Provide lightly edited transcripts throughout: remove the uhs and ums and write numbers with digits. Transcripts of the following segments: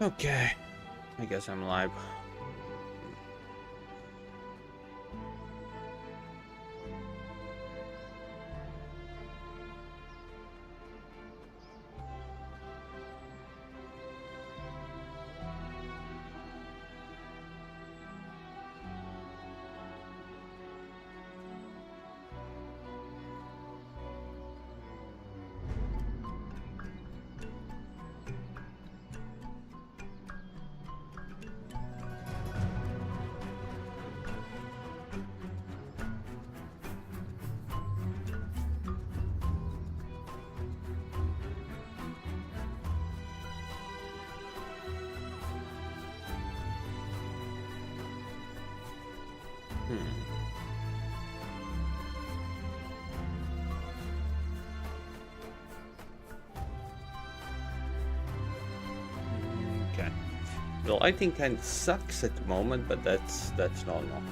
Okay, I guess I'm live. Okay. The lighting kind of sucks at the moment, but that's normal.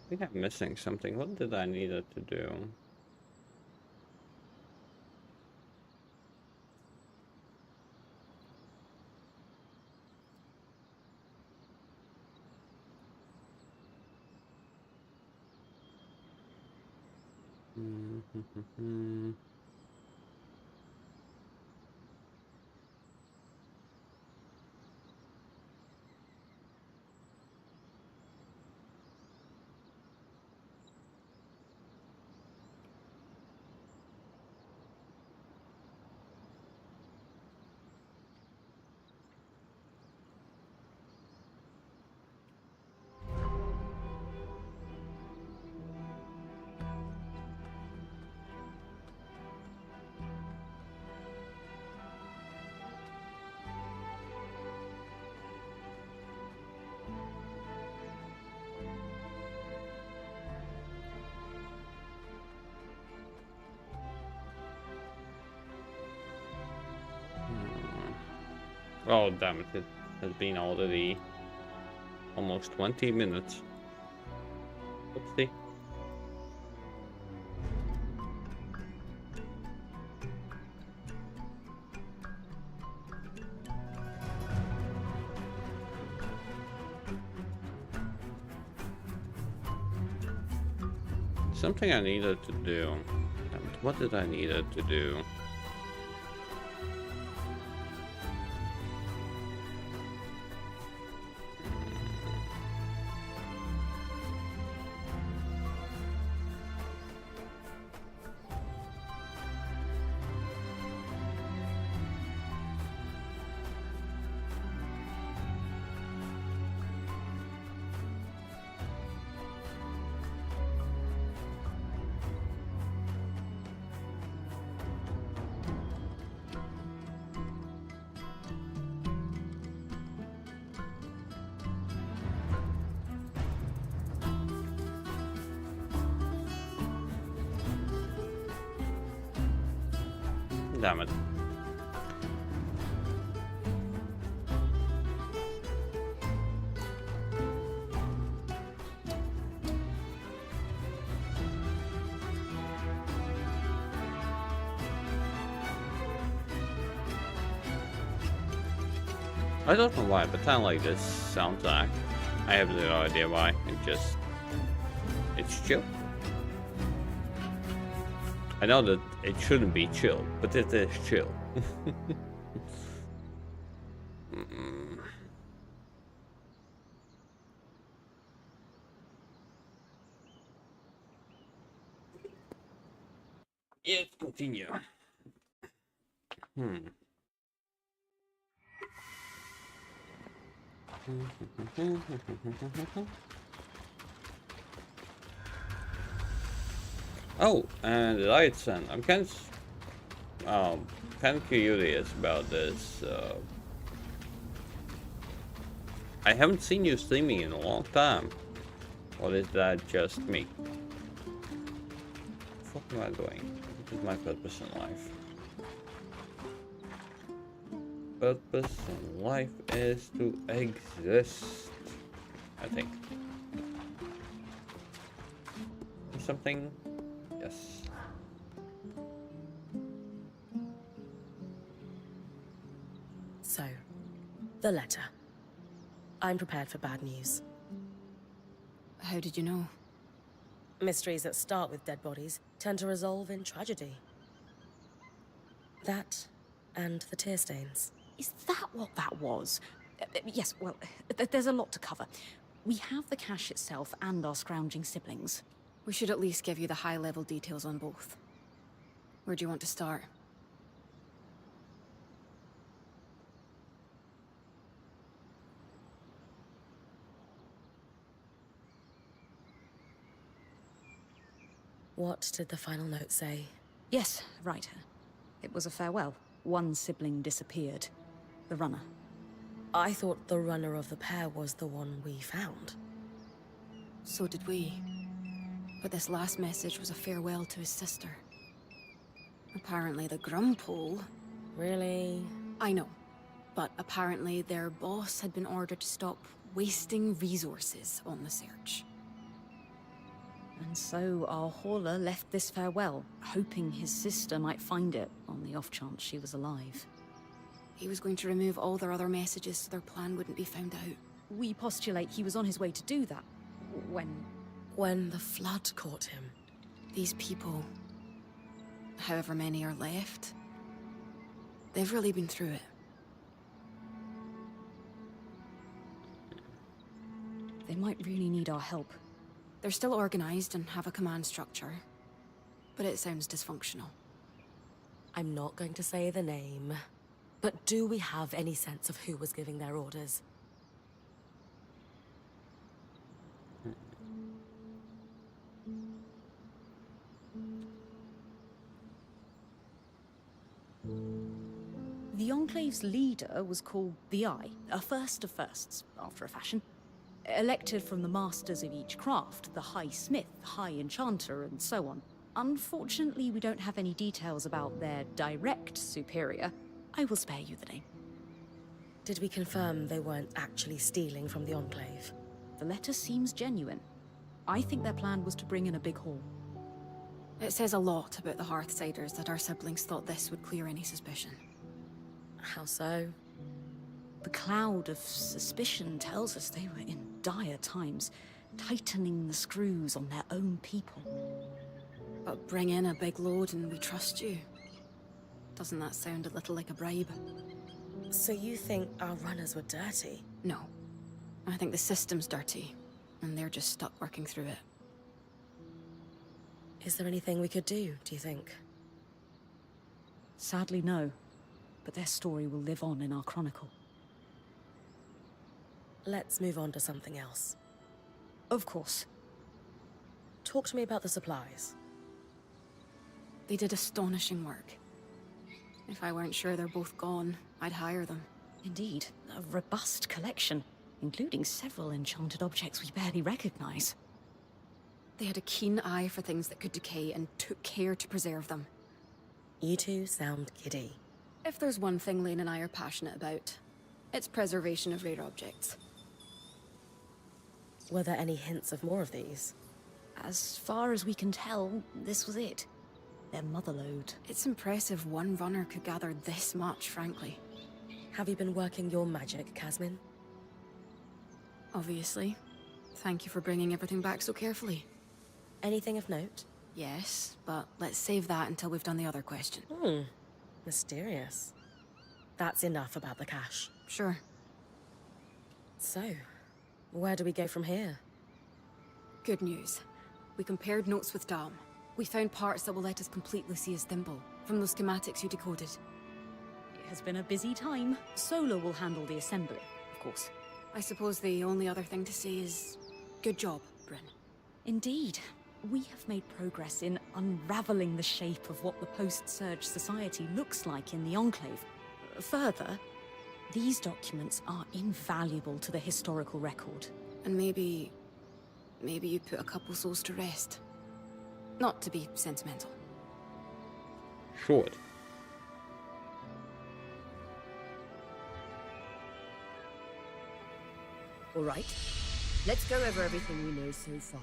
I think I'm missing something. What did I need it to do? Oh, damn it. It has been already almost 20 minutes. Oopsie. Something I needed to do. Damn it, what did I needed to do? Damn it. I don't know why, but I like this soundtrack. I have no idea why. It's chill. I know that it shouldn't be chill, but it is chill. Yes, continue. Oh, and the lights, and I'm kind of curious about this. I haven't seen you streaming in a long time. Or is that just me? What am I doing? What is my purpose in life? Purpose in life is to exist, I think. Something? Yes. So, the letter. I'm prepared for bad news. How did you know? Mysteries that start with dead bodies tend to resolve in tragedy. That, and the tear stains. Is that what that was? Yes, well, there's a lot to cover. We have the cache itself and our scrounging siblings. We should at least give you the high-level details on both. Where do you want to start? What did the final note say? Yes, right. It was a farewell. One sibling disappeared. The runner. I thought the runner of the pair was the one we found. So did we. But this last message was a farewell to his sister. Apparently the Grumpole... Really? I know. But apparently their boss had been ordered to stop wasting resources on the search. And so our hauler left this farewell, hoping his sister might find it, on the off chance she was alive. He was going to remove all their other messages so their plan wouldn't be found out. We postulate he was on his way to do that, when the flood caught him. These people, however many are left, they've really been through it. They might really need our help. They're still organized and have a command structure, but it sounds dysfunctional. I'm not going to say the name, but do we have any sense of who was giving their orders? The Enclave's leader was called the Eye, a first of firsts, after a fashion. Elected from the masters of each craft, the High Smith, High Enchanter, and so on. Unfortunately, we don't have any details about their direct superior. I will spare you the name. Did we confirm they weren't actually stealing from the Enclave? The letter seems genuine. I think their plan was to bring in a big haul. It says a lot about the Hearthsiders that our siblings thought this would clear any suspicion. How so? The cloud of suspicion tells us they were in dire times, tightening the screws on their own people. But bring in a big load and we trust you. Doesn't that sound a little like a bribe? So you think our runners were dirty? No. I think the system's dirty, and they're just stuck working through it. Is there anything we could do, do you think? Sadly, no. But their story will live on in our chronicle. Let's move on to something else. Of course. Talk to me about the supplies. They did astonishing work. If I weren't sure they're both gone, I'd hire them. Indeed, a robust collection, including several enchanted objects we barely recognize. They had a keen eye for things that could decay and took care to preserve them. You two sound giddy. If there's one thing Lane and I are passionate about, it's preservation of rare objects. Were there any hints of more of these? As far as we can tell, this was it. Their motherlode. It's impressive one runner could gather this much, frankly. Have you been working your magic, Casmin? Obviously. Thank you for bringing everything back so carefully. Anything of note? Yes, but let's save that until we've done the other question. Mysterious. That's enough about the cache. Sure. So, where do we go from here? Good news. We compared notes with Dom. We found parts that will let us complete Lucia's thimble from those schematics you decoded. It has been a busy time. Solar will handle the assembly, of course. I suppose the only other thing to say is good job, Bryn. Indeed. We have made progress in unraveling the shape of what the post-Surge society looks like in the Enclave. Further, these documents are invaluable to the historical record. And maybe you put a couple souls to rest. Not to be sentimental. Should. All right. Let's go over everything we know so far.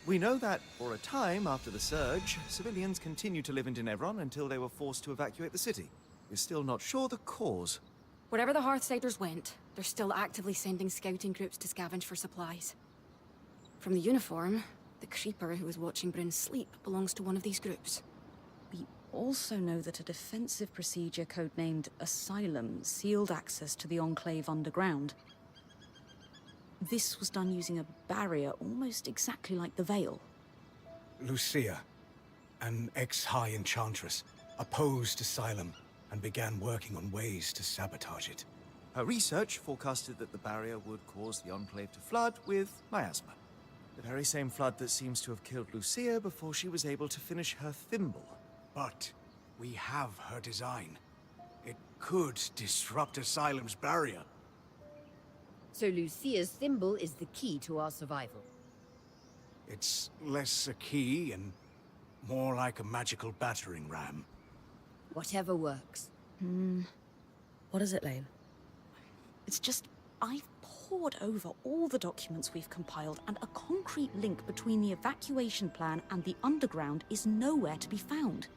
We know that, for a time after the Surge, civilians continued to live in Denevron until they were forced to evacuate the city. We're still not sure the cause. Wherever the Hearthsiders went, they're still actively sending scouting groups to scavenge for supplies. From the uniform, the creeper who was watching Bryn sleep belongs to one of these groups. We also know that a defensive procedure codenamed Asylum sealed access to the Enclave underground. This was done using a barrier almost exactly like the Veil. Lucia, an ex-High Enchantress, opposed Asylum and began working on ways to sabotage it. Her research forecasted that the barrier would cause the Enclave to flood with miasma. The very same flood that seems to have killed Lucia before she was able to finish her thimble. But we have her design. It could disrupt Asylum's barrier. So Lucia's thimble is the key to our survival. It's less a key and more like a magical battering ram. Whatever works. What is it, Lane? It's just, I've pored over all the documents we've compiled, and a concrete link between the evacuation plan and the underground is nowhere to be found.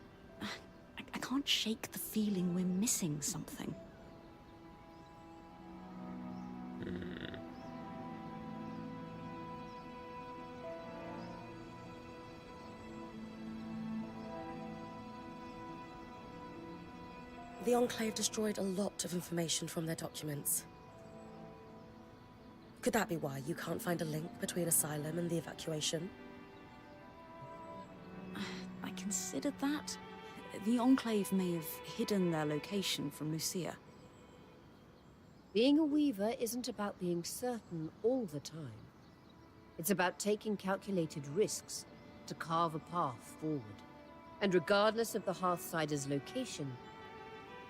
I can't shake the feeling we're missing something. The Enclave destroyed a lot of information from their documents. Could that be why you can't find a link between Asylum and the evacuation? I considered that. The Enclave may have hidden their location from Lucia. Being a weaver isn't about being certain all the time. It's about taking calculated risks to carve a path forward. And regardless of the Hearthsider's location,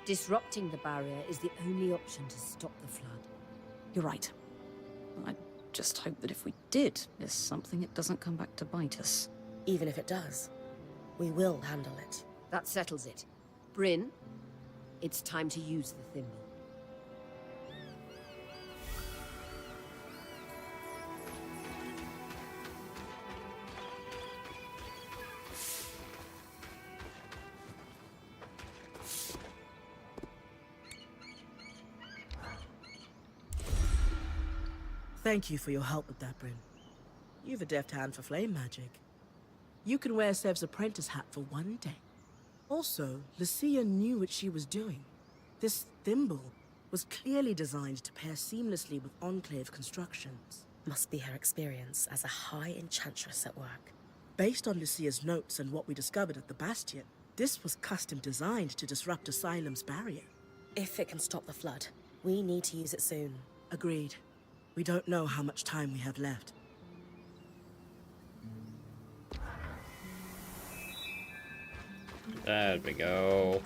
disrupting the barrier is the only option to stop the flood. You're right. I just hope that if we did miss something, it doesn't come back to bite us. Even if it does, we will handle it. That settles it. Bryn, it's time to use the thimble. Thank you for your help with that, Bryn. You've a deft hand for flame magic. You can wear Sev's apprentice hat for one day. Also, Lucia knew what she was doing. This thimble was clearly designed to pair seamlessly with Enclave constructions. Must be her experience as a High Enchantress at work. Based on Lucia's notes and what we discovered at the Bastion, this was custom designed to disrupt Asylum's barrier. If it can stop the flood, we need to use it soon. Agreed. We don't know how much time we have left. There we go.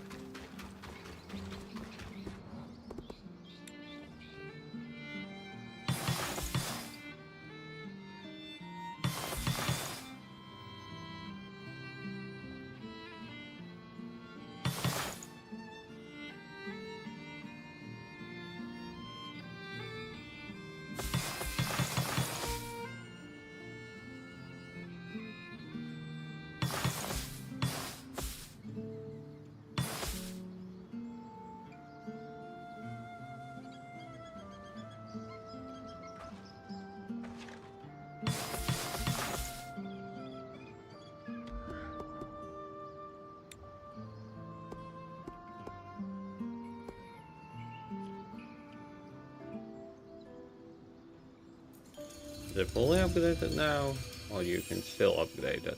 Is it fully upgraded now? Or you can still upgrade it?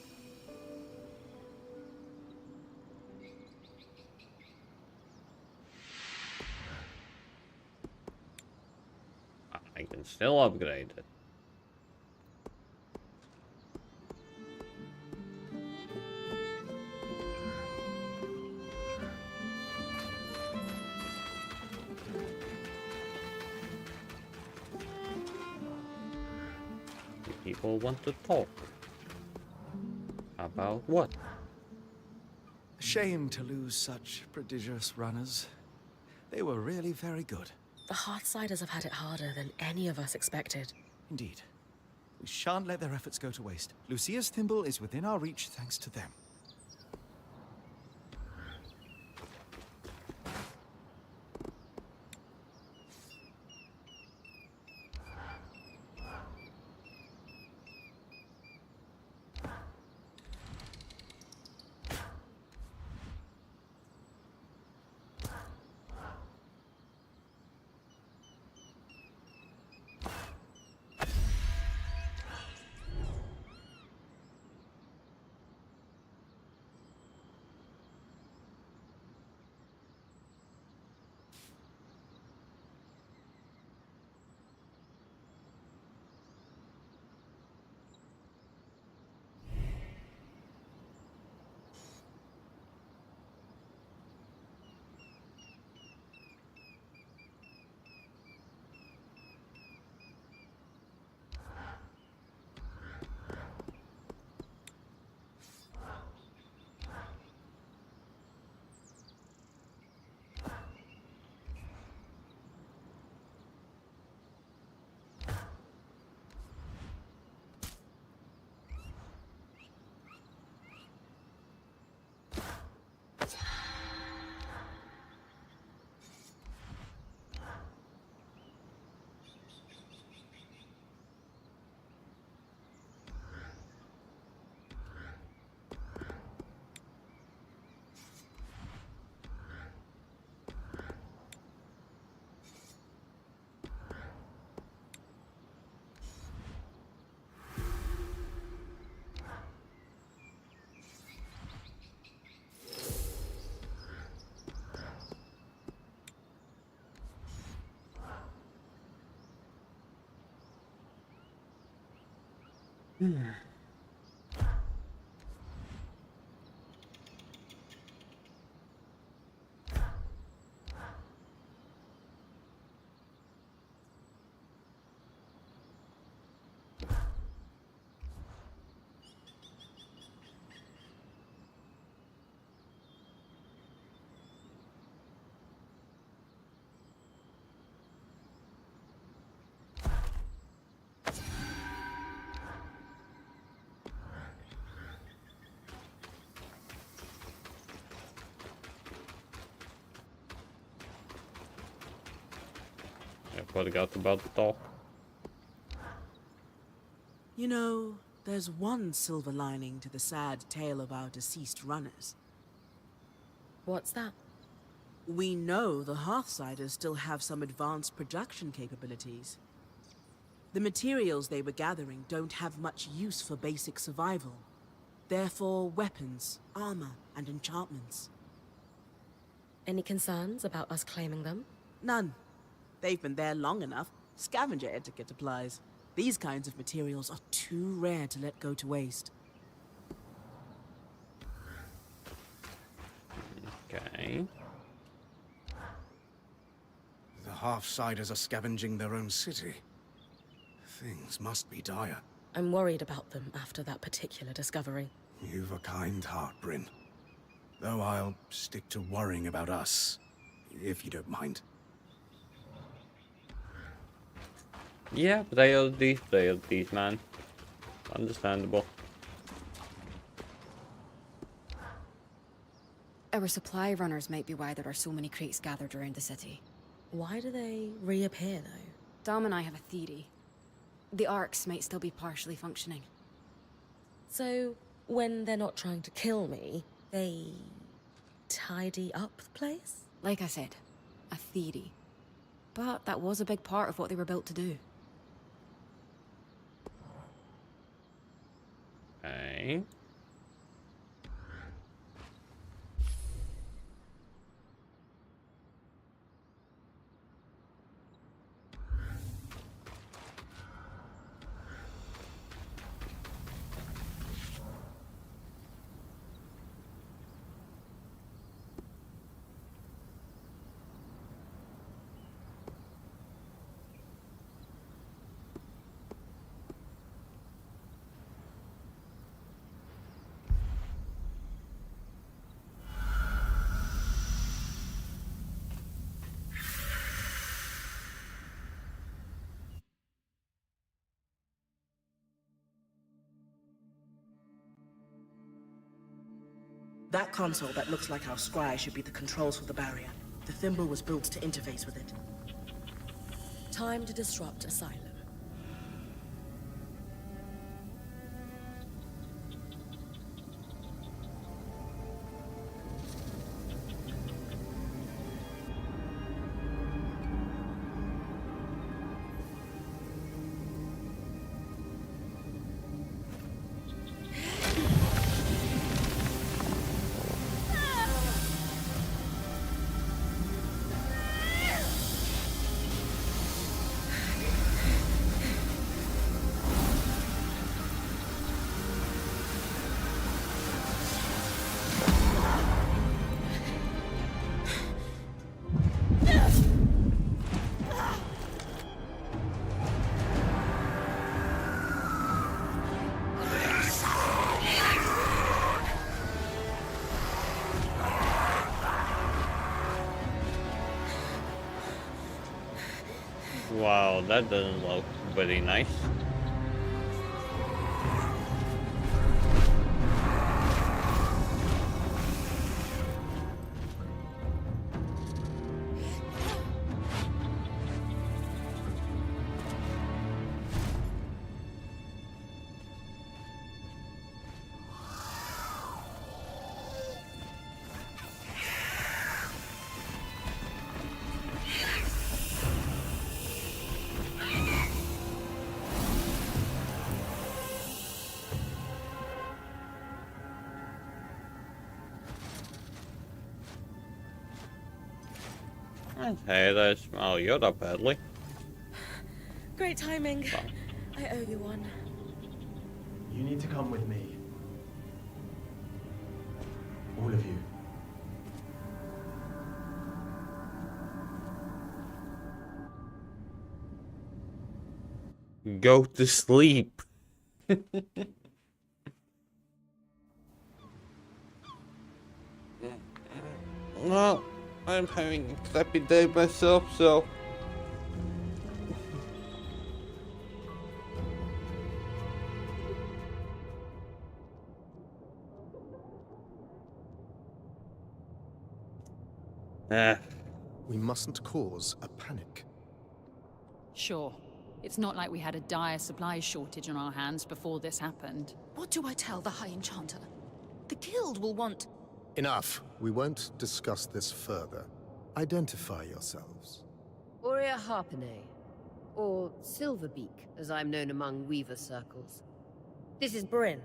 can still upgrade it. The people want to talk. About what? A shame to lose such prodigious runners. They were really very good. The Hearthsiders have had it harder than any of us expected. Indeed. We shan't let their efforts go to waste. Lucia's thimble is within our reach thanks to them. I forgot about the talk. You know, there's one silver lining to the sad tale of our deceased runners. What's that? We know the Hearthsiders still have some advanced production capabilities. The materials they were gathering don't have much use for basic survival. Therefore, weapons, armor, and enchantments. Any concerns about us claiming them? None. They've been there long enough. Scavenger etiquette applies. These kinds of materials are too rare to let go to waste. Okay. The Half-Siders are scavenging their own city. Things must be dire. I'm worried about them after that particular discovery. You've a kind heart, Bryn. Though I'll stick to worrying about us, if you don't mind. Yeah, they are these, man. Understandable. Our supply runners might be why there are so many crates gathered around the city. Why do they reappear, though? Dom and I have a theory. The arcs might still be partially functioning. So, when they're not trying to kill me, they tidy up the place? Like I said, a theory. But that was a big part of what they were built to do. Okay. That console that looks like our scry should be the controls for the barrier. The thimble was built to interface with it. Time to disrupt Asylum. Wow, that doesn't look very nice. Okay, they smell Yoda badly. Great timing. Wow. I owe you one. You need to come with me. All of you. Go to sleep. Well, I'm having a crappy day myself, so... We mustn't cause a panic. Sure. It's not like we had a dire supplies shortage on our hands before this happened. What do I tell the High Enchanter? The Guild will want... Enough. We won't discuss this further. Identify yourselves. Aurea Harpene, or Silverbeak, as I'm known among Weaver circles. This is Bryn.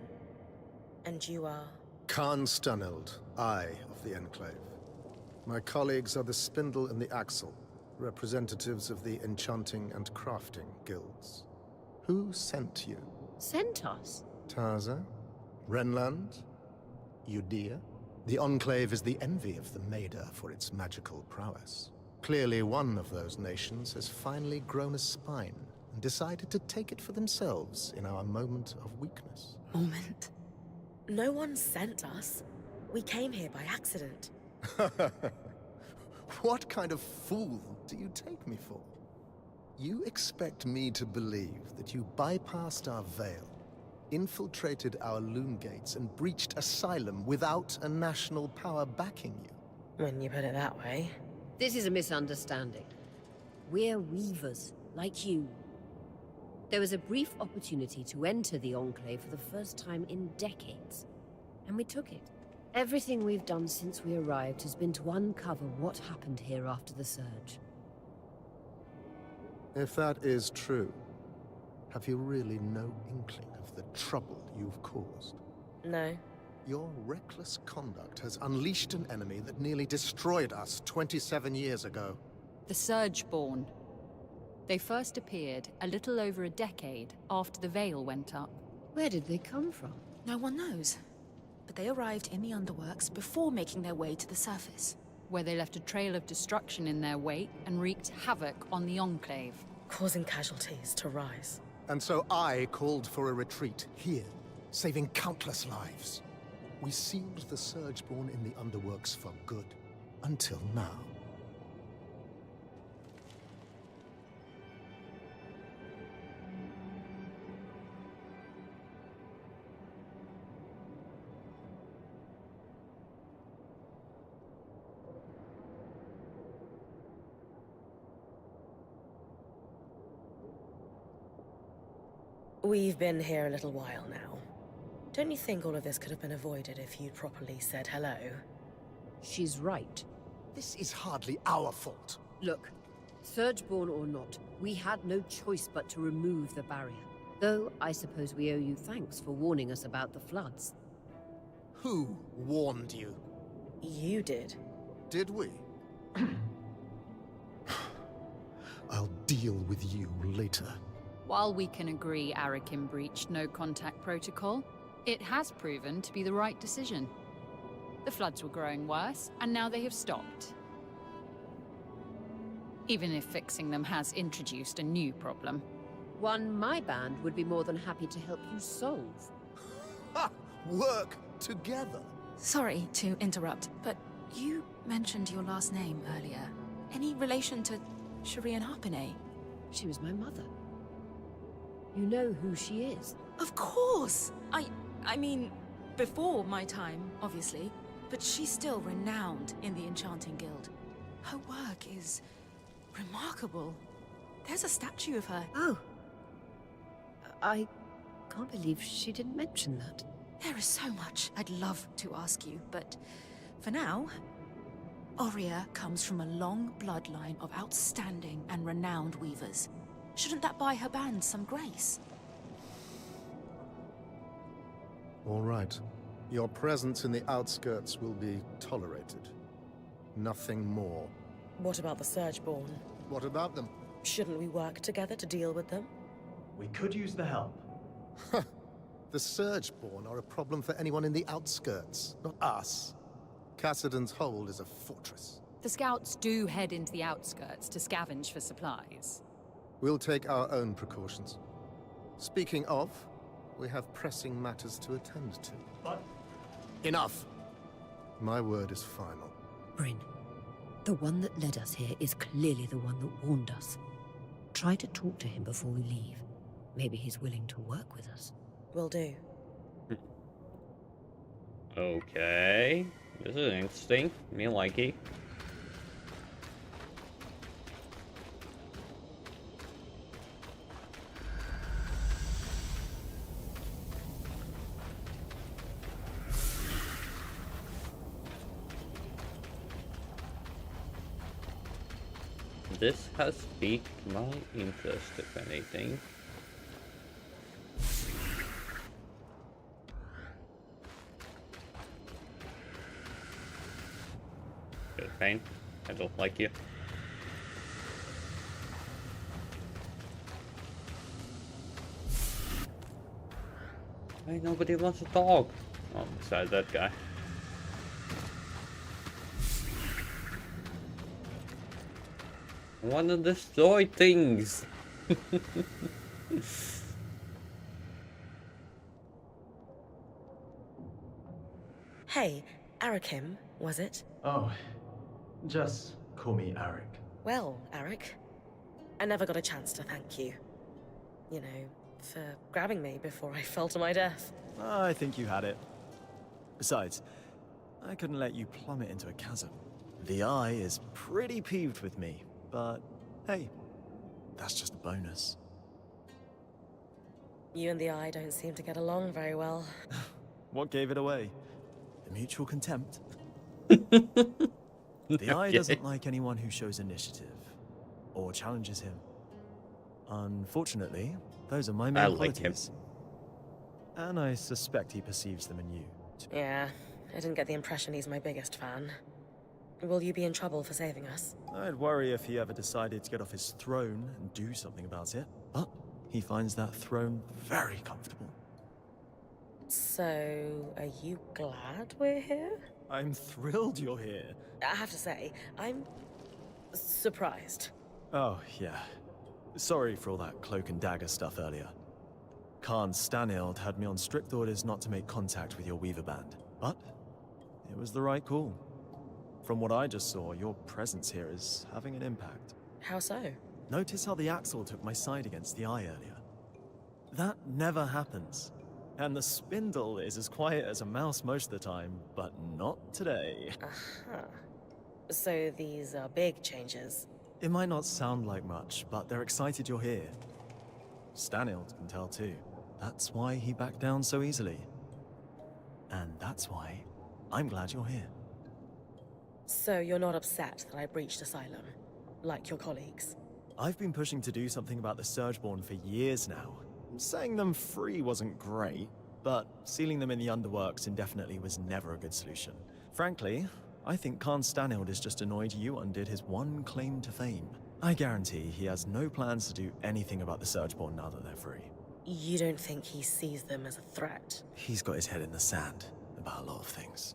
And you are? Khan Stunild, Eye of the Enclave. My colleagues are the Spindle and the Axle, representatives of the Enchanting and Crafting Guilds. Who sent you? Sent us? Tarza? Renland? Udea? The Enclave is the envy of the Maida for its magical prowess. Clearly one of those nations has finally grown a spine and decided to take it for themselves in our moment of weakness. Moment? No one sent us. We came here by accident. What kind of fool do you take me for? You expect me to believe that you bypassed our veil, infiltrated our loom gates, and breached Asylum without a national power backing you? When you put it that way. This is a misunderstanding. We're Weavers, like you. There was a brief opportunity to enter the Enclave for the first time in decades, and we took it. Everything we've done since we arrived has been to uncover what happened here after the Surge. If that is true, have you really no inkling of the trouble you've caused? No. Your reckless conduct has unleashed an enemy that nearly destroyed us 27 years ago. The Surgeborn. They first appeared a little over a decade after the Veil went up. Where did they come from? No one knows. But they arrived in the Underworks before making their way to the surface. Where they left a trail of destruction in their wake and wreaked havoc on the Enclave. Causing casualties to rise. And so I called for a retreat here, saving countless lives. We sealed the Surgeborn in the Underworks for good, until now. We've been here a little while now. Don't you think all of this could have been avoided if you'd properly said hello? She's right. This is hardly our fault. Look, Surgeborn or not, we had no choice but to remove the barrier. Though, I suppose we owe you thanks for warning us about the floods. Who warned you? You did. Did we? I'll deal with you later. While we can agree Arakim breached no contact protocol, it has proven to be the right decision. The floods were growing worse, and now they have stopped. Even if fixing them has introduced a new problem. One my band would be more than happy to help you solve. Ha! Work together. Sorry to interrupt, but you mentioned your last name earlier. Any relation to Shireen Harpinay? She was my mother. You know who she is? Of course! I mean, before my time, obviously, but she's still renowned in the Enchanting Guild. Her work is remarkable. There's a statue of her. Oh. I can't believe she didn't mention that. There is so much I'd love to ask you, but for now, Aurea comes from a long bloodline of outstanding and renowned weavers. Shouldn't that buy her band some grace? All right. Your presence in the outskirts will be tolerated. Nothing more. What about the Surgeborn? What about them? Shouldn't we work together to deal with them? We could use the help. The Surgeborn are a problem for anyone in the outskirts, not us. Cassidan's Hold is a fortress. The scouts do head into the outskirts to scavenge for supplies. We'll take our own precautions. Speaking of, we have pressing matters to attend to. But... Enough! My word is final. Bryn, the one that led us here is clearly the one that warned us. Try to talk to him before we leave. Maybe he's willing to work with us. Will do. Okay. This is interesting. Me like it. This has piqued my interest, if anything. Good pain. I don't like you. Why nobody wants to talk? Oh, besides that guy. I want to destroy things. Hey, Arakim, was it? Oh, just call me Arik. Well, Arik, I never got a chance to thank you. You know, for grabbing me before I fell to my death. I think you had it. Besides, I couldn't let you plummet into a chasm. The Eye is pretty peeved with me, but hey, that's just a bonus. You and the Eye don't seem to get along very well. What gave it away? The mutual contempt. The Eye doesn't like anyone who shows initiative or challenges him. Unfortunately, those are my main qualities. And I suspect he perceives them in you, too. Yeah, I didn't get the impression he's my biggest fan. Will you be in trouble for saving us? I'd worry if he ever decided to get off his throne and do something about it. But he finds that throne very comfortable. So, are you glad we're here? I'm thrilled you're here. I have to say, I'm surprised. Oh, yeah. Sorry for all that cloak and dagger stuff earlier. Khan Stanild had me on strict orders not to make contact with your Weaver band. But it was the right call. From what I just saw, your presence here is having an impact. How so? Notice how the Axle took my side against the Eye earlier. That never happens. And the Spindle is as quiet as a mouse most of the time, but not today. Uh-huh. So these are big changes. It might not sound like much, but they're excited you're here. Stanild can tell too. That's why he backed down so easily. And that's why I'm glad you're here. So you're not upset that I breached Asylum, like your colleagues? I've been pushing to do something about the Surgeborn for years now. Saying them free wasn't great, but sealing them in the underworks indefinitely was never a good solution. Frankly, I think Khan Stanild is just annoyed you undid his one claim to fame. I guarantee he has no plans to do anything about the Surgeborn now that they're free. You don't think he sees them as a threat? He's got his head in the sand about a lot of things.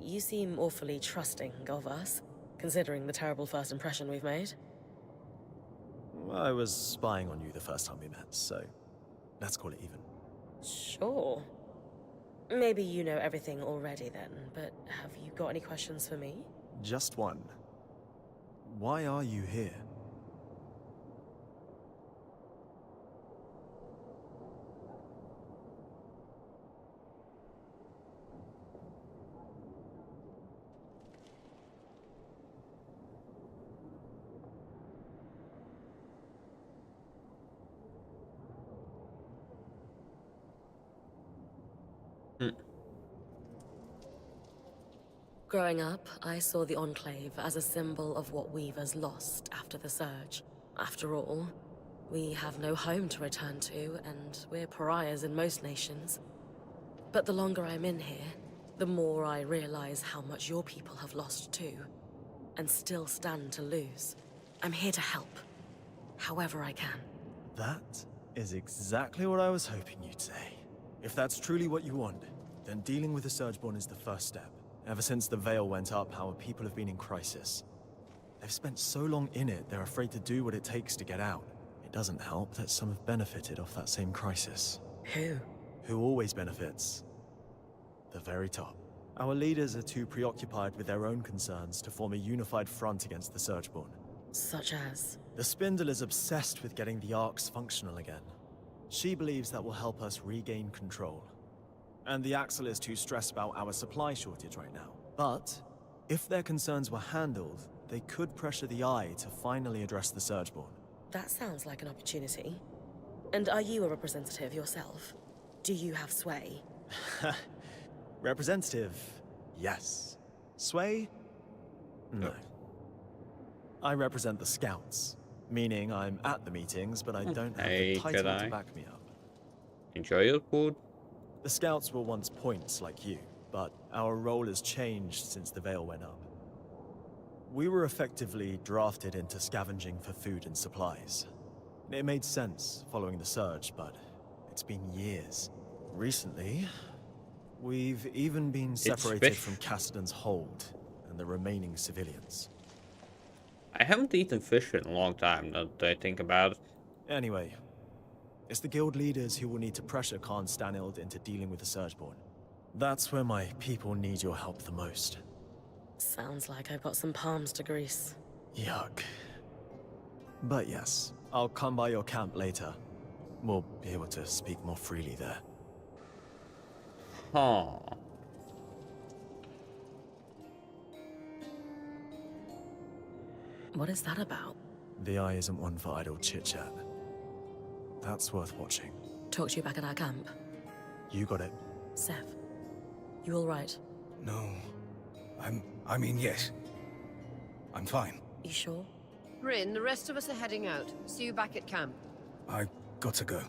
You seem awfully trusting of us, considering the terrible first impression we've made. I was spying on you the first time we met, so let's call it even. Sure. Maybe you know everything already then, but have you got any questions for me? Just one. Why are you here? Growing up, I saw the Enclave as a symbol of what Weavers lost after the Surge. After all, we have no home to return to, and we're pariahs in most nations. But the longer I'm in here, the more I realize how much your people have lost too, and still stand to lose. I'm here to help, however I can. That is exactly what I was hoping you'd say. If that's truly what you want, then dealing with the Surgeborn is the first step. Ever since the Veil went up, our people have been in crisis. They've spent so long in it, they're afraid to do what it takes to get out. It doesn't help that some have benefited off that same crisis. Who? Who always benefits? The very top. Our leaders are too preoccupied with their own concerns to form a unified front against the Surgeborn. Such as? The Spindle is obsessed with getting the Arcs functional again. She believes that will help us regain control. And the Axle is too stressed about our supply shortage right now. But if their concerns were handled, they could pressure the Eye to finally address the Surgeborn. That sounds like an opportunity. And are you a representative yourself? Do you have sway? Representative, yes. Sway? No. I represent the Scouts, meaning I'm at the meetings, but I don't have the title to back me up. Enjoy your food. The Scouts were once points like you, but our role has changed since the Veil went up. We were effectively drafted into scavenging for food and supplies. It made sense following the Surge, but it's been years. Recently, we've even been separated from Cassidon's hold and the remaining civilians. I haven't eaten fish in a long time, now that I think about it. Anyway, it's the guild leaders who will need to pressure Khan Stanild into dealing with the Surgeborn. That's where my people need your help the most. Sounds like I've got some palms to grease. Yuck. But yes, I'll come by your camp later. We'll be able to speak more freely there. Huh. What is that about? The Eye isn't one for idle chit-chat. That's worth watching. Talk to you back at our camp. You got it. Sev, you all right? No. I mean, yes. I'm fine. You sure? Rin, the rest of us are heading out. See you back at camp. I got to go.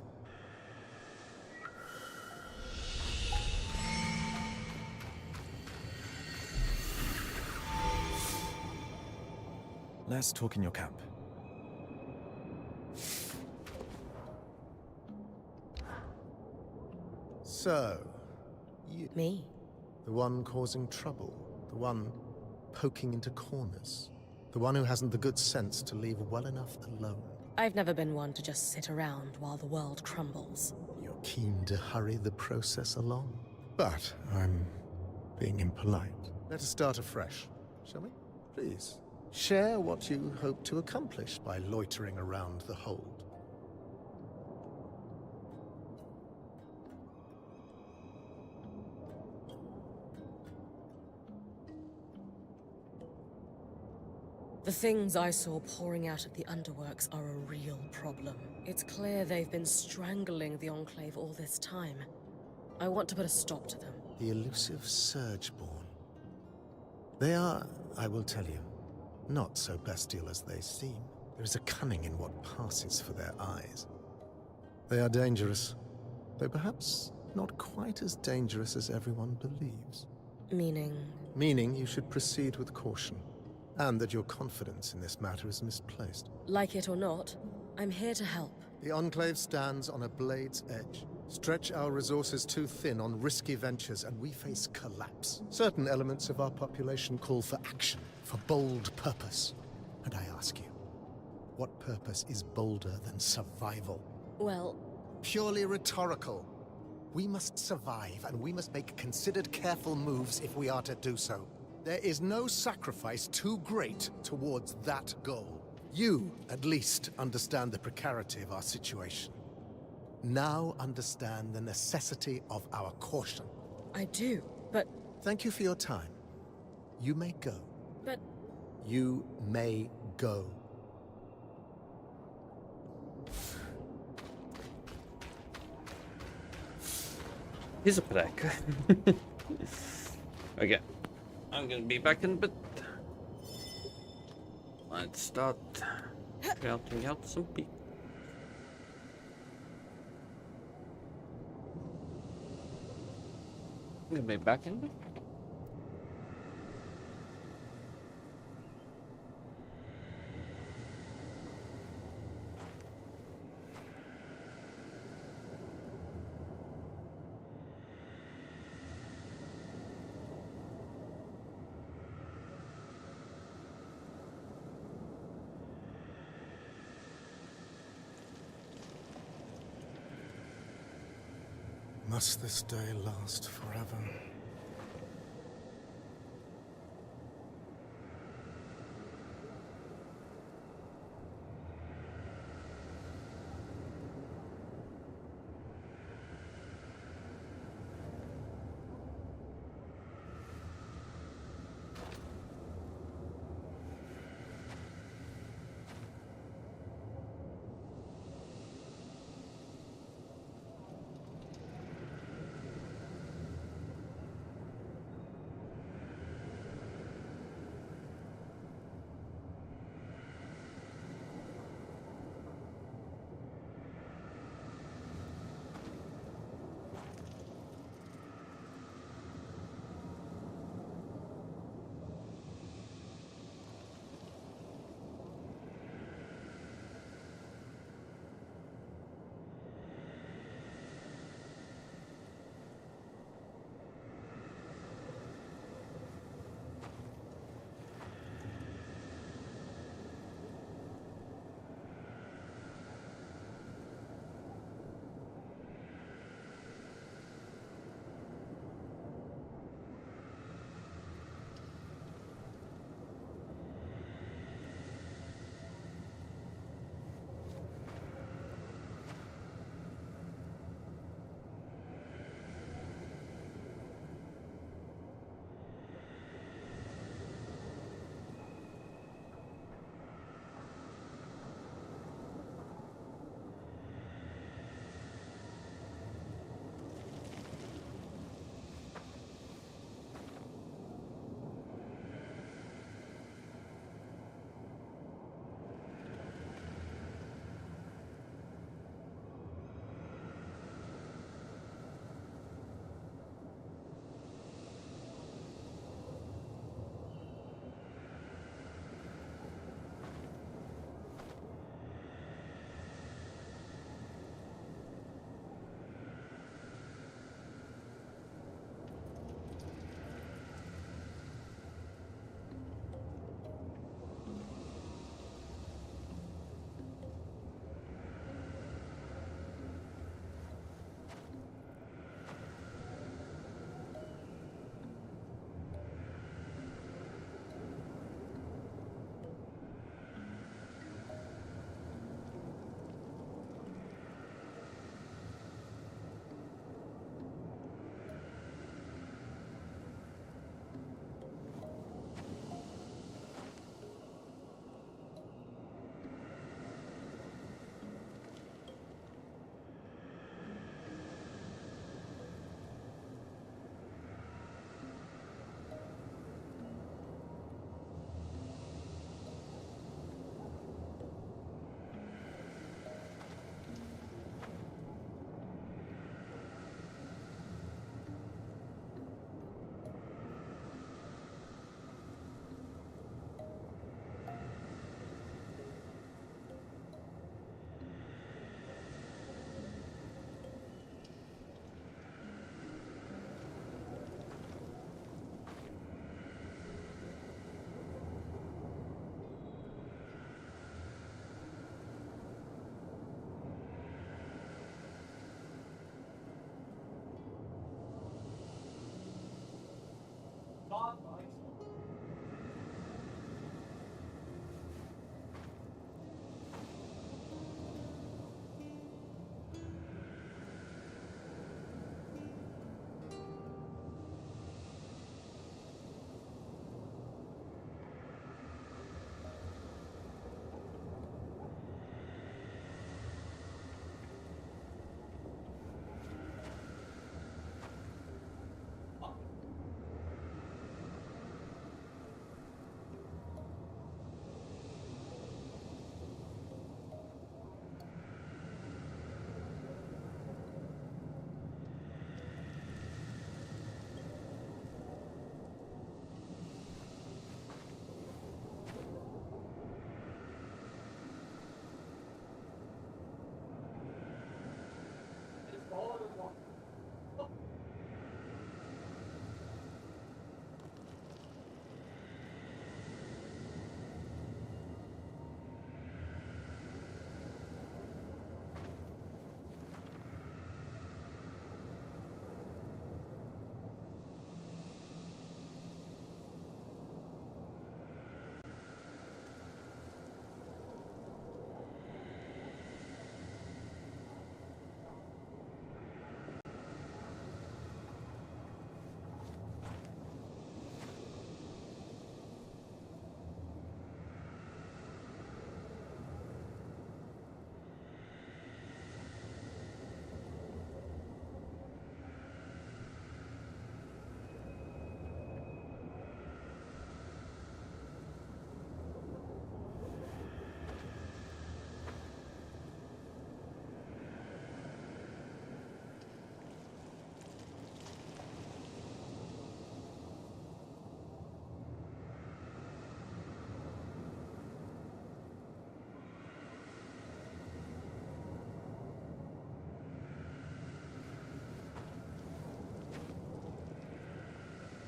Let's talk in your camp. So, you... Me? The one causing trouble. The one poking into corners. The one who hasn't the good sense to leave well enough alone. I've never been one to just sit around while the world crumbles. You're keen to hurry the process along. But I'm being impolite. Let us start afresh, shall we? Please, share what you hope to accomplish by loitering around the hold. The things I saw pouring out of the underworks are a real problem. It's clear they've been strangling the Enclave all this time. I want to put a stop to them. The elusive Surgeborn. They are, I will tell you, not so bestial as they seem. There is a cunning in what passes for their eyes. They are dangerous, though perhaps not quite as dangerous as everyone believes. Meaning? Meaning you should proceed with caution, and that your confidence in this matter is misplaced. Like it or not, I'm here to help. The Enclave stands on a blade's edge. Stretch our resources too thin on risky ventures, and we face collapse. Certain elements of our population call for action, for bold purpose. And I ask you, what purpose is bolder than survival? Well... Purely rhetorical. We must survive, and we must make considered, careful moves if we are to do so. There is no sacrifice too great towards that goal. You, at least, understand the precarity of our situation. Now understand the necessity of our caution. I do, but... Thank you for your time. You may go. But... You may go. He's a prick. Okay. I'm gonna be back in a bit. Let's start scouting out some people. I'm gonna be back in a bit. Must this day last forever?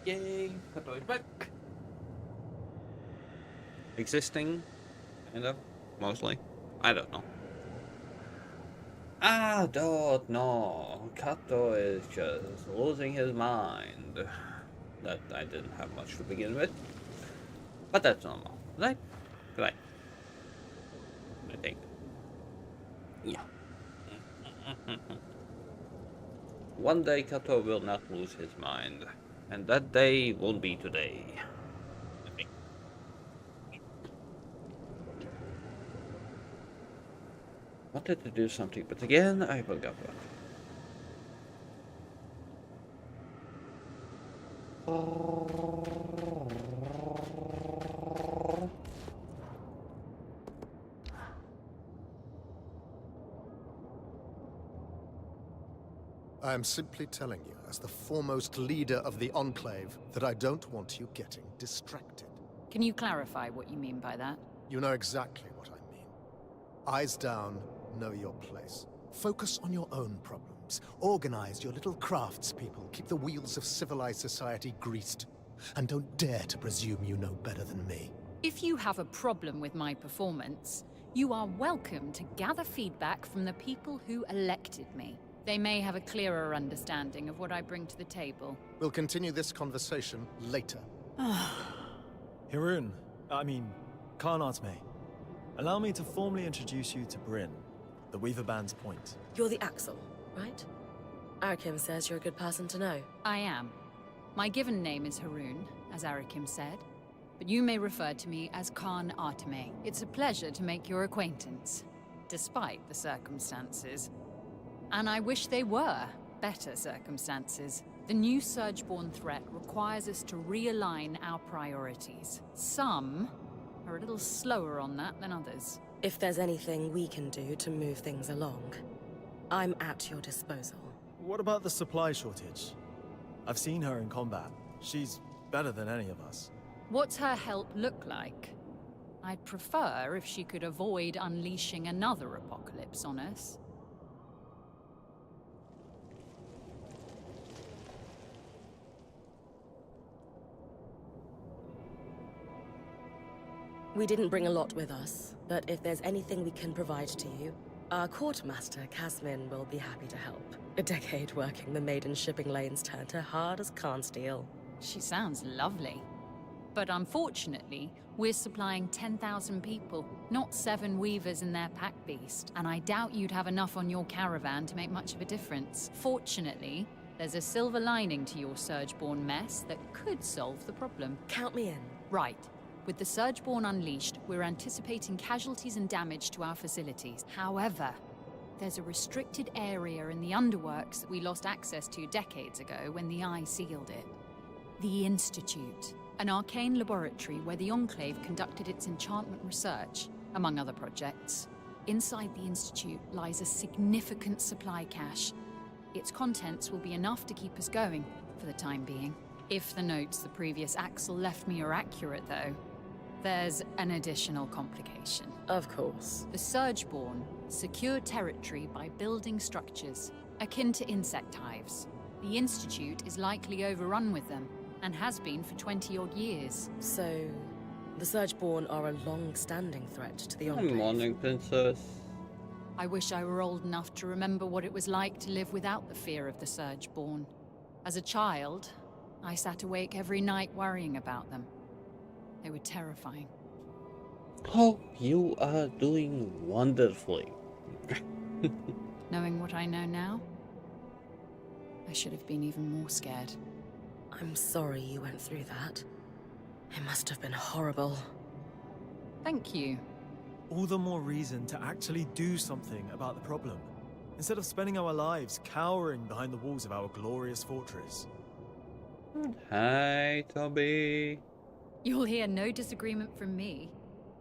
Yay, Kato is back. Existing, kind of, mostly. I don't know. I don't know. Kato is just losing his mind. That I didn't have much to begin with. But that's normal, right? Right. I think. Yeah. One day Kato will not lose his mind. And that day won't be today. I think. Wanted to do something, but again, I forgot what. I am simply telling you, as the foremost leader of the Enclave, that I don't want you getting distracted. Can you clarify what you mean by that? You know exactly what I mean. Eyes down, know your place. Focus on your own problems. Organize your little craftspeople. Keep the wheels of civilized society greased. And don't dare to presume you know better than me. If you have a problem with my performance, you are welcome to gather feedback from the people who elected me. They may have a clearer understanding of what I bring to the table. We'll continue this conversation later. Hirun, Khan Atme, allow me to formally introduce you to Bryn, the Weaver Band's point. You're the Axel, right? Arakim says you're a good person to know. I am. My given name is Harun, as Arakim said, but you may refer to me as Khan Atme. It's a pleasure to make your acquaintance, despite the circumstances. And I wish they were better circumstances. The new Surgeborn threat requires us to realign our priorities. Some are a little slower on that than others. If there's anything we can do to move things along, I'm at your disposal. What about the supply shortage? I've seen her in combat. She's better than any of us. What's her help look like? I'd prefer if she could avoid unleashing another apocalypse on us. We didn't bring a lot with us, but if there's anything we can provide to you, our quartermaster, Casmin, will be happy to help. A decade working the maiden shipping lanes turned her hard as Khan steel. She sounds lovely. But unfortunately, we're supplying 10,000 people, not 7 weavers and their pack beast. And I doubt you'd have enough on your caravan to make much of a difference. Fortunately, there's a silver lining to your Surgeborn mess that could solve the problem. Count me in. Right. With the Surgeborn unleashed, we're anticipating casualties and damage to our facilities. However, there's a restricted area in the underworks that we lost access to decades ago when the Eye sealed it. The Institute, an arcane laboratory where the Enclave conducted its enchantment research, among other projects. Inside the Institute lies a significant supply cache. Its contents will be enough to keep us going, for the time being. If the notes the previous Axel left me are accurate, though, there's an additional complication. Of course. The Surgeborn secure territory by building structures, akin to insect hives. The Institute is likely overrun with them, and has been for 20-odd years. So, the Surgeborn are a long-standing threat to the Enclave. Good morning, Princess. I wish I were old enough to remember what it was like to live without the fear of the Surgeborn. As a child, I sat awake every night worrying about them. They were terrifying. Hope you are doing wonderfully. Knowing what I know now, I should have been even more scared. I'm sorry you went through that. It must have been horrible. Thank you. All the more reason to actually do something about the problem, instead of spending our lives cowering behind the walls of our glorious fortress. Hi, Toby. You'll hear no disagreement from me,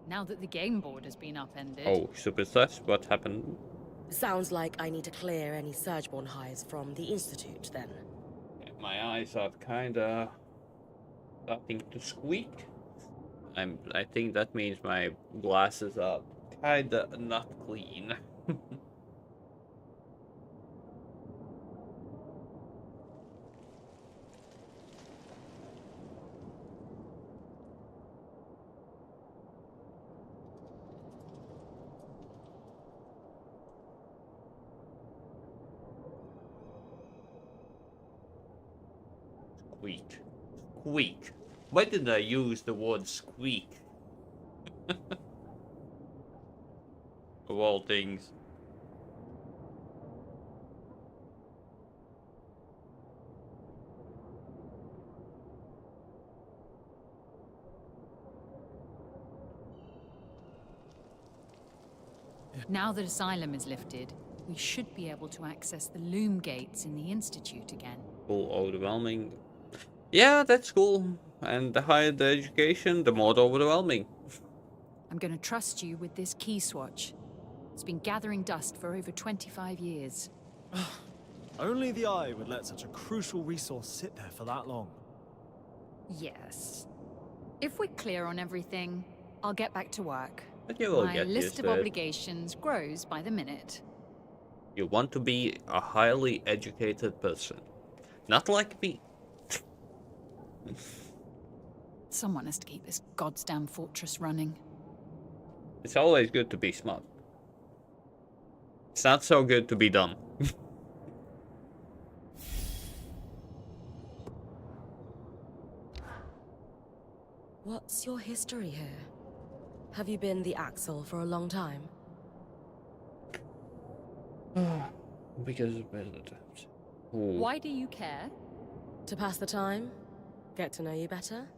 now that the game board has been upended. Oh, Superstars, what happened? Sounds like I need to clear any Surgeborn hives from the Institute, then. My eyes are kinda starting to squeak. I think that means my glasses are kinda not clean. Squeak. Squeak. Why did I use the word squeak? Of all things. Now that Asylum is lifted, we should be able to access the loom gates in the Institute again. Cool, overwhelming. Yeah, that's cool. And the higher the education, the more overwhelming. I'm going to trust you with this key swatch. It's been gathering dust for over 25 years. Only the Eye would let such a crucial resource sit there for that long. Yes. If we're clear on everything, I'll get back to work. But you will My get list used of to it. obligations grows by the minute. You want to be a highly educated person. Not like me. Someone has to keep this goddamn fortress running. It's always good to be smart. It's not so good to be dumb. What's your history here? Have you been the Axel for a long time? Because of visitors. Why do you care? To pass the time? Get to know you better?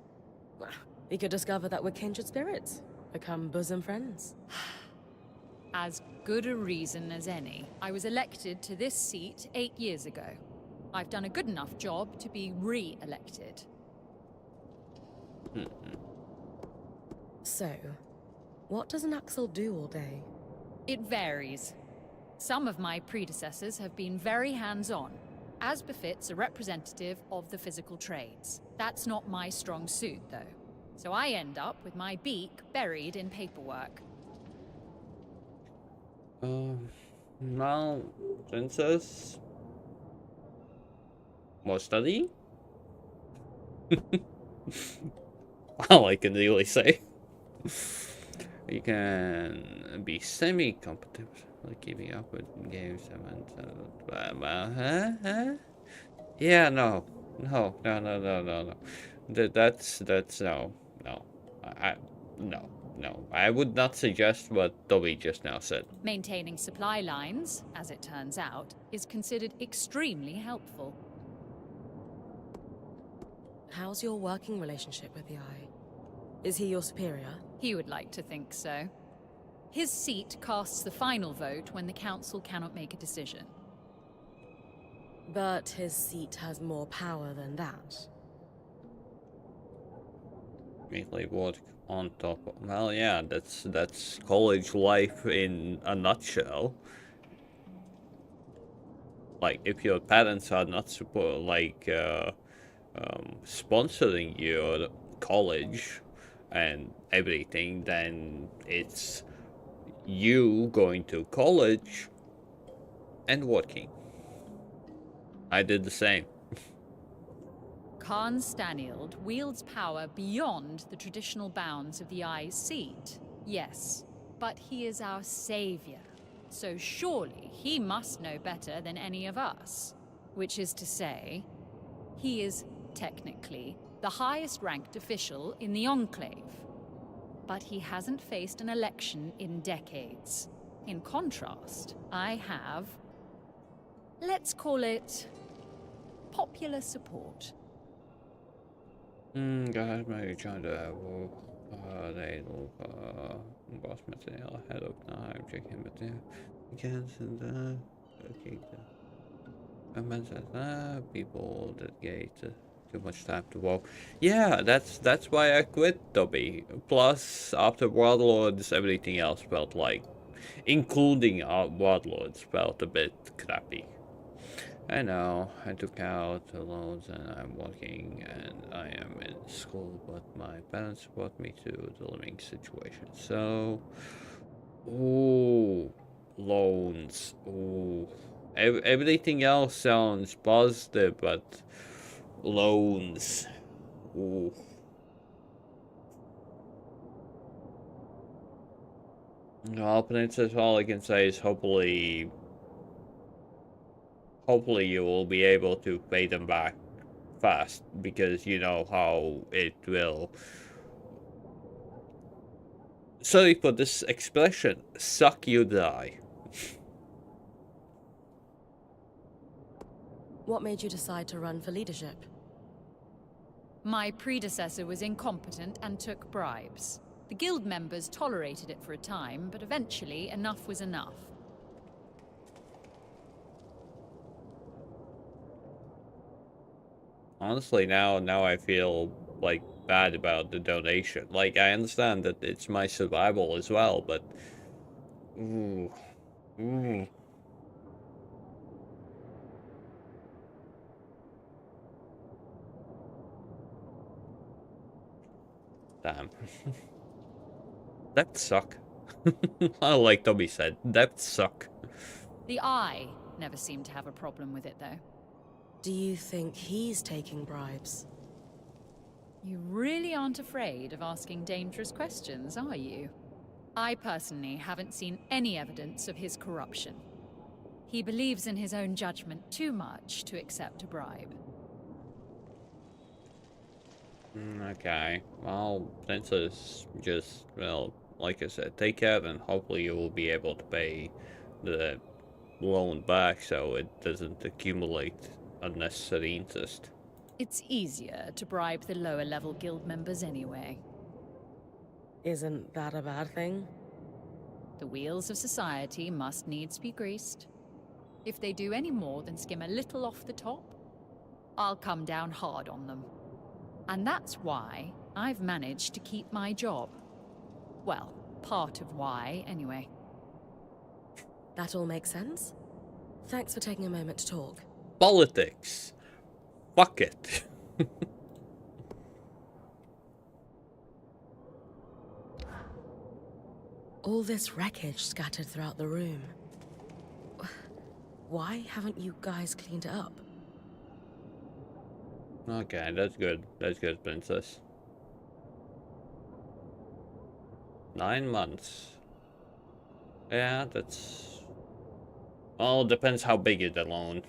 We could discover that we're kindred spirits. Become bosom friends. As good a reason as any. I was elected to this seat 8 years ago. I've done a good enough job to be re-elected. So, what does an Axel do all day? It varies. Some of my predecessors have been very hands-on, as befits a representative of the physical trades. That's not my strong suit, though. So I end up with my beak buried in paperwork. Now, princess. More study? All I can really say. You can be semi-competent, like keeping up with games and yeah, no. That's no. No. I would not suggest what Dobby just now said. Maintaining supply lines, as it turns out, is considered extremely helpful. How's your working relationship with the Eye? Is he your superior? He would like to think so. His seat casts the final vote when the council cannot make a decision. But his seat has more power than that. Mainly work on top of, well, yeah, that's college life in a nutshell. Like, if your parents are not sponsoring your college and everything, then it's you going to college and working. I did the same. Khan Stanield wields power beyond the traditional bounds of the Eye's seat. Yes, but he is our savior. So surely he must know better than any of us. Which is to say, he is technically the highest ranked official in the Enclave. But he hasn't faced an election in decades. In contrast, I have, let's call it, popular support. Guys, maybe trying to they boss material ahead of time, checking material against and okay. Comments that people dedicate too much time to walk. Yeah, that's why I quit Dobby. Plus, after Warlords, everything else felt like, including Warlords, felt a bit crappy. I know, I took out the loans and I'm working and I am in school, but my parents support me to the living situation. So, ooh, loans, ooh. Everything else sounds positive, but loans, ooh. Well, Princess, all I can say is hopefully you will be able to pay them back fast, because you know how it will. Sorry for this expression. Suck you dry. What made you decide to run for leadership? My predecessor was incompetent and took bribes. The guild members tolerated it for a time, but eventually enough was enough. Honestly, now I feel like bad about the donation. Like, I understand that it's my survival as well, but ooh. Damn. That suck. Like Tommy said, that suck. The Eye never seemed to have a problem with it, though. Do you think he's taking bribes? You really aren't afraid of asking dangerous questions, are you? I personally haven't seen any evidence of his corruption. He believes in his own judgment too much to accept a bribe. Okay, well, Princess, just, well, like I said, take care, and hopefully you will be able to pay the loan back so it doesn't accumulate unnecessary interest. It's easier to bribe the lower-level guild members anyway. Isn't that a bad thing? The wheels of society must needs be greased. If they do any more than skim a little off the top, I'll come down hard on them. And that's why I've managed to keep my job. Well, part of why, anyway. That all makes sense? Thanks for taking a moment to talk. Politics. Fuck it. All this wreckage scattered throughout the room. Why haven't you guys cleaned it up? Okay, that's good. That's good, Princess. 9 months. Yeah, that's... Well, depends how big is the loan.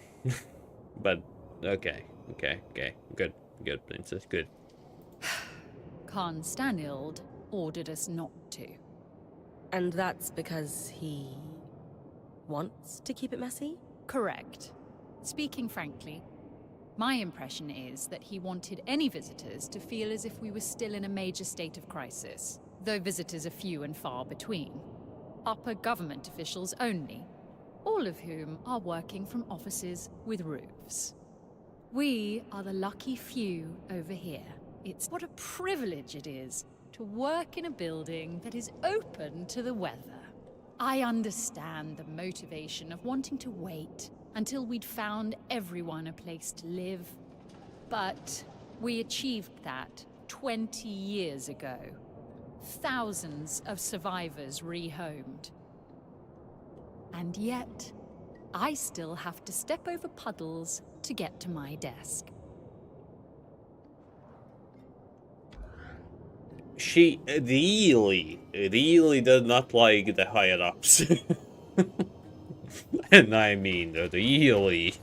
But, okay. Good, Princess, good. Khan Stanild ordered us not to. And that's because he wants to keep it messy? Correct. Speaking frankly, my impression is that he wanted any visitors to feel as if we were still in a major state of crisis, though visitors are few and far between. Upper government officials only, all of whom are working from offices with roofs. We are the lucky few over here. It's what a privilege it is to work in a building that is open to the weather. I understand the motivation of wanting to wait until we'd found everyone a place to live. But we achieved that 20 years ago. Thousands of survivors rehomed. And yet, I still have to step over puddles to get to my desk. She really does not like the higher-ups. And I mean, really.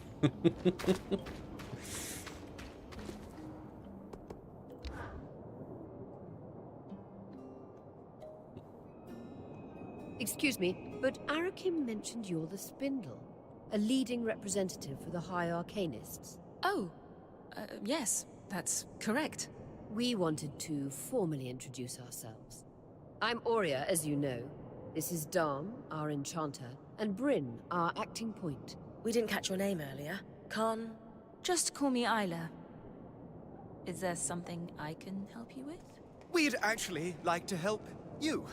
Excuse me, but Arakim mentioned you're the Spindle, a leading representative for the High Arcanists. Oh, yes, that's correct. We wanted to formally introduce ourselves. I'm Aurea, as you know. This is Dom, our enchanter, and Bryn, our acting point. We didn't catch your name earlier. Khan? Just call me Isla. Is there something I can help you with? We'd actually like to help you.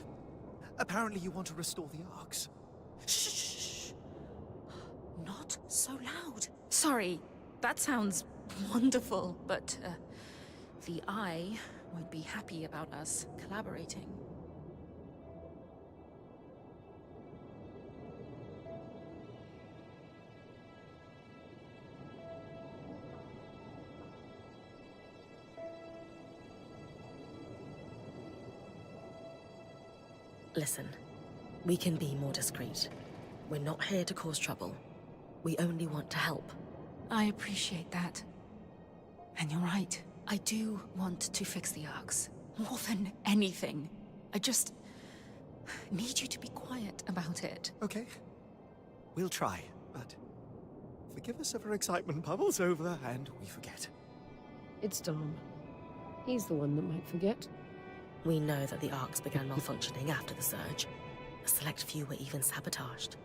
Apparently you want to restore the arcs. Shh! Not so loud. Sorry, that sounds wonderful, but the Eye won't be happy about us collaborating. Listen, we can be more discreet. We're not here to cause trouble. We only want to help. I appreciate that. And you're right. I do want to fix the arcs. More than anything. I just need you to be quiet about it. Okay. We'll try, but forgive us if our excitement bubbles over and we forget. It's Dom. He's the one that might forget. We know that the arcs began malfunctioning after the surge. A select few were even sabotaged.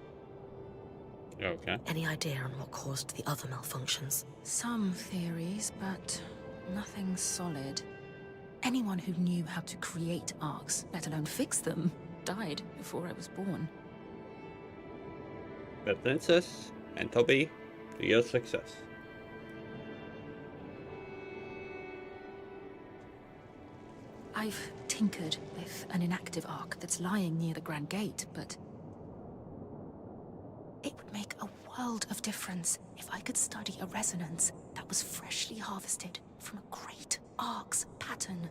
Okay. Any idea on what caused the other malfunctions? Some theories, but nothing solid. Anyone who knew how to create arcs, let alone fix them, died before I was born. But Princess and Toby, to your success. I've tinkered with an inactive arc that's lying near the Grand Gate, but it would make a world of difference if I could study a resonance that was freshly harvested from a great arc's pattern.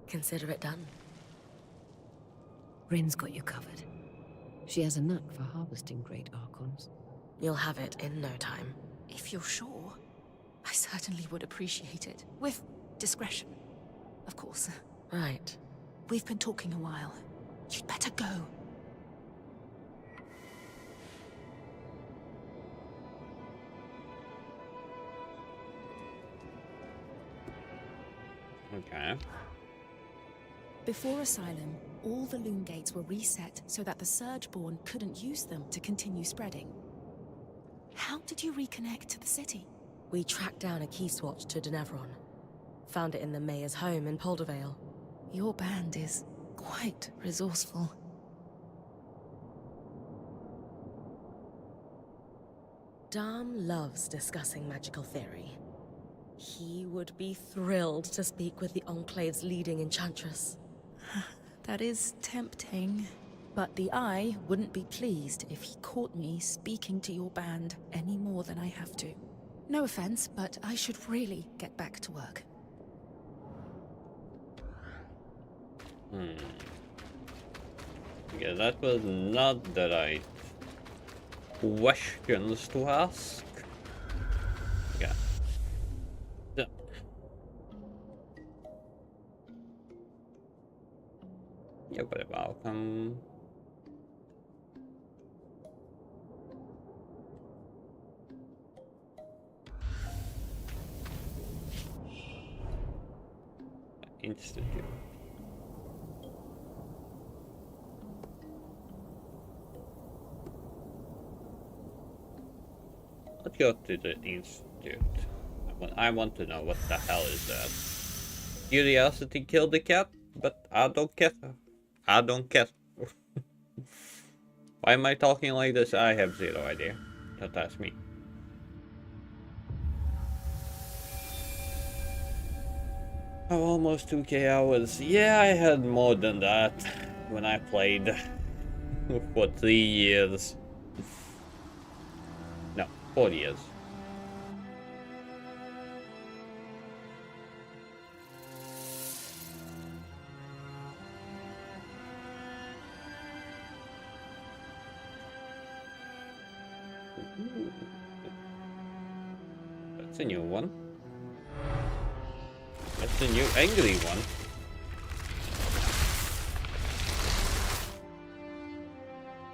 Consider it done. Rin's got you covered. She has a knack for harvesting great archons. You'll have it in no time. If you're sure, I certainly would appreciate it. With discretion, of course. Right. We've been talking a while. You'd better go. Okay. Before Asylum, all the loom gates were reset so that the Surgeborn couldn't use them to continue spreading. How did you reconnect to the city? We tracked down a key swatch to Denevron. Found it in the mayor's home in Poldervale. Your band is quite resourceful. Dom loves discussing magical theory. He would be thrilled to speak with the Enclave's leading enchantress. That is tempting. But the Eye wouldn't be pleased if he caught me speaking to your band any more than I have to. No offense, but I should really get back to work. Yeah, that was not the right questions to ask. Yeah. Yeah. You're very welcome. Institute. Let's go to the Institute. I want to know what the hell is that. Curiosity killed the cat, but I don't care. I don't care. Why am I talking like this? I have zero idea. Don't ask me. Oh, almost 2K hours. Yeah, I had more than that when I played for 3 years. No, 4 years. Ooh. That's a new one. That's the new angry one.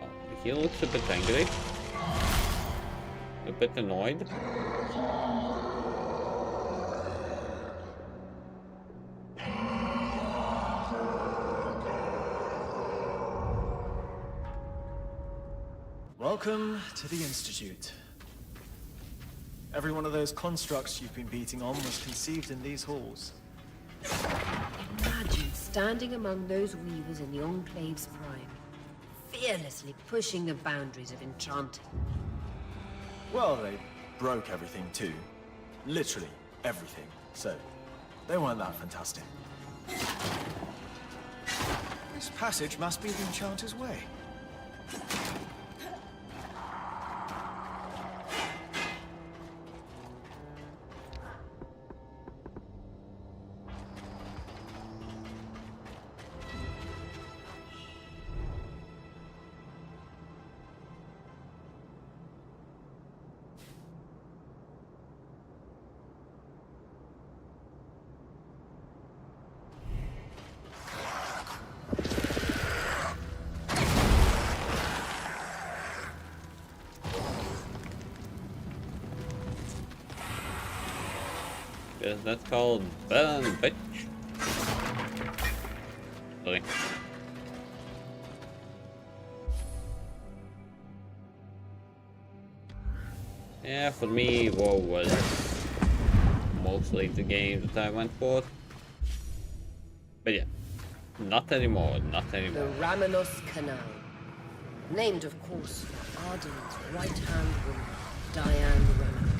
Oh, he looks a bit angry. A bit annoyed. Welcome to the Institute. Every one of those constructs you've been beating on was conceived in these halls. Imagine standing among those weavers in the Enclave's prime, fearlessly pushing the boundaries of enchanting. Well, they broke everything too. Literally everything. So, they weren't that fantastic. This passage must be the Enchanter's Way. Is that called burn, bitch? Sorry. Yeah, for me, WoW was mostly the game that I went for. But yeah, not anymore, not anymore. The Ramenos Canal. Named, of course, for ardent right-hand woman, Diane Ramenos.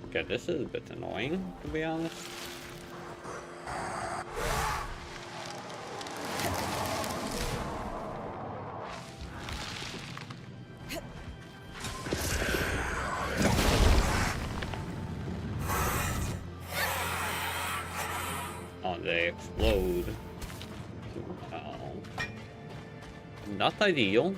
Okay, this is a bit annoying, to be honest. Oh, they explode. Oh. Not ideal.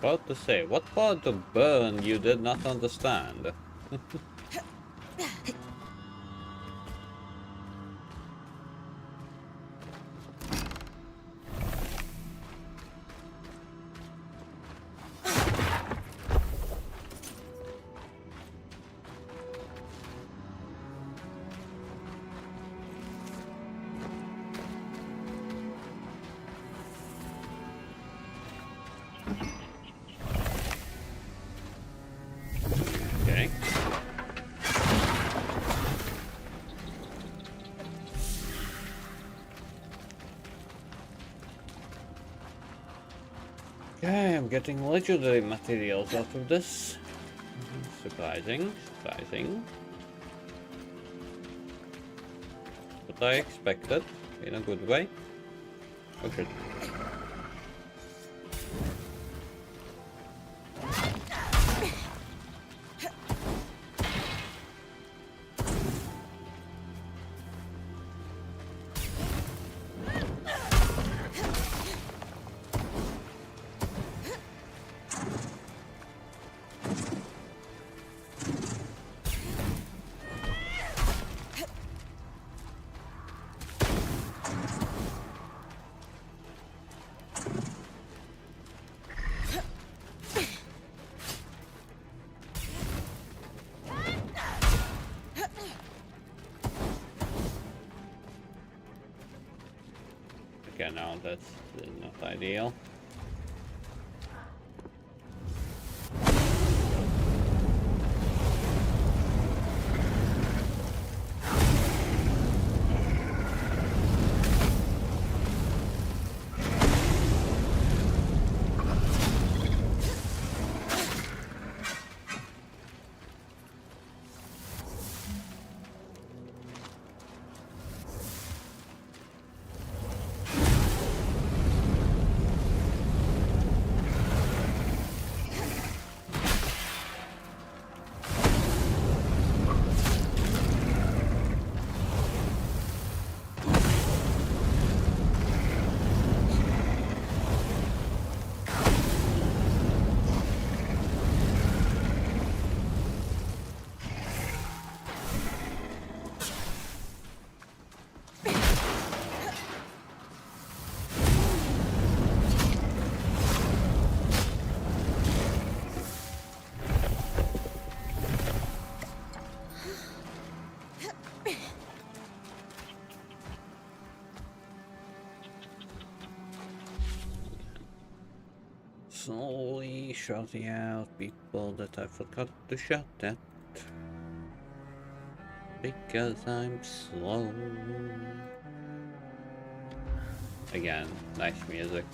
About to say, what part of burn you did not understand? Okay. Okay, I'm getting legendary materials out of this. Surprising, surprising. What I expected, in a good way. Oh shit. know, that's not ideal. Slowly shouting out people that I forgot to shout at. Because I'm slow. Again, nice music.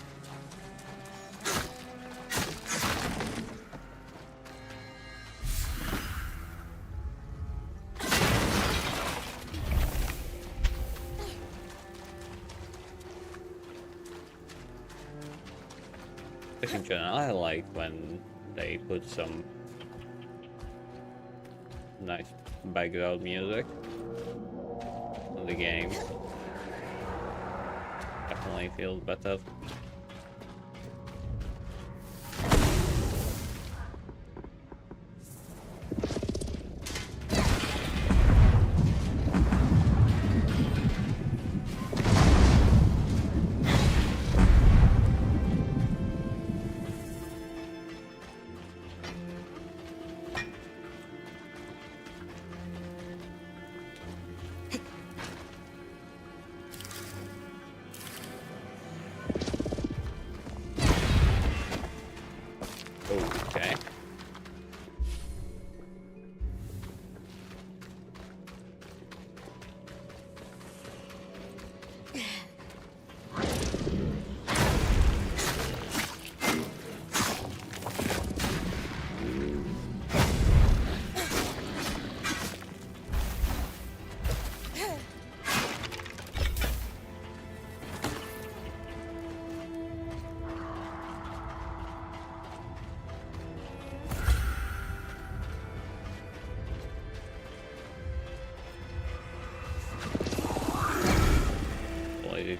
In general, I like when they put some nice background music in the game. Definitely feels better. Okay.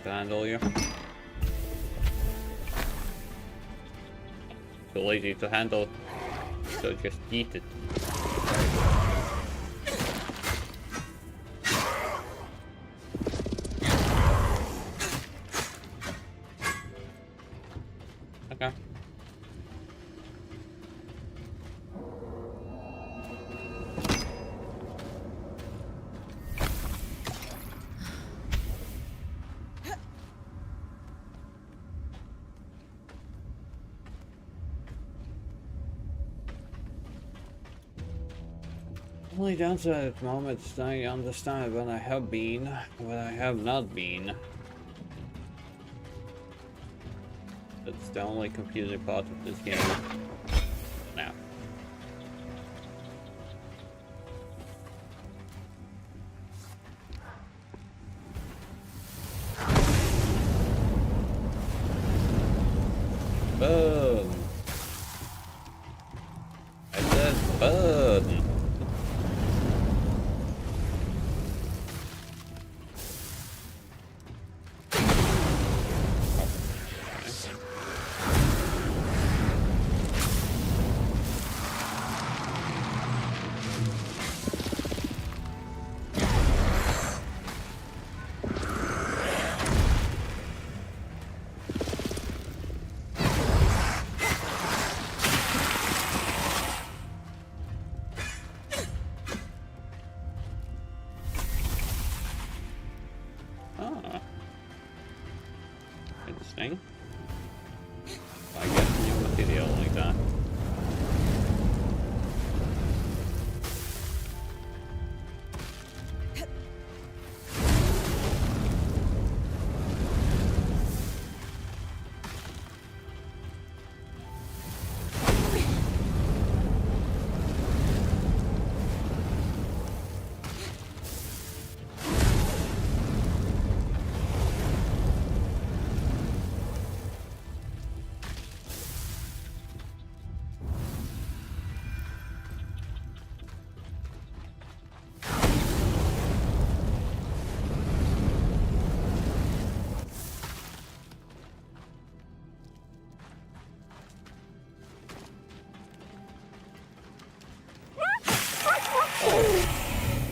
To handle you. Too lazy to handle, so just eat it. Okay. Only downside at the moment is I understand when I have been, when I have not been. That's the only confusing part of this game. Now. Boom! I said boom! interesting. I get new material like that.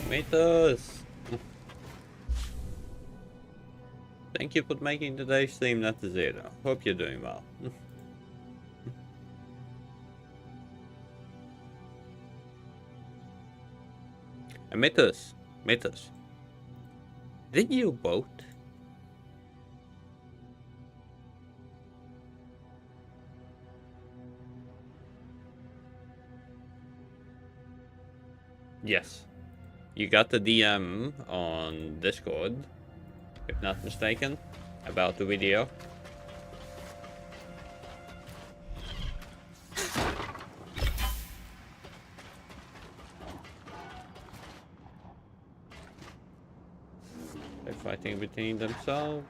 Tomatoes! Thank you for making today's stream not to zero. Hope you're doing well. And Mythos, did you vote? Yes. You got the DM on Discord, if not mistaken, about the video. They're fighting between themselves.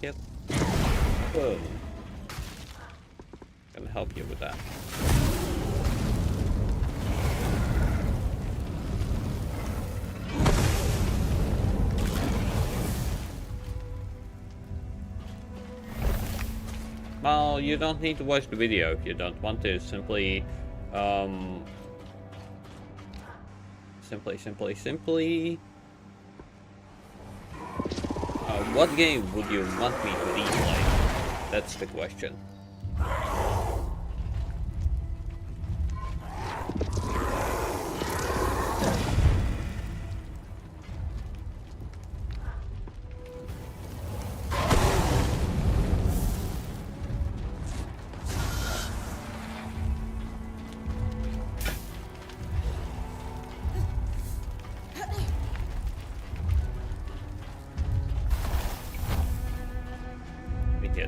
Yep. Whoa. Gonna help you with that. Well, you don't need to watch the video if you don't want to. Simply, what game would you want me to replay? That's the question.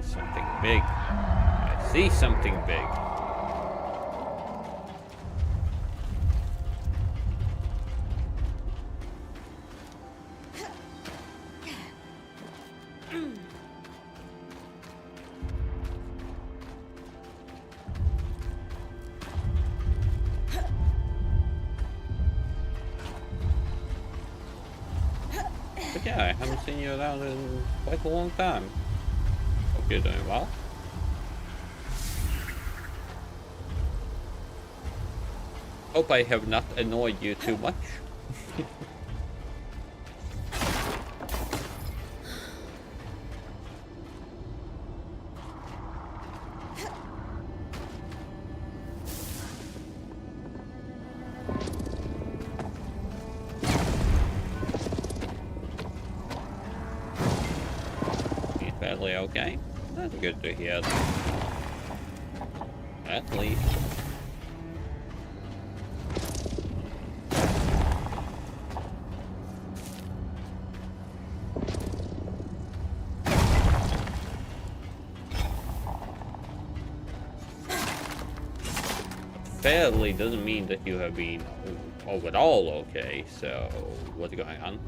Something big. I see something big. But yeah, I haven't seen you around in quite a long time. Hope you're doing well. Hope I have not annoyed you too much. He's badly okay. That's good to hear. At least. Fairly doesn't mean that you have been overall okay, so what's going on?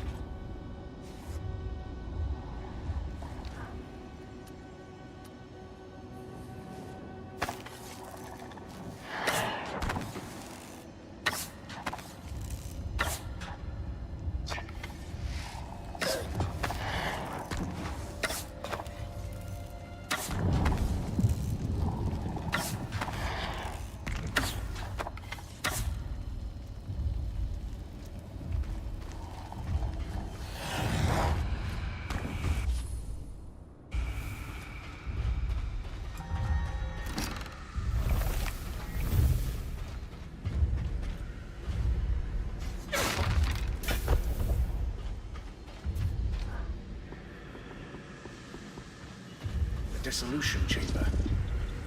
dissolution chamber.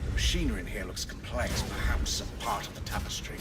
The machinery in here looks complex, perhaps a part of the tapestry.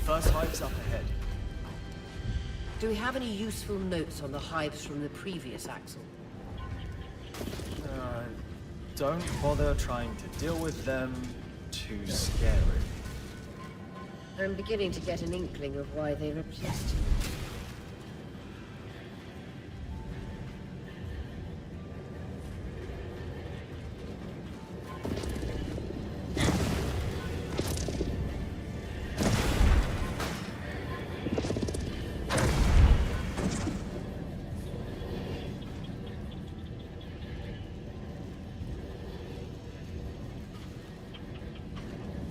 First hive's up ahead. Do we have any useful notes on the hives from the previous Axel? Don't bother trying to deal with them. Too scary. I'm beginning to get an inkling of why they replaced you.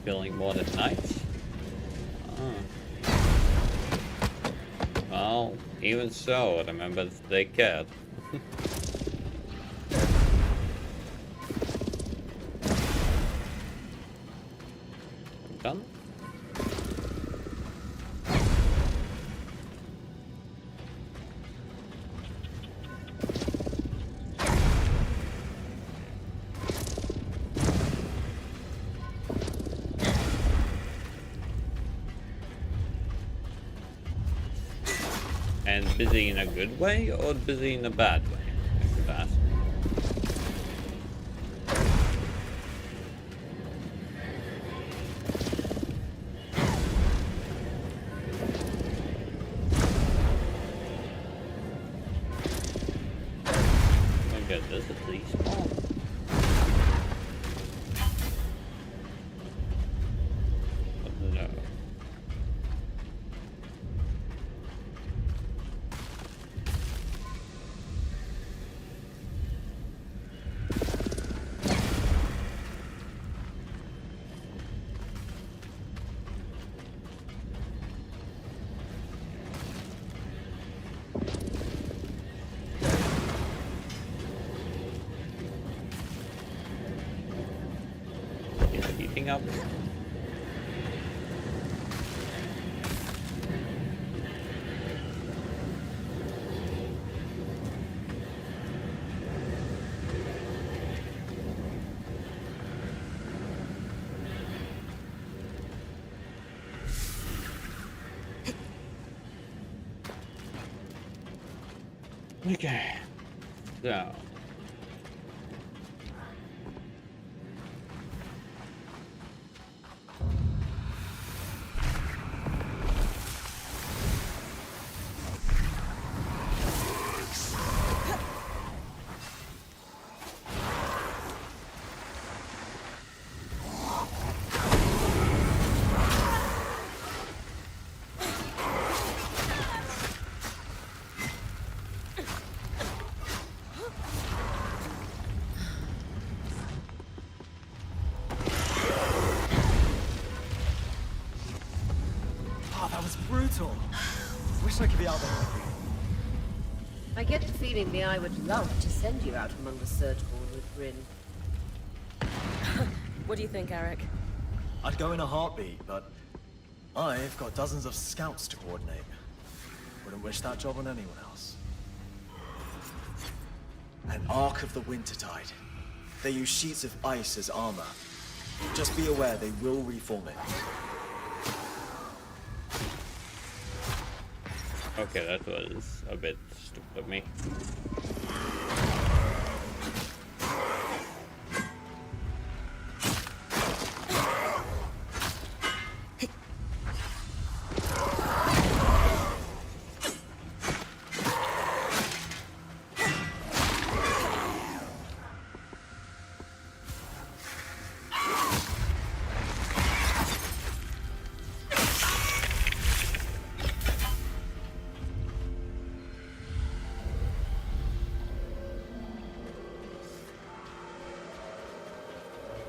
Feeling more than nice? Well, even so, remember they cared. Done? And busy in a good way or busy in a bad way? I could ask. I'll get this at least. Oh. But no. Heating up. Okay. So. Brutal. Wish I could be out there with you. I get the feeling the Eye would love to send you out among the Surgeborn with Bryn. What do you think, Eric? I'd go in a heartbeat, but I've got dozens of scouts to coordinate. Wouldn't wish that job on anyone else. An Ark of the Wintertide. They use sheets of ice as armor. Just be aware they will reform it. Okay, that was a bit stupid of me.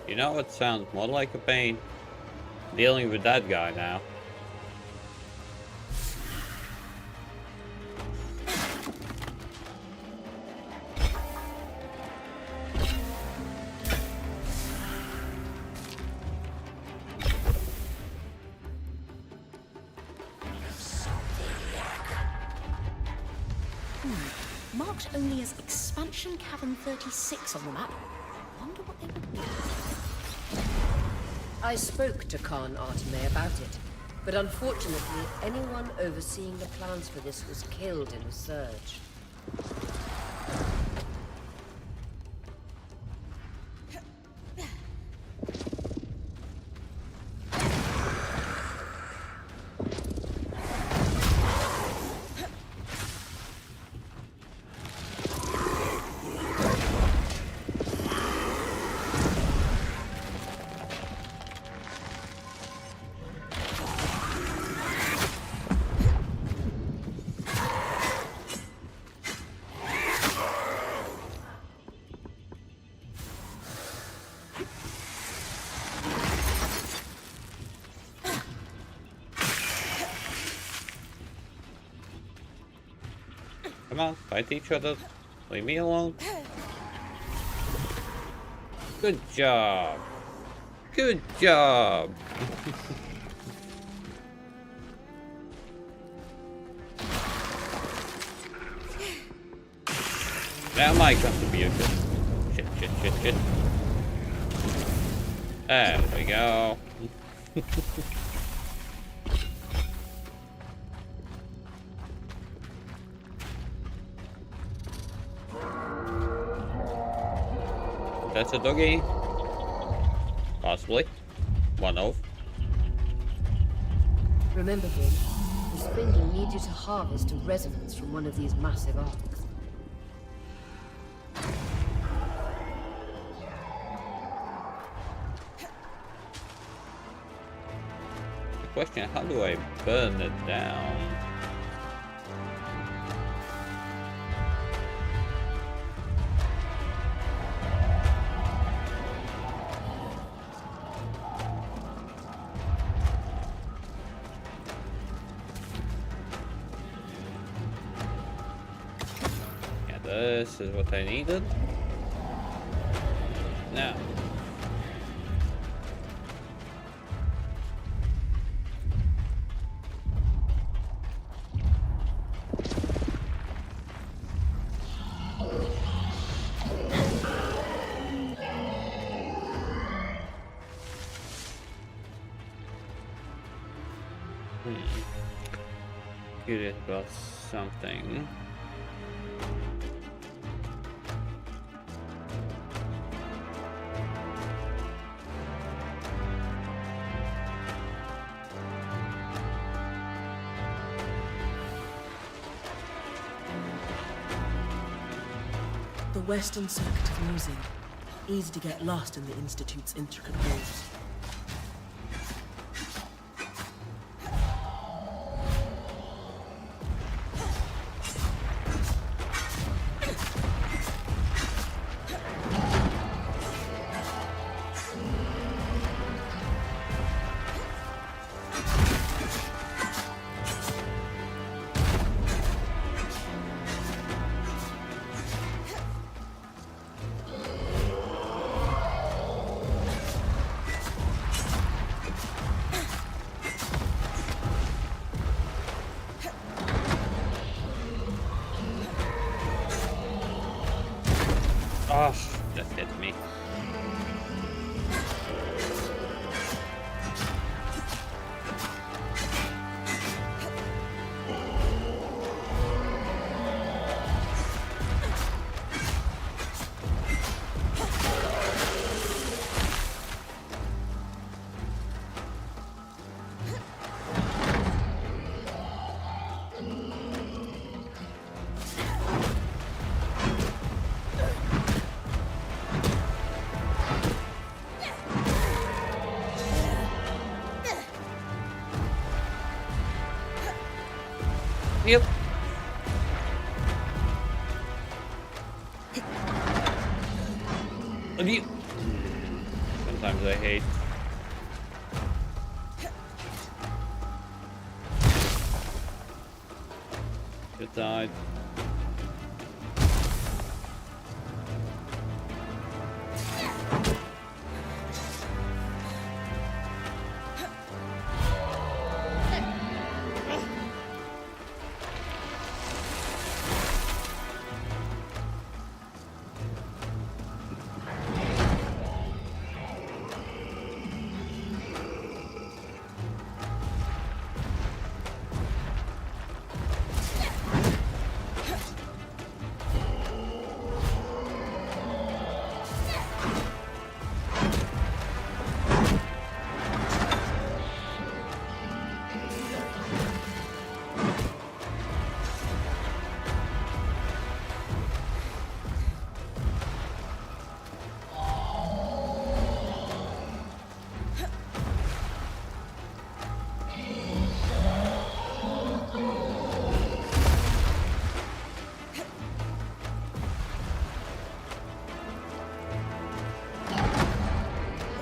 You know what sounds more like a pain? Dealing with that guy now. Marked only as Expansion Cavern 36 on the map. Wonder what they would be. I spoke to Khan Artime about it, but unfortunately, anyone overseeing the plans for this was killed in a surge. Come on, fight each other. Leave me alone. Good job. Good job. Now my contribution. Shit, shit, shit, shit. There we go. That's a doggy. Possibly. One of. Remember, Vin, the spindle needs you to harvest a resonance from one of these massive arcs. The question, how do I burn it down? This is what I needed. Now. Curious about something. The western circuit of musing. Easy to get lost in the Institute's intricate rules. Yep. Sometimes I hate. It died.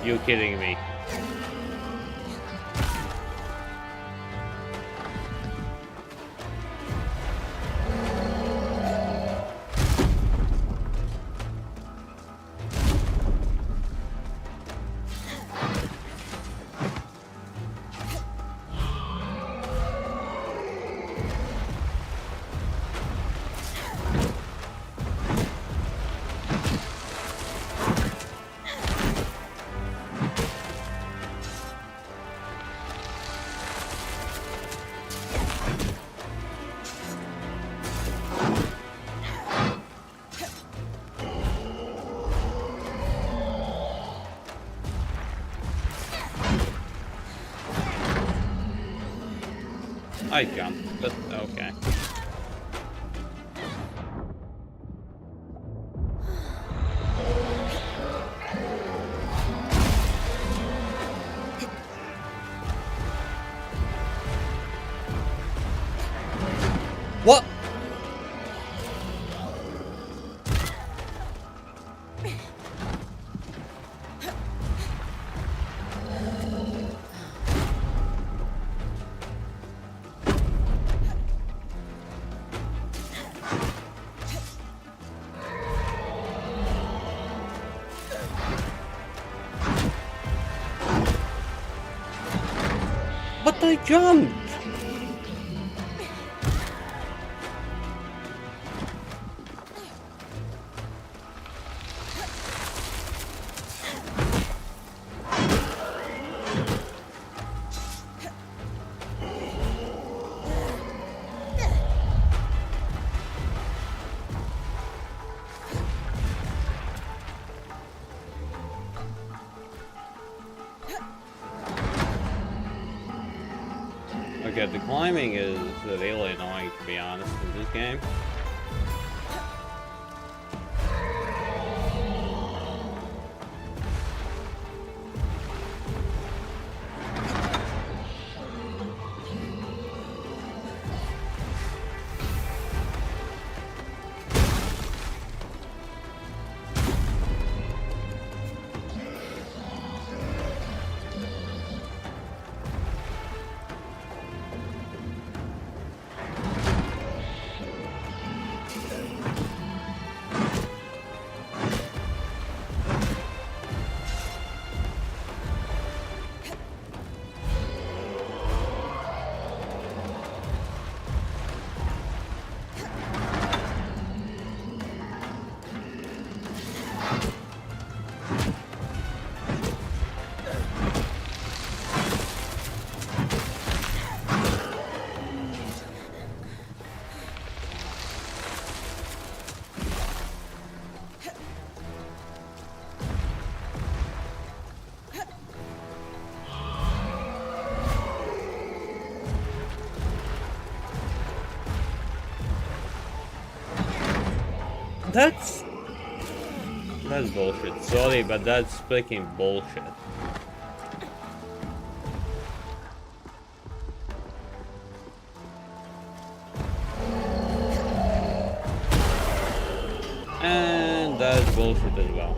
You kidding me? I jumped, but okay. What? But I jumped! Okay, the climbing is really annoying, to be honest, in this game. That's bullshit. Sorry, but that's freaking bullshit. bullshit as well.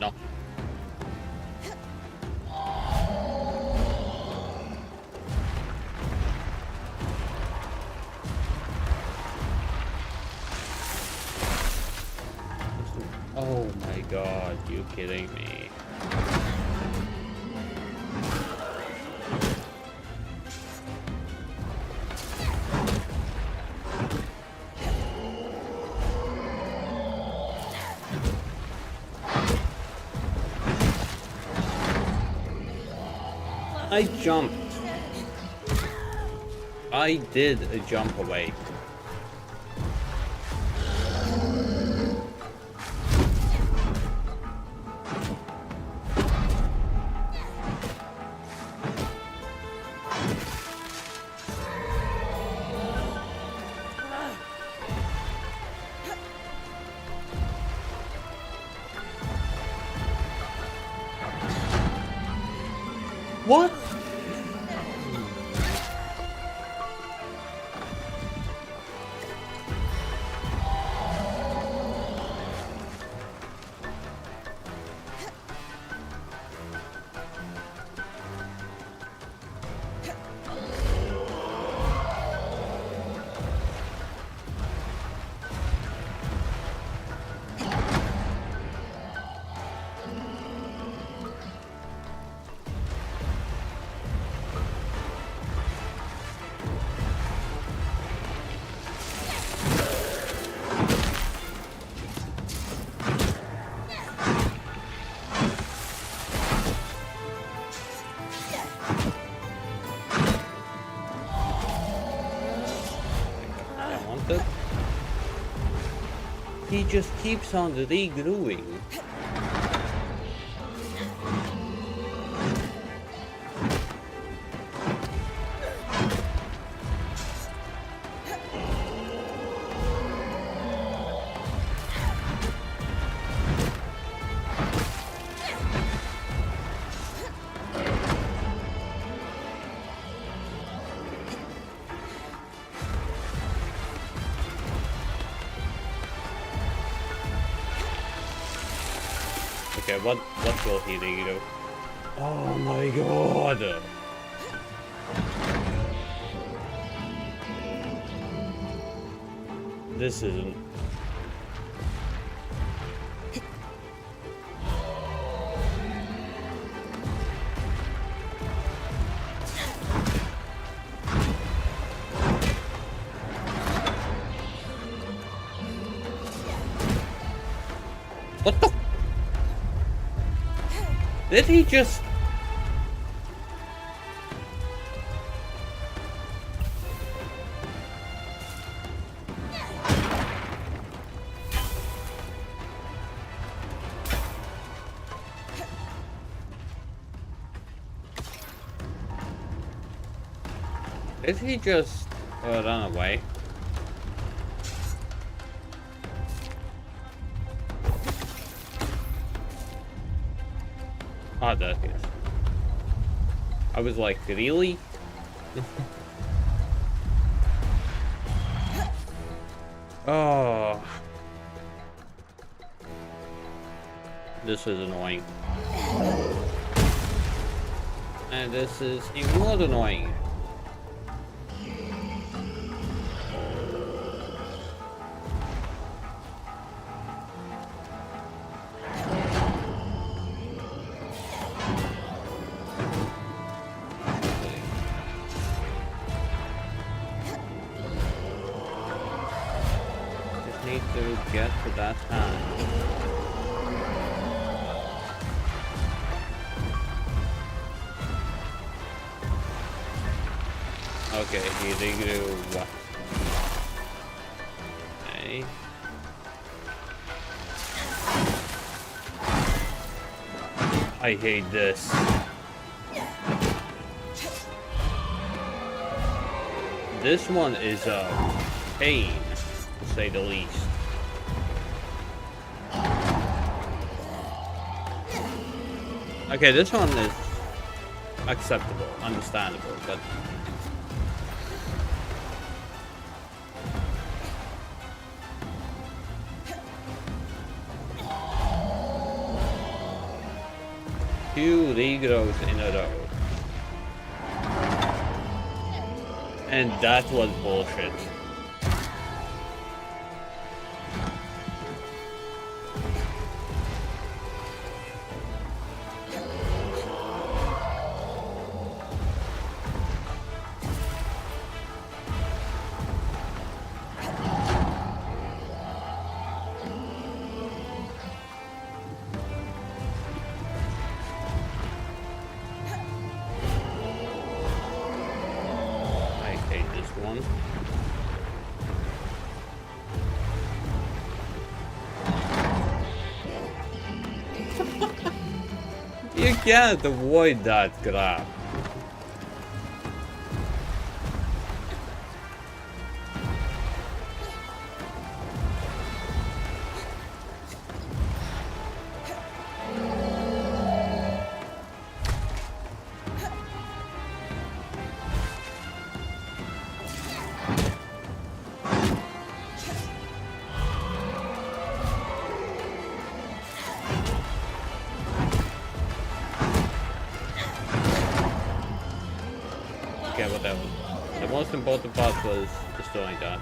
No. Oh my god, you kidding me? I jumped. I did a jump away. What? He just keeps on regrowing. Okay, what will he do? Oh my god! This isn't... What the... Did he just... Did he just run away? Oh, that's good. I was like, really? Oh. This is annoying. And this is even more annoying. Need to get to that hand. Okay, he did do what? Okay. I hate this. This one is a pain, to say the least. Okay, this one is acceptable, understandable, but two regrowths in a row. And that was bullshit. You can't avoid that crap. Okay, whatever. The most important part was destroying that.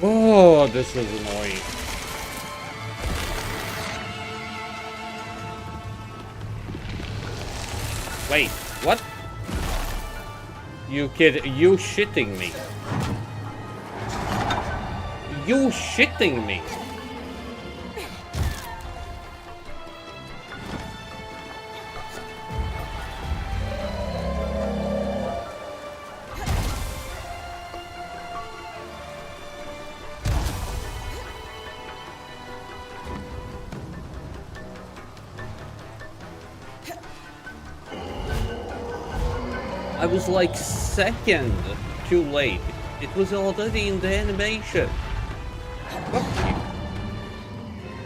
Oh, this was annoying. Wait, what? You shitting me. You shitting me. I was like second too late. It was already in the animation.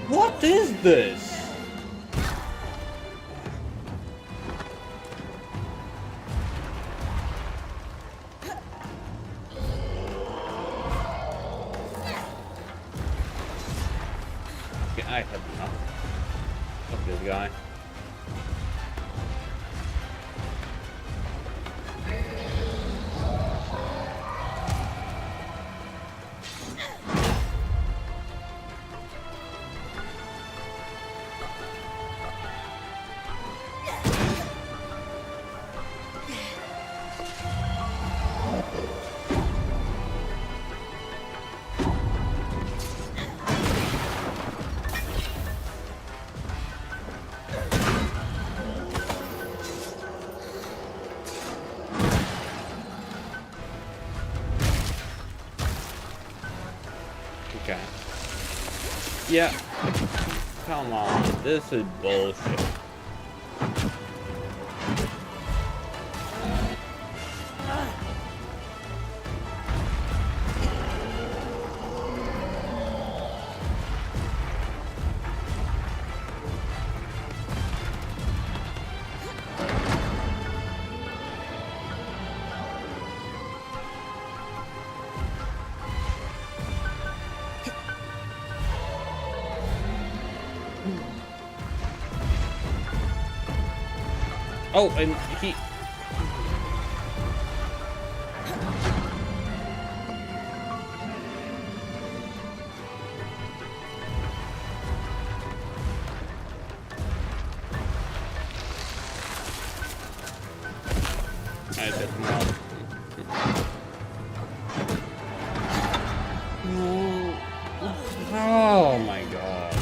What is this? Okay, I have enough. Fuck this guy. Okay. Yeah. Come on, this is bullshit. Oh, and he... Oh my god.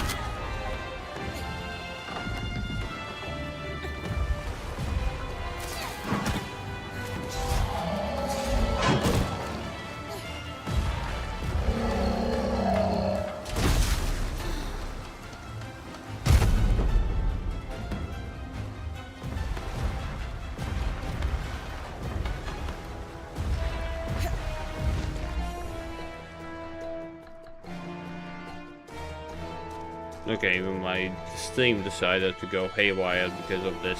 Okay, even my stream decided to go haywire because of this.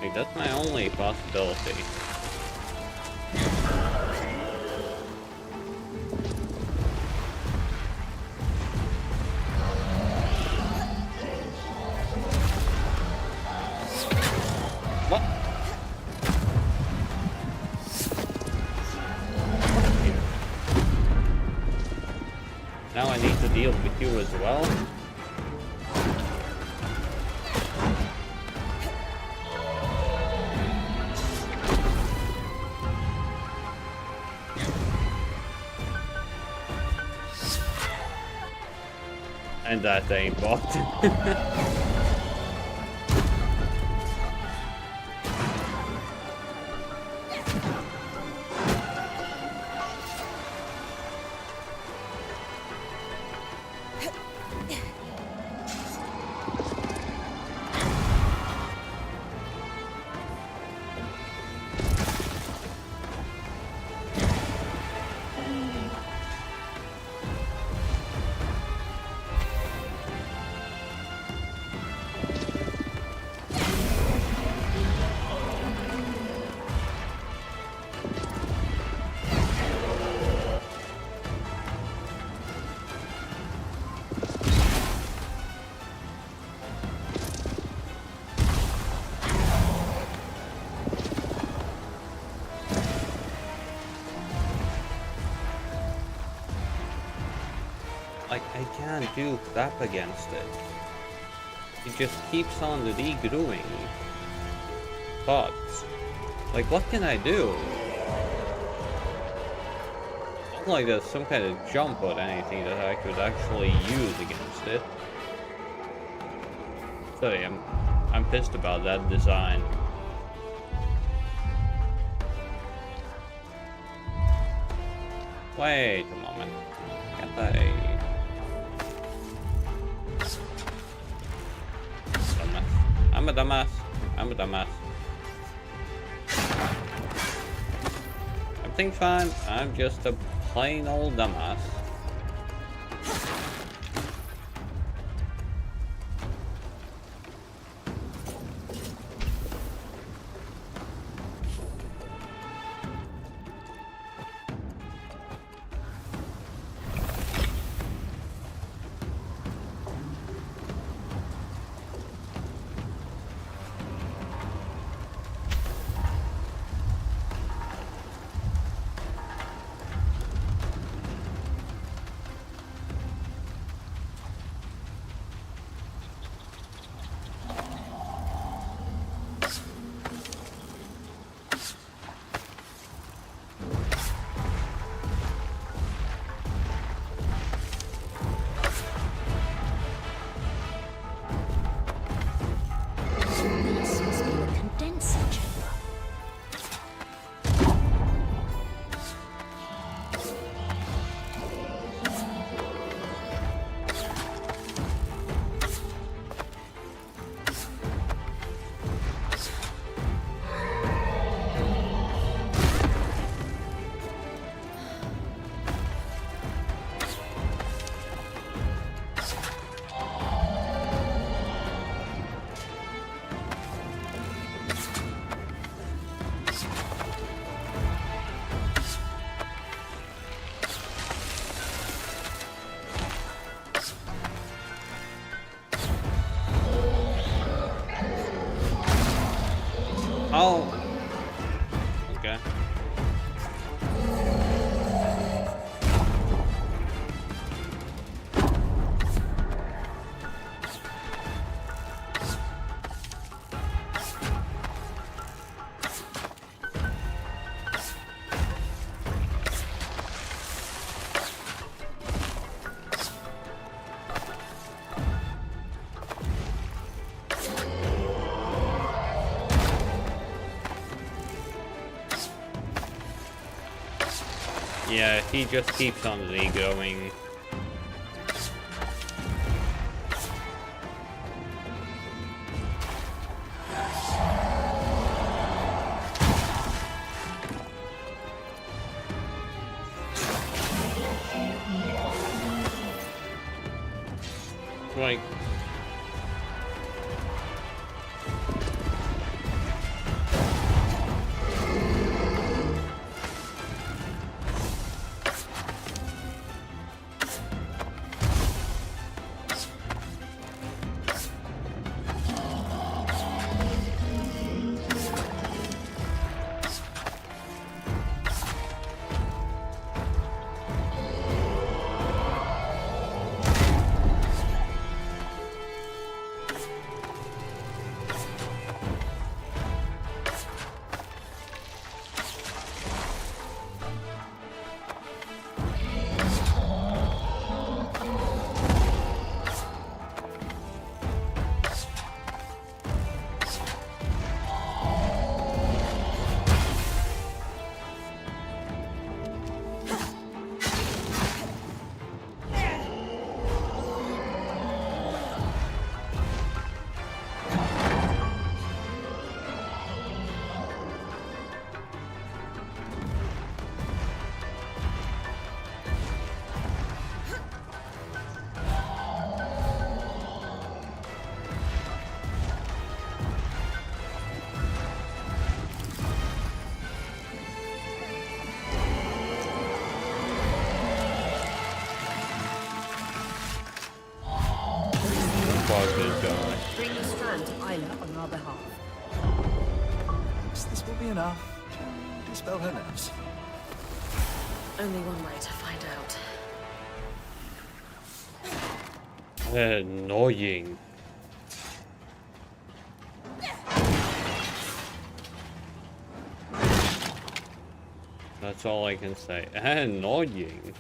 Like, that's my only possibility. What? Now I need to deal with you as well? And that ain't bought. Like, I can't do crap against it. It just keeps on regrowing pods. Like, what can I do? Not like there's some kind of jump or anything that I could actually use against it. Sorry, I'm pissed about that design. Wait a moment. Can't I? I'm a dumbass. I'm a dumbass. Everything's fine. I'm just a plain old dumbass. Oh, Okay. Yeah, he just keeps on going. Like, Bring the Strand to Isla on our behalf. This will be enough to dispel her nerves. Only one way to find out. Annoying. That's all I can say. Annoying.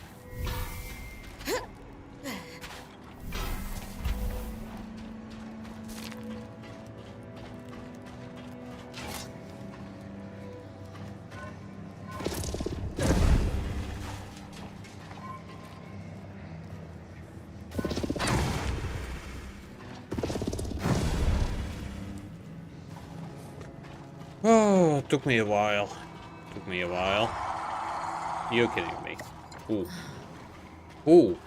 Oh, it took me a while. You're kidding me. Ooh. Ooh.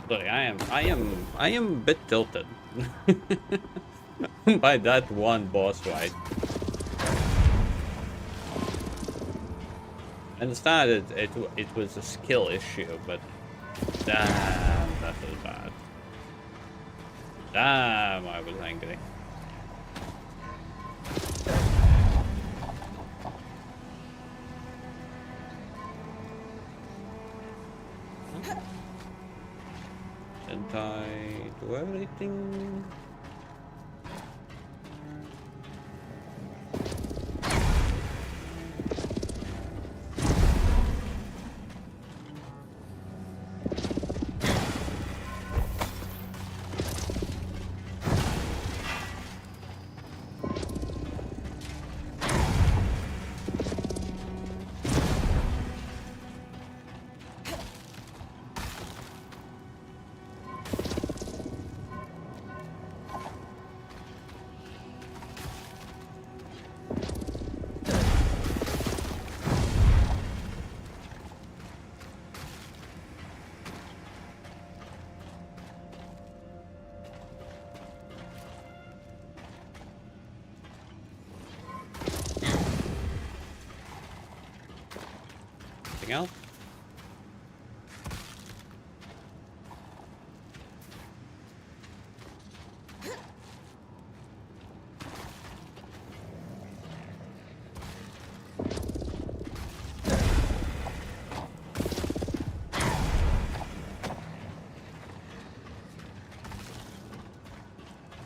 Sorry, I am a bit tilted by that one boss fight. I understand it was a skill issue, but damn, that was bad. Damn, I was angry. Didn't I do everything? anything else?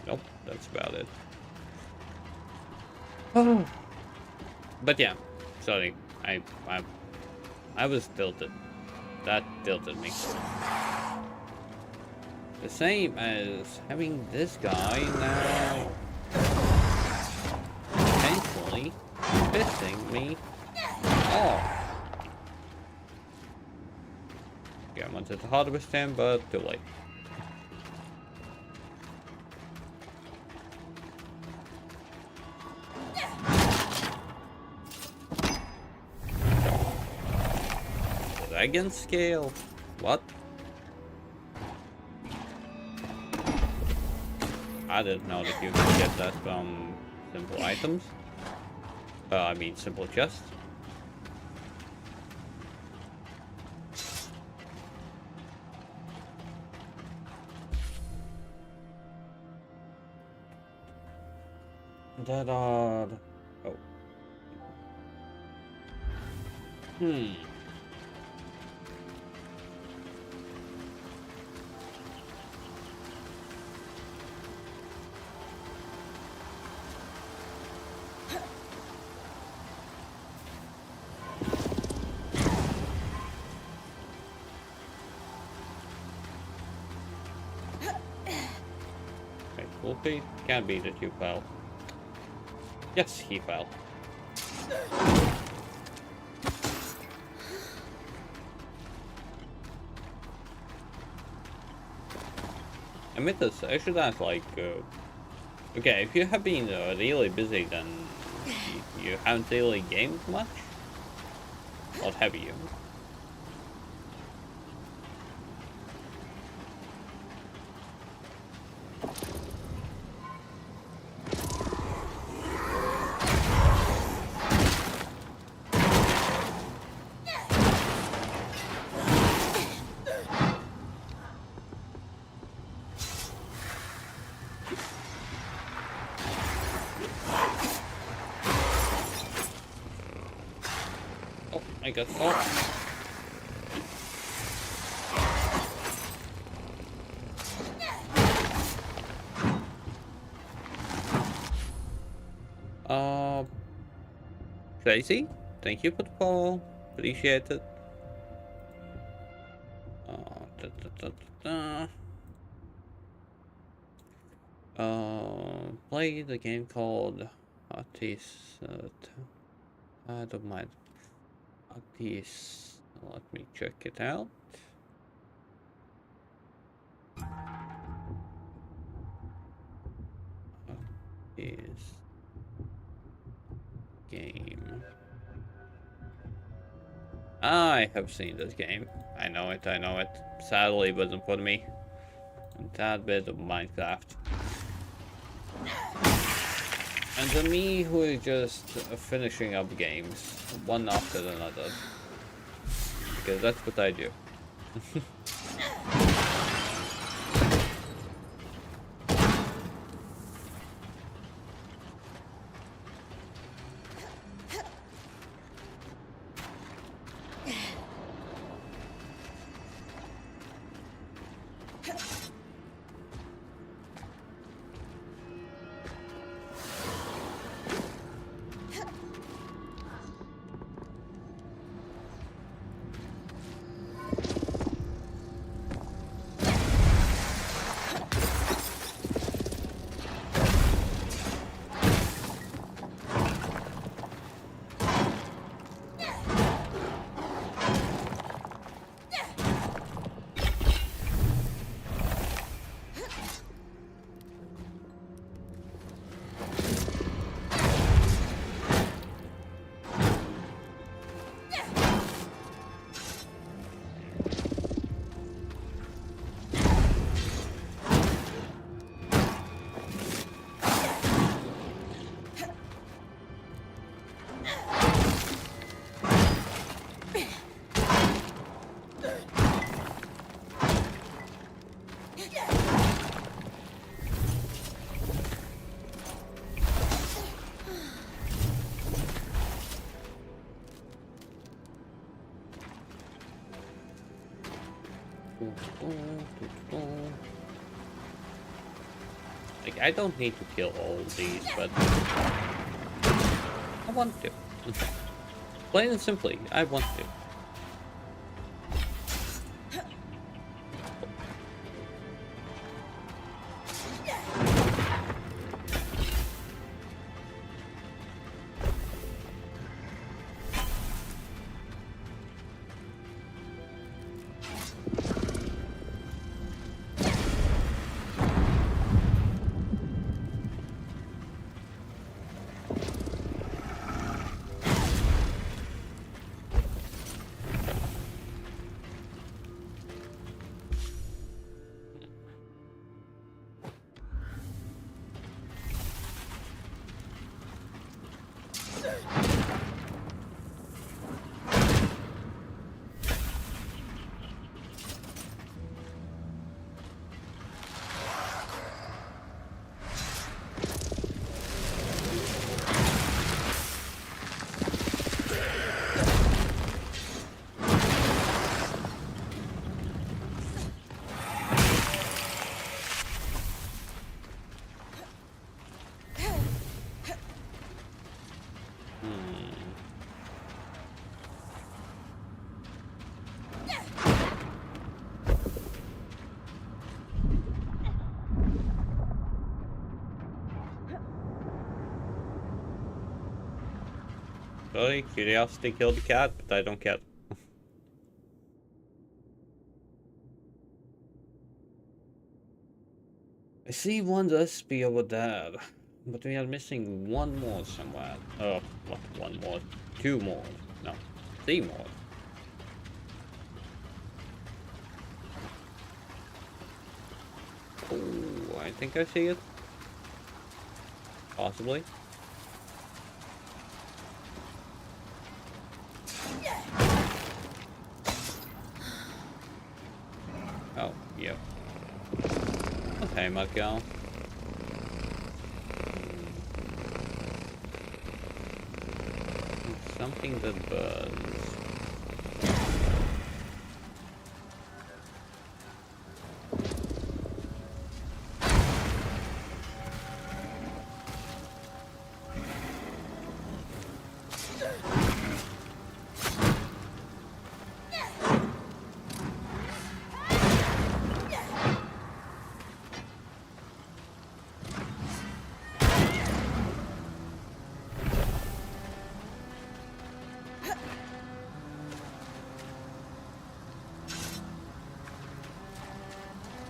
Nope, that's about it. But yeah, sorry, I was tilted. That tilted me. The same as having this guy now potentially pissing me off. Yeah, I wanted to harvest him, but too late. Dragon scale? What? I didn't know that you could get that from simple items. I mean simple chests. That odd. Oh. Okay, can't be that you fell. Yes, he fell. Admit this, I should ask, like, okay, if you have been really busy, then you haven't really gamed much? Or have you? I got caught. Tracy, thank you for the follow. Appreciate it. Play the game called Artist. I don't mind. Artist. Let me check it out. Artist game. I have seen this game. I know it. Sadly, it wasn't for me. A tad bit of Minecraft. And to me, who is just finishing up games, one after another. Because that's what I do. Like, I don't need to kill all of these, but I want to. Plain and simply, I want to. Sorry, curiosity killed the cat, but I don't care. I see one recipe over there, but we are missing one more somewhere. Oh, what? One more? Two more? No, three more. Oh, I think I see it. Possibly. Oh, yeah. Okay, Miguel. Something that burns.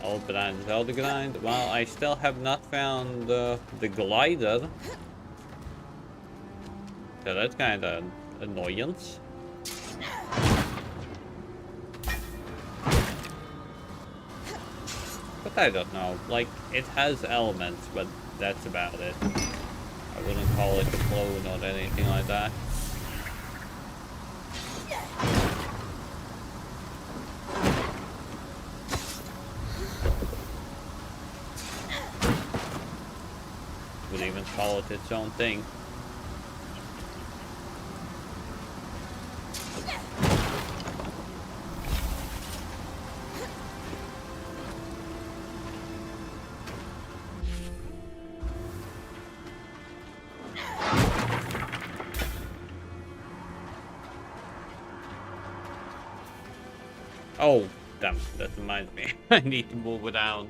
All brands, all the grind. Well, I still have not found the glider. So that's kind of annoyance. But I don't know. Like, it has elements, but that's about it. I wouldn't call it a clone or anything like that. Would even call it its own thing. Oh, damn, that reminds me. I need to move it down.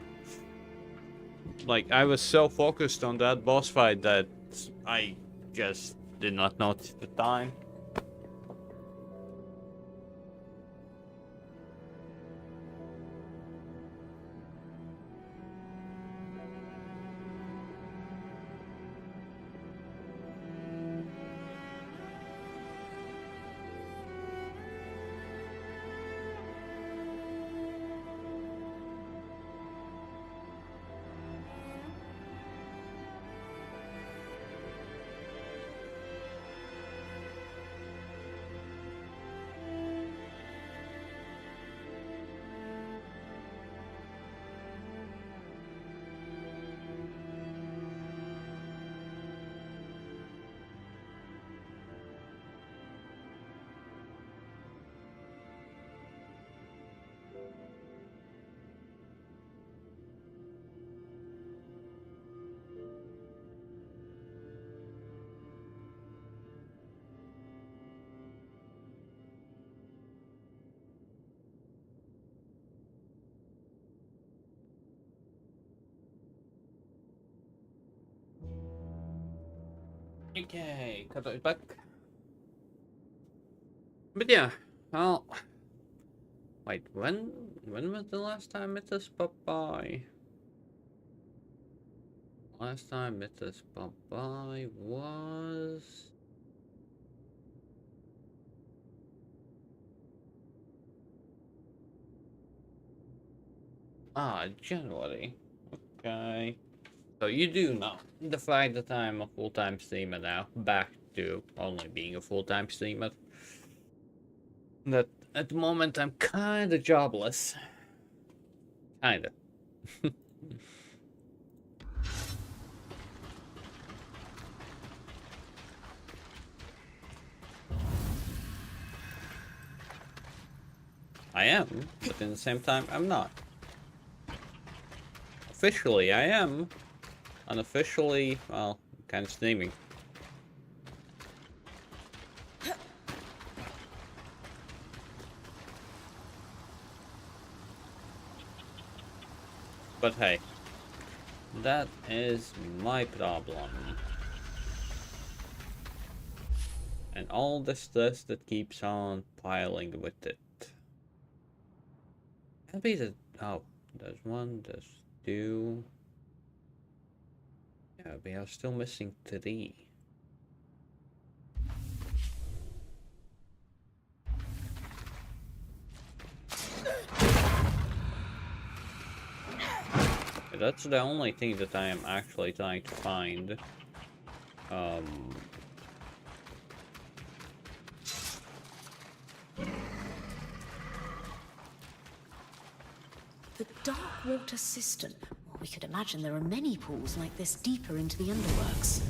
Like, I was so focused on that boss fight that I just did not notice the time. Okay, cut it back. But yeah, well, wait, when was the last time it was popped by? Last time it was popped by was... January. Okay. So you do know the fact that I'm a full-time streamer now, back to only being a full-time streamer. That at the moment I'm kinda jobless. Kinda. I am, but in the same time I'm not. Officially I am. Unofficially, well, kind of streaming. But hey, that is my problem. And all the stress that keeps on piling with it. Maybe the... oh, there's one, there's two... yeah, we are still missing 3. That's the only thing that I am actually trying to find. The dark water cistern. Well, we could imagine there are many pools like this deeper into the underworks.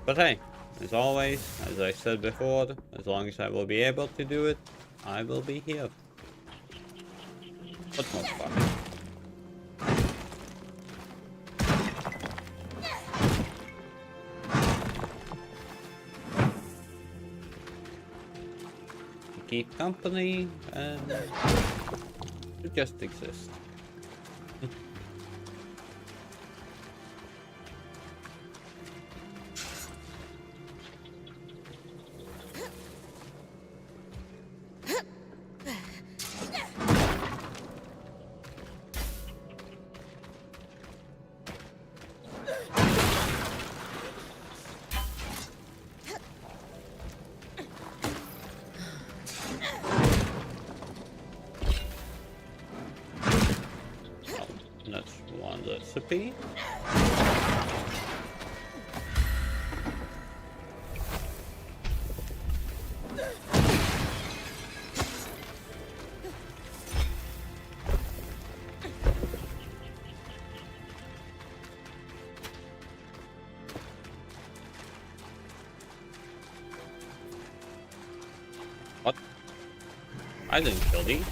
But hey, as always, as I said before, as long as I will be able to do it, I will be here. What more fun? To keep company and to just exist. That's one recipe. What? I didn't kill these.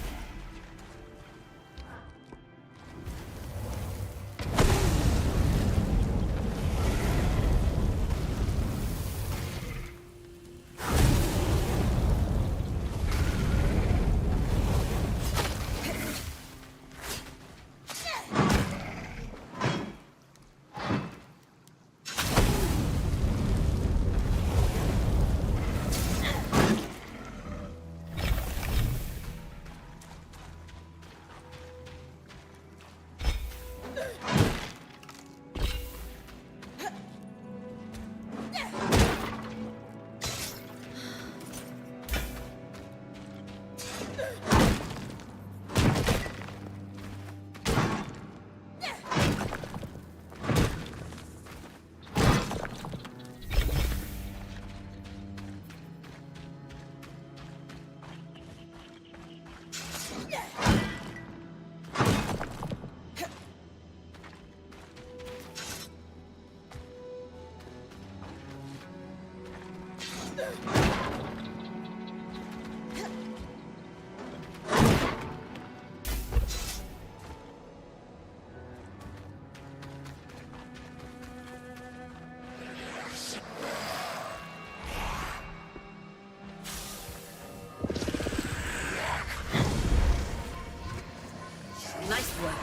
Nice work,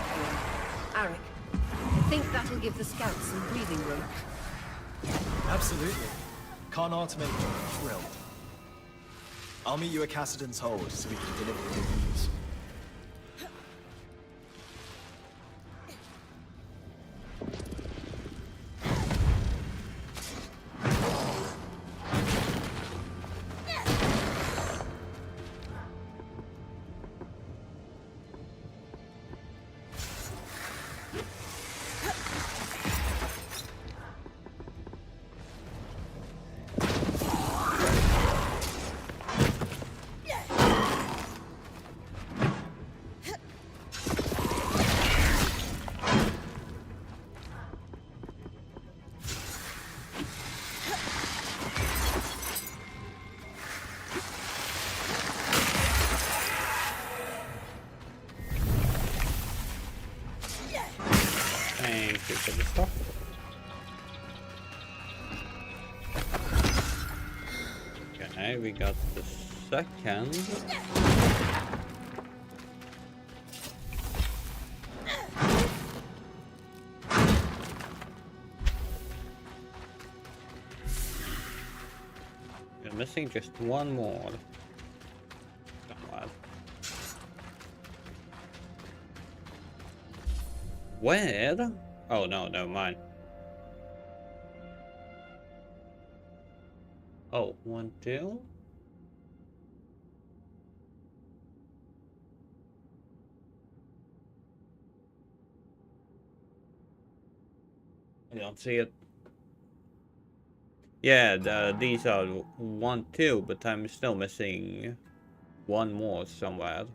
Arik. I think that'll give the scouts some breathing room. Absolutely. Can't automate thrilled. I'll meet you at Cassidon's hold so we can deliver the good news. Thank you for the stuff. Okay, we got the second. We're missing just one more. Where? Oh no, never mind. Oh, 1, 2. I don't see it. Yeah, these are 1, 2, but I'm still missing one more somewhere.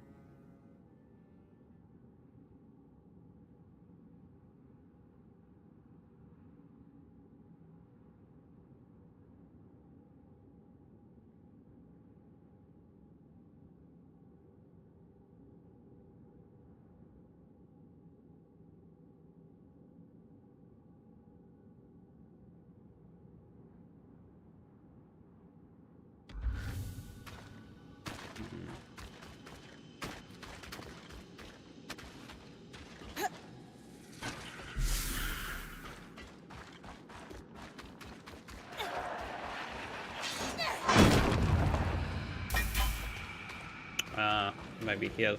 Maybe here.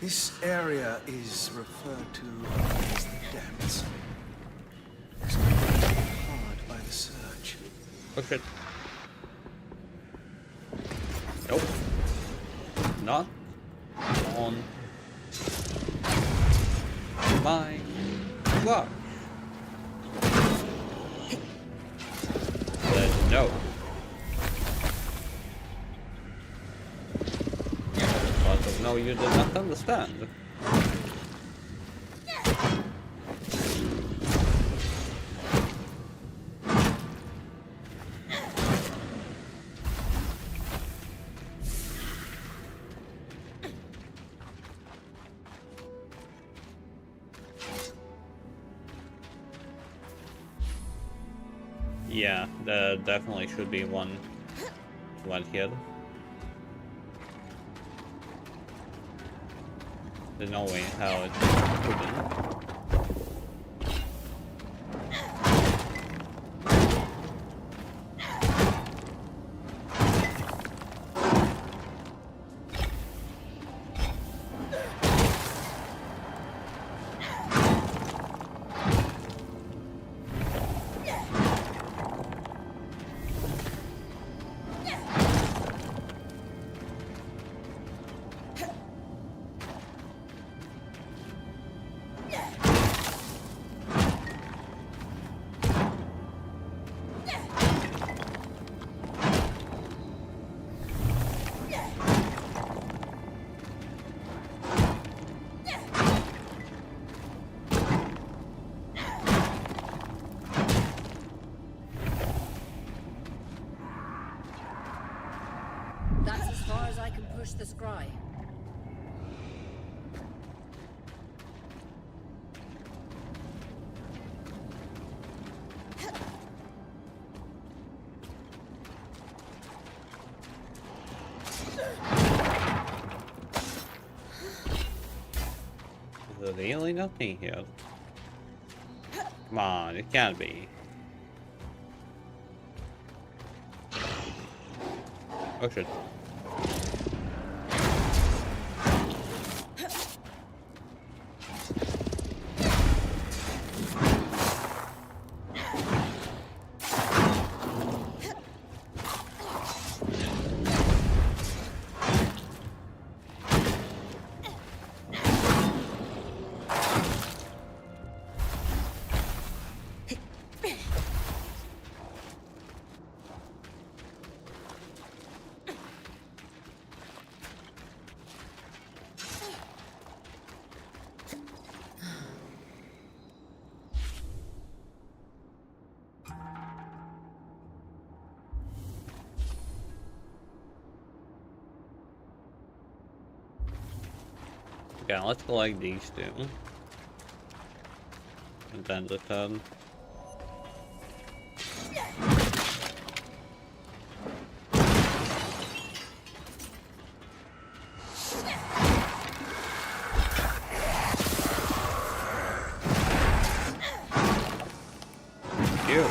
This area is referred to as the depths. It's hard by the surge. Oh shit. Nope. Not on my watch. No. No, you did not understand. Yeah, there definitely should be one right here. There's no way how it couldn't. Yeah. push the scry. Is there really nothing here? Come on, it can't be. Oh shit. Okay, let's collect these two. And then the turn. Cute.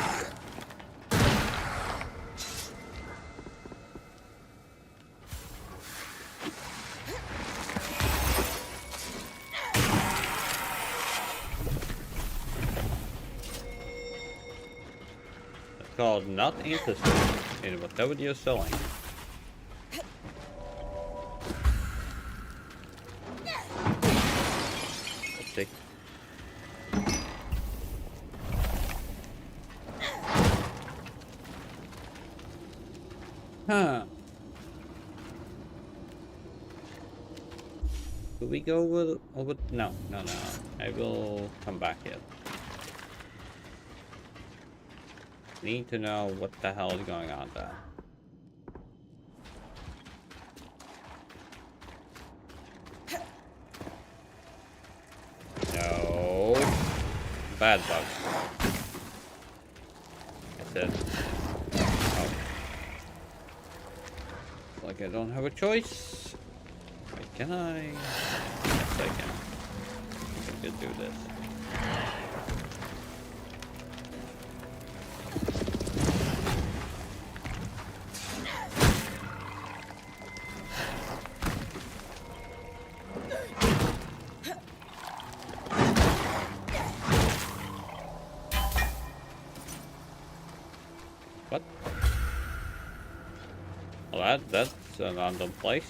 Called not interested in whatever you're selling. Let's see. Huh. Do we go with no. I will come back here. Need to know what the hell is going on there. No. Bad bugs. That's it. Oh. Like I don't have a choice. Wait, can I? Yes, I can. I could do this. What? Well, that's a random place.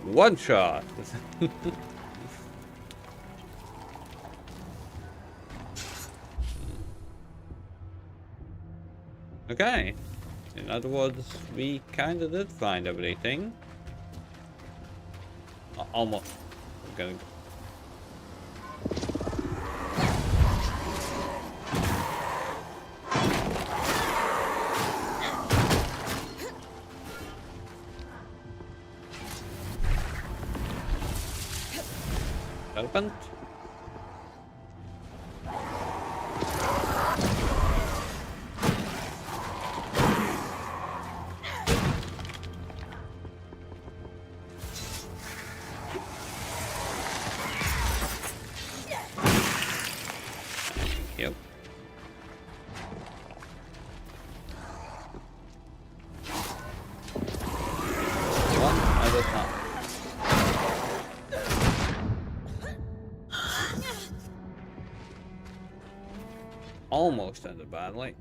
One shot. Okay. In other words, we kind of did find everything. Almost. I'm gonna. Serpent. Yep. One at a time. Almost ended badly.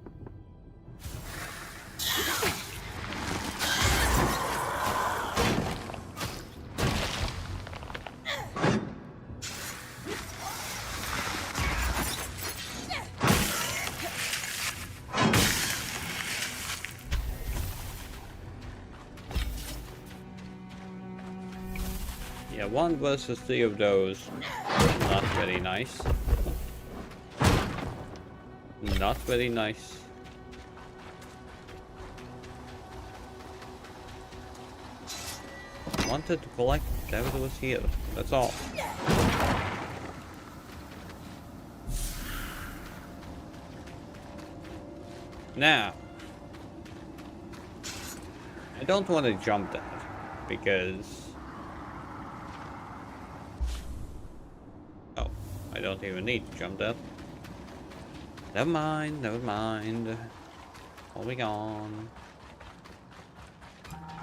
Yeah, 1 versus 3 of those. Not very nice. Not very nice. Wanted to collect whatever was here. That's all. Now, I don't want to jump that because I don't even need to jump that. Never mind, never mind. Moving on.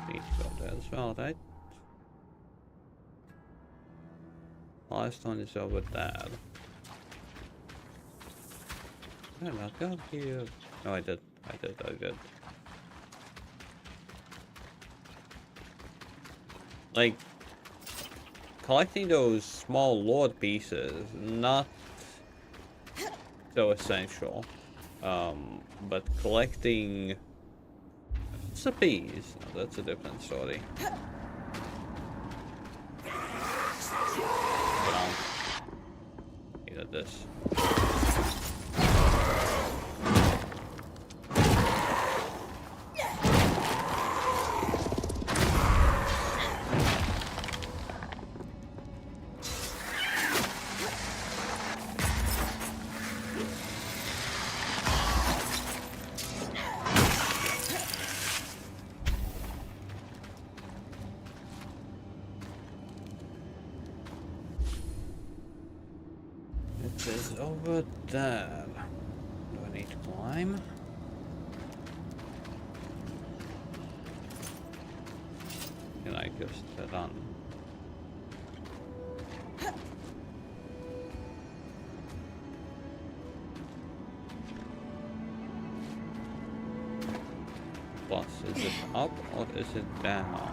Need to go there as well, right? Last one is over there. Did I not go here? No, I did. I did. Like, collecting those small lord pieces, not so essential. But collecting recipes, no, that's a different story. Needed this. It is over there. Do I need to climb? Can I just run? Plus, is it up or is it down?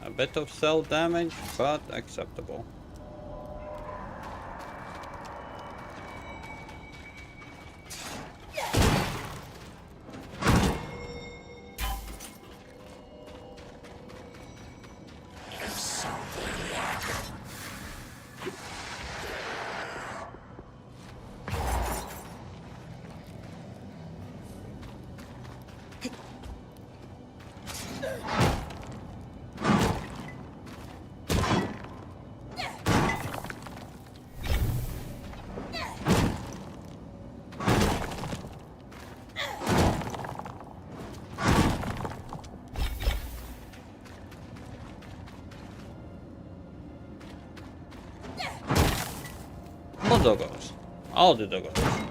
A bit of cell damage, but acceptable. More doggos. All the doggos.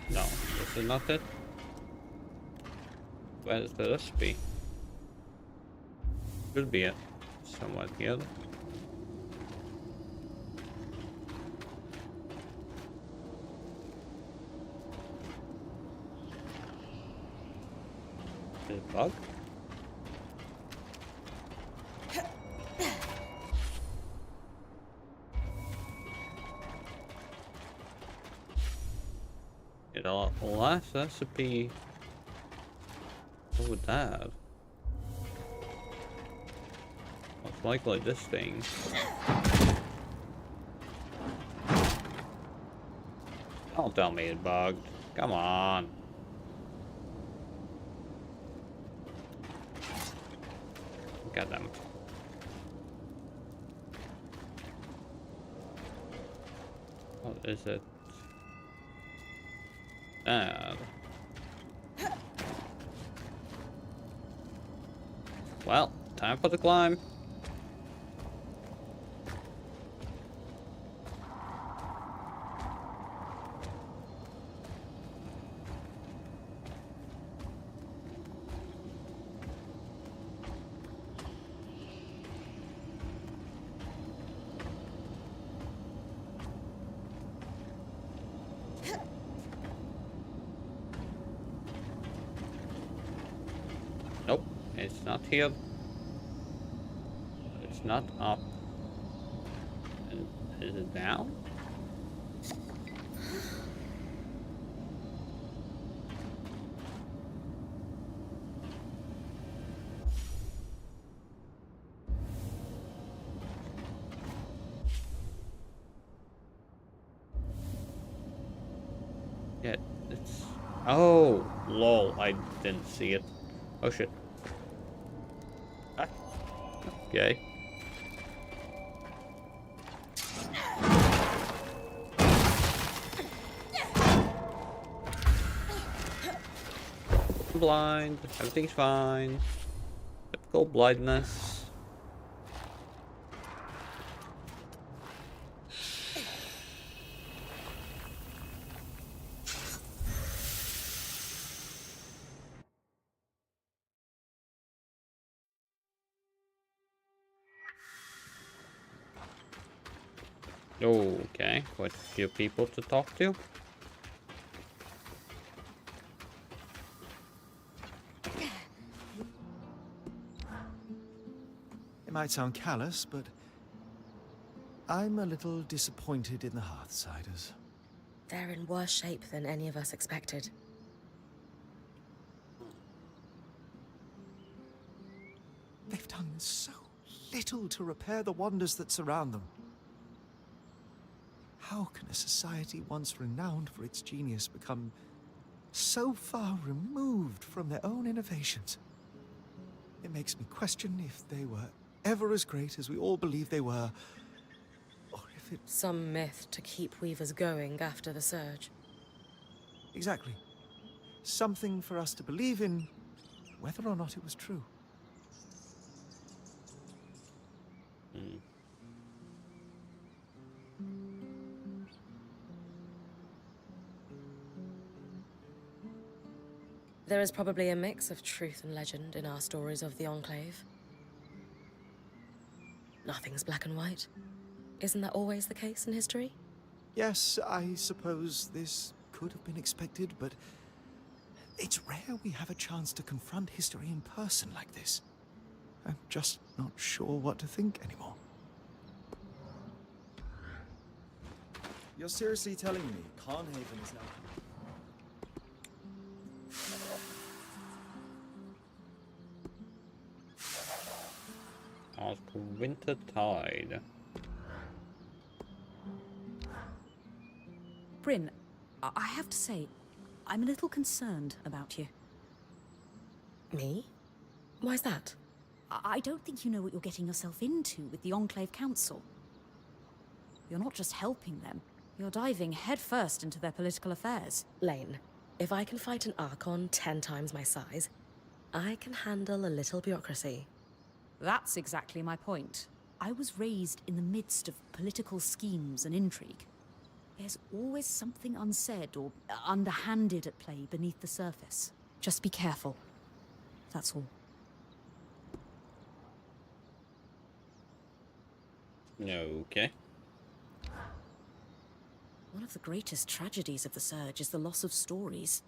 No, this is not it. Where is the recipe? Should be it. Somewhere here. Is it bug? The last recipe. What would that have? likely this thing. Don't tell me it's bugged. Come on. God damn it. What is it? Well, time for the climb. Nope, it's not here. It's not up. Is it down? Yeah, it's... Oh, lol, I didn't see it. Oh shit. Ah. Okay. I'm blind, everything's fine. Typical blindness. Okay, quite a few people to talk to. It might sound callous, but I'm a little disappointed in the Hearthsiders. They're in worse shape than any of us expected. They've done so little to repair the wonders that surround them. How can a society once renowned for its genius become so far removed from their own innovations? It makes me question if they were ever as great as we all believe they were, or if it... Some myth to keep Weavers going after the Surge. Exactly. Something for us to believe in, whether or not it was true. There is probably a mix of truth and legend in our stories of the Enclave. Nothing's black and white. Isn't that always the case in history? Yes, I suppose this could have been expected, but it's rare we have a chance to confront history in person like this. I'm just not sure what to think anymore. You're seriously telling me Carnhaven is now... Winter Tide. Bryn, I have to say, I'm a little concerned about you. Me? Why's that? I don't think you know what you're getting yourself into with the Enclave Council. You're not just helping them, you're diving headfirst into their political affairs. Lane, if I can fight an Archon 10 times my size, I can handle a little bureaucracy. That's exactly my point. I was raised in the midst of political schemes and intrigue. There's always something unsaid or underhanded at play beneath the surface. Just be careful. That's all. Okay. One of the greatest tragedies of the Surge is the loss of stories.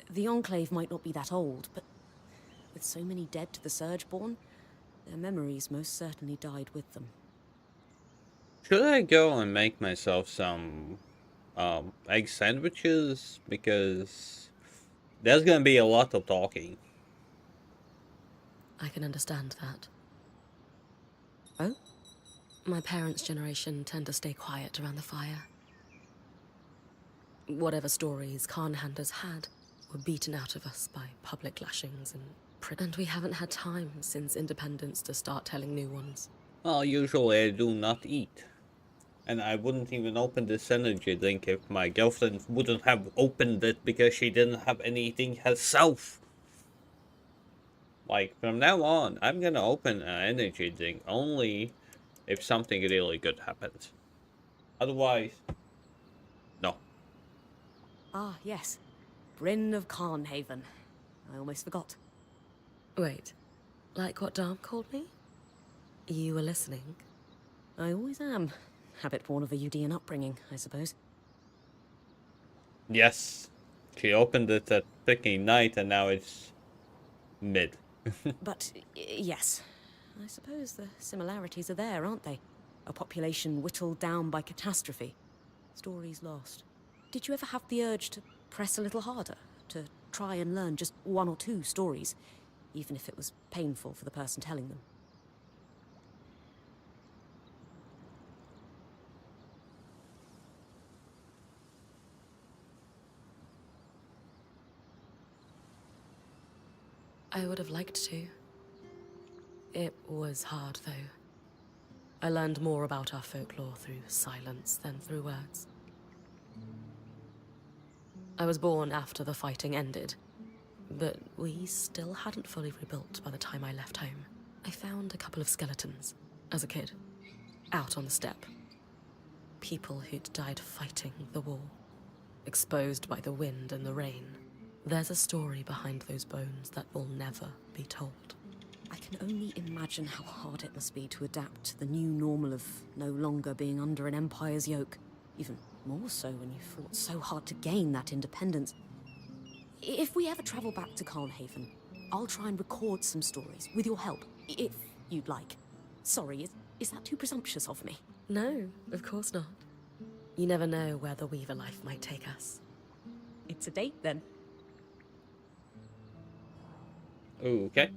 The Enclave might not be that old, but with so many dead to the Surgeborn, their memories most certainly died with them. Should I go and make myself some egg sandwiches? Because there's gonna be a lot of talking. I can understand that. Oh? My parents' generation tend to stay quiet around the fire. Whatever stories Khanhanders had were beaten out of us by public lashings and and we haven't had time since independence to start telling new ones. Well, usually I do not eat. And I wouldn't even open this energy drink if my girlfriend wouldn't have opened it because she didn't have anything herself. Like, from now on, I'm gonna open an energy drink only if something really good happens. Otherwise, no. Ah, yes. Bryn of Carnhaven. I almost forgot. Wait, like what Dom called me? You were listening? I always am. Habit born of a Udean upbringing, I suppose. Yes. She opened it at freaking night and now it's mid. But, yes. I suppose the similarities are there, aren't they? A population whittled down by catastrophe. Stories lost. Did you ever have the urge to press a little harder? To try and learn just one or two stories? Even if it was painful for the person telling them? I would have liked to. It was hard, though. I learned more about our folklore through silence than through words. I was born after the fighting ended, but we still hadn't fully rebuilt by the time I left home. I found a couple of skeletons, as a kid, out on the steppe. People who'd died fighting the war, exposed by the wind and the rain. There's a story behind those bones that will never be told. I can only imagine how hard it must be to adapt to the new normal of no longer being under an empire's yoke. Even more so when you fought so hard to gain that independence. If we ever travel back to Carnhaven, I'll try and record some stories, with your help, if you'd like. Sorry, is that too presumptuous of me? No, of course not. You never know where the Weaver life might take us. It's a date, then. Okay.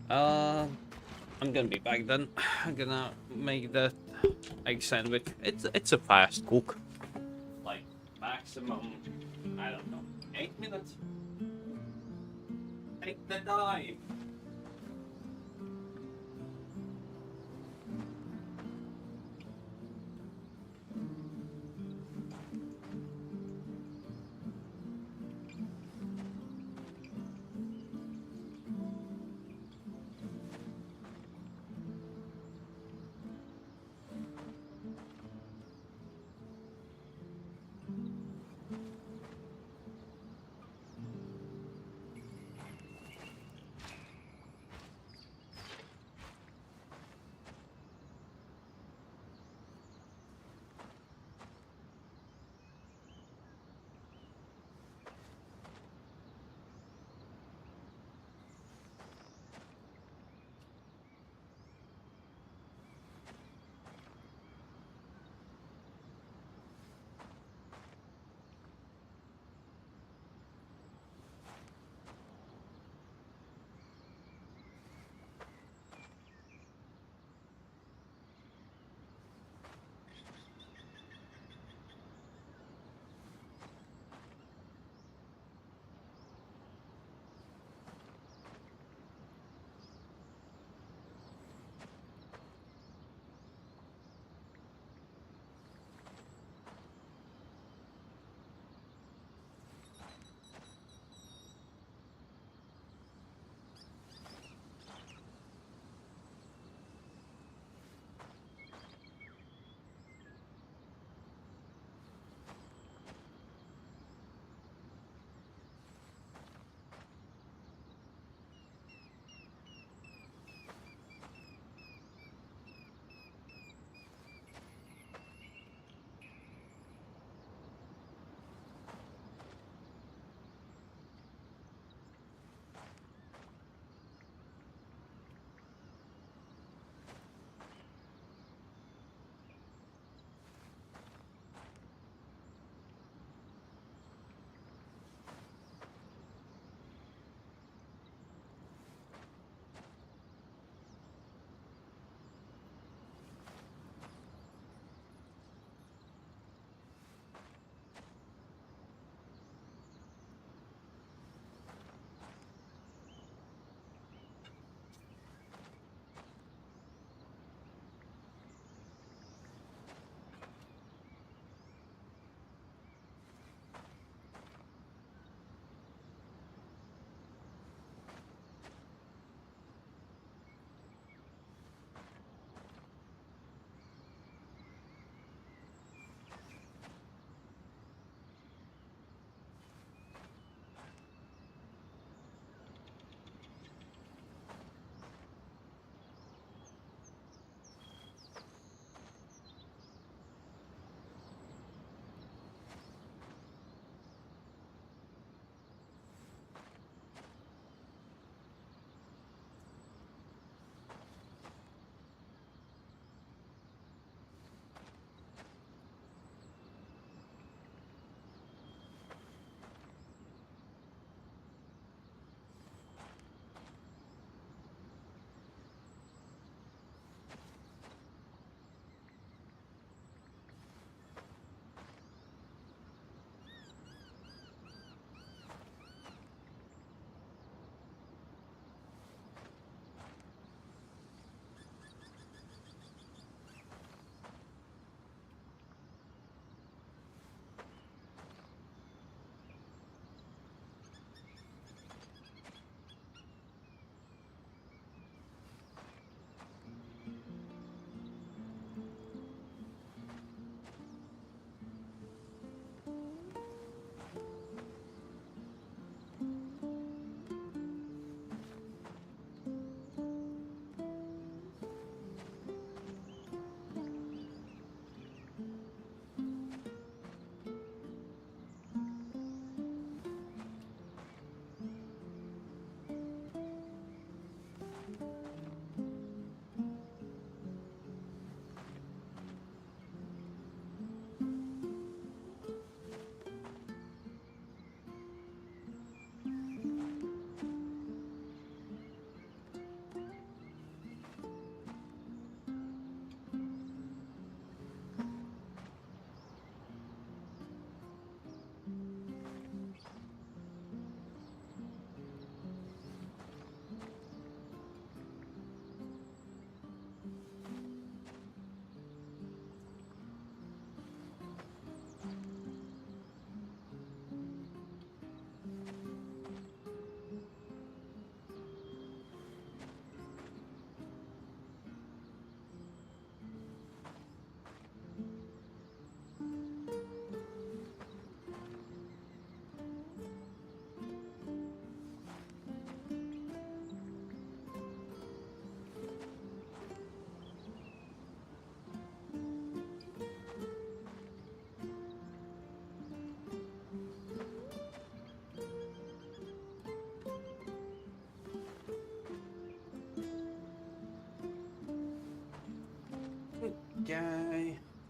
I'm gonna be back then. I'm gonna make the egg sandwich. It's a fast cook. Like, maximum, I don't know, 8 minutes? Take the time.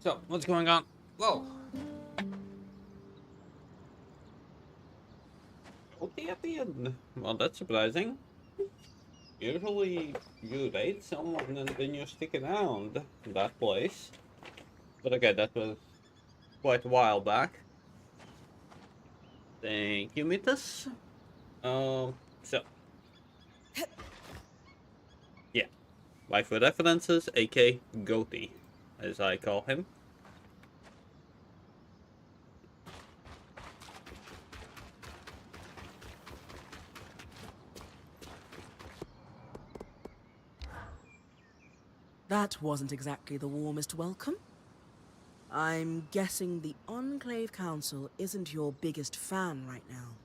So, what's going on? Whoa. Okay, at the end. Well, that's surprising. Usually, you raid someone and then you stick around that place. But okay, that was quite a while back. Thank you, Mythos. So. Yeah. Like for references, AK Goatee, as I call him. That wasn't exactly the warmest welcome. I'm guessing the Enclave Council isn't your biggest fan right now.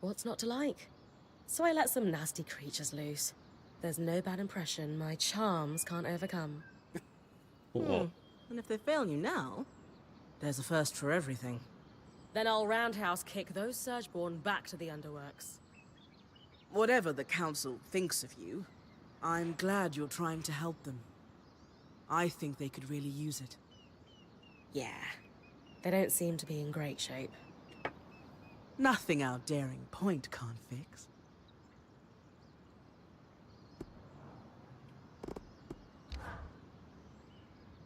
What's not to like? So I let some nasty creatures loose. There's no bad impression my charms can't overcome. And if they fail you now, there's a first for everything. Then I'll roundhouse kick those Surgeborn back to the Underworks. Whatever the Council thinks of you, I'm glad you're trying to help them. I think they could really use it. Yeah. They don't seem to be in great shape. Nothing our daring point can't fix.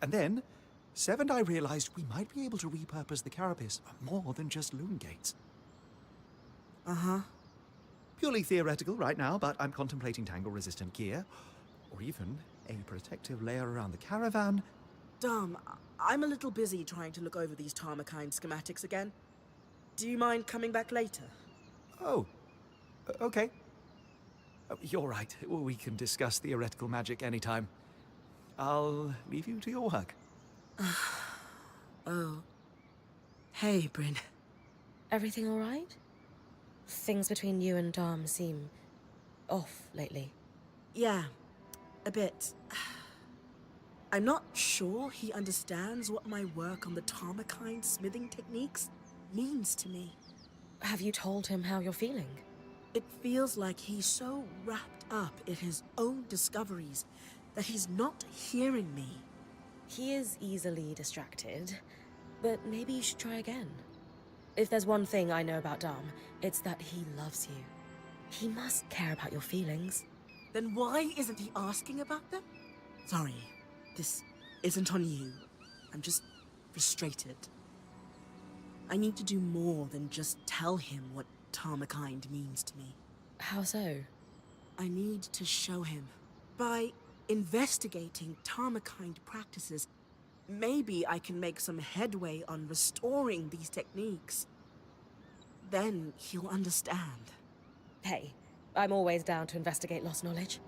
And then, Sev and I realized we might be able to repurpose the carapace for more than just loom gates. Uh-huh. Purely theoretical right now, but I'm contemplating tangle-resistant gear, or even a protective layer around the caravan. Dom, I'm a little busy trying to look over these Tarmakine schematics again. Do you mind coming back later? Oh, okay. You're right. We can discuss theoretical magic anytime. I'll leave you to your work. Oh. Hey, Bryn. Everything all right? Things between you and Dom seem off lately. Yeah, a bit. I'm not sure he understands what my work on the Tarmakine smithing techniques means to me. Have you told him how you're feeling? It feels like he's so wrapped up in his own discoveries that he's not hearing me. He is easily distracted, but maybe you should try again. If there's one thing I know about Dom, it's that he loves you. He must care about your feelings. Then why isn't he asking about them? Sorry, this isn't on you. I'm just frustrated. I need to do more than just tell him what Tarmakine means to me. How so? I need to show him. By investigating Tarmakine practices, maybe I can make some headway on restoring these techniques. Then he'll understand. Hey, I'm always down to investigate lost knowledge.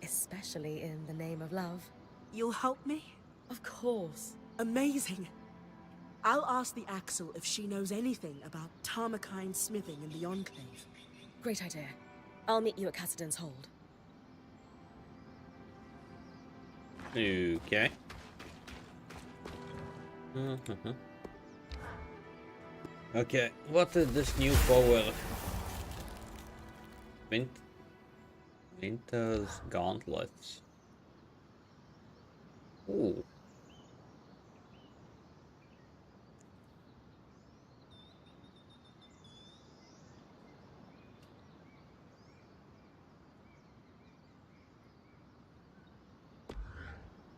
Especially in the name of love. You'll help me? Of course. Amazing. I'll ask the Axel if she knows anything about Tarmakine smithing in the Enclave. Great idea. I'll meet you at Cassidon's Hold. Okay. Okay, what is this new power? Winter's Gauntlets. Ooh.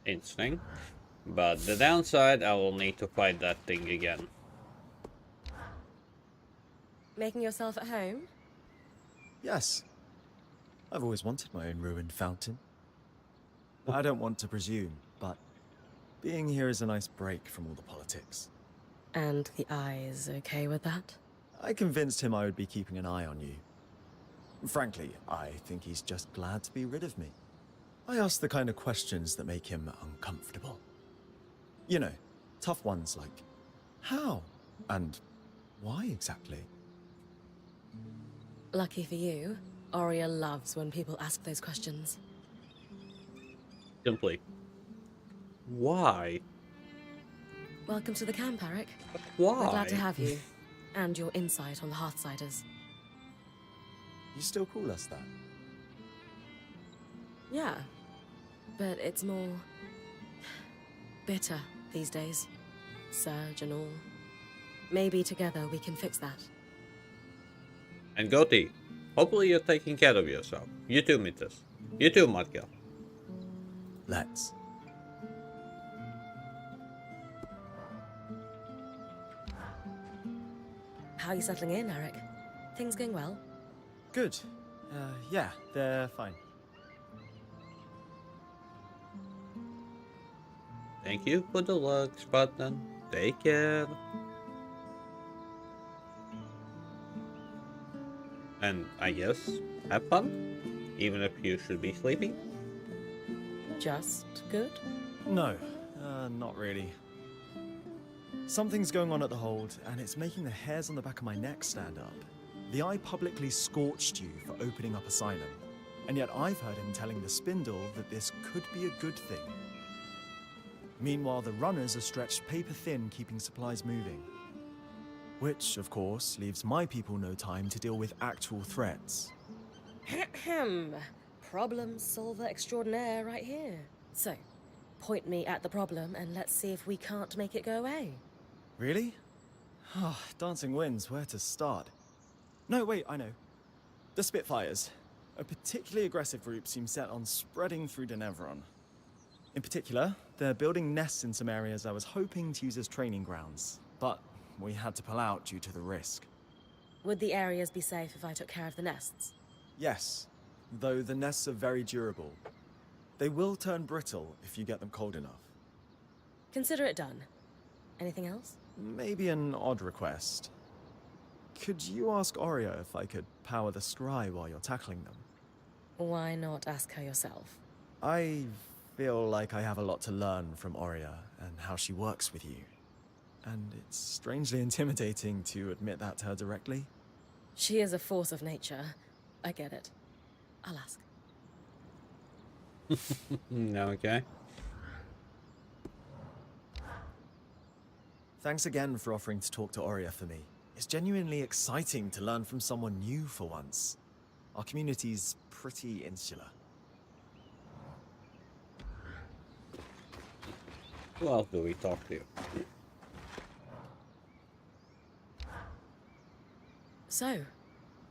Interesting. But the downside, I will need to fight that thing again. Making yourself at home? Yes. I've always wanted my own ruined fountain. I don't want to presume, but being here is a nice break from all the politics. And the eye is okay with that? I convinced him I would be keeping an eye on you. Frankly, I think he's just glad to be rid of me. I ask the kind of questions that make him uncomfortable. You know, tough ones like, how? And why exactly? Lucky for you, Aria loves when people ask those questions. Simply. Why? Welcome to the camp, Eric. Why? We're glad to have you. And your insight on the Hearthsiders. You still call us that? Yeah. But it's more... bitter these days. Surge and all. Maybe together we can fix that. And Goatee, hopefully you're taking care of yourself. You too, Mitas. You too, Mudkill. Let's. How are you settling in, Eric? Things going well? Good. Yeah, they're fine. Thank you for the looks button. Take care. And I guess, have fun? Even if you should be sleeping? Just good? No, not really. Something's going on at the hold, and it's making the hairs on the back of my neck stand up. The Eye publicly scorched you for opening up Asylum, and yet I've heard him telling the Spindle that this could be a good thing. Meanwhile, the runners are stretched paper thin keeping supplies moving. Which, of course, leaves my people no time to deal with actual threats. Ahem. Problem solver extraordinaire right here. So, point me at the problem and let's see if we can't make it go away. Really? Ah, dancing winds, where to start? No, wait, I know. The Spitfires. A particularly aggressive group seems set on spreading through Denevron. In particular, they're building nests in some areas I was hoping to use as training grounds, but we had to pull out due to the risk. Would the areas be safe if I took care of the nests? Yes, though the nests are very durable. They will turn brittle if you get them cold enough. Consider it done. Anything else? Maybe an odd request. Could you ask Oria if I could power the scry while you're tackling them? Why not ask her yourself? I feel like I have a lot to learn from Oria and how she works with you. And it's strangely intimidating to admit that to her directly. She is a force of nature. I get it. I'll ask. Okay. Thanks again for offering to talk to Oria for me. It's genuinely exciting to learn from someone new for once. Our community's pretty insular. Who else do we talk to? So,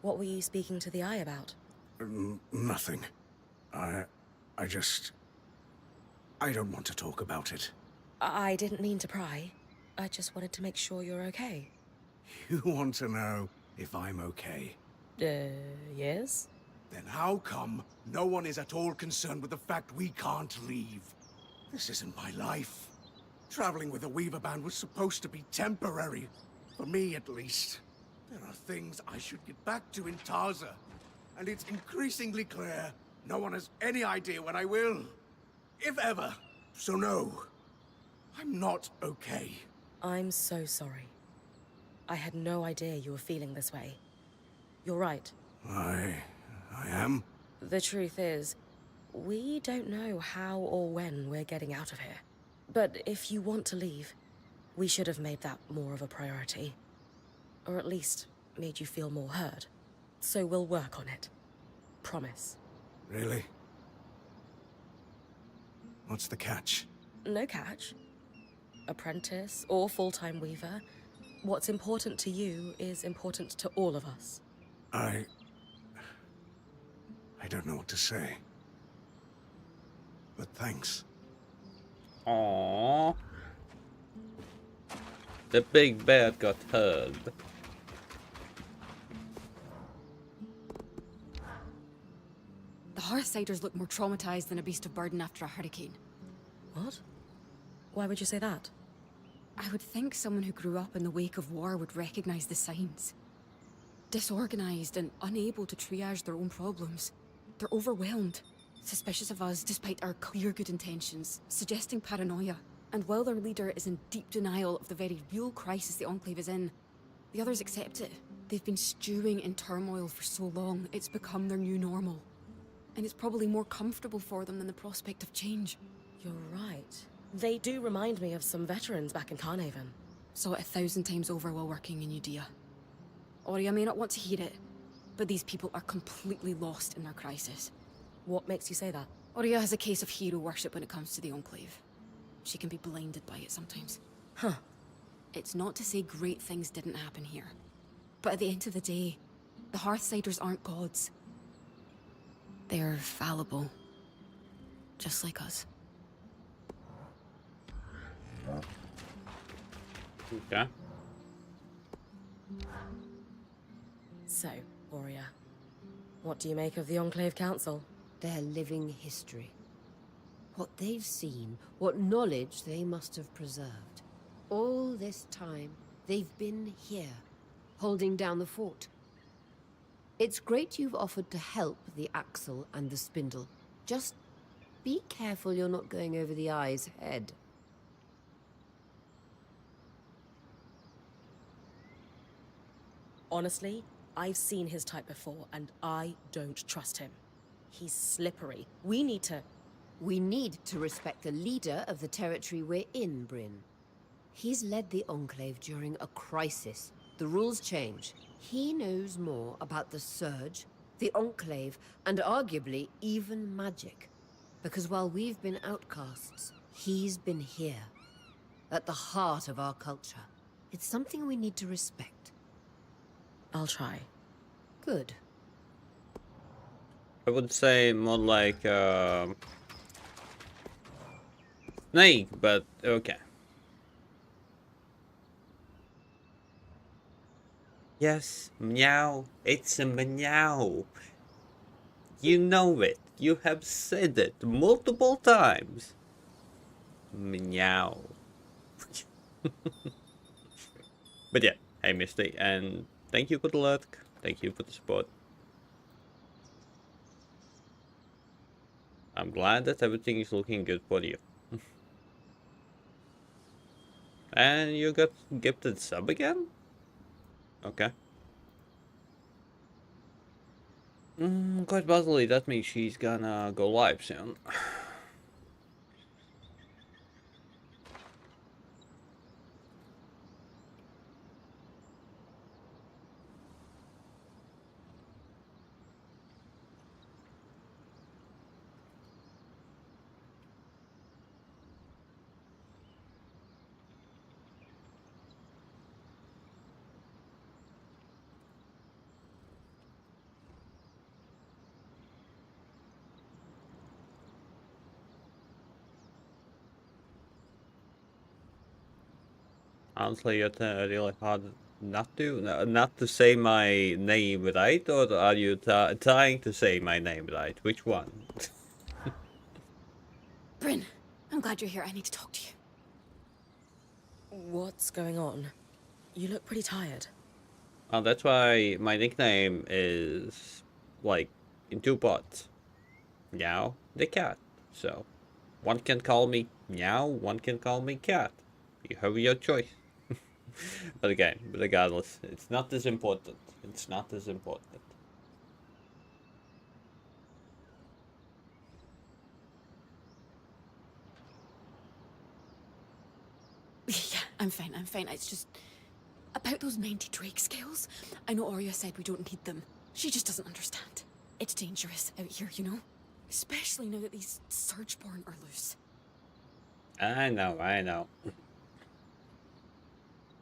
what were you speaking to the Eye about? Nothing. I don't want to talk about it. I didn't mean to pry. I just wanted to make sure you're okay. You want to know if I'm okay? Yes? Then how come no one is at all concerned with the fact we can't leave? This isn't my life. Traveling with a Weaver band was supposed to be temporary. For me, at least. There are things I should get back to in Taza. And it's increasingly clear no one has any idea when I will. If ever. So no. I'm not okay. I'm so sorry. I had no idea you were feeling this way. You're right. I am? The truth is, we don't know how or when we're getting out of here. But if you want to leave, we should have made that more of a priority. Or at least made you feel more heard. So we'll work on it. Promise. Really? What's the catch? No catch. Apprentice or full-time weaver, what's important to you is important to all of us. I don't know what to say. But thanks. Aww. The big bear got heard. The Hearthsiders look more traumatized than a beast of burden after a hurricane. What? Why would you say that? I would think someone who grew up in the wake of war would recognize the signs. Disorganized and unable to triage their own problems. They're overwhelmed, suspicious of us despite our clear good intentions, suggesting paranoia. And while their leader is in deep denial of the very real crisis the Enclave is in, the others accept it. They've been stewing in turmoil for so long, it's become their new normal. And it's probably more comfortable for them than the prospect of change. You're right. They do remind me of some veterans back in Carnarvon. Saw it 1,000 times over while working in Udea. Aurea may not want to hear it, but these people are completely lost in their crisis. What makes you say that? Aurea has a case of hero worship when it comes to the Enclave. She can be blinded by it sometimes. Huh. It's not to say great things didn't happen here. But at the end of the day, the Hearthsiders aren't gods. They're fallible. Just like us. Okay. So, Aurea, what do you make of the Enclave Council? Their living history. What they've seen, what knowledge they must have preserved. All this time, they've been here, holding down the fort. It's great you've offered to help the Axle and the Spindle. Just be careful you're not going over the eye's head. Honestly, I've seen his type before, and I don't trust him. He's slippery. We need to respect the leader of the territory we're in, Bryn. He's led the Enclave during a crisis. The rules change. He knows more about the Surge, the Enclave, and arguably even magic. Because while we've been outcasts, he's been here. At the heart of our culture. It's something we need to respect. I'll try. Good. I would say more like snake, but okay. Yes, meow. It's a meow. You know it. You have said it multiple times. Meow. But yeah, hey Misty, and thank you for the lurk. Thank you for the support. I'm glad that everything is looking good for you. And you got gifted sub again? Okay. Quite possibly that means she's gonna go live soon. Honestly, it's really hard not to say my name right, or are you trying to say my name right? Which one? Bryn, I'm glad you're here. I need to talk to you. What's going on? You look pretty tired. That's why my nickname is, like, in two parts. Meow the cat. So, one can call me Meow, one can call me Cat. You have your choice. But again, regardless, it's not as important. It's not as important. Yeah, I'm fine, I'm fine. It's just... about those 90 Drake scales. I know Aurea said we don't need them. She just doesn't understand. It's dangerous out here, you know? Especially now that these Surgeborn are loose. I know.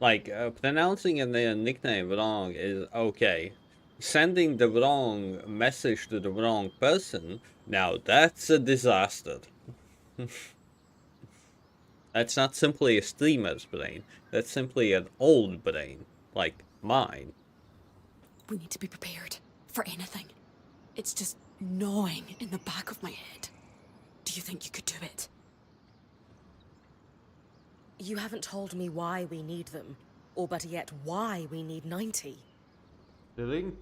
Like, pronouncing a nickname wrong is okay. Sending the wrong message to the wrong person, now that's a disaster. That's not simply a streamer's brain. That's simply an old brain, like mine. We need to be prepared for anything. It's just gnawing in the back of my head. Do you think you could do it? You haven't told me why we need them, or better yet, why we need 90. The link.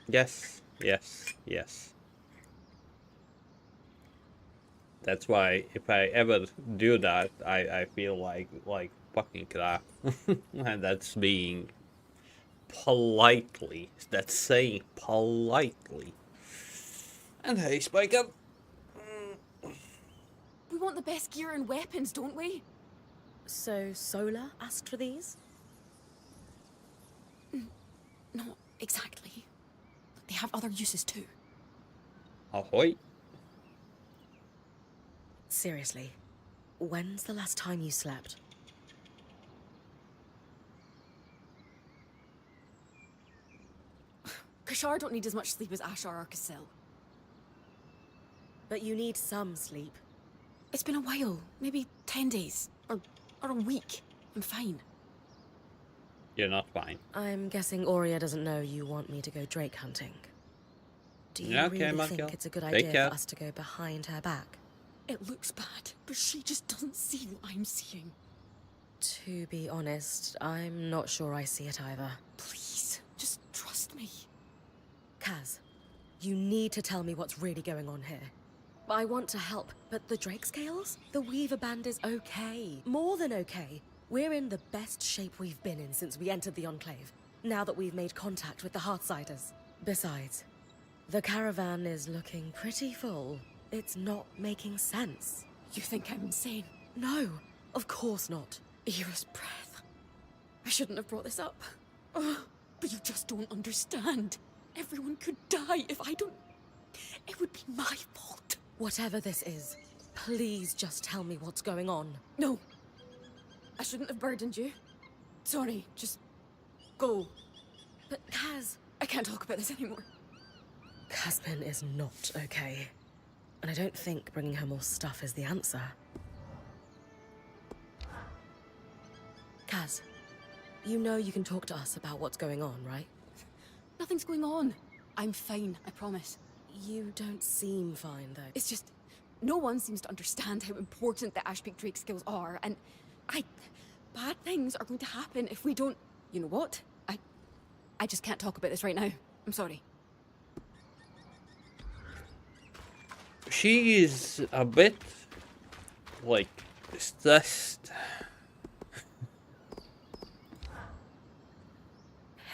Yes. That's why if I ever do that, I feel like fucking crap. And that's being politely. That's saying politely. And hey, Spike Up. want the best gear and weapons, don't we? So Sola asked for these? Not exactly. They have other uses too. Ahoy. Seriously, when's the last time you slept? Kashar don't need as much sleep as Ashar or Casil. But you need some sleep. It's been a while. Maybe 10 days. Or a week. I'm fine. You're not fine. I'm guessing Aurea doesn't know you want me to go drake hunting. Do you Yeah, okay, really Michael. think it's a good Take idea care. for us to go behind her back? It looks bad, but she just doesn't see what I'm seeing. To be honest, I'm not sure I see it either. Please, just trust me. Kaz, you need to tell me what's really going on here. I want to help, but the drake scales? The Weaver Band is okay. More than okay. We're in the best shape we've been in since we entered the Enclave, now that we've made contact with the Heartsiders. Besides, the caravan is looking pretty full. It's not making sense. You think I'm insane? No, of course not. Era's breath. I shouldn't have brought this up. Ugh, but you just don't understand. Everyone could die if I don't... It would be my fault. Whatever this is, please just tell me what's going on. No. I shouldn't have burdened you. Sorry, just go. But Kaz... I can't talk about this anymore. Caspin is not okay. And I don't think bringing her more stuff is the answer. Kaz, you know you can talk to us about what's going on, right? Nothing's going on. I'm fine, I promise. You don't seem fine, though. It's just... No one seems to understand how important the Ashpeak Drake skills are, and bad things are going to happen if we don't... You know what? I just can't talk about this right now. I'm sorry. She is a bit, like, stressed.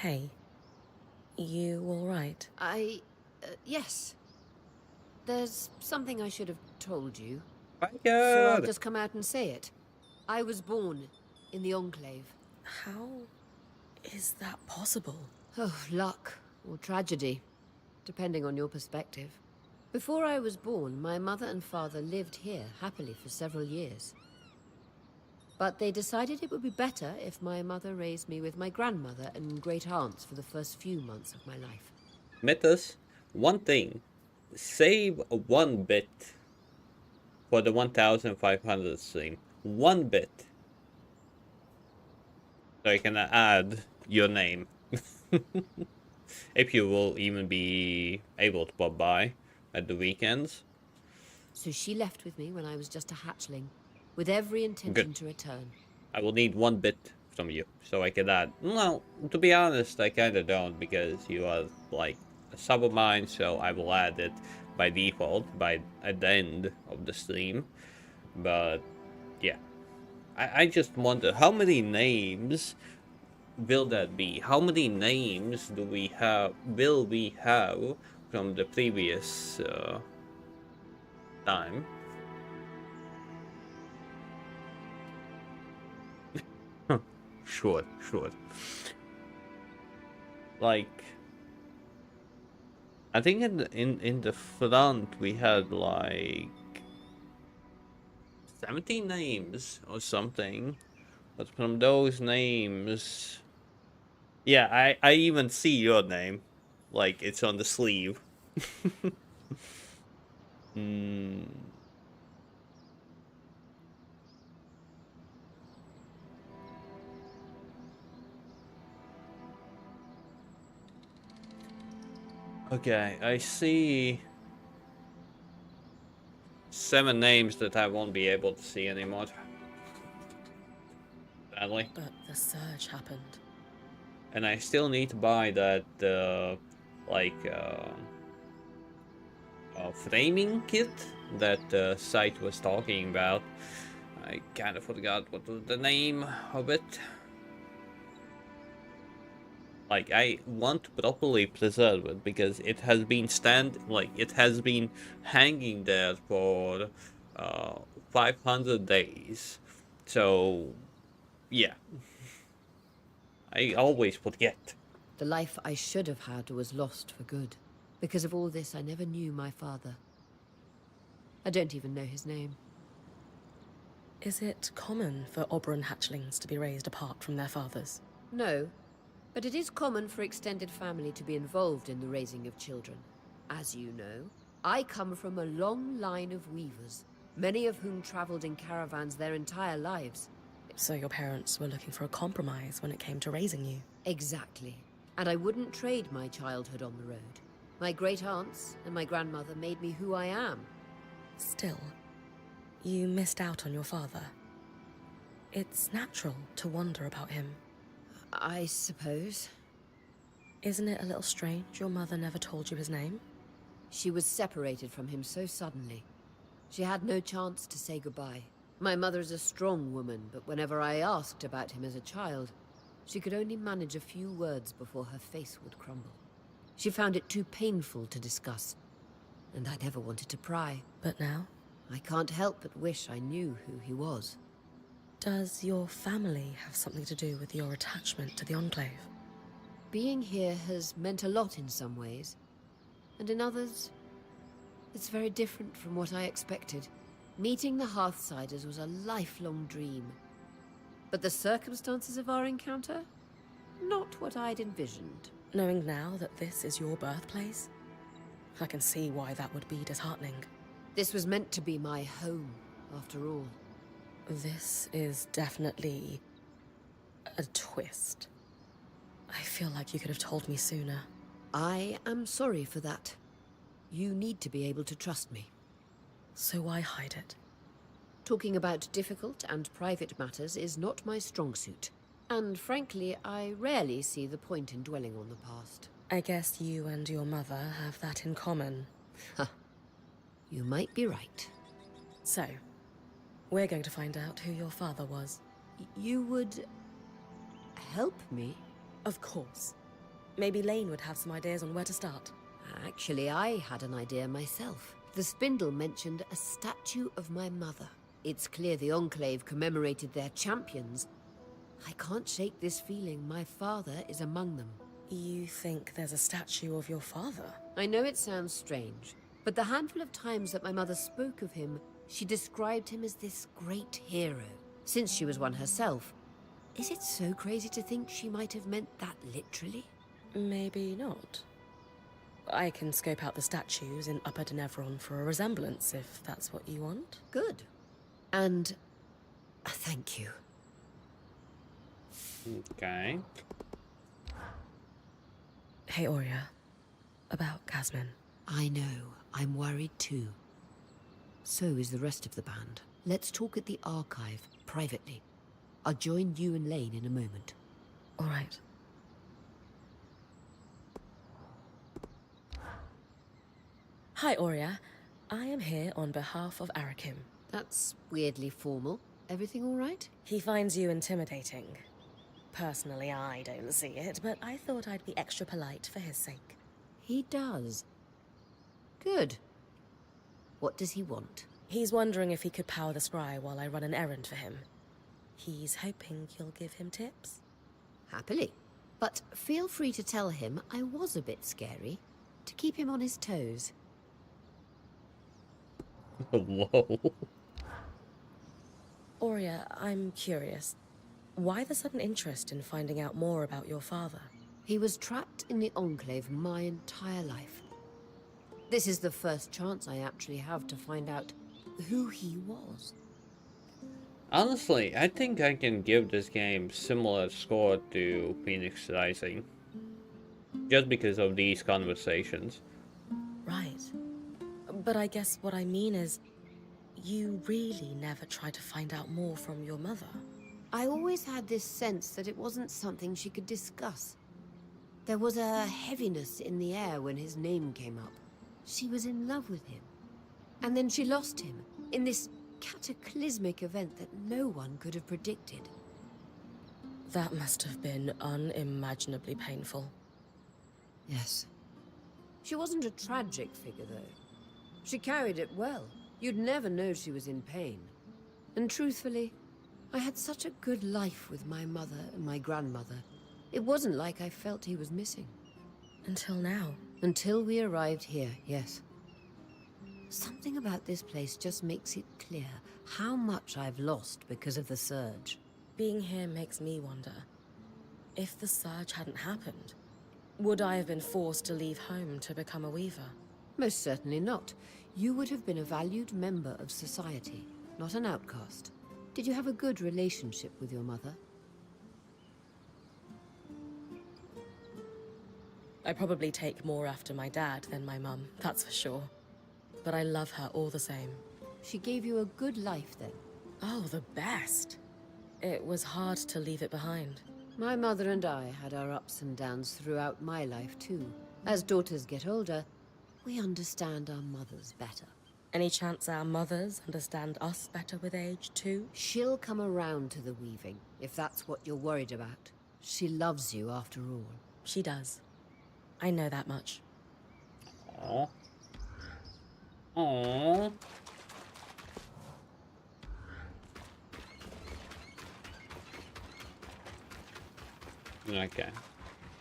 Hey, you alright? Yes. There's something I should have told you. My So I'll God. just come out and say it. I was born in the Enclave. How is that possible? Oh, luck or tragedy, depending on your perspective. Before I was born, my mother and father lived here happily for several years. But they decided it would be better if my mother raised me with my grandmother and great aunts for the first few months of my life. Metas, one thing. Save 1 bit for the 1500 stream. 1 bit. So I can add your name. If you will even be able to pop by at the weekends. So she left with me when I was just a hatchling, with every intention to return. I will need 1 bit from you, so I can add. Well, to be honest, I kinda don't, because you are like a sub of mine, so I will add it by default at the end of the stream. But yeah, I just wonder how many names will that be? How many names will we have from the previous time? Sure. Like, I think in the front we had like 17 names or something, but from those names, yeah, I even see your name, like it's on the sleeve. Okay, I see 7 names that I won't be able to see anymore. Sadly. But the surge happened. And I still need to buy that, framing kit that the site was talking about. I kind of forgot what was the name of it. Like, I want to properly preserve it because it has been hanging there for 500 days. So, yeah. I always forget. The life I should have had was lost for good. Because of all this, I never knew my father. I don't even know his name. Is it common for Oberon hatchlings to be raised apart from their fathers? No, but it is common for extended family to be involved in the raising of children. As you know, I come from a long line of weavers, many of whom traveled in caravans their entire lives. So your parents were looking for a compromise when it came to raising you? Exactly. And I wouldn't trade my childhood on the road. My great-aunts and my grandmother made me who I am. Still, you missed out on your father. It's natural to wonder about him. I suppose. Isn't it a little strange your mother never told you his name? She was separated from him so suddenly. She had no chance to say goodbye. My mother is a strong woman, but whenever I asked about him as a child, she could only manage a few words before her face would crumble. She found it too painful to discuss, and I never wanted to pry. But now? I can't help but wish I knew who he was. Does your family have something to do with your attachment to the Enclave? Being here has meant a lot in some ways, and in others, it's very different from what I expected. Meeting the Hearthsiders was a lifelong dream. But the circumstances of our encounter? Not what I'd envisioned. Knowing now that this is your birthplace, I can see why that would be disheartening. This was meant to be my home, after all. This is definitely a twist. I feel like you could have told me sooner. I am sorry for that. You need to be able to trust me. So why hide it? Talking about difficult and private matters is not my strong suit. And frankly, I rarely see the point in dwelling on the past. I guess you and your mother have that in common. Huh. You might be right. So, we're going to find out who your father was. You would help me? Of course. Maybe Lane would have some ideas on where to start. Actually, I had an idea myself. The spindle mentioned a statue of my mother. It's clear the Enclave commemorated their champions. I can't shake this feeling my father is among them. You think there's a statue of your father? I know it sounds strange, but the handful of times that my mother spoke of him, she described him as this great hero. Since she was one herself, is it so crazy to think she might have meant that literally? Maybe not. I can scope out the statues in Upper Denevron for a resemblance, if that's what you want. Good. And thank you. Okay. Hey, Aurea. About Casmin. I know. I'm worried too. So is the rest of the band. Let's talk at the archive, privately. I'll join you and Lane in a moment. All right. Hi, Aurea. I am here on behalf of Arakim. That's weirdly formal. Everything all right? He finds you intimidating. Personally, I don't see it, but I thought I'd be extra polite for his sake. He does. Good. What does he want? He's wondering if he could power the scry while I run an errand for him. He's hoping you'll give him tips. Happily. But feel free to tell him I was a bit scary, to keep him on his toes. Whoa. Aurea, I'm curious. Why the sudden interest in finding out more about your father? He was trapped in the Enclave my entire life. This is the first chance I actually have to find out who he was. Honestly, I think I can give this game similar score to Phoenix Rising. Just because of these conversations. Right. But I guess what I mean is, you really never tried to find out more from your mother. I always had this sense that it wasn't something she could discuss. There was a heaviness in the air when his name came up. She was in love with him. And then she lost him in this cataclysmic event that no one could have predicted. That must have been unimaginably painful. Yes. She wasn't a tragic figure, though. She carried it well. You'd never know she was in pain. And truthfully, I had such a good life with my mother and my grandmother. It wasn't like I felt he was missing. Until now. Until we arrived here, yes. Something about this place just makes it clear how much I've lost because of the surge. Being here makes me wonder. If the surge hadn't happened, would I have been forced to leave home to become a weaver? Most certainly not. You would have been a valued member of society, not an outcast. Did you have a good relationship with your mother? I probably take more after my dad than my mum, that's for sure. But I love her all the same. She gave you a good life then? Oh, the best. It was hard to leave it behind. My mother and I had our ups and downs throughout my life too. As daughters get older, we understand our mothers better. Any chance our mothers understand us better with age too? She'll come around to the weaving, if that's what you're worried about. She loves you after all. She does. I know that much. Aww. Aww. Okay.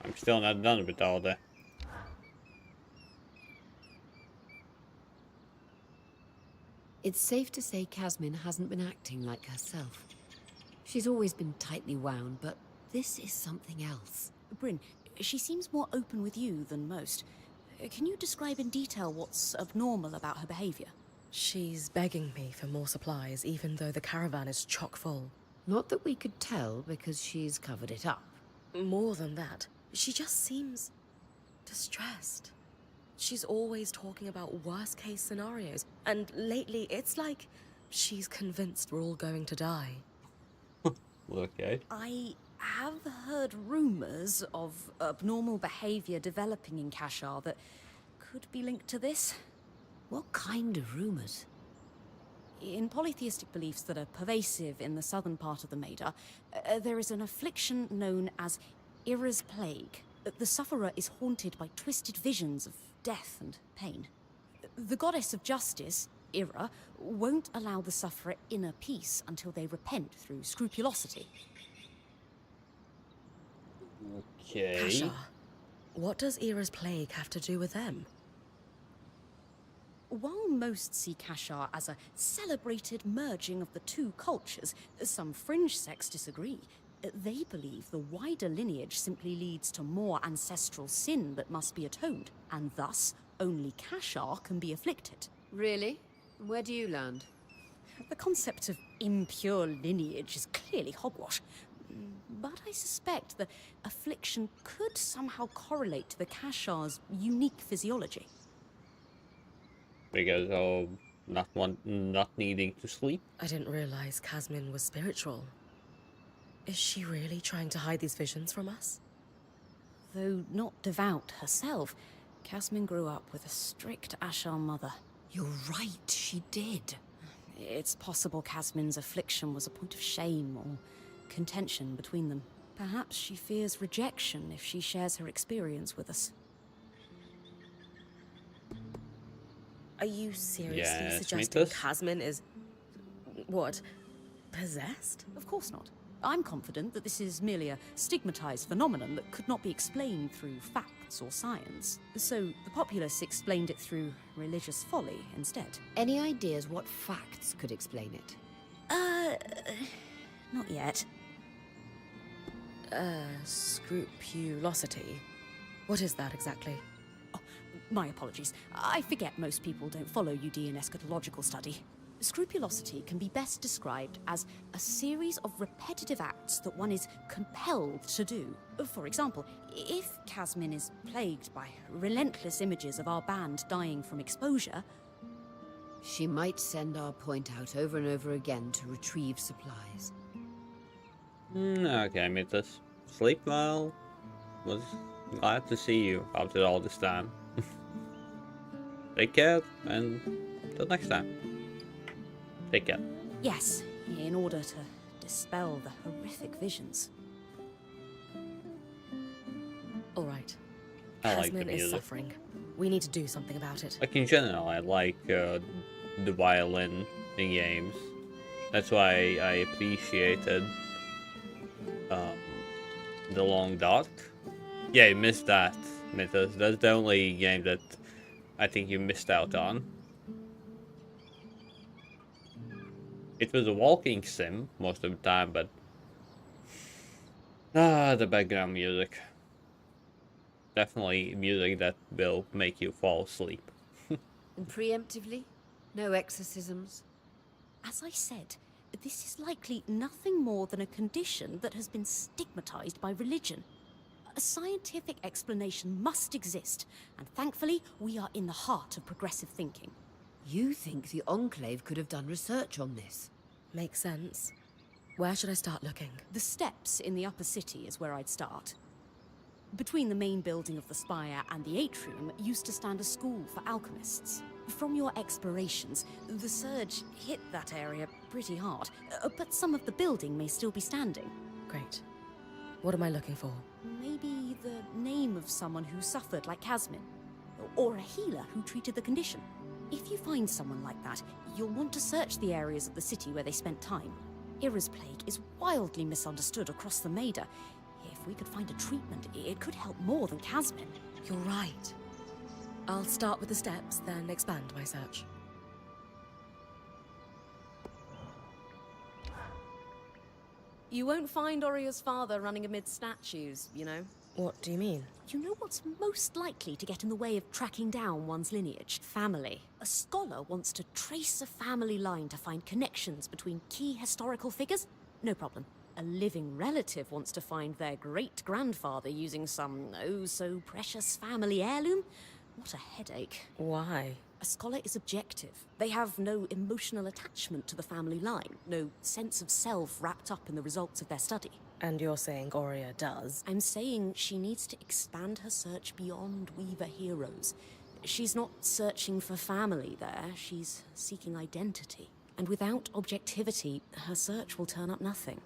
I'm still not done with all that. It's safe to say Casmin hasn't been acting like herself. She's always been tightly wound, but this is something else. Bryn, she seems more open with you than most. Can you describe in detail what's abnormal about her behavior? She's begging me for more supplies, even though the caravan is chock full. Not that we could tell, because she's covered it up. More than that, she just seems distressed. She's always talking about worst-case scenarios, and lately it's like she's convinced we're all going to die. Okay. I have heard rumors of abnormal behavior developing in Kashar that could be linked to this. What kind of rumors? In polytheistic beliefs that are pervasive in the southern part of the Maida, there is an affliction known as Ira's plague. The sufferer is haunted by twisted visions of death and pain. The goddess of justice, Ira, won't allow the sufferer inner peace until they repent through scrupulosity. Okay. Kashar, what does Ira's plague have to do with them? While most see Kashar as a celebrated merging of the two cultures, some fringe sects disagree. They believe the wider lineage simply leads to more ancestral sin that must be atoned, and thus only Kashar can be afflicted. Really? Where do you land? The concept of impure lineage is clearly hogwash, but I suspect the affliction could somehow correlate to the Kashar's unique physiology. Because of not needing to sleep. I didn't realize Casmin was spiritual. Is she really trying to hide these visions from us? Though not devout herself, Casmin grew up with a strict Ashar mother. You're right, she did. It's possible Casmin's affliction was a point of shame or contention between them. Perhaps she fears rejection if she shares her experience with us. Are you seriously Yes, suggesting Mitos? Casmin is... what? Possessed? Of course not. I'm confident that this is merely a stigmatized phenomenon that could not be explained through facts or science. So the populace explained it through religious folly instead. Any ideas what facts could explain it? Not yet. Scrupulosity. What is that exactly? My apologies. I forget most people don't follow UD in eschatological study. Scrupulosity can be best described as a series of repetitive acts that one is compelled to do. For example, if Casmin is plagued by relentless images of our band dying from exposure, she might send our point out over and over again to retrieve supplies. Okay, Mitos. Sleep well. Was glad to see you after all this time. Take care, and till next time. Take care. yes, in order to dispel the horrific visions. All right. I like the Casmin is music. suffering. We need to do something about it. Like in general, I like the violin in games. That's why I appreciated the long dark. Yeah, you missed that, Mythos. That's the only game that I think you missed out on. It was a walking sim most of the time, but the background music. Definitely music that will make you fall asleep. And preemptively? No exorcisms? As I said, this is likely nothing more than a condition that has been stigmatized by religion. A scientific explanation must exist, and thankfully, we are in the heart of progressive thinking. You think the Enclave could have done research on this? Makes sense. Where should I start looking? The steps in the upper city is where I'd start. Between the main building of the spire and the atrium used to stand a school for alchemists. From your explorations, the surge hit that area pretty hard, but some of the building may still be standing. Great. What am I looking for? Maybe the name of someone who suffered like Casmin, or a healer who treated the condition. If you find someone like that, you'll want to search the areas of the city where they spent time. Ira's plague is wildly misunderstood across the Maida. If we could find a treatment, it could help more than Casmin. You're right. I'll start with the steps, then expand my search. You won't find Oria's father running amid statues, you know? What do you mean? You know what's most likely to get in the way of tracking down one's lineage? Family. A scholar wants to trace a family line to find connections between key historical figures? No problem. A living relative wants to find their great-grandfather using some oh-so-precious family heirloom? What a headache. Why? A scholar is objective. They have no emotional attachment to the family line, no sense of self wrapped up in the results of their study. And you're saying Oria does? I'm saying she needs to expand her search beyond Weaver heroes. She's not searching for family there, she's seeking identity. And without objectivity, her search will turn up nothing.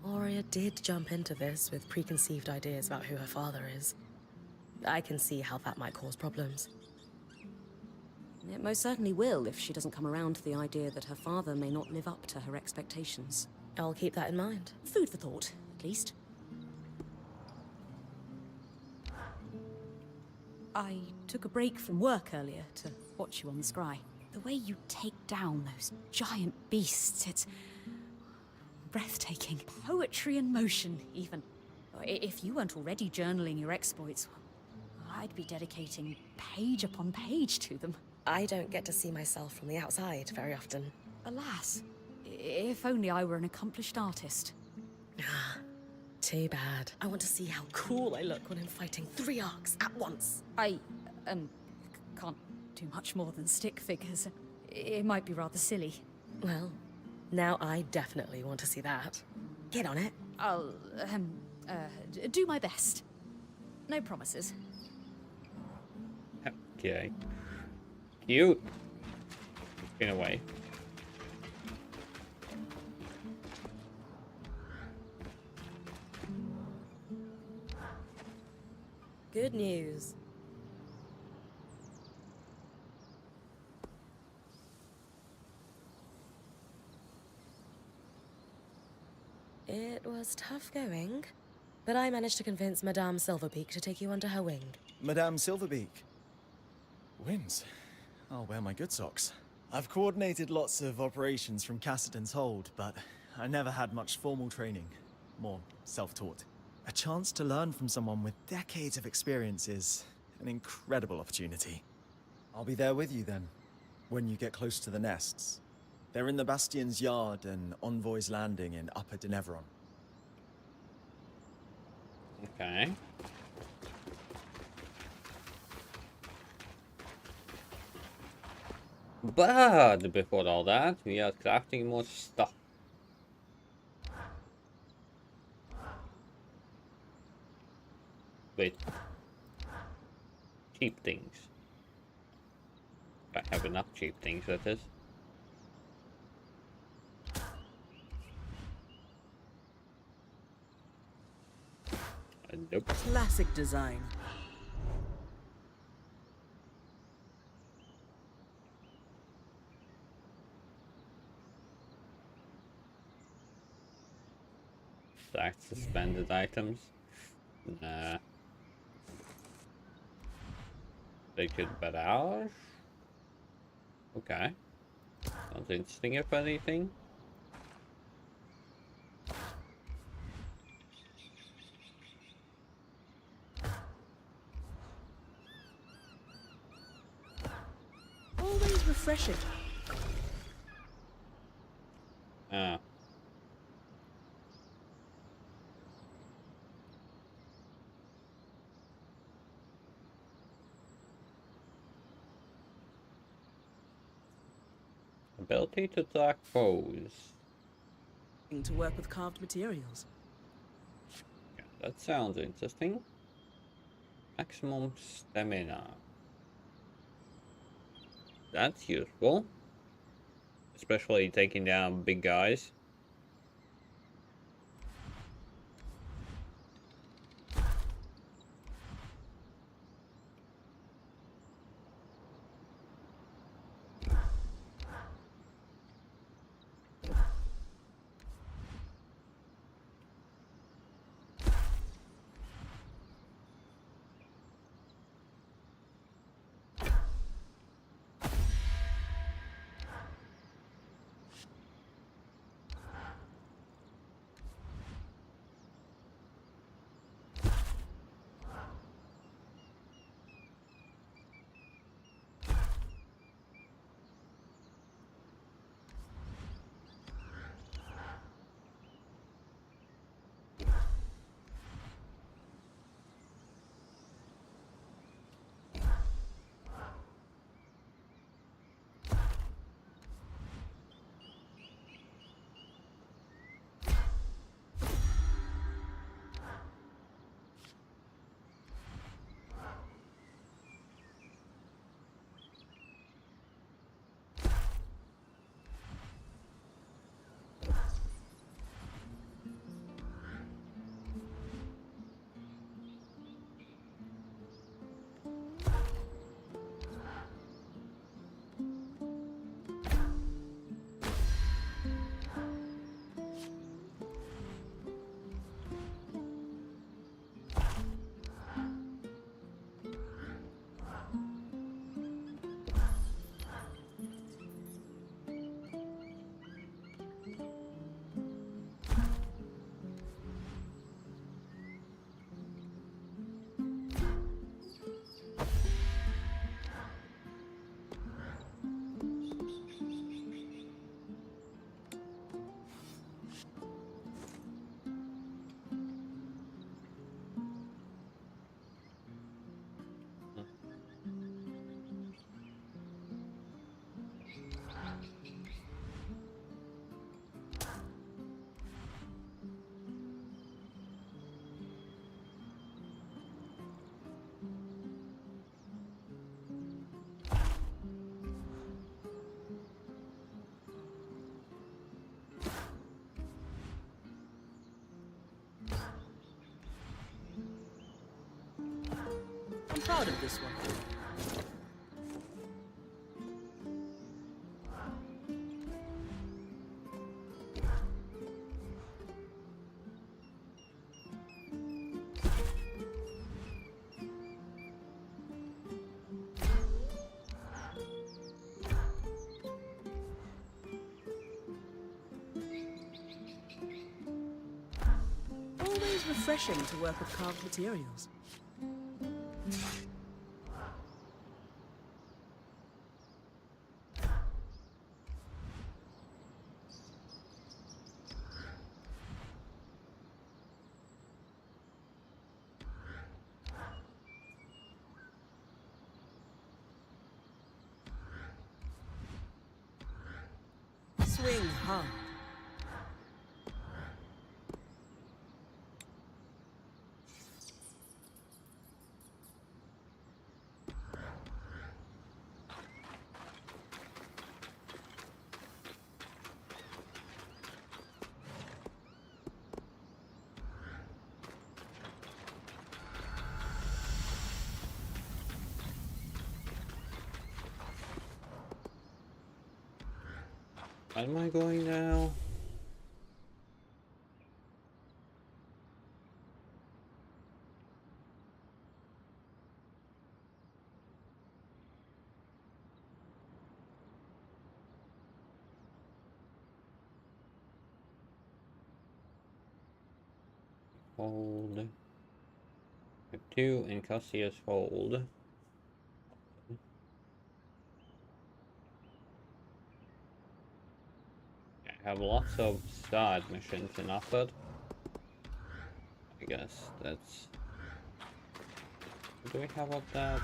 Oria did jump into this with preconceived ideas about who her father is. I can see how that might cause problems. It most certainly will if she doesn't come around to the idea that her father may not live up to her expectations. I'll keep that in mind. Food for thought, at least. I took a break from work earlier to watch you on the scry. The way you take down those giant beasts, it's breathtaking. Poetry in motion, even. If you weren't already journaling your exploits, I'd be dedicating page upon page to them. I don't get to see myself from the outside very often. Alas, if only I were an accomplished artist. Too bad. I want to see how cool I look when I'm fighting 3 arcs at once. I, can't do much more than stick figures. It might be rather silly. Well, now I definitely want to see that. Get on it. I'll, do my best. No promises. Okay. Cute. In a way. Good news. It was tough going, but I managed to convince Madame Silverbeak to take you under her wing. Madame Silverbeak. Wins. I'll wear my good socks. I've coordinated lots of operations from Cassidon's hold, but I never had much formal training. More self-taught. A chance to learn from someone with decades of experience is an incredible opportunity. I'll be there with you then, when you get close to the nests. They're in the Bastion's yard and Envoy's Landing in Upper Denevron. Okay. But before all that, we are crafting more stuff. Wait. Cheap things. If I have enough cheap things, that is. Nope. Classic design. Stack suspended items. Nah. Sacred barrage. Okay. Sounds interesting if anything. Always refreshing. Ah. Ability to track foes. To work with carved materials. Yeah, that sounds interesting. Maximum stamina. That's useful. Especially taking down big guys. I'm proud of this one. Always refreshing to work with carved materials. Swing hard. Where am I going now? Hold. 2 in Cassius hold. I have lots of side missions in offered. I guess that's... What do we have up that?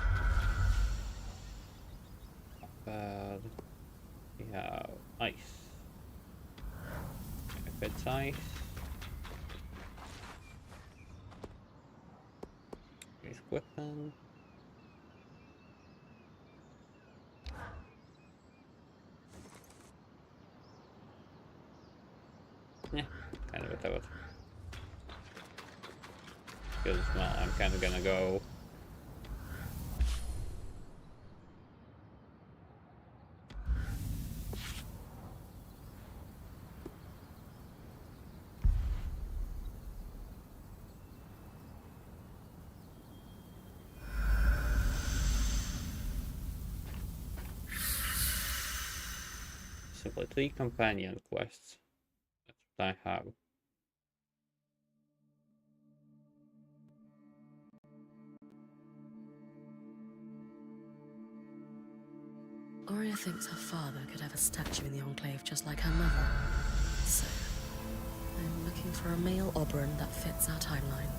We have ice. If it's ice, use weapon. Yeah, kind of whatever. Because, well, I'm kind of gonna go. Simply 3 companion quests. That's what I have. Aurea thinks her father could have a statue in the Enclave just like her mother. So, I'm looking for a male Oberon that fits our timeline.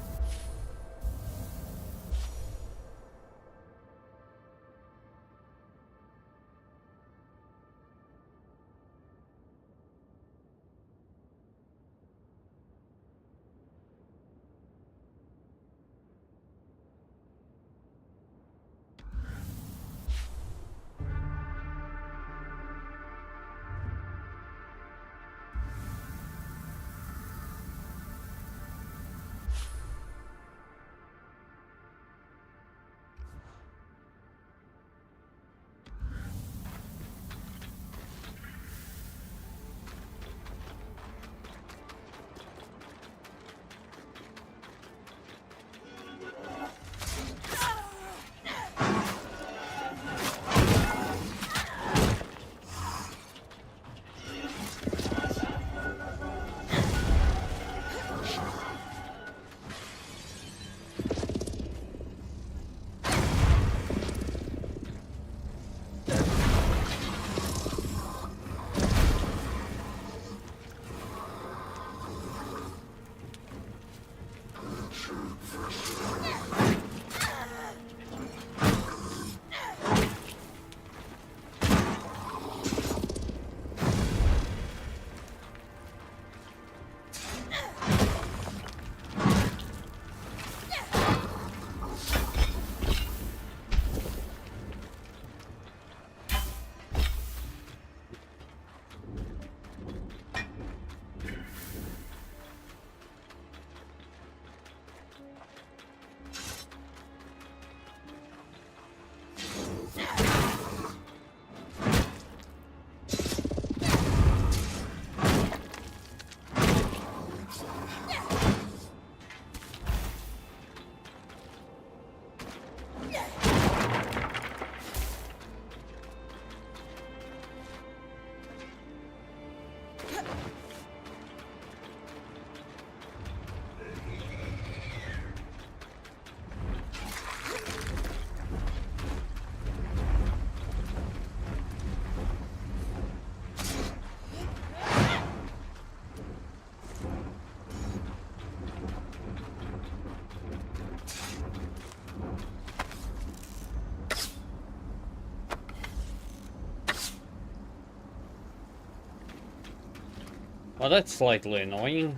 Well, that's slightly annoying.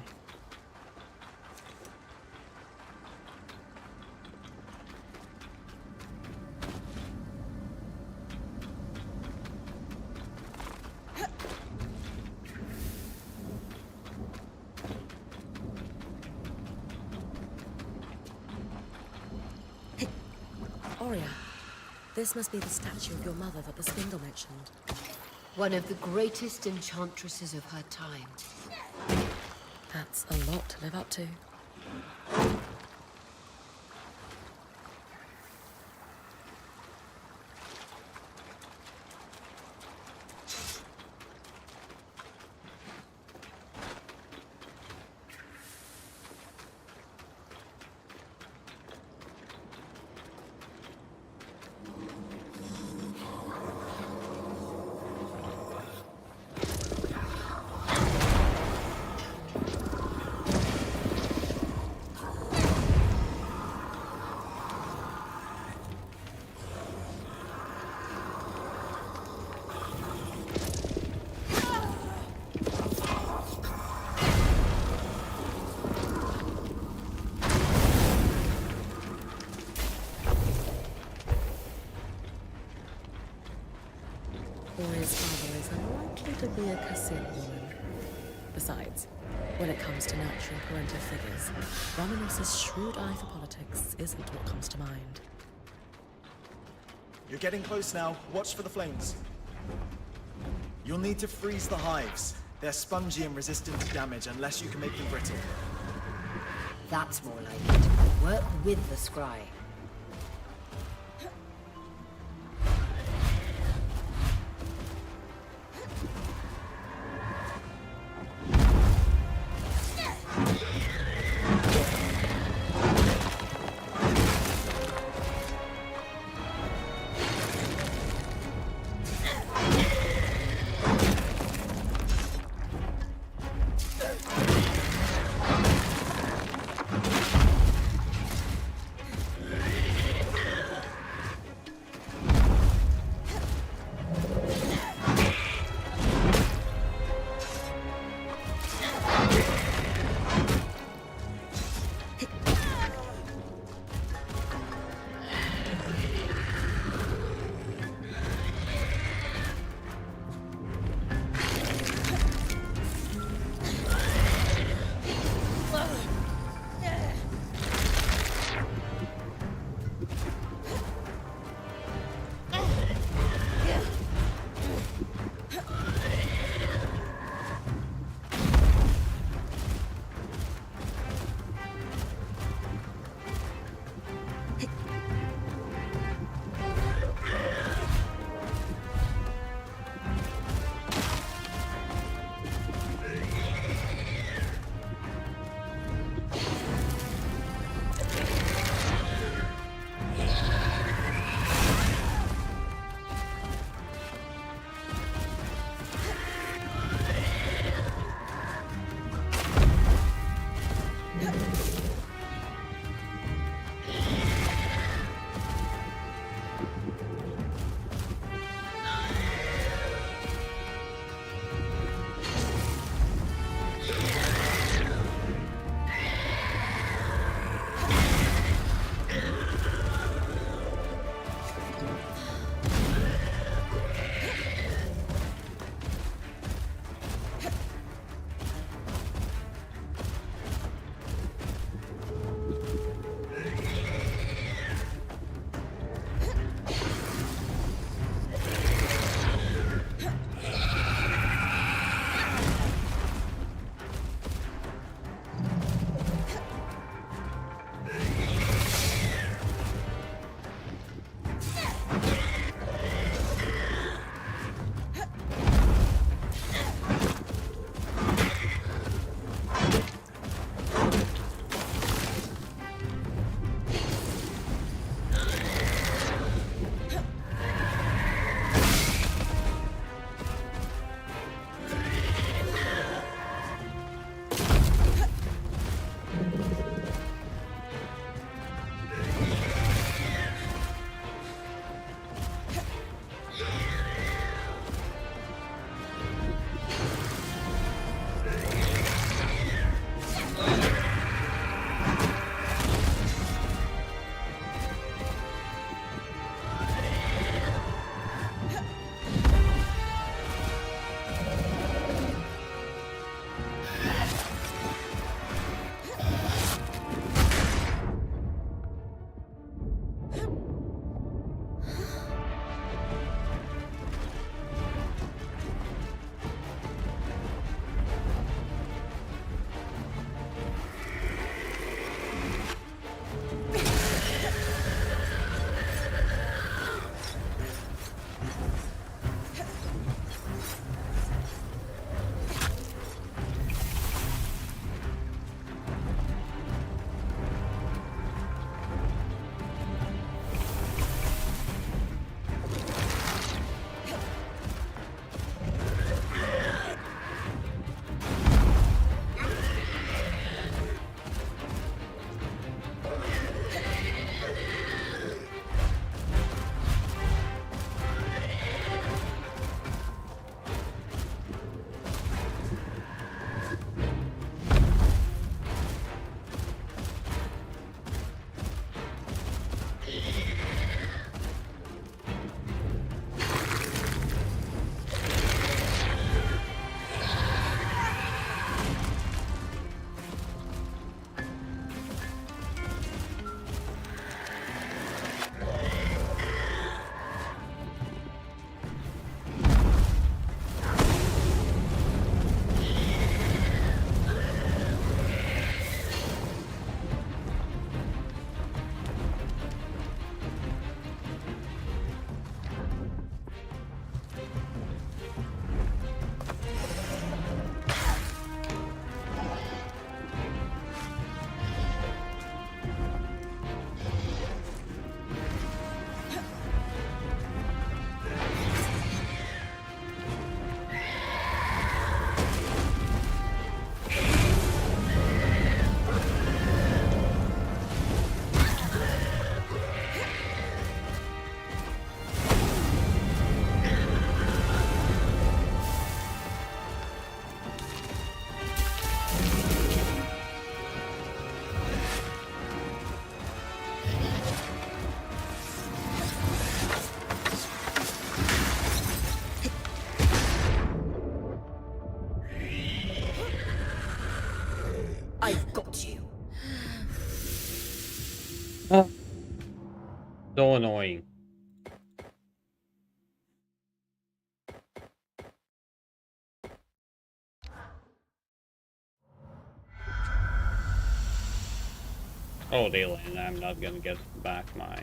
Aurea, this must be the statue of your mother that the Spindle mentioned. One of the greatest enchantresses of her time. That's a lot to live up to. Boy's father is unlikely to be a Cassil woman. Besides, when it comes to nurturing parental figures, Romanos's shrewd eye for politics isn't what comes to mind. You're getting close now. Watch for the flames. You'll need to freeze the hives. They're spongy and resistant to damage unless you can make them brittle. That's more like it. Work with the scry. Oh, so annoying. Oh, Dylan, I'm not gonna get back my...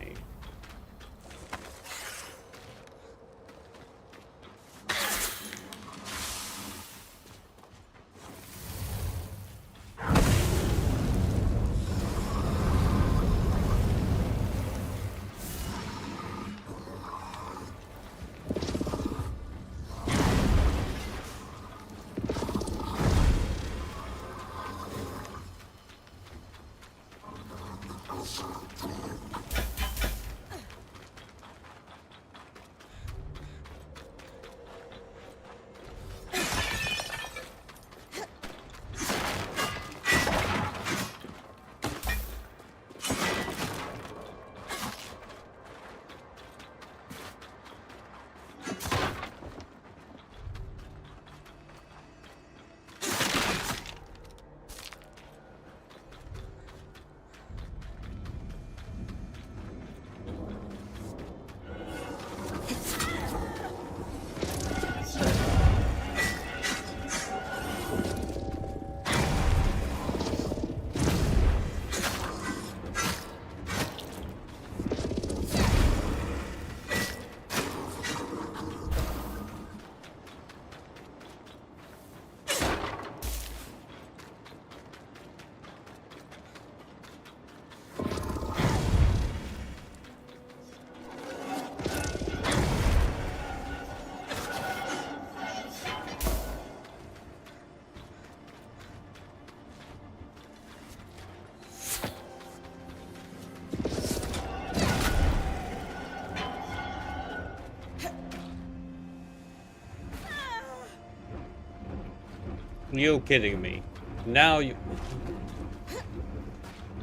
You kidding me? Now you...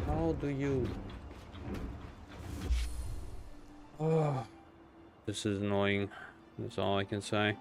How do you... Oh, this is annoying. That's all I can say.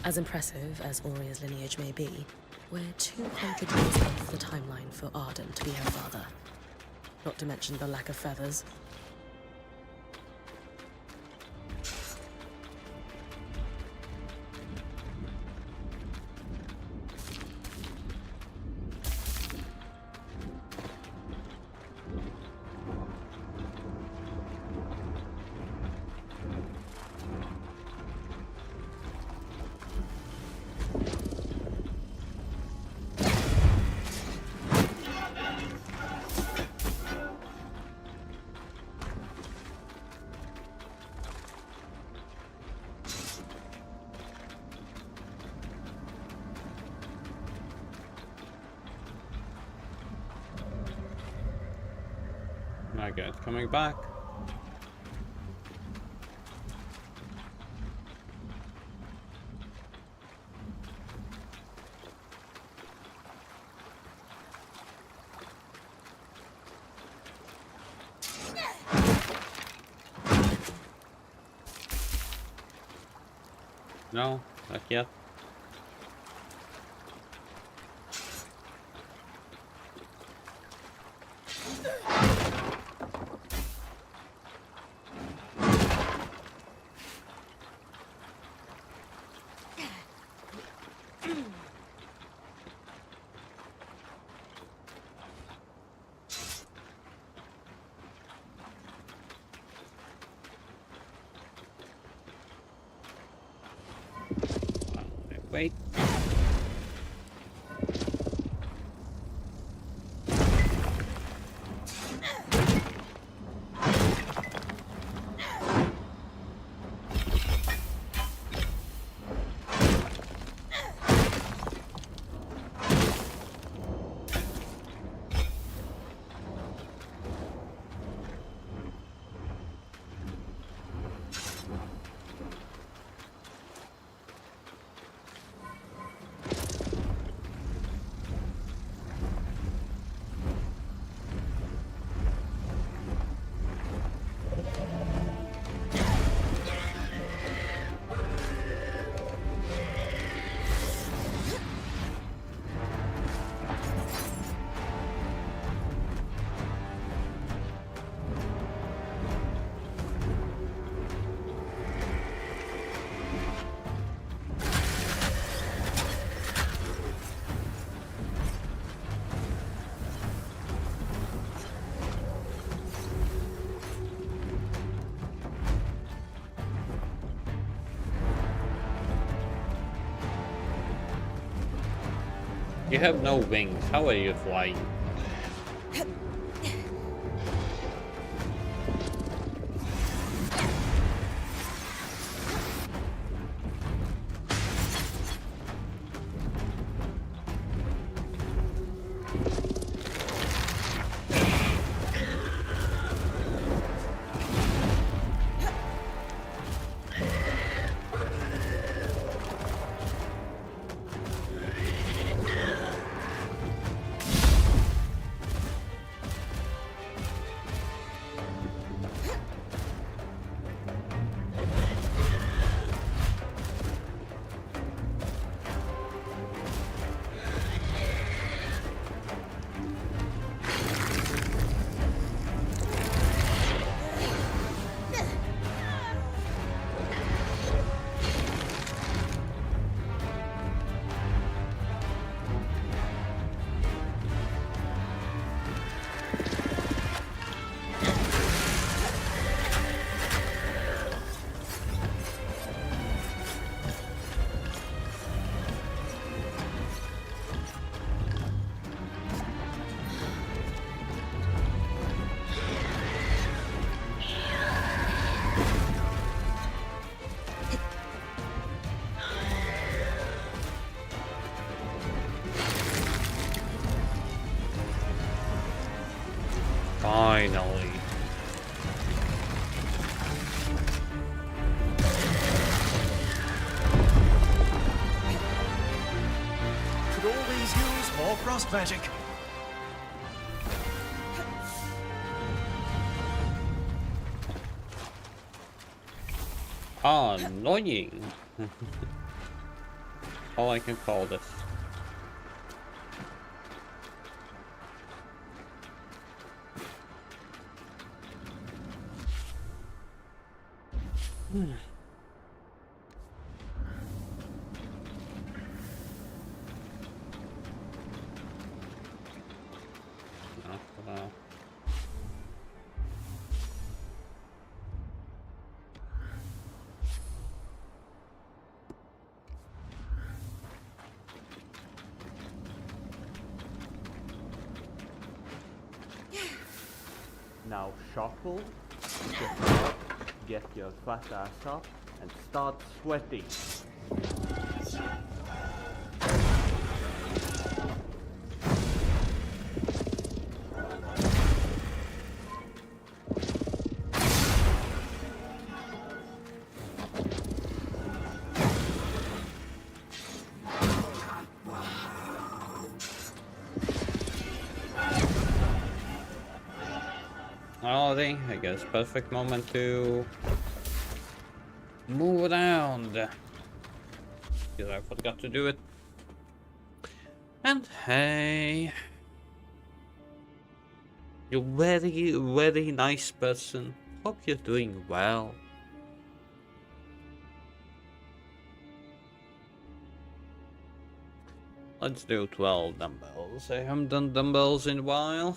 As impressive as Auria's lineage may be, we're 200 years off the timeline for Arden to be her father. Not to mention the lack of feathers. Okay, it's coming back. No, not yet. Wait. You have no wings. How are you flying? Finally. Could always use more frost magic. Annoying. all I can call this. Well. Now shuffle, get your fat ass up, and start sweating. Alrighty, I guess perfect moment to move around. Because I forgot to do it. And hey, you're very, very nice person. Hope you're doing well. Let's do 12 dumbbells. I haven't done dumbbells in a while.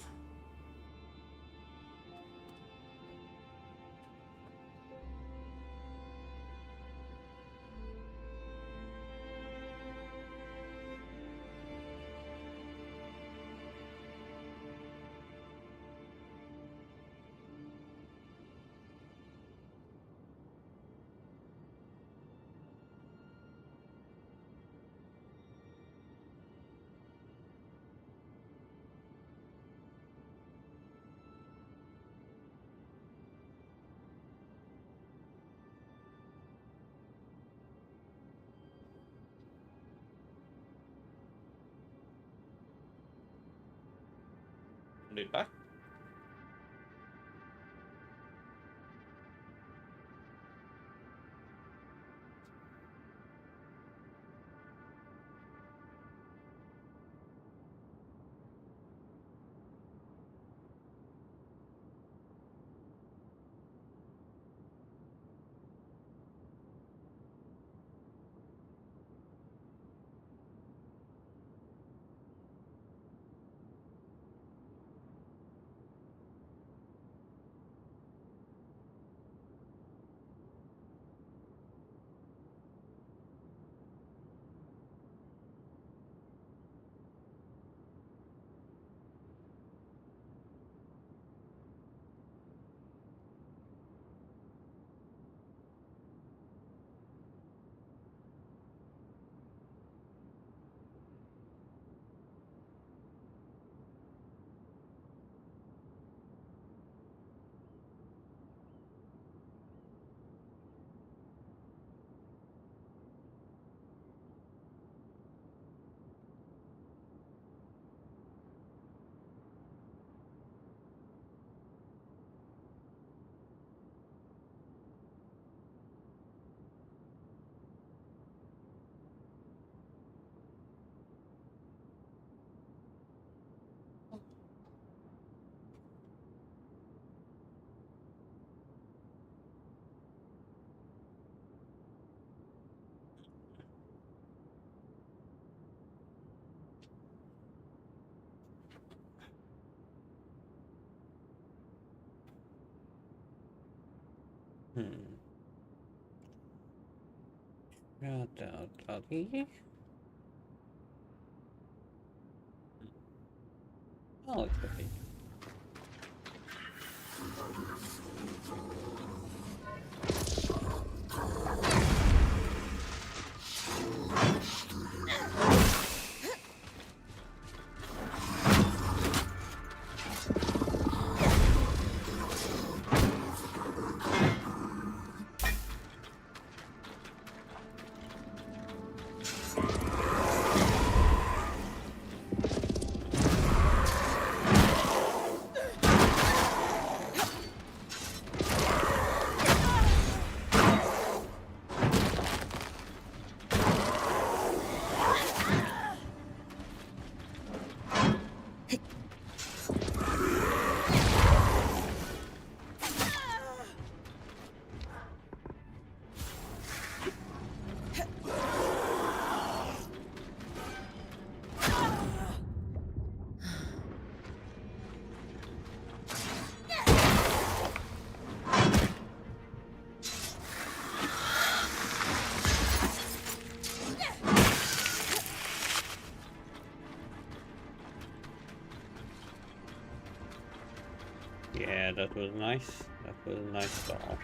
Lead back. Oh, it's okay. Yeah, that was nice. That was a nice doll.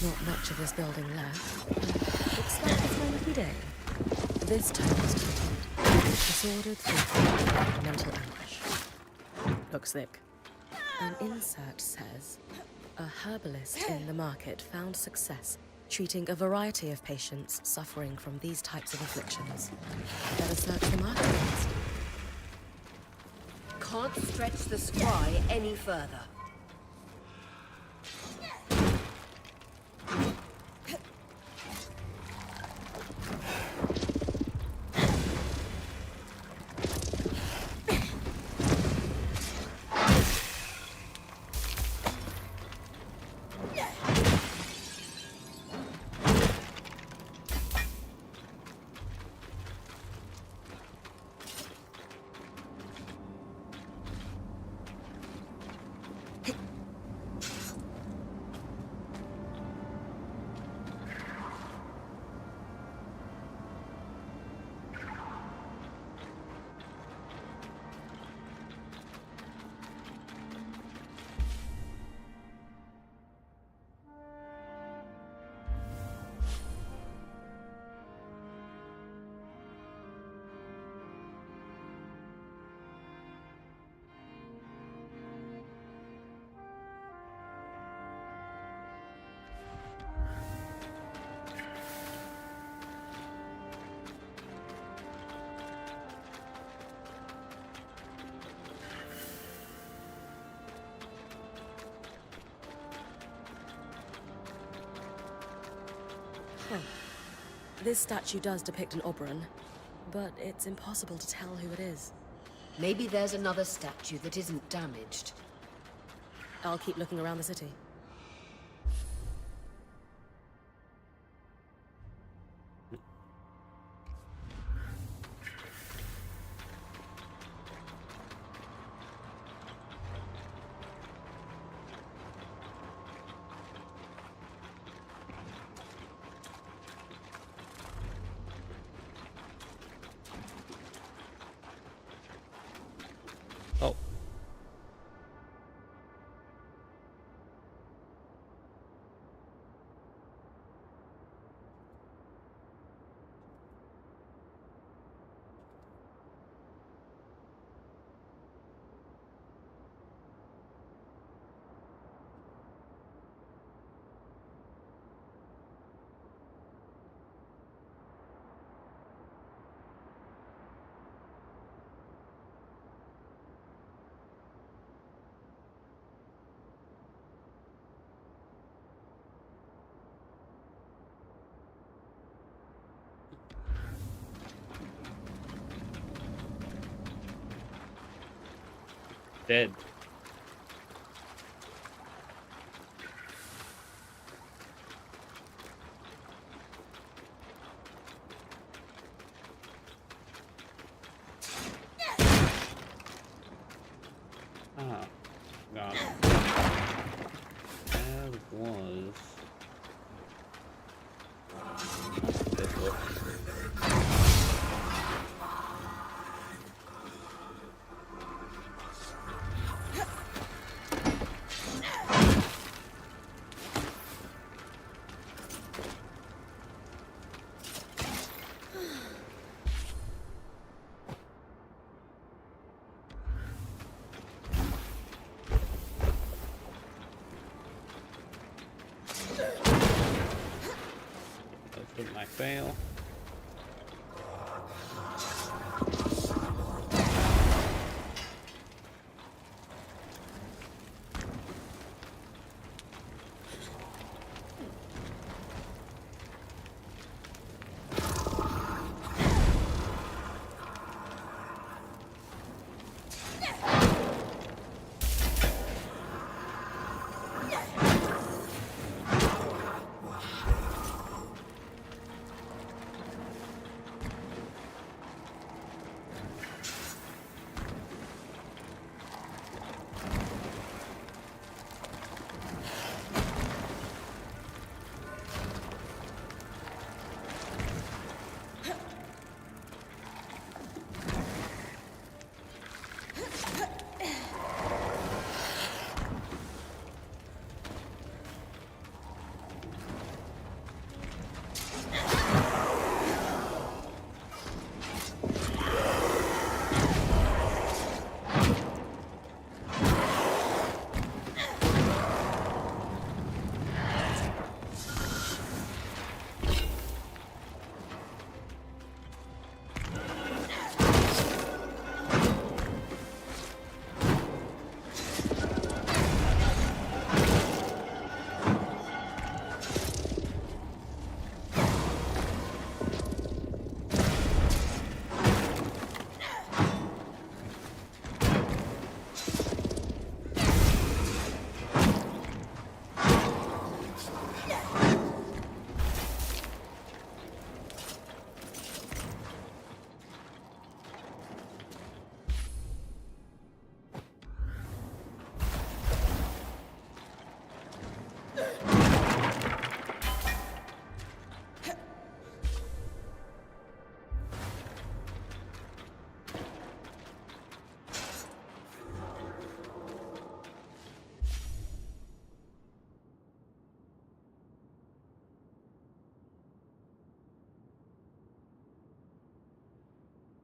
Not much of this building left. Looks like a friendly day. This town is tainted. Disordered thinking and mental anguish. Looks thick. An insert says, a herbalist in the market found success treating a variety of patients suffering from these types of afflictions. Better search the market next. Can't stretch the scry any further. This statue does depict an Oberon, but it's impossible to tell who it is. Maybe there's another statue that isn't damaged. I'll keep looking around the city. Oh. Dead. Ah, God. That was this was. I fail.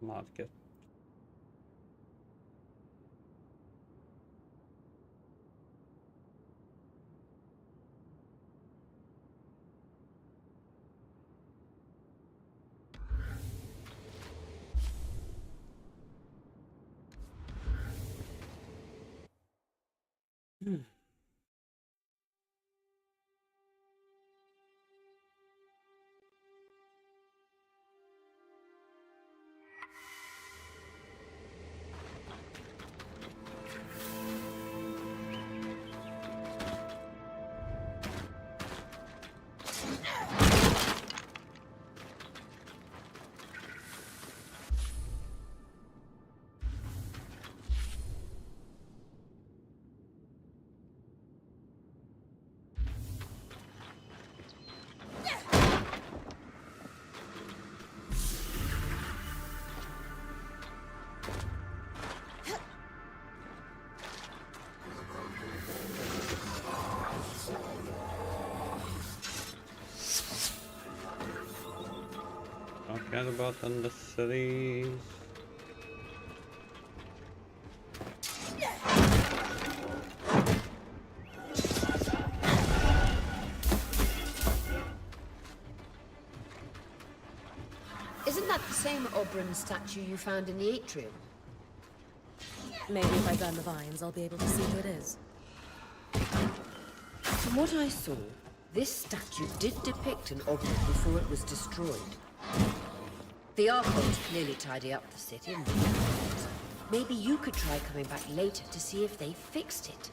Market. Don't care about unnecessaries. Isn't that the same Oberon statue you found in the atrium? Maybe if I burn the vines, I'll be able to see who it is. From what I saw, this statue did depict an Oberon before it was destroyed. The Archons clearly tidy up the city and maybe you could try coming back later to see if they fixed it.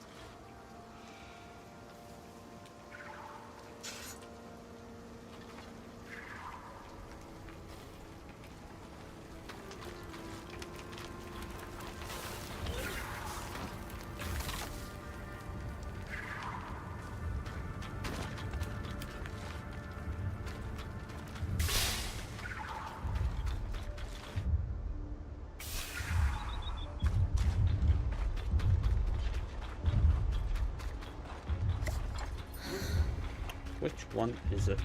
Which one is it?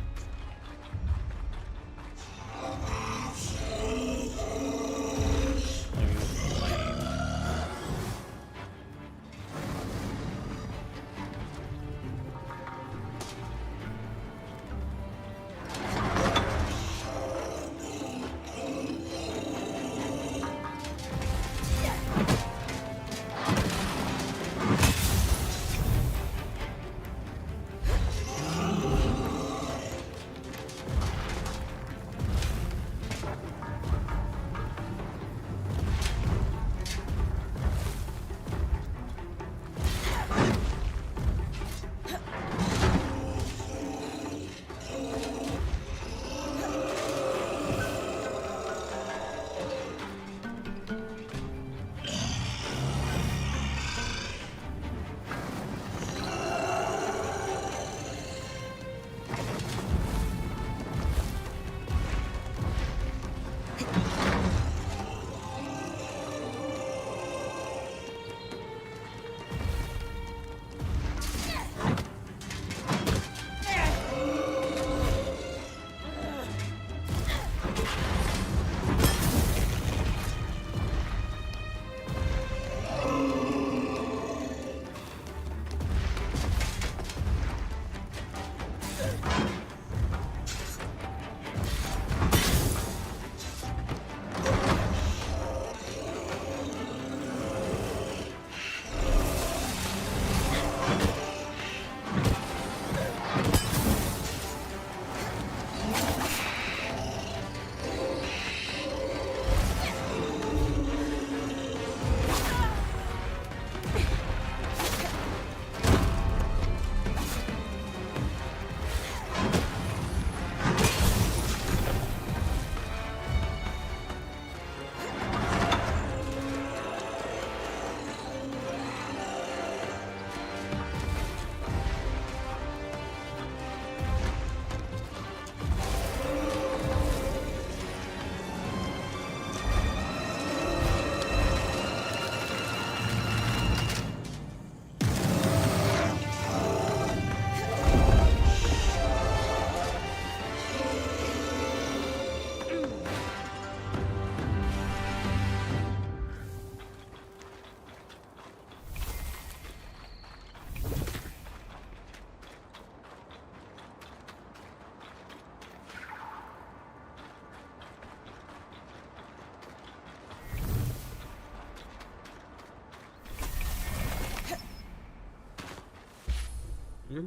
Hmm?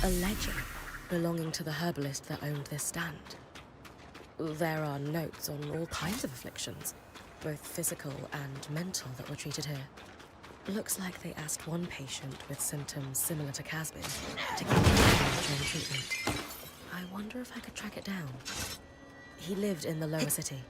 A ledger belonging to the herbalist that owned this stand. There are notes on all kinds of afflictions, both physical and mental, that were treated here. Looks like they asked one patient with symptoms similar to Casby's to get during treatment. I wonder if I could track it down. He lived in the lower city.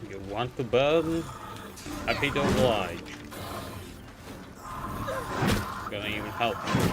You want to burn? Happy to oblige. Gonna even help you.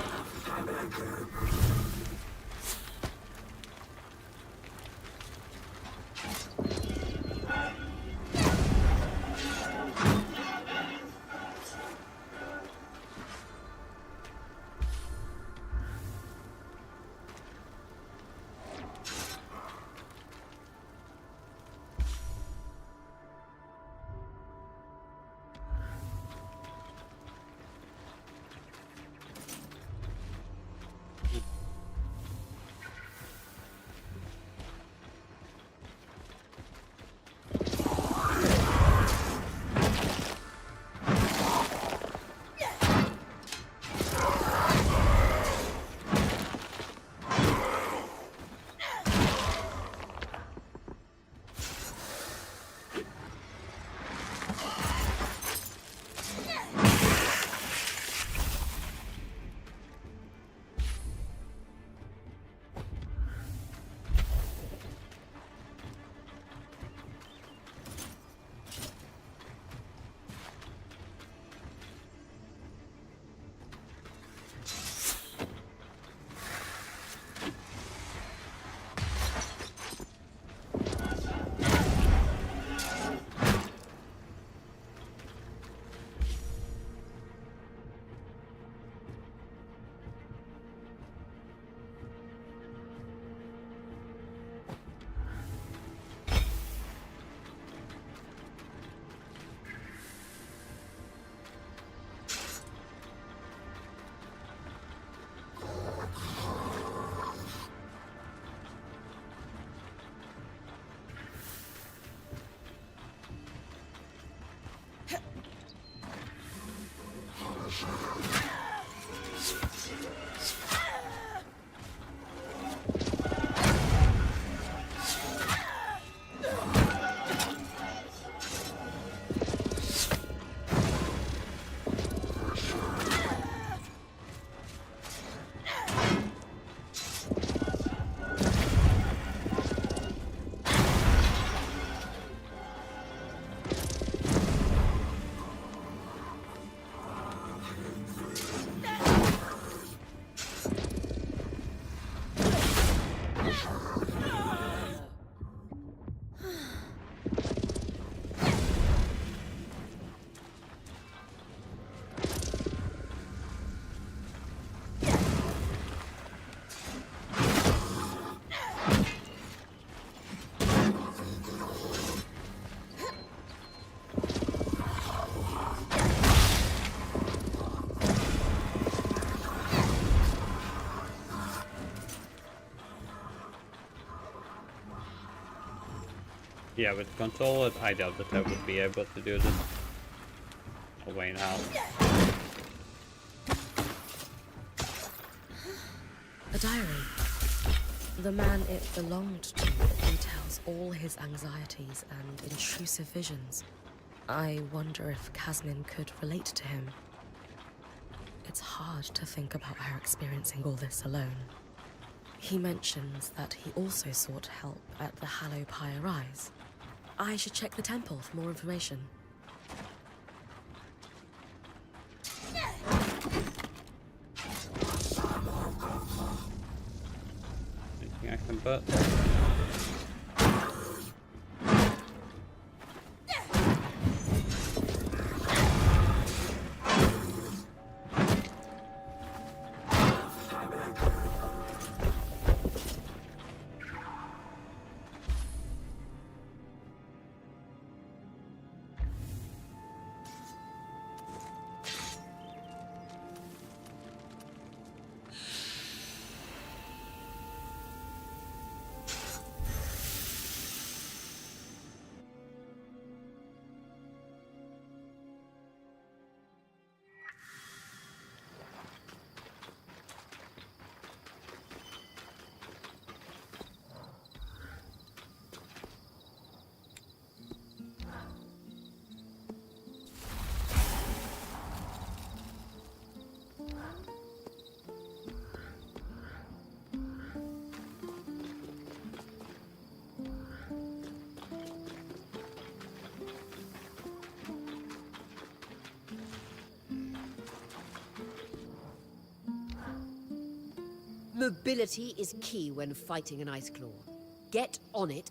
Yeah, with the controller, I doubt that I would be able to do this. Oh, wait, now. A diary. The man it belonged to details all his anxieties and intrusive visions. I wonder if Casmin could relate to him. It's hard to think about her experiencing all this alone. He mentions that he also sought help at the Hallow Pyre Rise. I should check the temple for more information. Anything I can put? Mobility is key when fighting an Ice Claw. Get on it.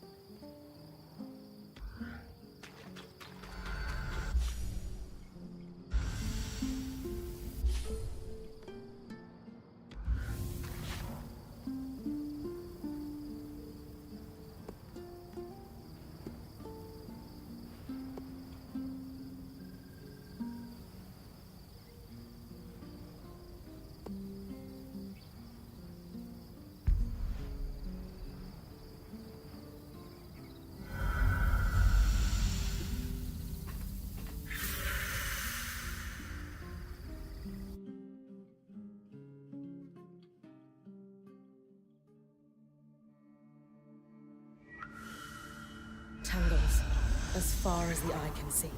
Tangles, as far as the eye can see.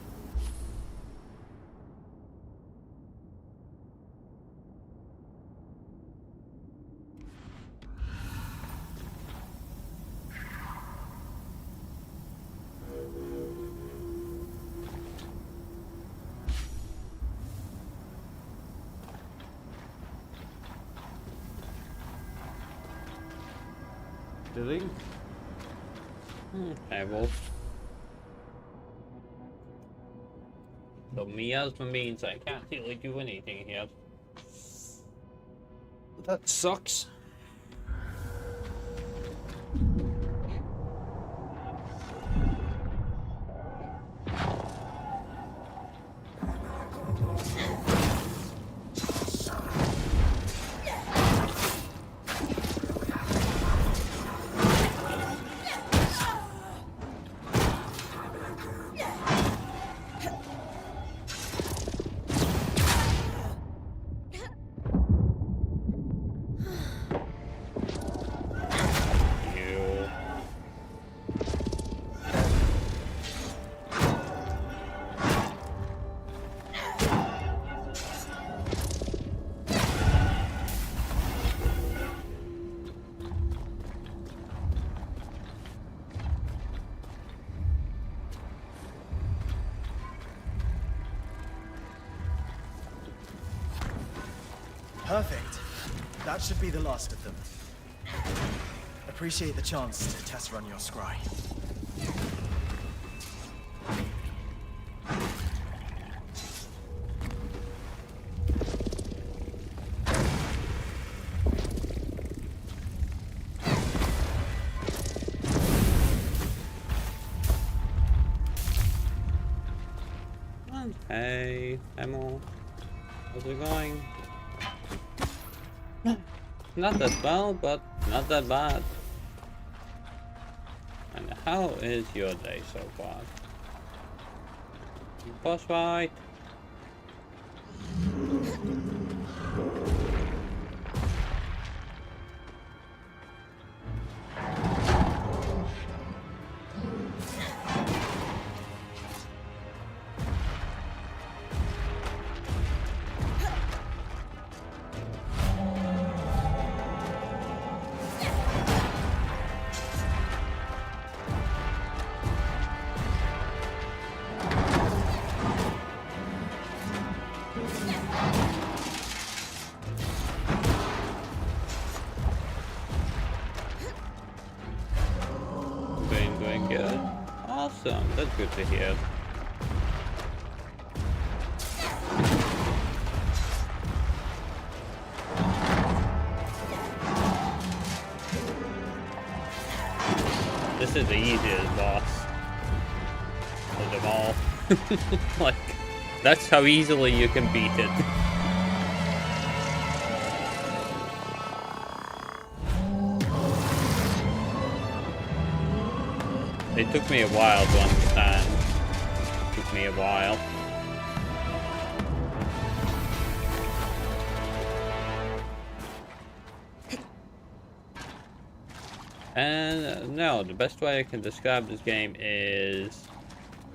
Doing? Okay, well. The miasma means I can't really do anything here. That sucks. Perfect. That should be the last of them. Appreciate the chance to test run your scry. Hey, Emil. How's it going? Not that well, but not that bad. And how is your day so far? Boss fight? Doing good. Awesome, that's good to hear. This is the easiest boss of them all. Like, that's how easily you can beat it. It took me a while to understand. It took me a while. And no, the best way I can describe this game is,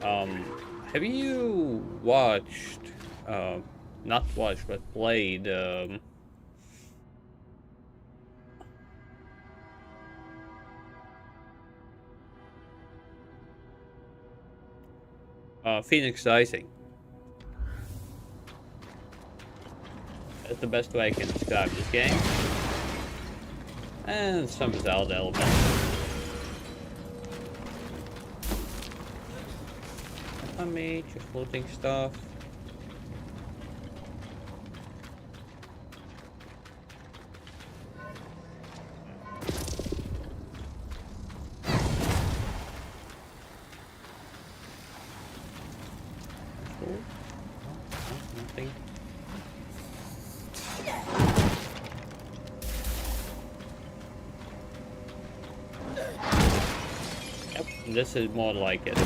have you watched, not watched, but played, Phoenix Rising? That's the best way I can describe this game. And some Zelda elements. On me, just looting stuff. Cool. Oh, nothing. Yep, this is more like it.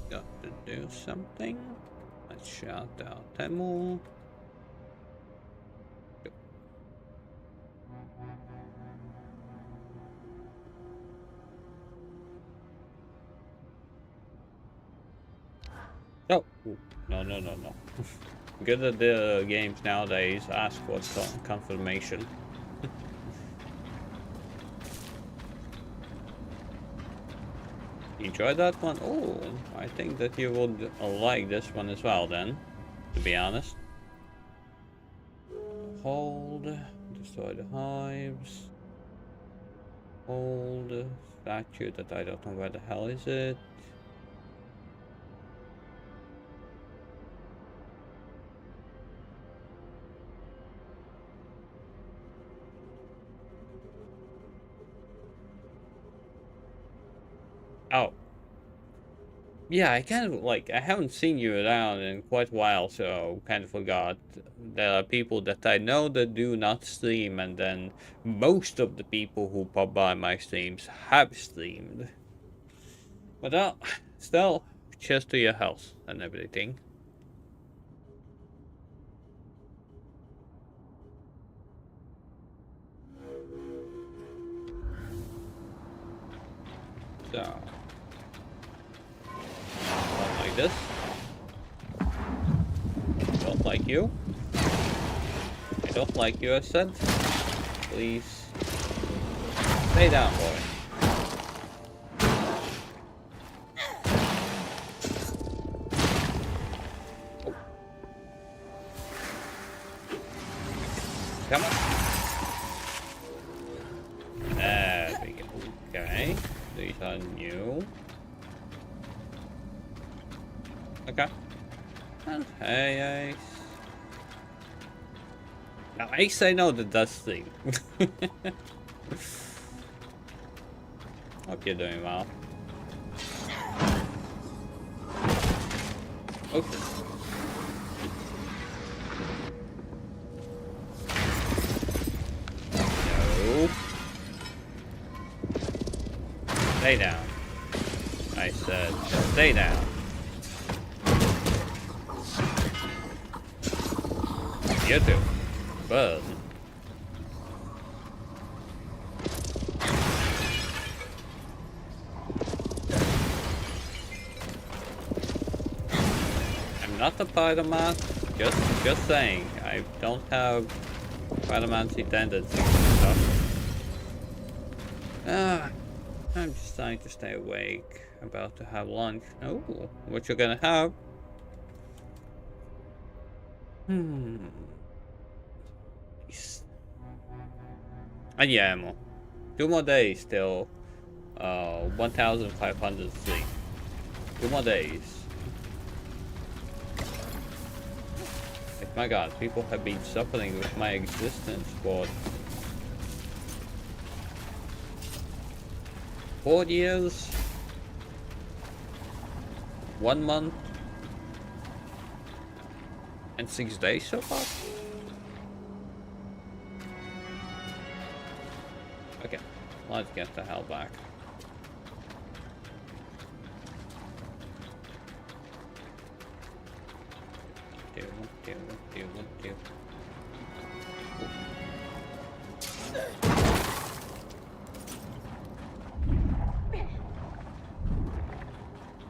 Got to do something. Let's shout out Temu. Oh, no. Good that the games nowadays ask for confirmation. Enjoy that one? Oh, I think that you would like this one as well then, to be honest. Hold, destroy the hives. Hold, statue that I don't know where the hell is it. Oh. Yeah, I kind of like, I haven't seen you around in quite a while, so kind of forgot. There are people that I know that do not stream, and then most of the people who pop by my streams have streamed. But still, cheers to your health and everything. So. Like this. Don't like you. I don't like you, I said. Please. Stay down, boy. Oh. Come on. There we go. Okay. These are new. Okay. And hey, Ace. Now, Ace, I know the dust thing. Hope you're doing well. Okay. Stay down. I said, stay down. You too. But I'm not a Spider-Man. Just saying. I don't have Spider-Man's tendencies and stuff. I'm just trying to stay awake. About to have lunch. Oh, what you gonna have? And yeah, ammo. 2 more days till 1,500 sleep. 2 more days. Like, my god, people have been suffering with my existence for 4 years, 1 month, and 6 days so far. Okay, let's get the hell back.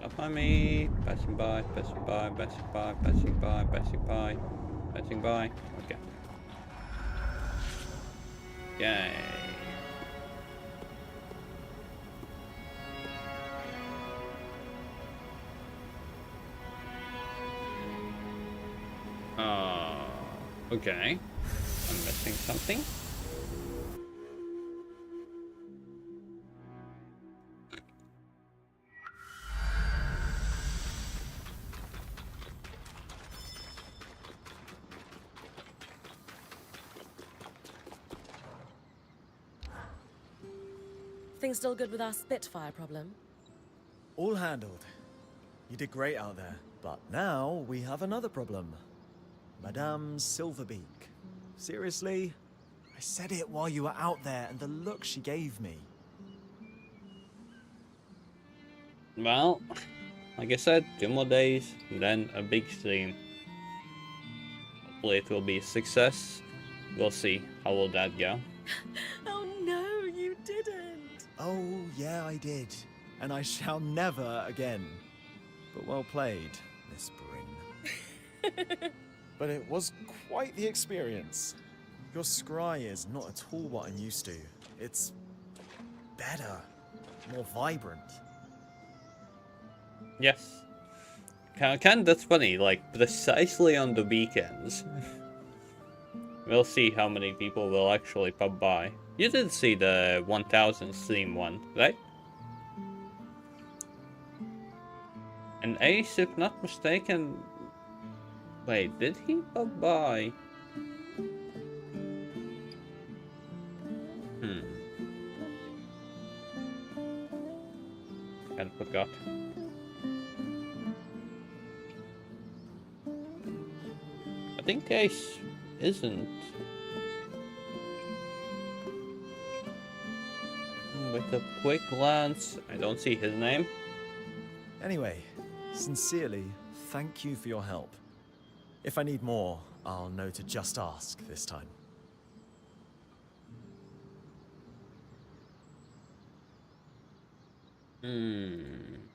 Up on me, passing by, passing by, passing by, passing by, passing by, passing by. Okay. Yay. Okay. I'm missing something. Things still good with our Spitfire problem? All handled. You did great out there. But now we have another problem. Madame Silverbeak. Seriously? I said it while you were out there, and the look she gave me. Well, like I said, 2 more days, then a big stream. Hopefully it will be a success. We'll see how will that go. Oh no, you didn't! Oh, yeah, I did. And I shall never again. But well played, Miss Bryn. But it was quite the experience. Your scry is not at all what I'm used to. It's better, more vibrant. Yes. That's funny, like, precisely on the weekends. We'll see how many people will actually pop by. You did see the 1000 stream one, right? And Ace, if not mistaken... Wait, did he pop by? I forgot. I think Ace isn't. With a quick glance, I don't see his name. Anyway, sincerely, thank you for your help. If I need more, I'll know to just ask this time.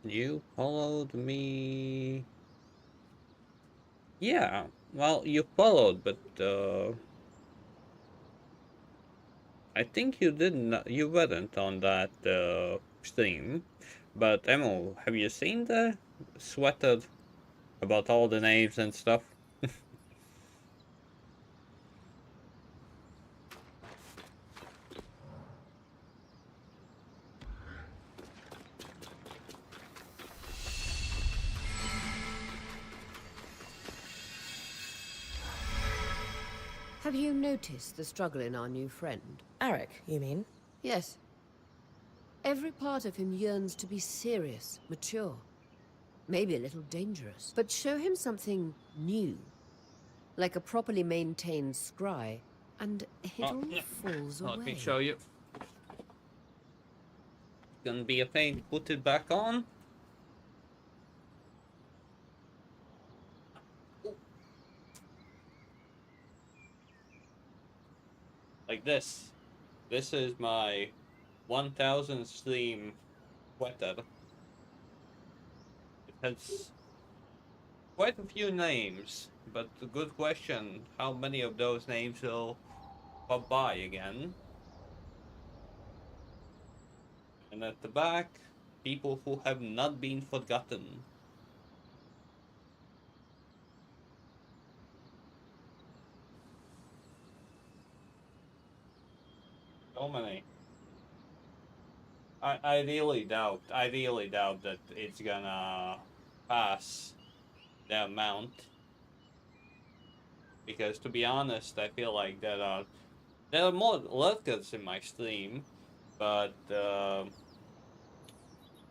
You followed me... Yeah, well, you followed, but, I think you didn't, you weren't on that, stream. But, Emo, have you seen the sweater about all the names and stuff? Have you noticed the struggle in our new friend? Eric, you mean? Yes. Every part of him yearns to be serious, mature, maybe a little dangerous. But show him something new, like a properly maintained scry, and it all falls away. Let me show you. gonna be a pain to put it back on. Like this. This is my 1000 stream sweater. It has quite a few names, but the good question, how many of those names will pop by again? And at the back, people who have not been forgotten. So many. I really doubt that it's gonna pass the amount. Because to be honest, I feel like there are more lurkers in my stream, but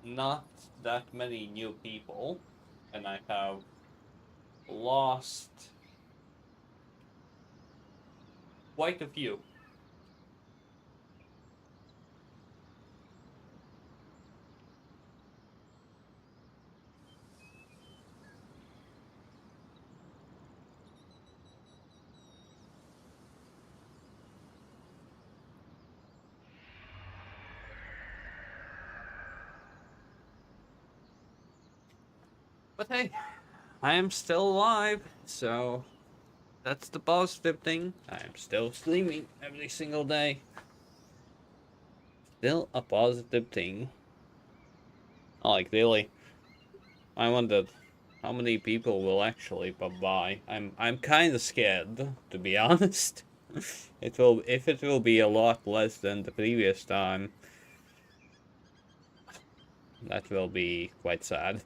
not that many new people, and I have lost quite a few. But hey, I am still alive, so that's the positive thing. I am still streaming every single day. Still a positive thing. Like, really, I wondered how many people will actually pop by. I'm kind of scared, to be honest. If it will be a lot less than the previous time, that will be quite sad.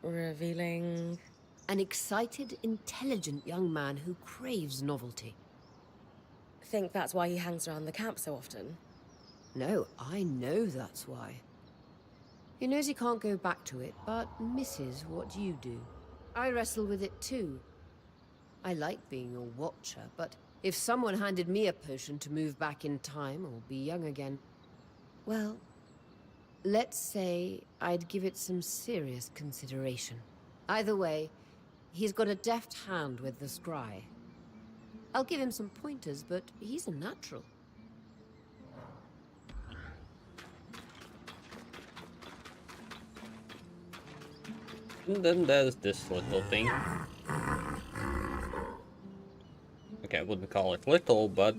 Revealing... An excited, intelligent young man who craves novelty. Think that's why he hangs around the camp so often? No, I know that's why. He knows he can't go back to it, but misses what you do. I wrestle with it too. I like being your watcher, but if someone handed me a potion to move back in time or be young again, well, let's say I'd give it some serious consideration. Either way, he's got a deft hand with the scry. I'll give him some pointers, but he's a natural. And then there's this little thing. Okay, I wouldn't call it little, but...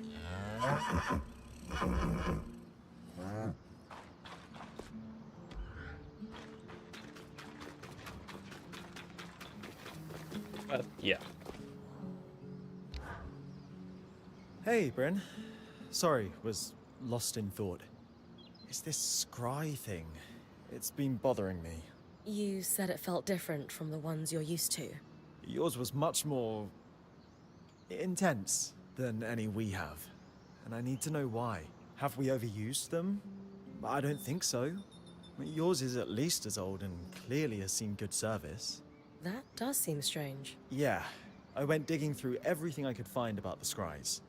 yeah. Hey, Bryn. Sorry, was lost in thought. It's this scry thing. It's been bothering me. You said it felt different from the ones you're used to. Yours was much more... intense than any we have. And I need to know why. Have we overused them? I don't think so. Yours is at least as old and clearly has seen good service. That does seem strange. Yeah. I went digging through everything I could find about the scries.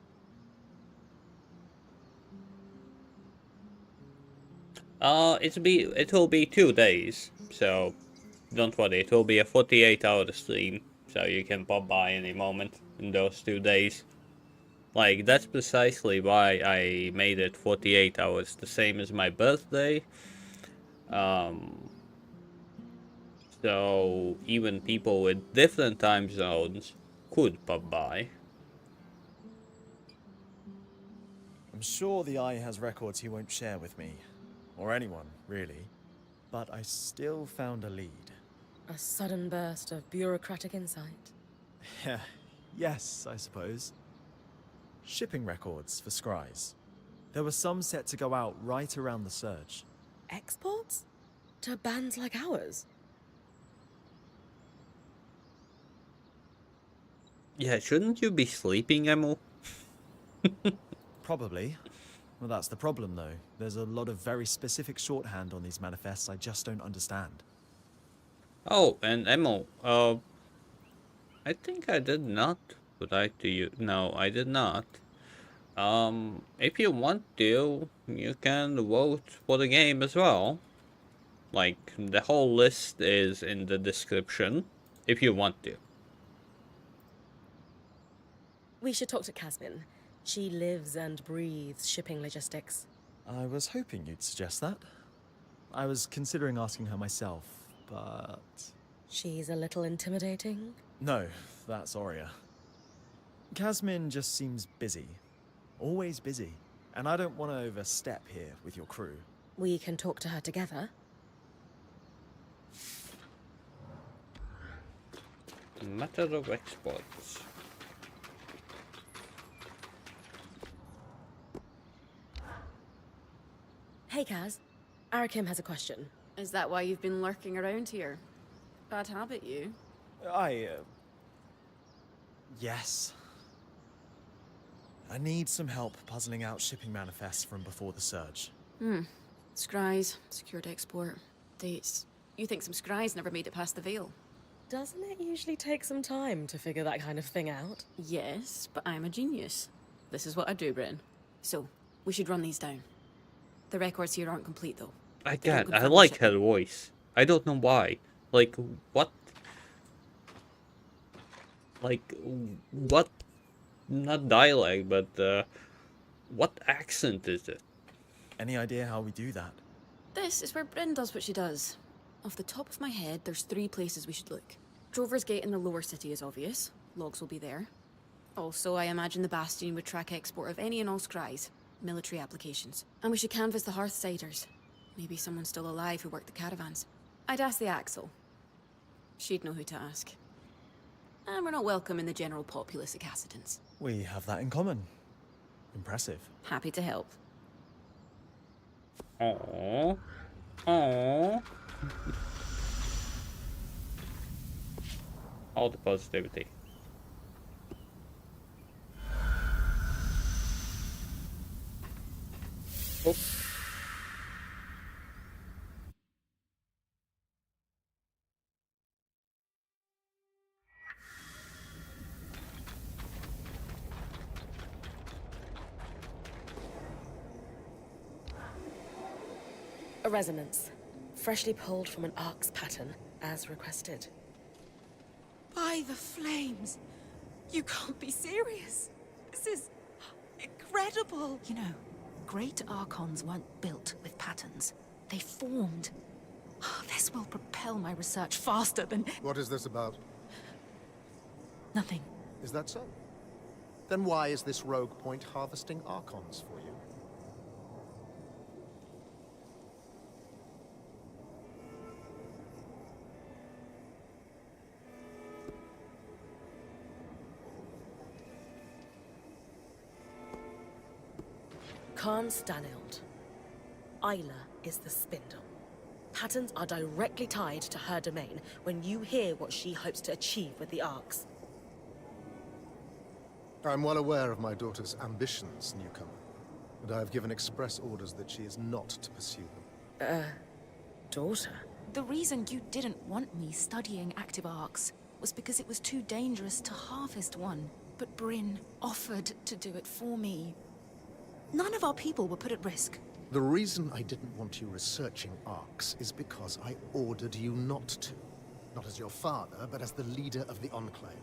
It will be 2 days, so don't worry, it will be a 48-hour stream, so you can pop by any moment in those 2 days. Like, that's precisely why I made it 48 hours, the same as my birthday. So even people with different time zones could pop by. I'm sure the Eye has records he won't share with me. Or anyone, really. But I still found a lead. A sudden burst of bureaucratic insight. Yes, I suppose. Shipping records for scries. There were some set to go out right around the surge. Exports? To bands like ours? Yeah, shouldn't you be sleeping, Emil? Probably. Well, that's the problem, though. There's a lot of very specific shorthand on these manifests I just don't understand. Oh, and Emil, I think I did not write to you. No, I did not. If you want to, you can vote for the game as well. Like, the whole list is in the description, if you want to. We should talk to Casmin. She lives and breathes shipping logistics. I was hoping you'd suggest that. I was considering asking her myself, but... She's a little intimidating? No, that's Aurea. Casmin just seems busy. Always busy. And I don't want to overstep here with your crew. We can talk to her together. Method of exports. Hey, Kaz. Arakim has a question. Is that why you've been lurking around here? Bad habit, you. Yes. I need some help puzzling out shipping manifests from before the surge. Scries, secured export, dates. You think some scries never made it past the Veil? Doesn't it usually take some time to figure that kind of thing out? Yes, but I'm a genius. This is what I do, Bryn. So, we should run these down. The records here aren't complete, though. I can't. I like her voice. I don't know why. Like, what? Like, what? Not dialect, but, what accent is it? Any idea how we do that? This is where Bryn does what she does. Off the top of my head, there's 3 places we should look. Drover's Gate in the lower city is obvious. Logs will be there. Also, I imagine the Bastion would track export of any and all scries. Military applications. And we should canvass the Hearthsiders. Maybe someone still alive who worked the caravans. I'd ask the Axel. She'd know who to ask. And we're not welcome in the general populace of Cassidans. We have that in common. Impressive. Happy to help. Aww. Aww. All the positivity. Oh. A resonance. Freshly pulled from an Ark's pattern, as requested. By the flames! You can't be serious! This is... incredible! You know, great Archons weren't built with patterns. They formed. This will propel my research faster than... What is this about? Nothing. Is that so? Then why is this rogue point harvesting Archons for you? Khan Stanild. Isla is the spindle. Patterns are directly tied to her domain when you hear what she hopes to achieve with the Arcs. I'm well aware of my daughter's ambitions, newcomer, and I have given express orders that she is not to pursue them. Daughter? The reason you didn't want me studying active arcs was because it was too dangerous to harvest one. But Bryn offered to do it for me. None of our people were put at risk. The reason I didn't want you researching Arcs is because I ordered you not to. Not as your father, but as the leader of the Enclave.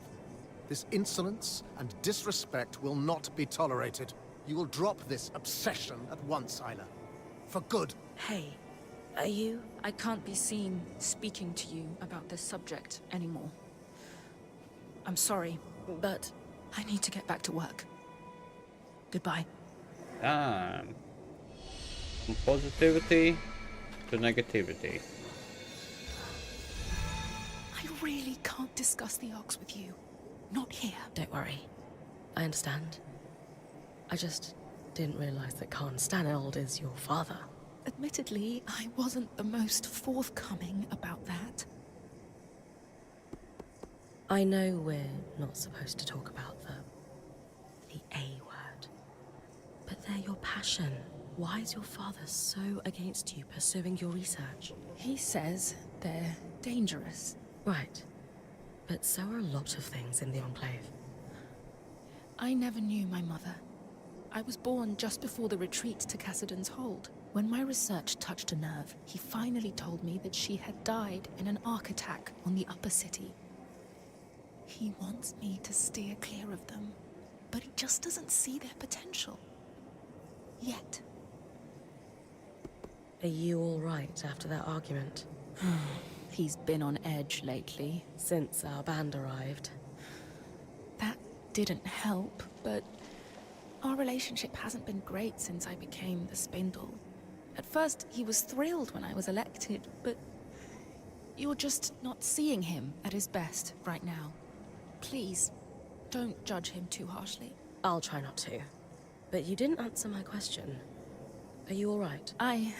This insolence and disrespect will not be tolerated. You will drop this obsession at once, Isla. For good. Hey, are you... I can't be seen speaking to you about this subject anymore. I'm sorry, but... I need to get back to work. Goodbye. From positivity to negativity. I really can't discuss the Arcs with you. Not here. Don't worry. I understand. I just didn't realize that Khan Stanild is your father. Admittedly, I wasn't the most forthcoming about that. I know we're not supposed to talk about the A word, but they're your passion. Why is your father so against you pursuing your research? He says they're dangerous. Right. But so are a lot of things in the Enclave. I never knew my mother. I was born just before the retreat to Cassidon's Hold. When my research touched a nerve, he finally told me that she had died in an arc attack on the upper city. He wants me to steer clear of them, but he just doesn't see their potential. Yet. Are you all right after that argument? He's been on edge lately. Since our band arrived. That didn't help, but our relationship hasn't been great since I became the Spindle. At first, he was thrilled when I was elected, but you're just not seeing him at his best right now. Please, don't judge him too harshly. I'll try not to. But you didn't answer my question. Are you all right? I'm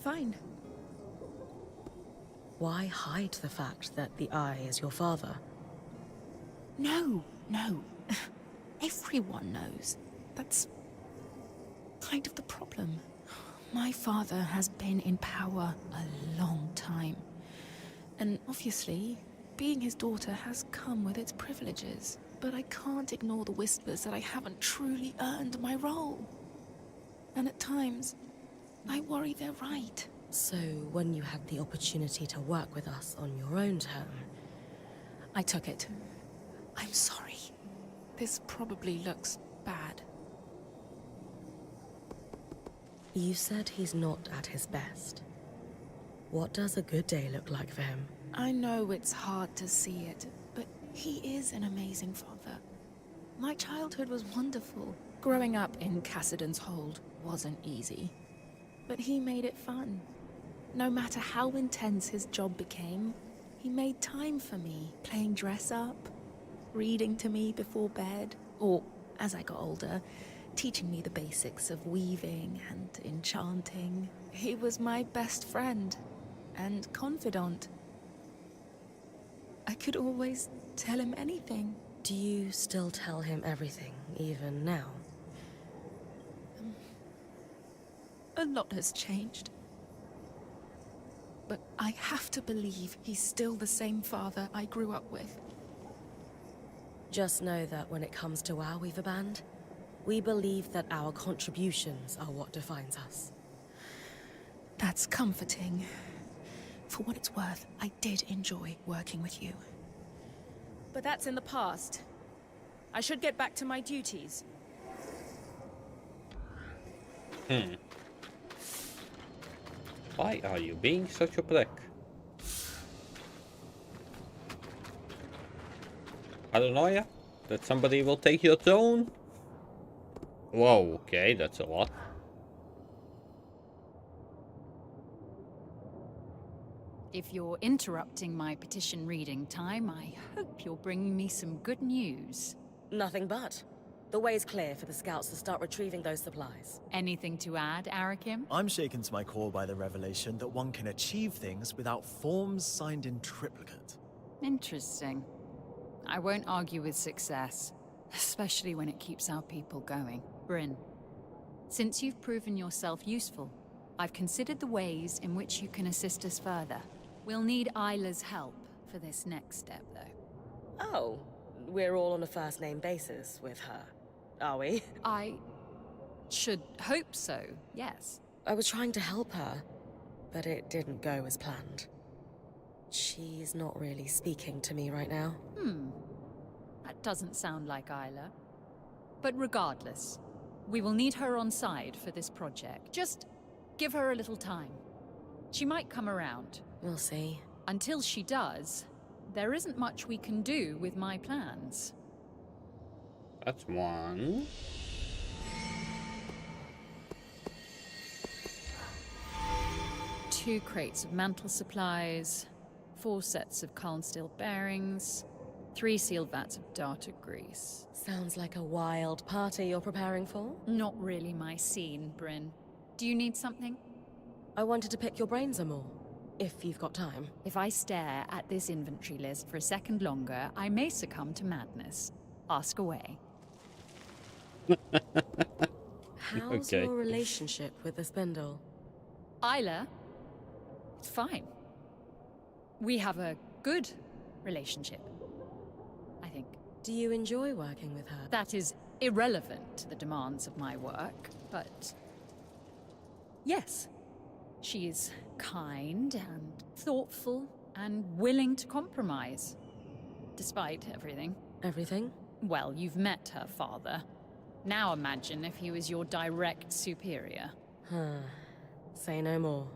fine. Why hide the fact that the Eye is your father? No. Everyone knows. That's kind of the problem. My father has been in power a long time. And obviously, being his daughter has come with its privileges. But I can't ignore the whispers that I haven't truly earned my role. And at times, I worry they're right. So, when you had the opportunity to work with us on your own term... I took it. I'm sorry. This probably looks bad. You said he's not at his best. What does a good day look like for him? I know it's hard to see it, but he is an amazing father. My childhood was wonderful. Growing up in Cassidon's Hold wasn't easy, but he made it fun. No matter how intense his job became, he made time for me, playing dress-up, reading to me before bed, or, as I got older, teaching me the basics of weaving and enchanting. He was my best friend and confidant. I could always tell him anything. Do you still tell him everything, even now? A lot has changed. But I have to believe he's still the same father I grew up with. Just know that when it comes to our Weaver Band, we believe that our contributions are what defines us. That's comforting. For what it's worth, I did enjoy working with you. But that's in the past. I should get back to my duties. Why are you being such a prick? Paranoia? That somebody will take your throne? Whoa, okay, that's a lot. If you're interrupting my petition reading time, I hope you're bringing me some good news. Nothing but. The way's clear for the scouts to start retrieving those supplies. Anything to add, Arakim? I'm shaken to my core by the revelation that one can achieve things without forms signed in triplicate. Interesting. I won't argue with success, especially when it keeps our people going. Bryn, since you've proven yourself useful, I've considered the ways in which you can assist us further. We'll need Isla's help for this next step, though. Oh, we're all on a first-name basis with her, are we? I should hope so, yes. I was trying to help her, but it didn't go as planned. She's not really speaking to me right now. That doesn't sound like Isla. But regardless, we will need her on side for this project. Just give her a little time. She might come around. We'll see. Until she does, there isn't much we can do with my plans. That's one. Two crates of mantle supplies, 4 sets of Calm steel bearings, 3 sealed vats of darter grease. Sounds like a wild party you're preparing for. Not really my scene, Bryn. Do you need something? I wanted to pick your brains some more, if you've got time. If I stare at this inventory list for a second longer, I may succumb to madness. Ask away. How's Okay. your relationship with the Spindle? Isla? It's fine. We have a good relationship, I think. Do you enjoy working with her? That is irrelevant to the demands of my work, but yes, she is kind and thoughtful and willing to compromise, despite everything. Everything? Well, you've met her father. Now imagine if he was your direct superior. Say no more.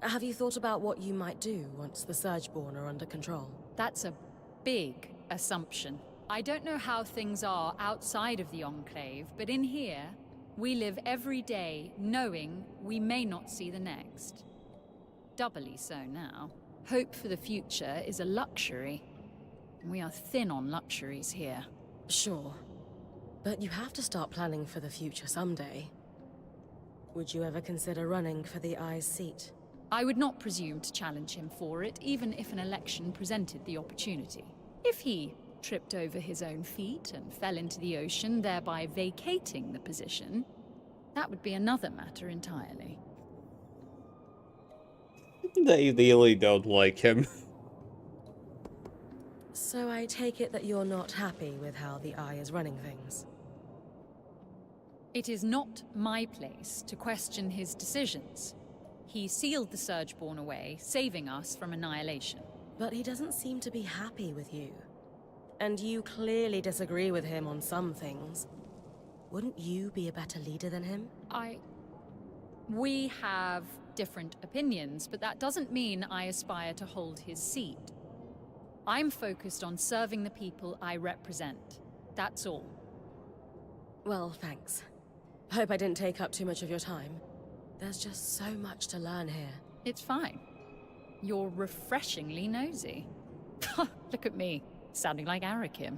Have you thought about what you might do once the Surgeborn are under control? That's a big assumption. I don't know how things are outside of the Enclave, but in here, we live every day knowing we may not see the next. Doubly so now. Hope for the future is a luxury. We are thin on luxuries here. Sure. But you have to start planning for the future someday. Would you ever consider running for the Eye's seat? I would not presume to challenge him for it, even if an election presented the opportunity. If he tripped over his own feet and fell into the ocean, thereby vacating the position, that would be another matter entirely. They really don't like him. So I take it that you're not happy with how the Eye is running things? It is not my place to question his decisions. He sealed the Surgeborn away, saving us from annihilation. But he doesn't seem to be happy with you. And you clearly disagree with him on some things. Wouldn't you be a better leader than him? We have different opinions, but that doesn't mean I aspire to hold his seat. I'm focused on serving the people I represent. That's all. Well, thanks. Hope I didn't take up too much of your time. There's just so much to learn here. It's fine. You're refreshingly nosy. Look at me, sounding like Arakim.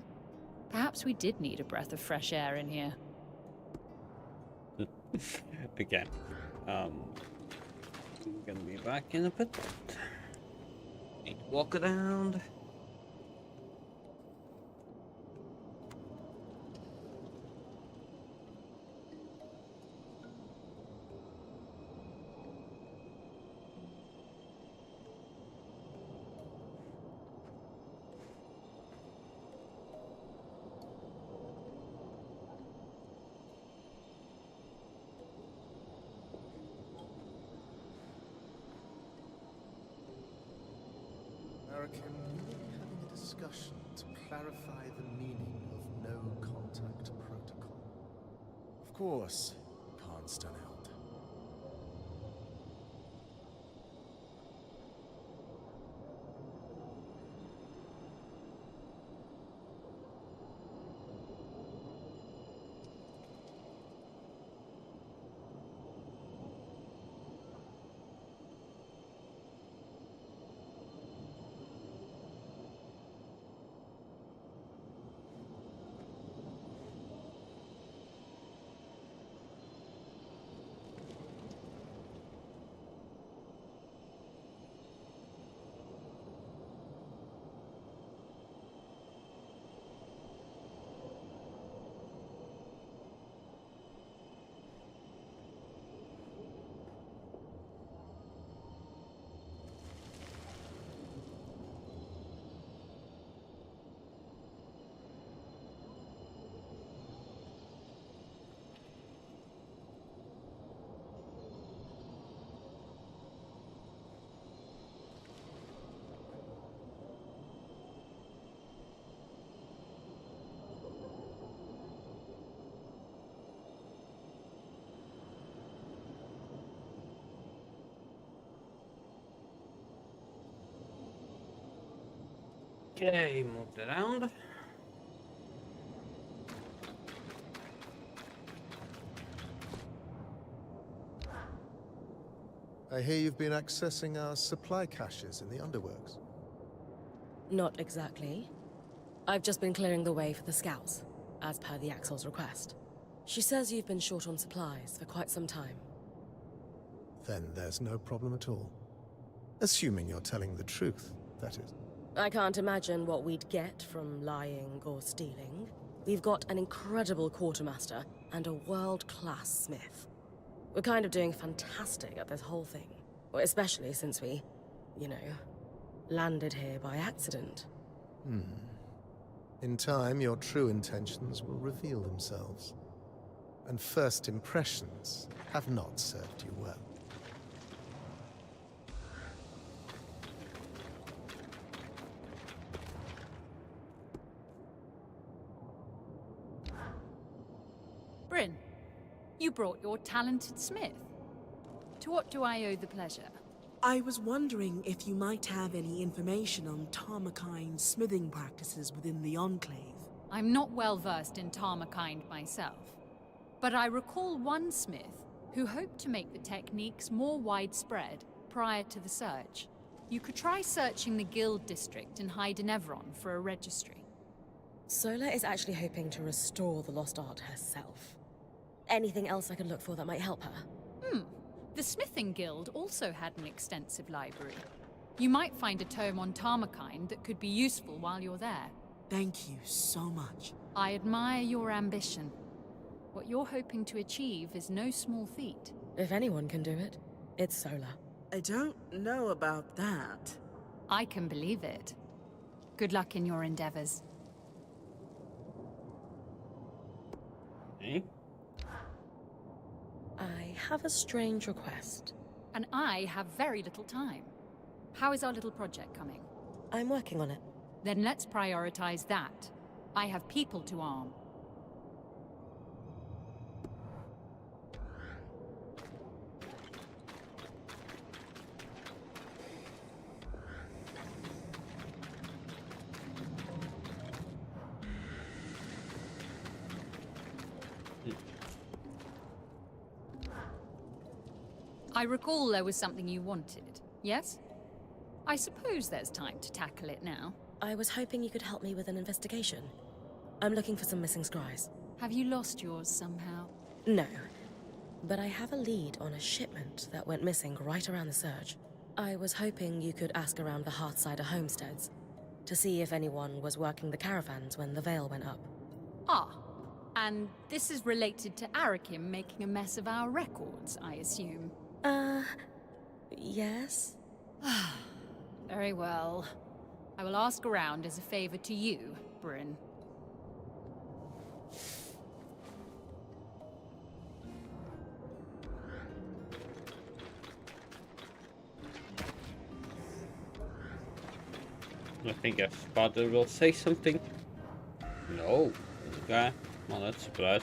Perhaps we did need a breath of fresh air in here. Okay. I'm gonna be back in a bit. Need to walk around. American, you will be having a discussion to clarify the meaning of no contact protocol. Of course, Khan Staneld. Okay, moved around. I hear you've been accessing our supply caches in the underworks. Not exactly. I've just been clearing the way for the scouts, as per the Axel's request. She says you've been short on supplies for quite some time. Then there's no problem at all. Assuming you're telling the truth, that is. I can't imagine what we'd get from lying or stealing. We've got an incredible quartermaster and a world-class smith. We're kind of doing fantastic at this whole thing. Especially since we, you know, landed here by accident. In time, your true intentions will reveal themselves. And first impressions have not served you well. Bryn, you brought your talented smith. To what do I owe the pleasure? I was wondering if you might have any information on Tarmakine's smithing practices within the Enclave. I'm not well versed in Tarmakind myself, but I recall one smith who hoped to make the techniques more widespread prior to the Surge. You could try searching the Guild District in Hydenevron for a registry. Sola is actually hoping to restore the lost art herself. Anything else I could look for that might help her? The Smithing Guild also had an extensive library. You might find a tome on Tarmakind that could be useful while you're there. Thank you so much. I admire your ambition. What you're hoping to achieve is no small feat. If anyone can do it, it's Sola. I don't know about that. I can believe it. Good luck in your endeavors. Eh? I have a strange request. And I have very little time. How is our little project coming? I'm working on it. Then let's prioritize that. I have people to arm. I recall there was something you wanted, yes? I suppose there's time to tackle it now. I was hoping you could help me with an investigation. I'm looking for some missing scries. Have you lost yours somehow? No, but I have a lead on a shipment that went missing right around the Surge. I was hoping you could ask around the Hearthsider homesteads to see if anyone was working the caravans when the veil went up. Ah, and this is related to Arakim making a mess of our records, I assume. Yes? Very well. I will ask around as a favor to you, Bryn. I think a spider will say something. No. Okay. Well, that's a surprise.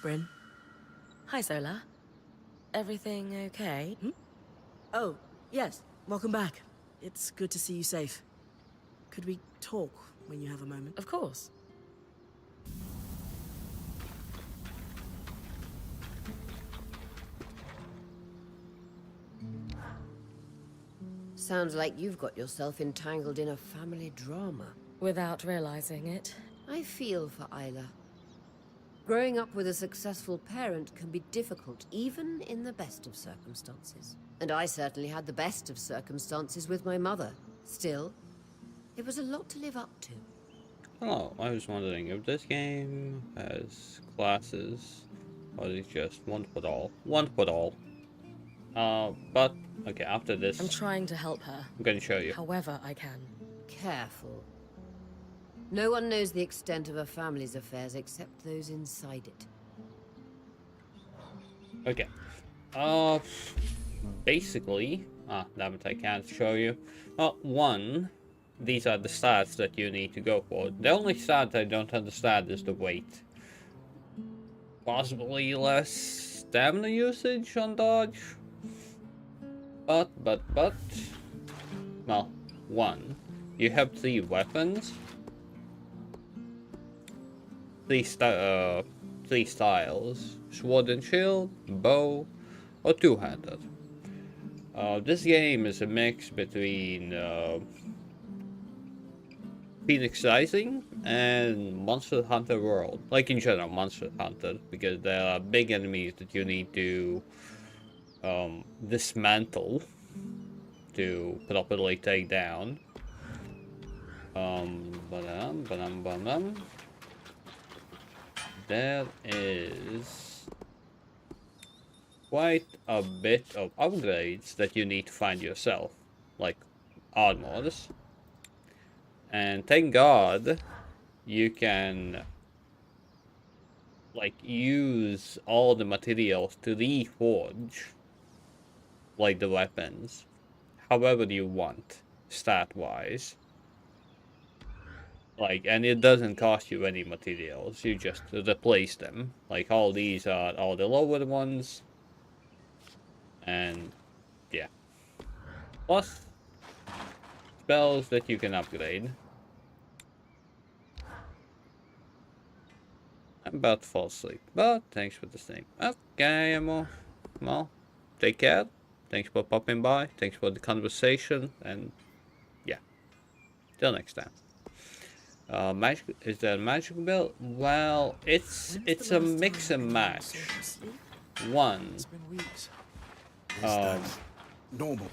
Bryn? Hi, Sola. Everything okay? Oh, yes. Welcome back. It's good to see you safe. Could we talk when you have a moment? Of course. Sounds like you've got yourself entangled in a family drama. Without realizing it. I feel for Isla. Growing up with a successful parent can be difficult, even in the best of circumstances. And I certainly had the best of circumstances with my mother. Still, it was a lot to live up to. Oh, I was wondering if this game has classes, or is it just one to put all? One to put all. But, okay, after this... I'm trying to help her. I'm gonna show you. However I can. Careful. No one knows the extent of a family's affairs except those inside it. Okay. Basically, damn it, I can't show you. One, these are the stats that you need to go for. The only stat I don't understand is the weight. Possibly less stamina usage on dodge. But, well, one, you have 3 weapons. 3 styles. Sword and shield, bow, or two-handed. This game is a mix between Phoenix Rising and Monster Hunter World. Like in general, Monster Hunter, because there are big enemies that you need to dismantle to properly take down. There is quite a bit of upgrades that you need to find yourself, like armors. And thank God you can like use all the materials to reforge like the weapons however you want, stat wise. Like, and it doesn't cost you any materials, you just replace them. Like, all these are all the lower ones. And yeah. Plus spells that you can upgrade. I'm about to fall asleep, but thanks for the stream. Okay, Emo. Well, take care. Thanks for popping by. Thanks for the conversation. And yeah. Till next time. Magic, is there a magic build? Well, it's a mix and match. One, normal.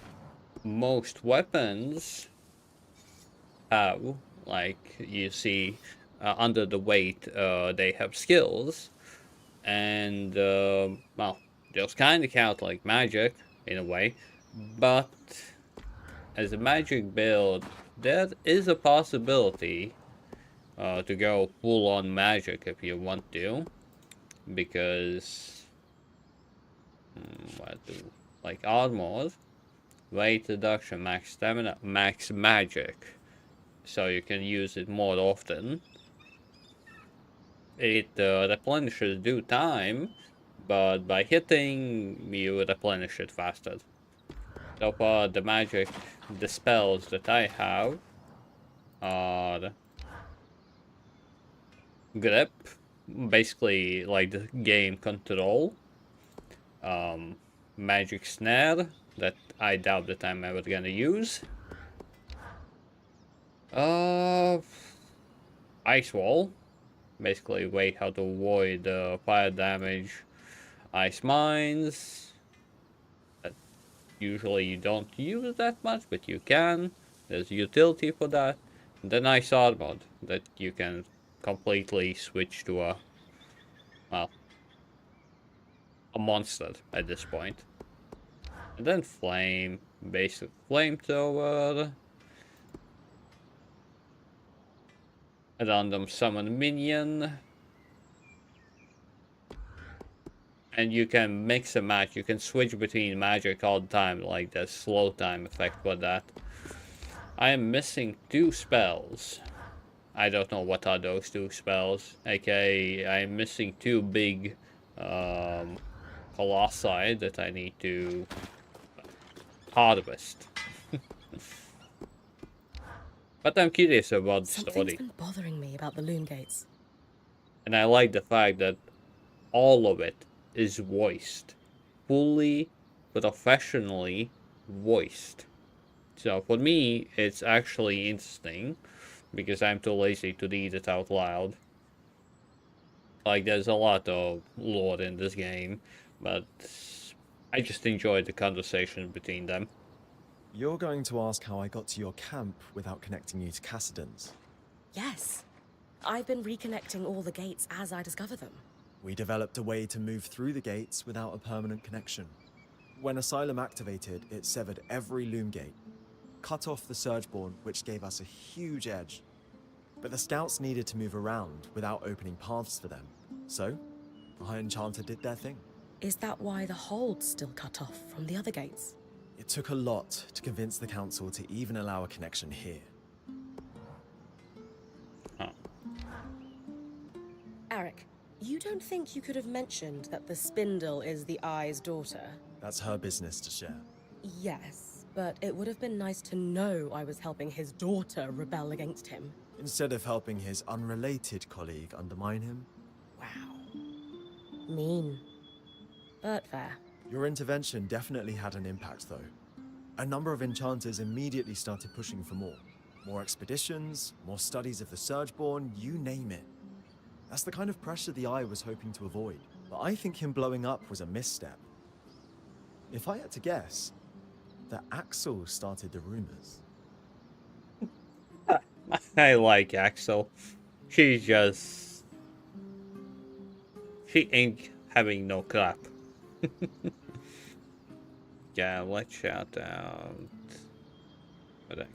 Most weapons have, like you see, under the weight, they have skills, and well, those kind of count like magic in a way, but as a magic build, there is a possibility to go full on magic if you want to, because like armor, weight reduction, max stamina, max magic, so you can use it more often. It replenishes due time, but by hitting you replenish it faster. So far the magic, the spells that I have are grip, basically like the game control, magic snare that I doubt that I'm ever gonna use, ice wall, basically way how to avoid fire damage, ice mines that usually you don't use that much, but you can, there's utility for that, and then ice armor that you can completely switch to a, well, a monster at this point. And then flame, basic flamethrower, a random summon minion, and you can mix and match, you can switch between magic all the time, like the slow time effect for that. I am missing 2 spells. I don't know what are those 2 spells. Okay, I'm missing 2 big colossi that I need to harvest. But I'm curious about the story. Something's been bothering me about the loom gates. And I like the fact that all of it is voiced. Fully, professionally voiced. So for me, it's actually interesting, because I'm too lazy to read it out loud. Like, there's a lot of lore in this game, but I just enjoyed the conversation between them. You're going to ask how I got to your camp without connecting you to Cassidon's? Yes. I've been reconnecting all the gates as I discover them. We developed a way to move through the gates without a permanent connection. When Asylum activated, it severed every loom gate, cut off the Surgeborn, which gave us a huge edge. But the scouts needed to move around without opening paths for them. So, the High Enchanter did their thing. Is that why the hold's still cut off from the other gates? It took a lot to convince the council to even allow a connection here. Huh. Eric, you don't think you could have mentioned that the spindle is the Eye's daughter? That's her business to share. Yes, but it would have been nice to know I was helping his daughter rebel against him. Instead of helping his unrelated colleague undermine him. Wow. Mean. But fair. Your intervention definitely had an impact, though. A number of enchanters immediately started pushing for more. More expeditions, more studies of the Surgeborn, you name it. That's the kind of pressure the Eye was hoping to avoid. But I think him blowing up was a misstep. If I had to guess, that Axel started the rumors. I like Axel. She ain't having no clap. Yeah, let's shout out. What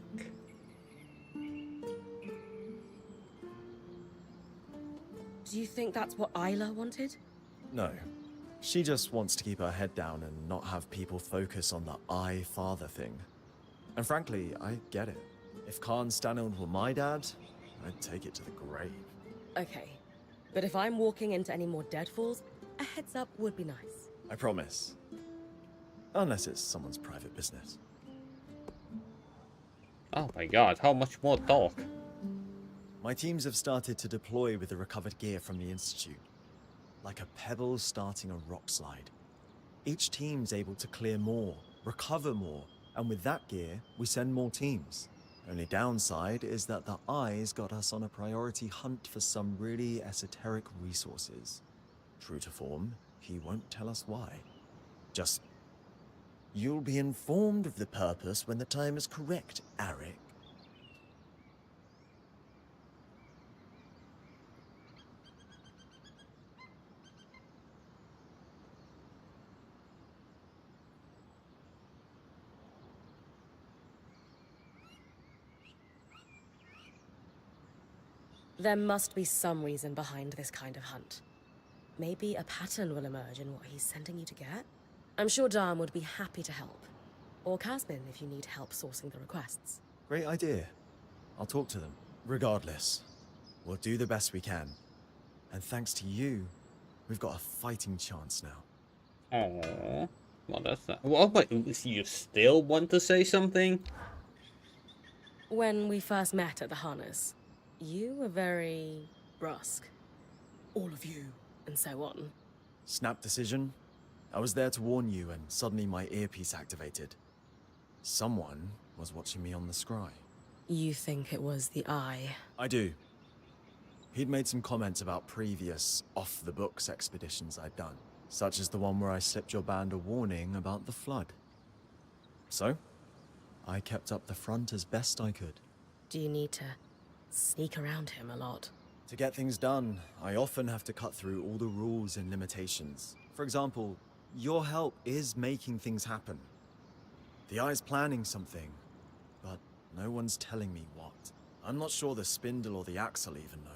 Do you think that's what Isla wanted? No. She just wants to keep her head down and not have people focus on the I-father thing. And frankly, I get it. If Khan Stanild were my dad, I'd take it to the grave. Okay, but if I'm walking into any more deadfalls, a heads up would be nice. I promise. Unless it's someone's private business. Oh my god, how much more talk? My teams have started to deploy with the recovered gear from the Institute. Like a pebble starting a rock slide. Each team's able to clear more, recover more, and with that gear, we send more teams. Only downside is that the Eye's got us on a priority hunt for some really esoteric resources. True to form, he won't tell us why. Just, you'll be informed of the purpose when the time is correct, Eric. There must be some reason behind this kind of hunt. Maybe a pattern will emerge in what he's sending you to get? I'm sure Dharm would be happy to help. Or Casbin if you need help sourcing the requests. Great idea. I'll talk to them. Regardless, we'll do the best we can. And thanks to you, we've got a fighting chance now. Aww. Well, that's not... Well, but you still want to say something? When we first met at the harness, you were very brusque. All of you, and so on. Snap decision. I was there to warn you, and suddenly my earpiece activated. Someone was watching me on the scry. You think it was the Eye? I do. He'd made some comments about previous off-the-books expeditions I'd done, such as the one where I slipped your band a warning about the flood. So, I kept up the front as best I could. Do you need to sneak around him a lot? To get things done, I often have to cut through all the rules and limitations. For example, your help is making things happen. The Eye's planning something, but no one's telling me what. I'm not sure the Spindle or the Axle even know.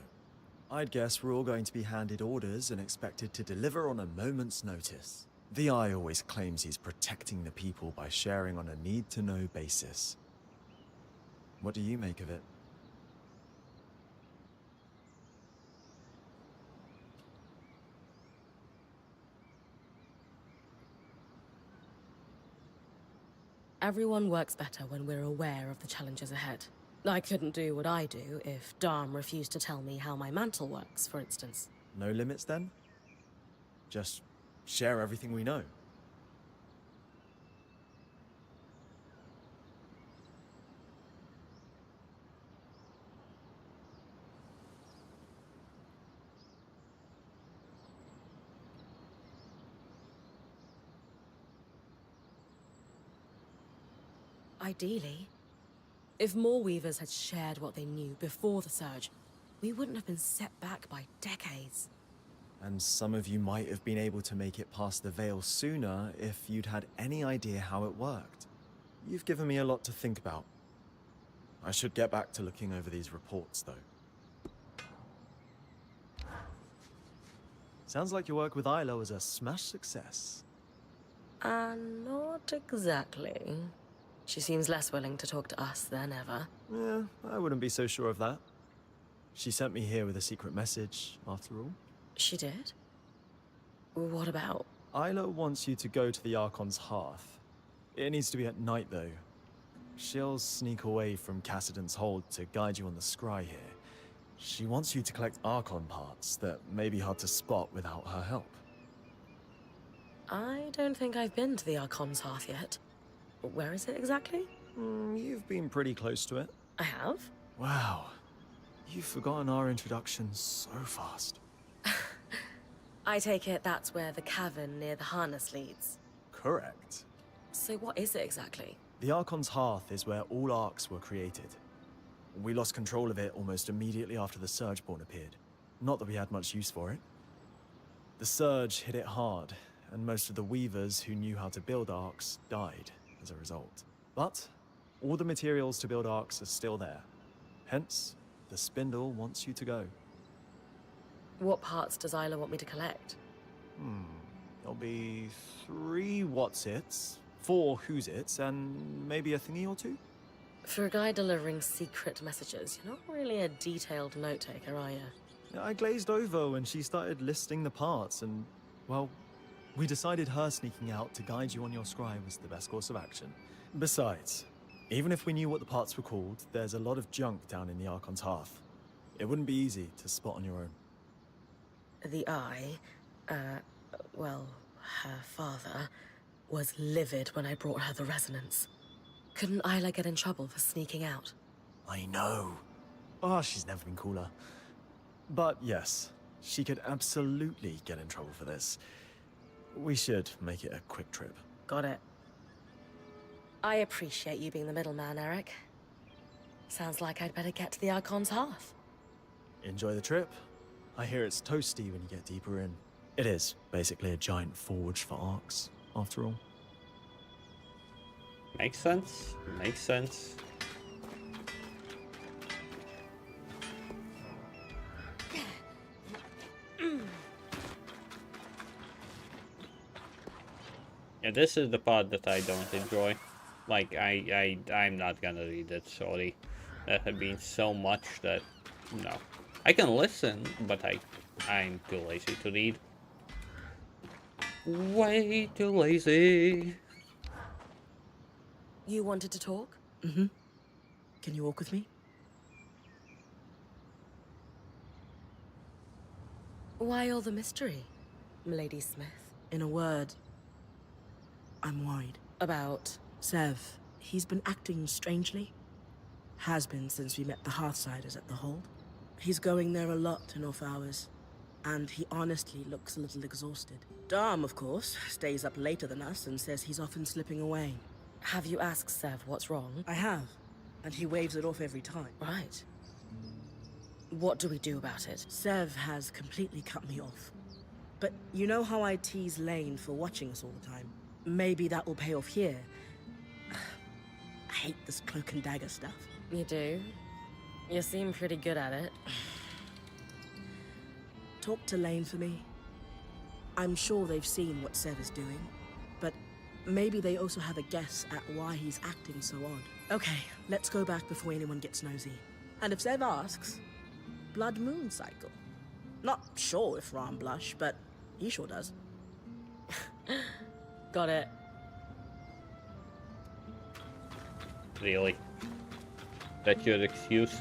I'd guess we're all going to be handed orders and expected to deliver on a moment's notice. The Eye always claims he's protecting the people by sharing on a need-to-know basis. What do you make of it? Everyone works better when we're aware of the challenges ahead. I couldn't do what I do if Dharm refused to tell me how my mantle works, for instance. No limits then? Just share everything we know. Ideally. If more Weavers had shared what they knew before the Surge, we wouldn't have been set back by decades. And some of you might have been able to make it past the Veil sooner if you'd had any idea how it worked. You've given me a lot to think about. I should get back to looking over these reports, though. Sounds like your work with Isla was a smash success. Not exactly. She seems less willing to talk to us than ever. Yeah, I wouldn't be so sure of that. She sent me here with a secret message, after all. She did? What about? Isla wants you to go to the Archon's Hearth. It needs to be at night, though. She'll sneak away from Cassidon's hold to guide you on the scry here. She wants you to collect Archon parts that may be hard to spot without her help. I don't think I've been to the Archon's Hearth yet. Where is it exactly? You've been pretty close to it. I have? Wow. You've forgotten our introduction so fast. I take it that's where the cavern near the harness leads. Correct. So what is it exactly? The Archon's Hearth is where all arcs were created. We lost control of it almost immediately after the Surgeborn appeared. Not that we had much use for it. The Surge hit it hard, and most of the weavers who knew how to build arcs died as a result. But all the materials to build arcs are still there. Hence, the Spindle wants you to go. What parts does Isla want me to collect? There'll be 3 what's-its, 4 who's-its, and maybe a thingy or 2? For a guy delivering secret messages, you're not really a detailed note-taker, are you? I glazed over when she started listing the parts, and, well, we decided her sneaking out to guide you on your scry was the best course of action. Besides, even if we knew what the parts were called, there's a lot of junk down in the Archon's Hearth. It wouldn't be easy to spot on your own. The Eye, well, her father, was livid when I brought her the resonance. Couldn't Isla get in trouble for sneaking out? I know. Oh, she's never been cooler. But yes, she could absolutely get in trouble for this. We should make it a quick trip. Got it. I appreciate you being the middleman, Eric. Sounds like I'd better get to the Archon's Hearth. Enjoy the trip. I hear it's toasty when you get deeper in. It is basically a giant forge for arcs, after all. Makes sense. Makes sense. Yeah, this is the part that I don't enjoy. Like, I'm not gonna read it, sorry. There have been so much that, no. I can listen, but I'm too lazy to read. Way too lazy. You wanted to talk? Mm-hmm. Can you walk with me? Why all the mystery, Milady Smith? In a word, I'm worried. About? Sev. He's been acting strangely. Has been since we met the Hearthsiders at the hold. He's going there a lot in off hours. And he honestly looks a little exhausted. Dom, of course, stays up later than us and says he's often slipping away. Have you asked Sev what's wrong? I have. And he waves it off every time. Right. What do we do about it? Sev has completely cut me off. But you know how I tease Lane for watching us all the time? Maybe that will pay off here. I hate this cloak and dagger stuff. You do? You seem pretty good at it. Talk to Lane for me. I'm sure they've seen what Sev is doing, but maybe they also have a guess at why he's acting so odd. Okay, let's go back before anyone gets nosy. And if Sev asks, Blood Moon cycle. Not sure if Ram blush, but he sure does. Got it. Really? That's your excuse?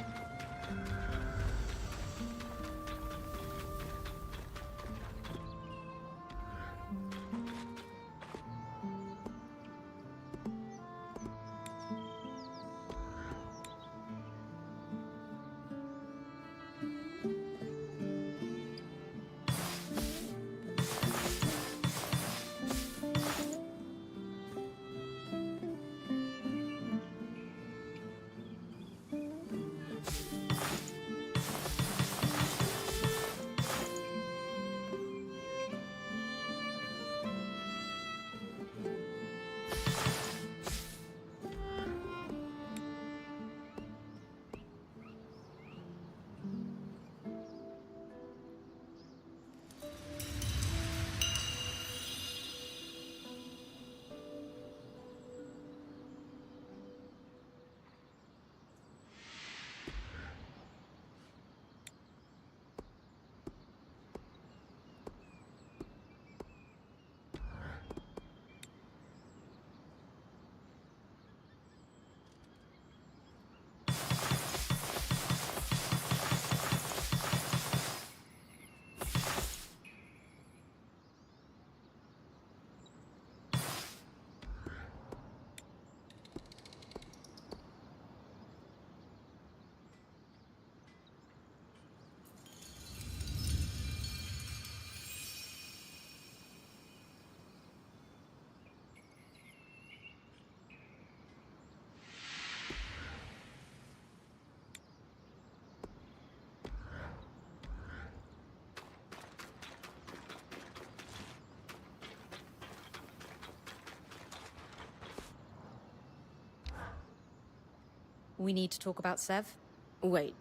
We need to talk about Sev. Wait,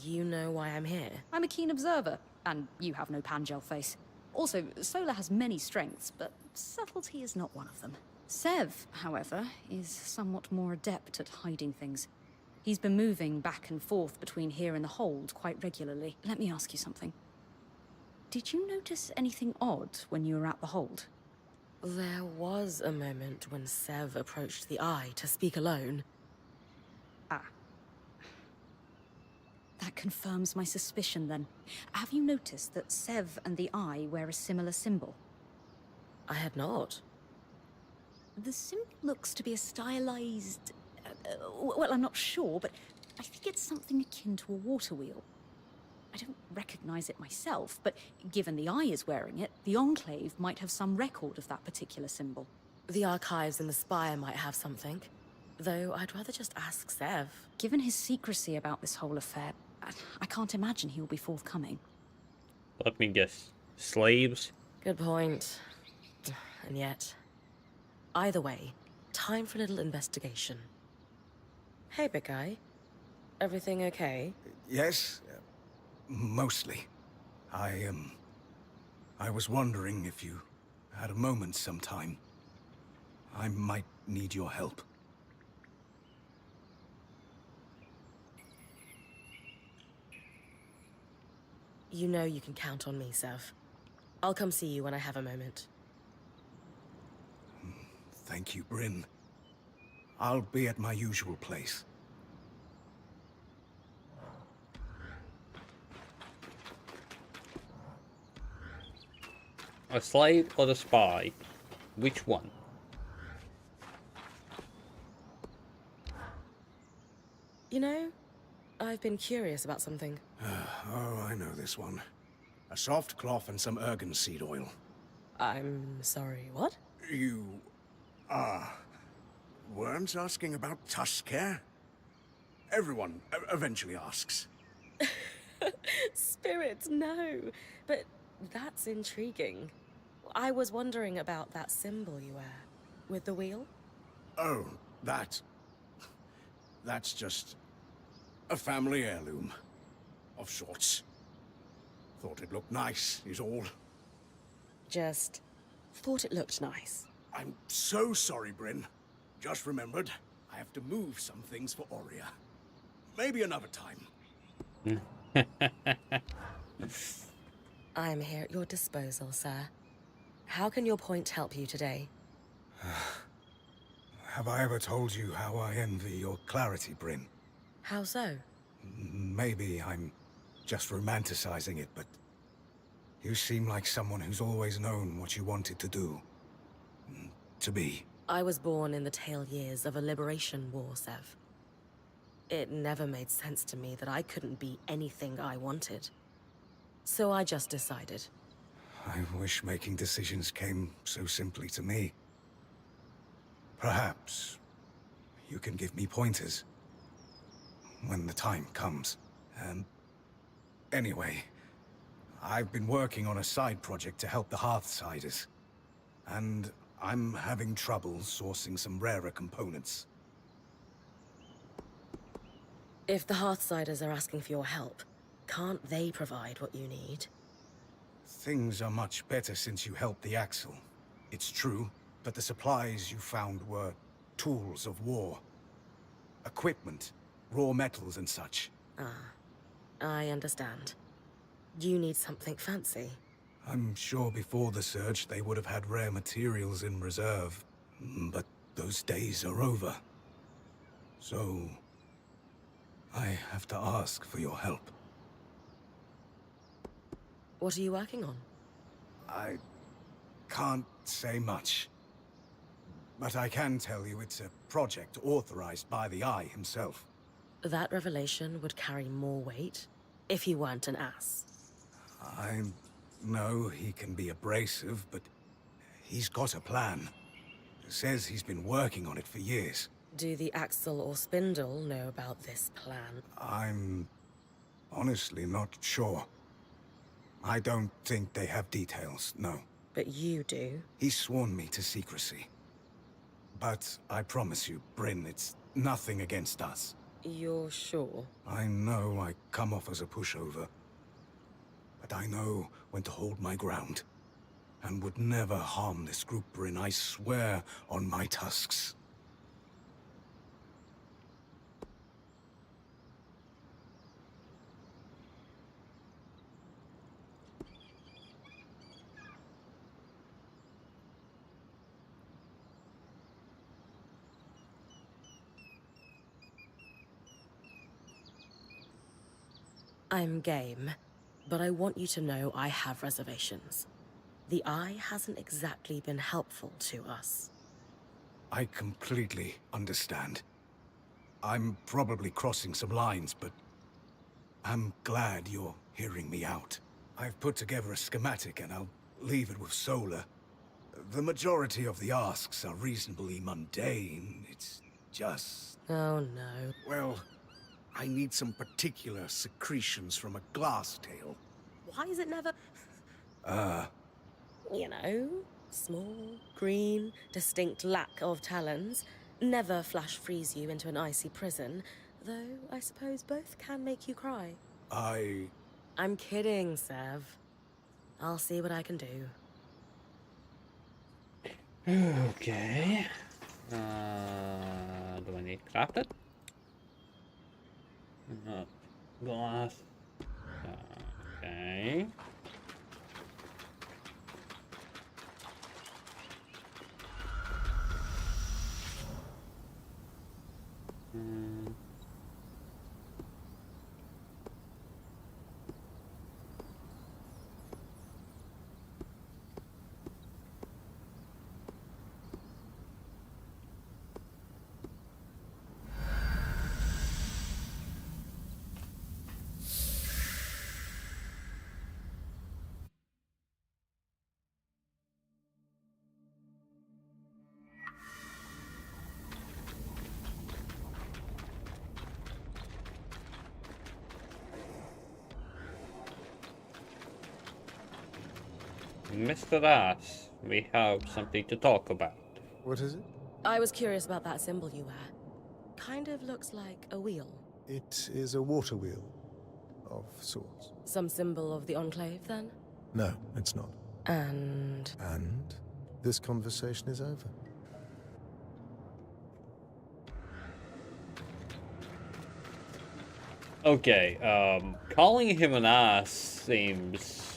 you know why I'm here? I'm a keen observer, and you have no Pangel face. Also, Solar has many strengths, but subtlety is not one of them. Sev, however, is somewhat more adept at hiding things. He's been moving back and forth between here and the hold quite regularly. Let me ask you something. Did you notice anything odd when you were at the hold? There was a moment when Sev approached the Eye to speak alone. Ah. That confirms my suspicion, then. Have you noticed that Sev and the Eye wear a similar symbol? I had not. The symbol looks to be a stylized... well, I'm not sure, but I think it's something akin to a water wheel. I don't recognize it myself, but given the Eye is wearing it, the Enclave might have some record of that particular symbol. The archives in the Spire might have something. Though I'd rather just ask Sev. Given his secrecy about this whole affair, I can't imagine he will be forthcoming. Let me guess. Slaves? Good point. And yet... Either way, time for a little investigation. Hey, big guy. Everything okay? Yes, mostly. I was wondering if you had a moment sometime. I might need your help. You know you can count on me, Sev. I'll come see you when I have a moment. Thank you, Bryn. I'll be at my usual place. A slave or a spy? Which one? You know, I've been curious about something. Oh, I know this one. A soft cloth and some ergon seed oil. I'm sorry, what? You... weren't asking about tusk care? Everyone eventually asks. Spirits, no. But that's intriguing. I was wondering about that symbol you wear. With the wheel? Oh, that's just a family heirloom. Of sorts. Thought it looked nice, is all. Just thought it looked nice. I'm so sorry, Bryn. Just remembered, I have to move some things for Aurea. Maybe another time. I'm here at your disposal, sir. How can your point help you today? Have I ever told you how I envy your clarity, Bryn? How so? Maybe I'm just romanticizing it, but you seem like someone who's always known what you wanted to do. To be. I was born in the tail years of a liberation war, Sev. It never made sense to me that I couldn't be anything I wanted. So I just decided. I wish making decisions came so simply to me. Perhaps you can give me pointers when the time comes. Anyway, I've been working on a side project to help the Hearthsiders, and I'm having trouble sourcing some rarer components. If the Hearthsiders are asking for your help, can't they provide what you need? Things are much better since you helped the Axle. It's true, but the supplies you found were tools of war. Equipment, raw metals and such. Ah, I understand. You need something fancy. I'm sure before the Surge they would have had rare materials in reserve, but those days are over. So... I have to ask for your help. What are you working on? I can't say much. But I can tell you it's a project authorized by the Eye himself. That revelation would carry more weight if he weren't an ass. I know he can be abrasive, but he's got a plan. Says he's been working on it for years. Do the Axle or Spindle know about this plan? I'm honestly not sure. I don't think they have details, no. But you do? He's sworn me to secrecy. But I promise you, Bryn, it's nothing against us. You're sure? I know I come off as a pushover, but I know when to hold my ground, and would never harm this group, Bryn, I swear on my tusks. I'm game, but I want you to know I have reservations. The Eye hasn't exactly been helpful to us. I completely understand. I'm probably crossing some lines, but I'm glad you're hearing me out. I've put together a schematic and I'll leave it with Solar. The majority of the asks are reasonably mundane. It's just... Oh no. Well, I need some particular secretions from a glass tail. Why is it never... You know, small, green, distinct lack of talons. Never flash freeze you into an icy prison, though I suppose both can make you cry. I'm kidding, Sev. I'll see what I can do. Okay. Do I need crafted? Glass. Okay. Mr. Ass, we have something to talk about. What is it? I was curious about that symbol you wear. Kind of looks like a wheel. It is a water wheel, of sorts. Some symbol of the Enclave, then? No, it's not. And this conversation is over. Okay, calling him an ass seems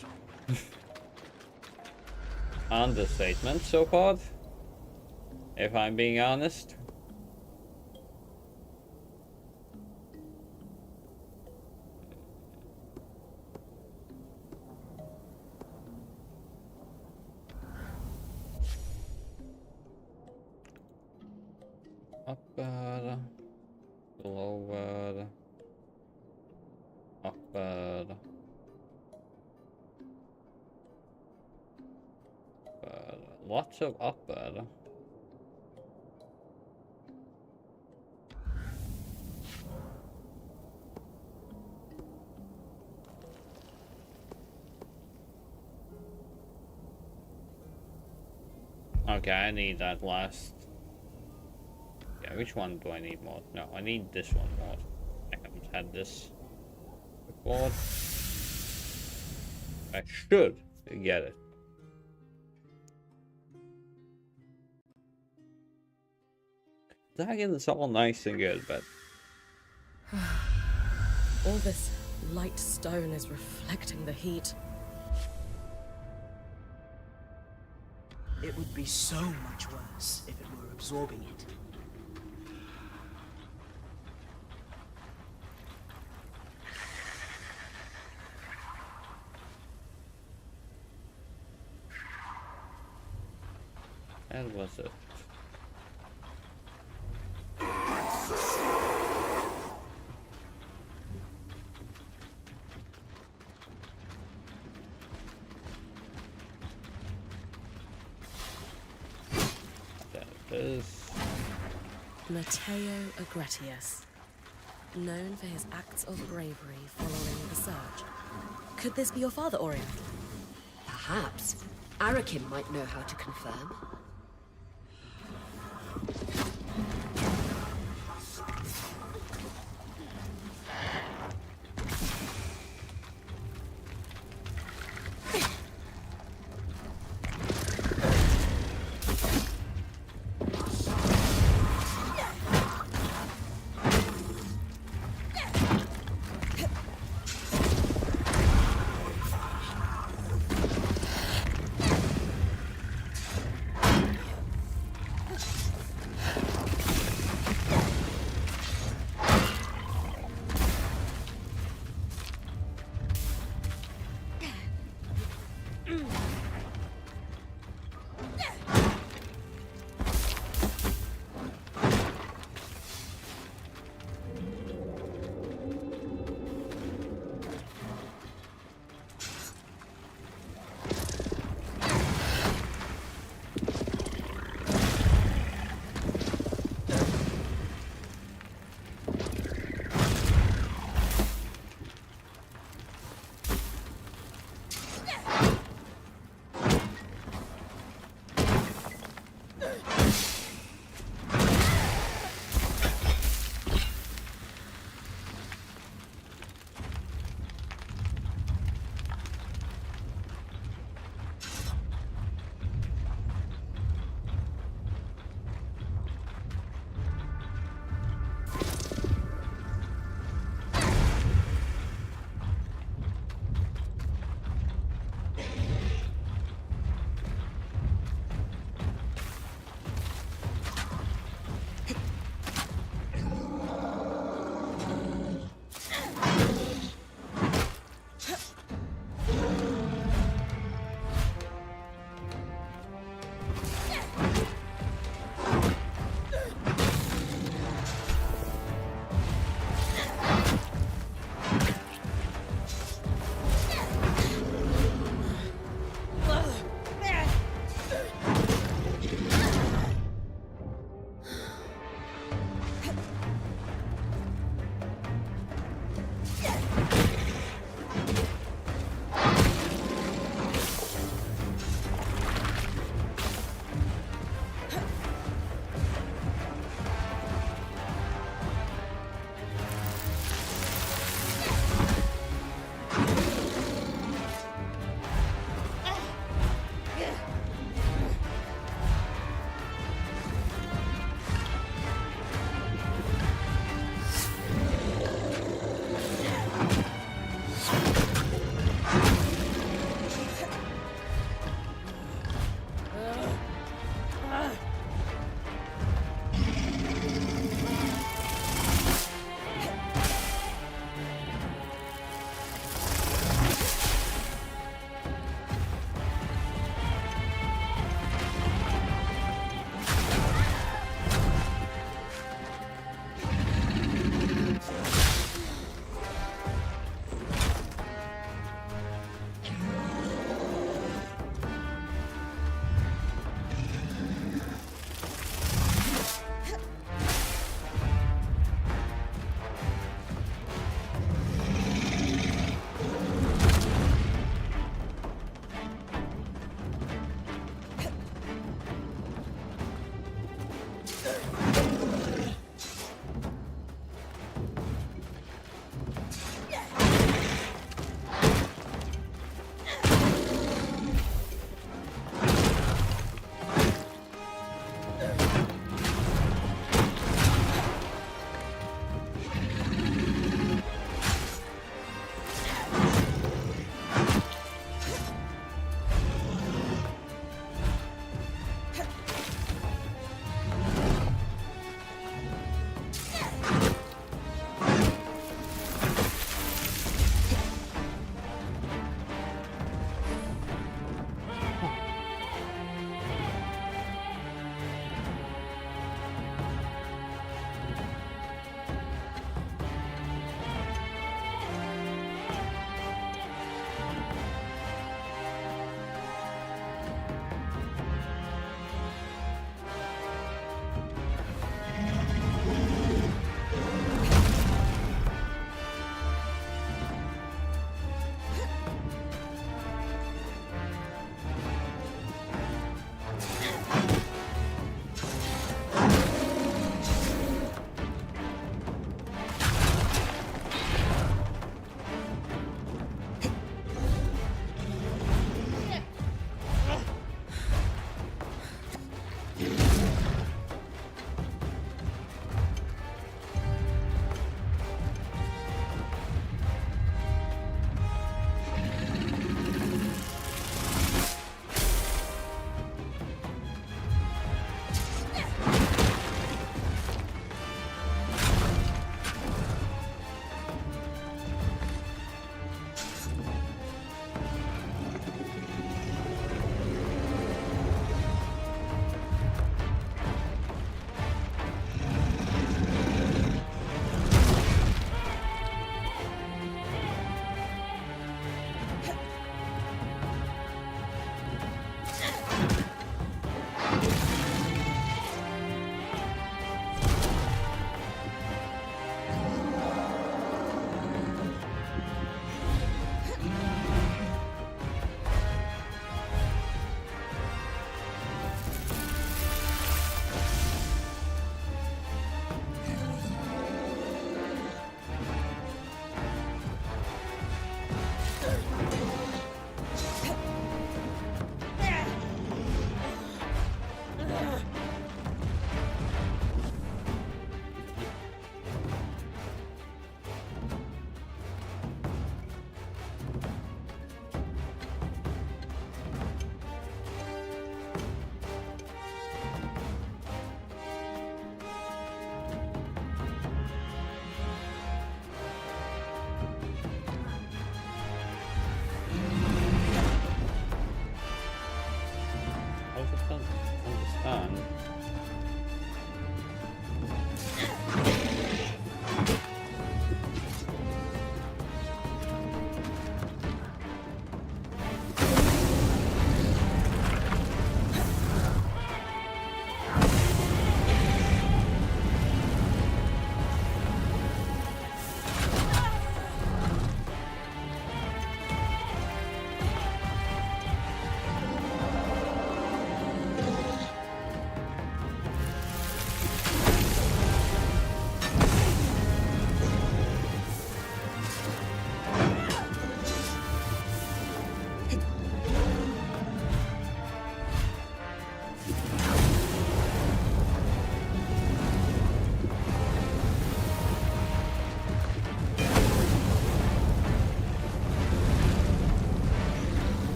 understatement so far, if I'm being honest. Upper, lower, upper, lots of upper. Okay, I need that last. Yeah, which one do I need more? No, I need this one more. I haven't had this before. I should get it. Dragon is all nice and good, but all this light stone is reflecting the heat. It would be so much worse if it were absorbing it. that was it. Matteo Agretius, known for his acts of bravery following the surge. Could this be your father, Orion? Perhaps. Arakim might know how to confirm.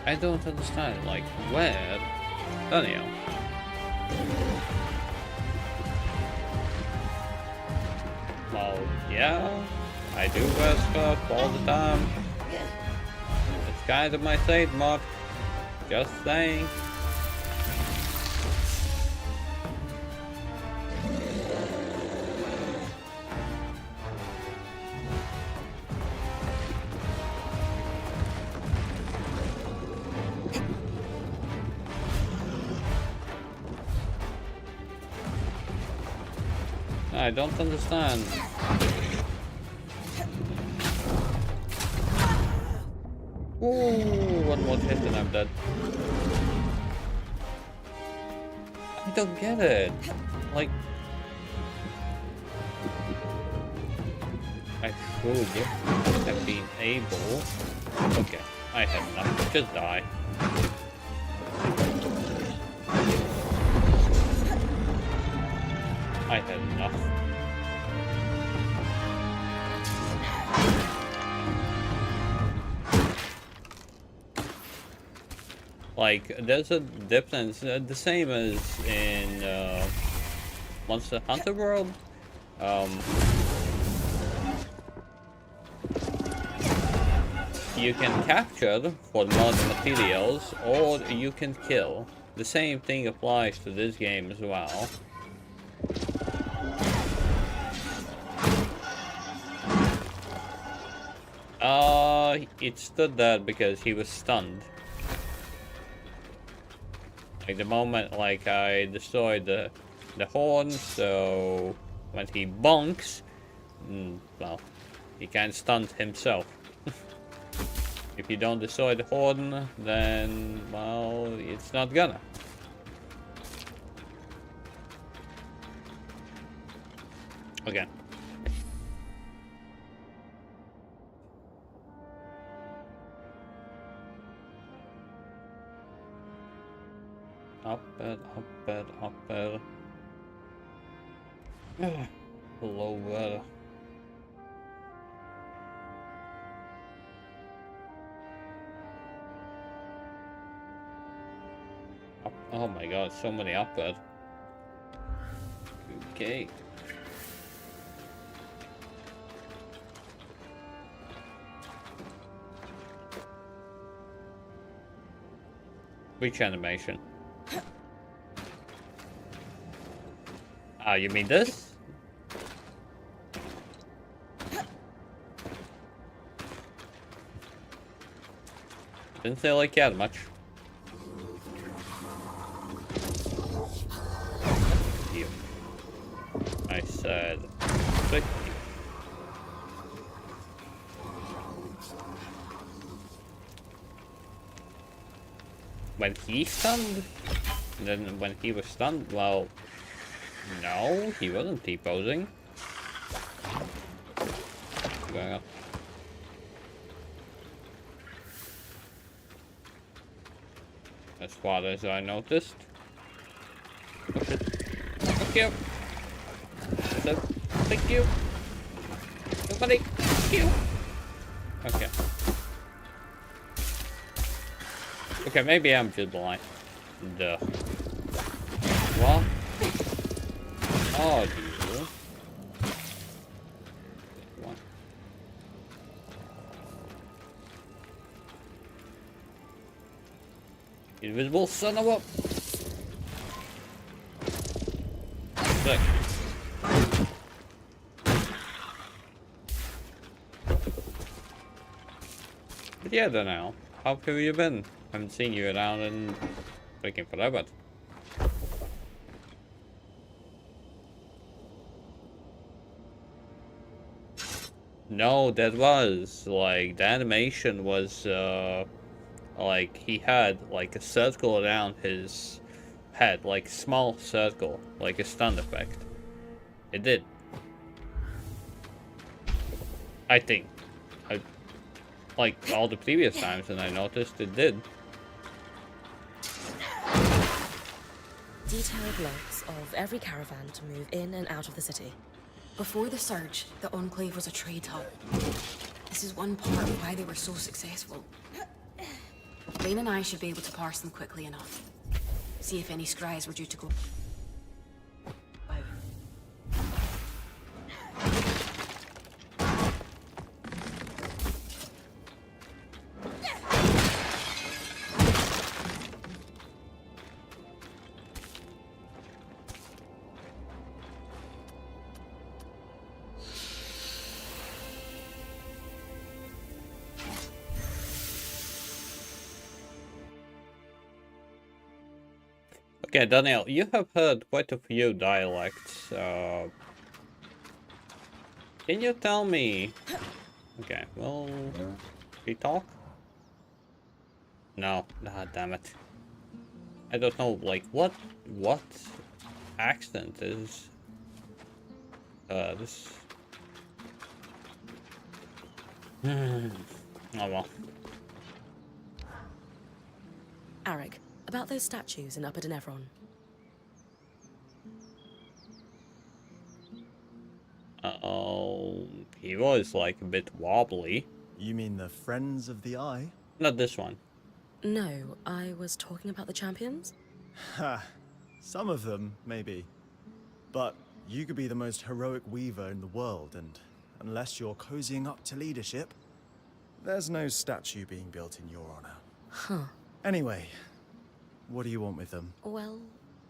I don't understand, like, where? Daniel. Well, yeah, I do wear stuff all the time. It's kind of my trademark. Just saying. I don't understand. Ooh, one more hit and I'm dead. I don't get it. Like, I should have been able. Okay, I had enough. Just die. I had enough. Like, there's a difference, the same as in Monster Hunter World. You can capture for modern materials, or you can kill. The same thing applies to this game as well. It stood there because he was stunned. Like the moment, like I destroyed the horn, so when he bonks, well, he can't stun himself. If you don't destroy the horn, then well, it's not gonna. Okay. Upper. Lower. Oh my god, so many upper. Okay. Which animation? Ah, you mean this? Didn't say like that much. You. I said, click you. When he stunned? Then when he was stunned, well, no, he wasn't T-posing. What's going on? As far as I noticed. Oh shit. Thank you. I said, thank you. Nobody. Thank you. Okay. Okay, maybe I'm just blind. Duh. What? Oh, you. What? Invisible son of a. Sick. But yeah, then now, how have you been? Haven't seen you around in freaking forever. No, that was like the animation was like he had like a circle around his head, like small circle, like a stun effect. It did. I think. Like all the previous times, and I noticed it did. Detailed logs of every caravan to move in and out of the city. Before the surge, the Enclave was a trade hub. This is one part of why they were so successful. Lane and I should be able to parse them quickly enough. See if any scries were due to go. Okay, Daniel, you have heard quite a few dialects. Can you tell me? Okay, well, we talk? No, ah, damn it. I don't know, like, what accent is, this? Oh well. Arik, about those statues in Upper Denevron. Oh, he was like a bit wobbly. You mean the Friends of the Eye? Not this one. No, I was talking about the champions. Ha, some of them, maybe. But you could be the most heroic weaver in the world, and unless you're cozying up to leadership, there's no statue being built in your honor. Huh. Anyway, what do you want with them? Well,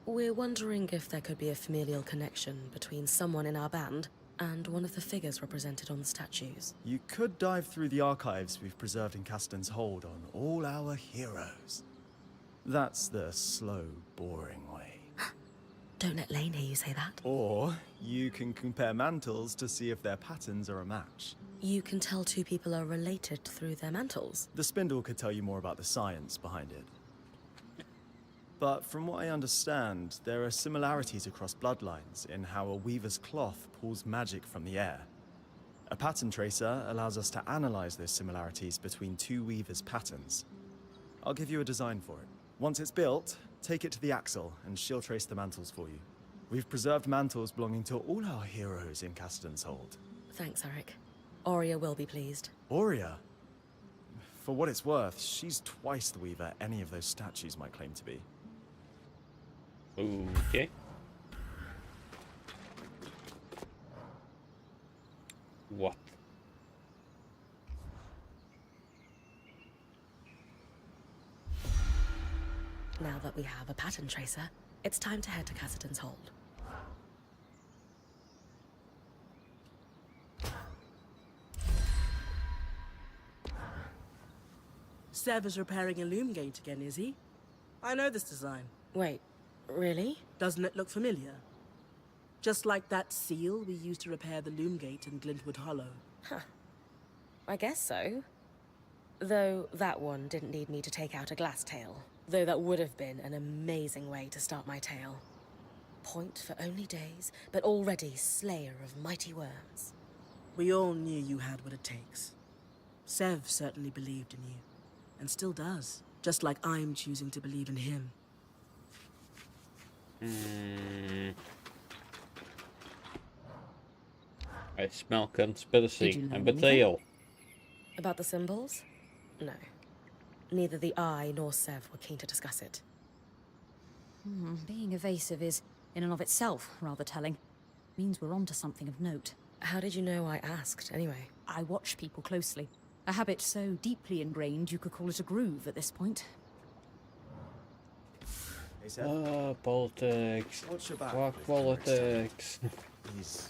we're wondering if there could be a familial connection between someone in our band and one of the figures represented on the statues. You could dive through the archives we've preserved in Casten's Hold on all our heroes. That's the slow, boring way. Don't let Lane hear you say that. Or you can compare mantles to see if their patterns are a match. You can tell two people are related through their mantles. The spindle could tell you more about the science behind it. But from what I understand, there are similarities across bloodlines in how a weaver's cloth pulls magic from the air. A pattern tracer allows us to analyze those similarities between two weavers' patterns. I'll give you a design for it. Once it's built, take it to the Axle and she'll trace the mantles for you. We've preserved mantles belonging to all our heroes in Casten's Hold. Thanks, Arik. Aurea will be pleased. Aurea? For what it's worth, she's twice the weaver any of those statues might claim to be. Okay. What? Now that we have a pattern tracer, it's time to head to Cassidy's Hold. Sev is repairing a loom gate again, is he? I know this design. Wait, really? Doesn't it look familiar? Just like that seal we used to repair the loom gate in Glintwood Hollow. Huh. I guess so. Though that one didn't need me to take out a glass tail. Though that would have been an amazing way to start my tale. Point for only days, but already slayer of mighty worms. We all knew you had what it takes. Sev certainly believed in you. And still does. Just like I'm choosing to believe in him. I smell conspiracy and betrayal. About the symbols? No. Neither the Eye nor Sev were keen to discuss it. Being evasive is, in and of itself, rather telling. Means we're onto something of note. How did you know I asked, anyway? I watch people closely. A habit so deeply ingrained you could call it a groove at this point. Politics. Watch your back. Fuck politics. He's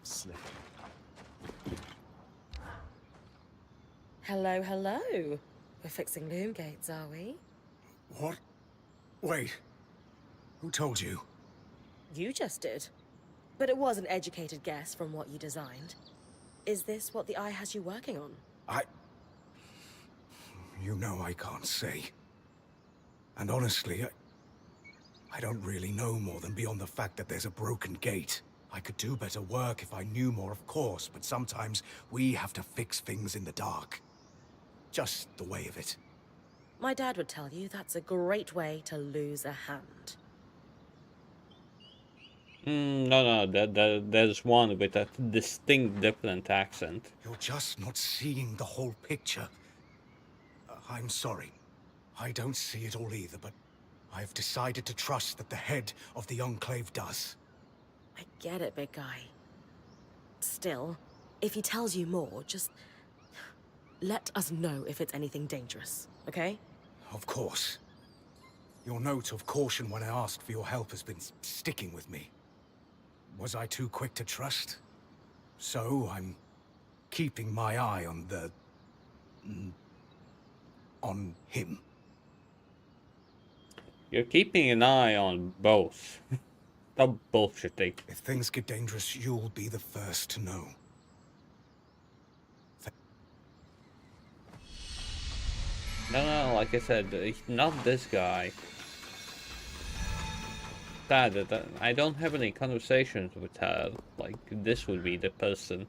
slick. Hello, hello. We're fixing loom gates, are we? What? Wait. Who told you? You just did. But it was an educated guess from what you designed. Is this what the Eye has you working on? You know I can't say. And honestly, I don't really know more than beyond the fact that there's a broken gate. I could do better work if I knew more, of course, but sometimes we have to fix things in the dark. Just the way of it. My dad would tell you that's a great way to lose a hand. No, there's one with a distinct different accent. You're just not seeing the whole picture. I'm sorry. I don't see it all either, but I've decided to trust that the head of the Enclave does. I get it, big guy. Still, if he tells you more, just let us know if it's anything dangerous, okay? Of course. Your note of caution when I asked for your help has been sticking with me. Was I too quick to trust? So I'm keeping my eye on the... on him. You're keeping an eye on both. Stop bullshitting. If things get dangerous, you'll be the first to know. No, like I said, not this guy. Dad, I don't have any conversations with her. Like, this would be the person.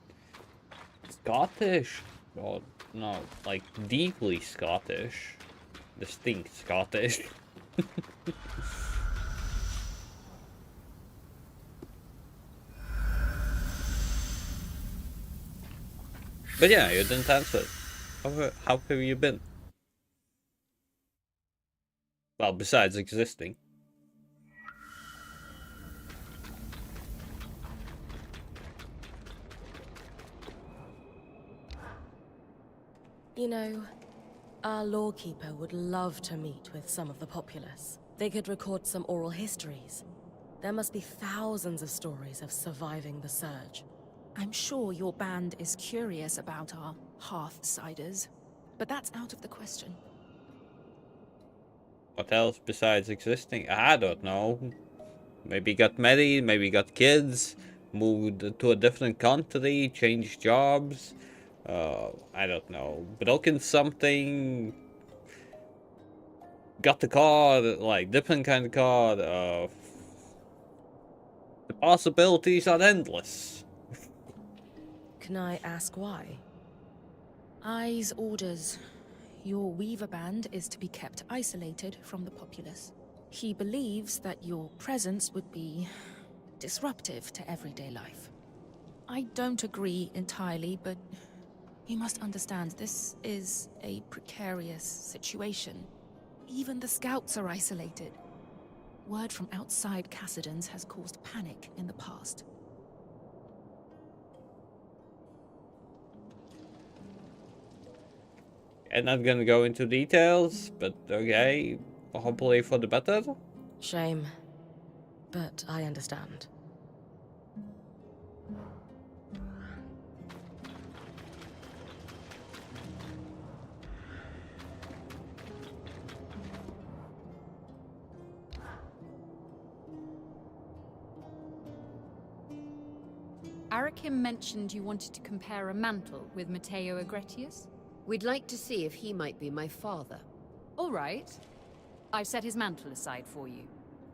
Scottish? Or, no, like, deeply Scottish. Distinct Scottish. But yeah, you didn't answer. How have you been? Well, besides existing. You know, our lawkeeper would love to meet with some of the populace. They could record some oral histories. There must be thousands of stories of surviving the surge. I'm sure your band is curious about our Hearthsiders, but that's out of the question. What else besides existing? I don't know. Maybe got married, maybe got kids, moved to a different country, changed jobs. I don't know. Broken something. Got the car, like different kind of car. The possibilities are endless. Can I ask why? Eye's orders. Your Weaver band is to be kept isolated from the populace. He believes that your presence would be disruptive to everyday life. I don't agree entirely, but you must understand this is a precarious situation. Even the scouts are isolated. Word from outside Cassidans has caused panic in the past. I'm not gonna go into details, but okay. Hopefully for the better. Shame. But I understand. Arakim mentioned you wanted to compare a mantle with Matteo Agretius? We'd like to see if he might be my father. All right. I've set his mantle aside for you.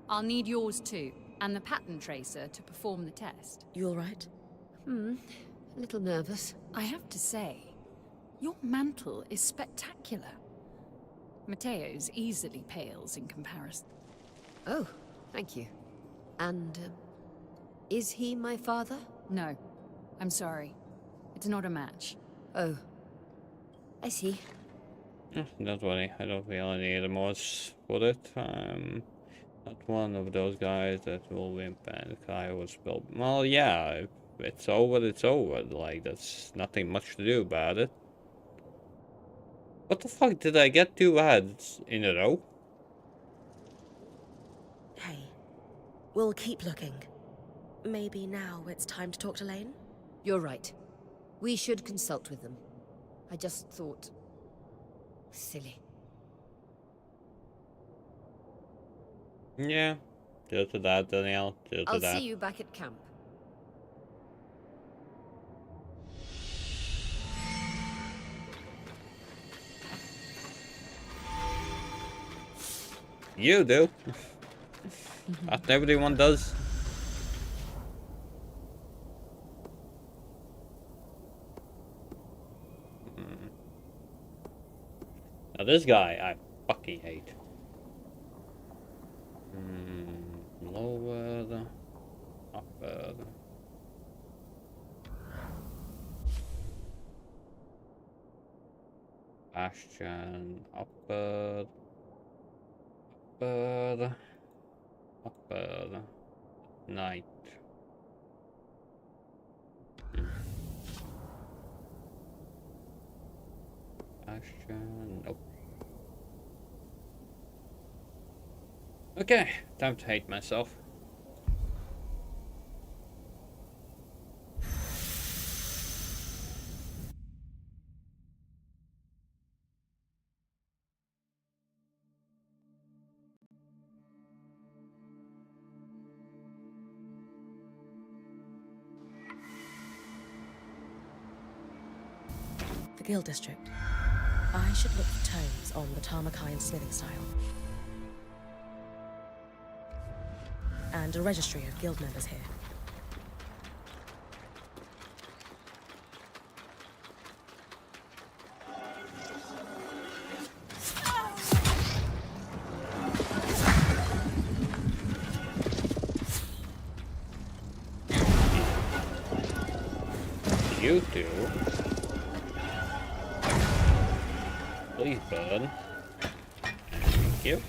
I'll need yours too, and the pattern tracer to perform the test. You all right? A little nervous. I have to say, your mantle is spectacular. Matteo's easily pales in comparison. Oh, thank you. And, is he my father? No, I'm sorry. It's not a match. Oh, I see. Don't worry, I don't really need a mods for it. I'm not one of those guys that will wimp and cry or spill. Well, yeah, if it's over, it's over. Like, that's nothing much to do about it. What the fuck, did I get 2 ads in a row? Hey, we'll keep looking. Maybe now it's time to talk to Lane? You're right. We should consult with them. I just thought... silly. Yeah, due to that, Danielle, due to that. I'll see you back at camp. You do. Not everyone does. Now this guy, I fucking hate. Lower, upper. Bastion, upper. Blackbird. Blackbird. Night. Action. Nope. Okay, time to hate myself. The Guild District. I should look for tomes on the Tarmakayan smithing style. And a registry of guild members here. You two. Please burn. Thank you.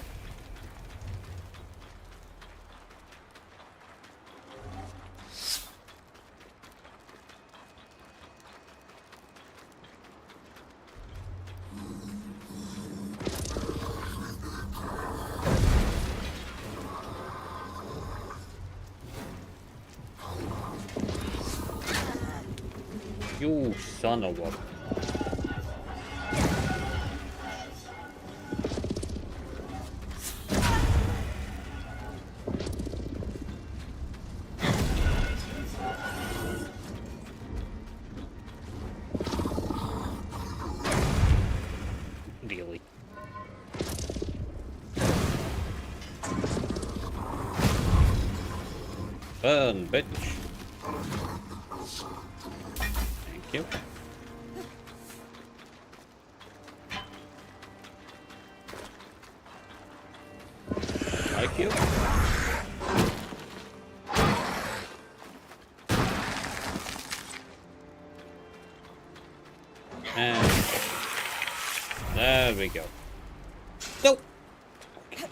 You son of a... Really? Burn, bitch. Thank you. Like you. And there we go. Nope. Okay.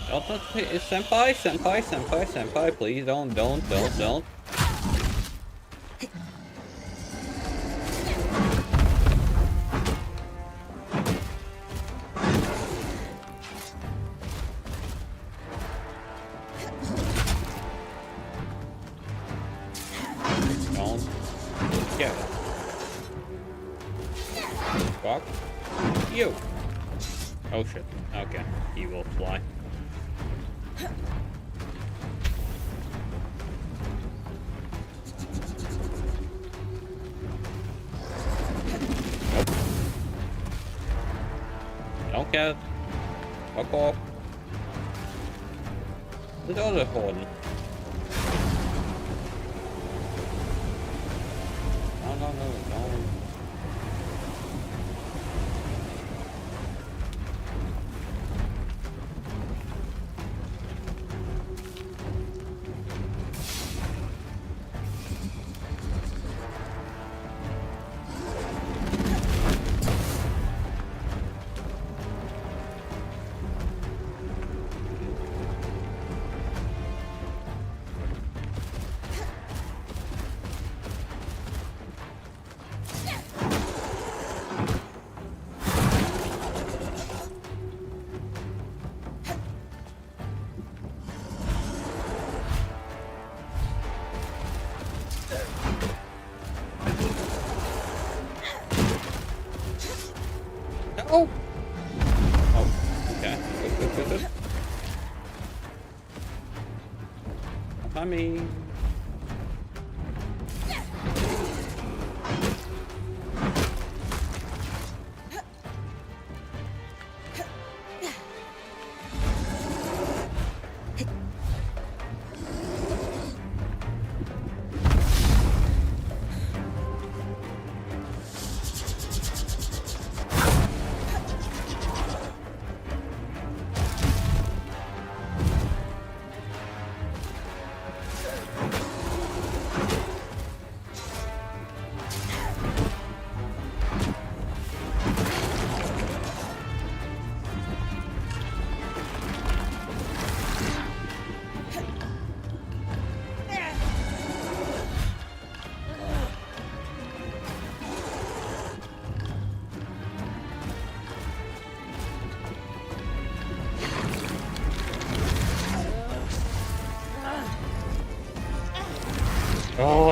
Don't senpai, please don't. Don't. Get it. Fuck you. Oh shit. Okay, he will fly. Don't get it. Fuck off. The other horn. No. Oh! Oh, okay. Good. I mean...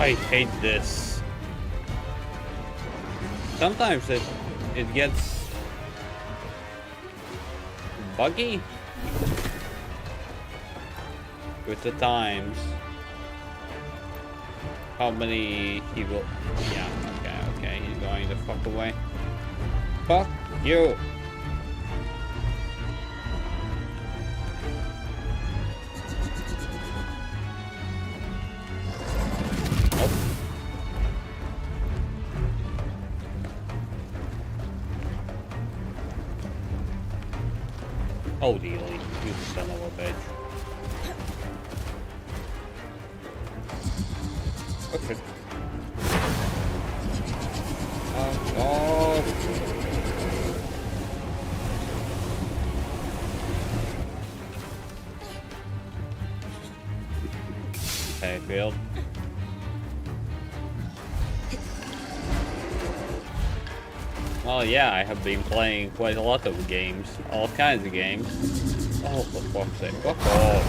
I hate this. Sometimes it gets buggy with the times. How many he will? Yeah, okay, he's going the fuck away. Fuck you! Nope. Oh, dealy, you son of a bitch. Okay. Oh. Okay, failed. Well, yeah, I have been playing quite a lot of games. All kinds of games. Oh, for fuck's sake. Fuck off.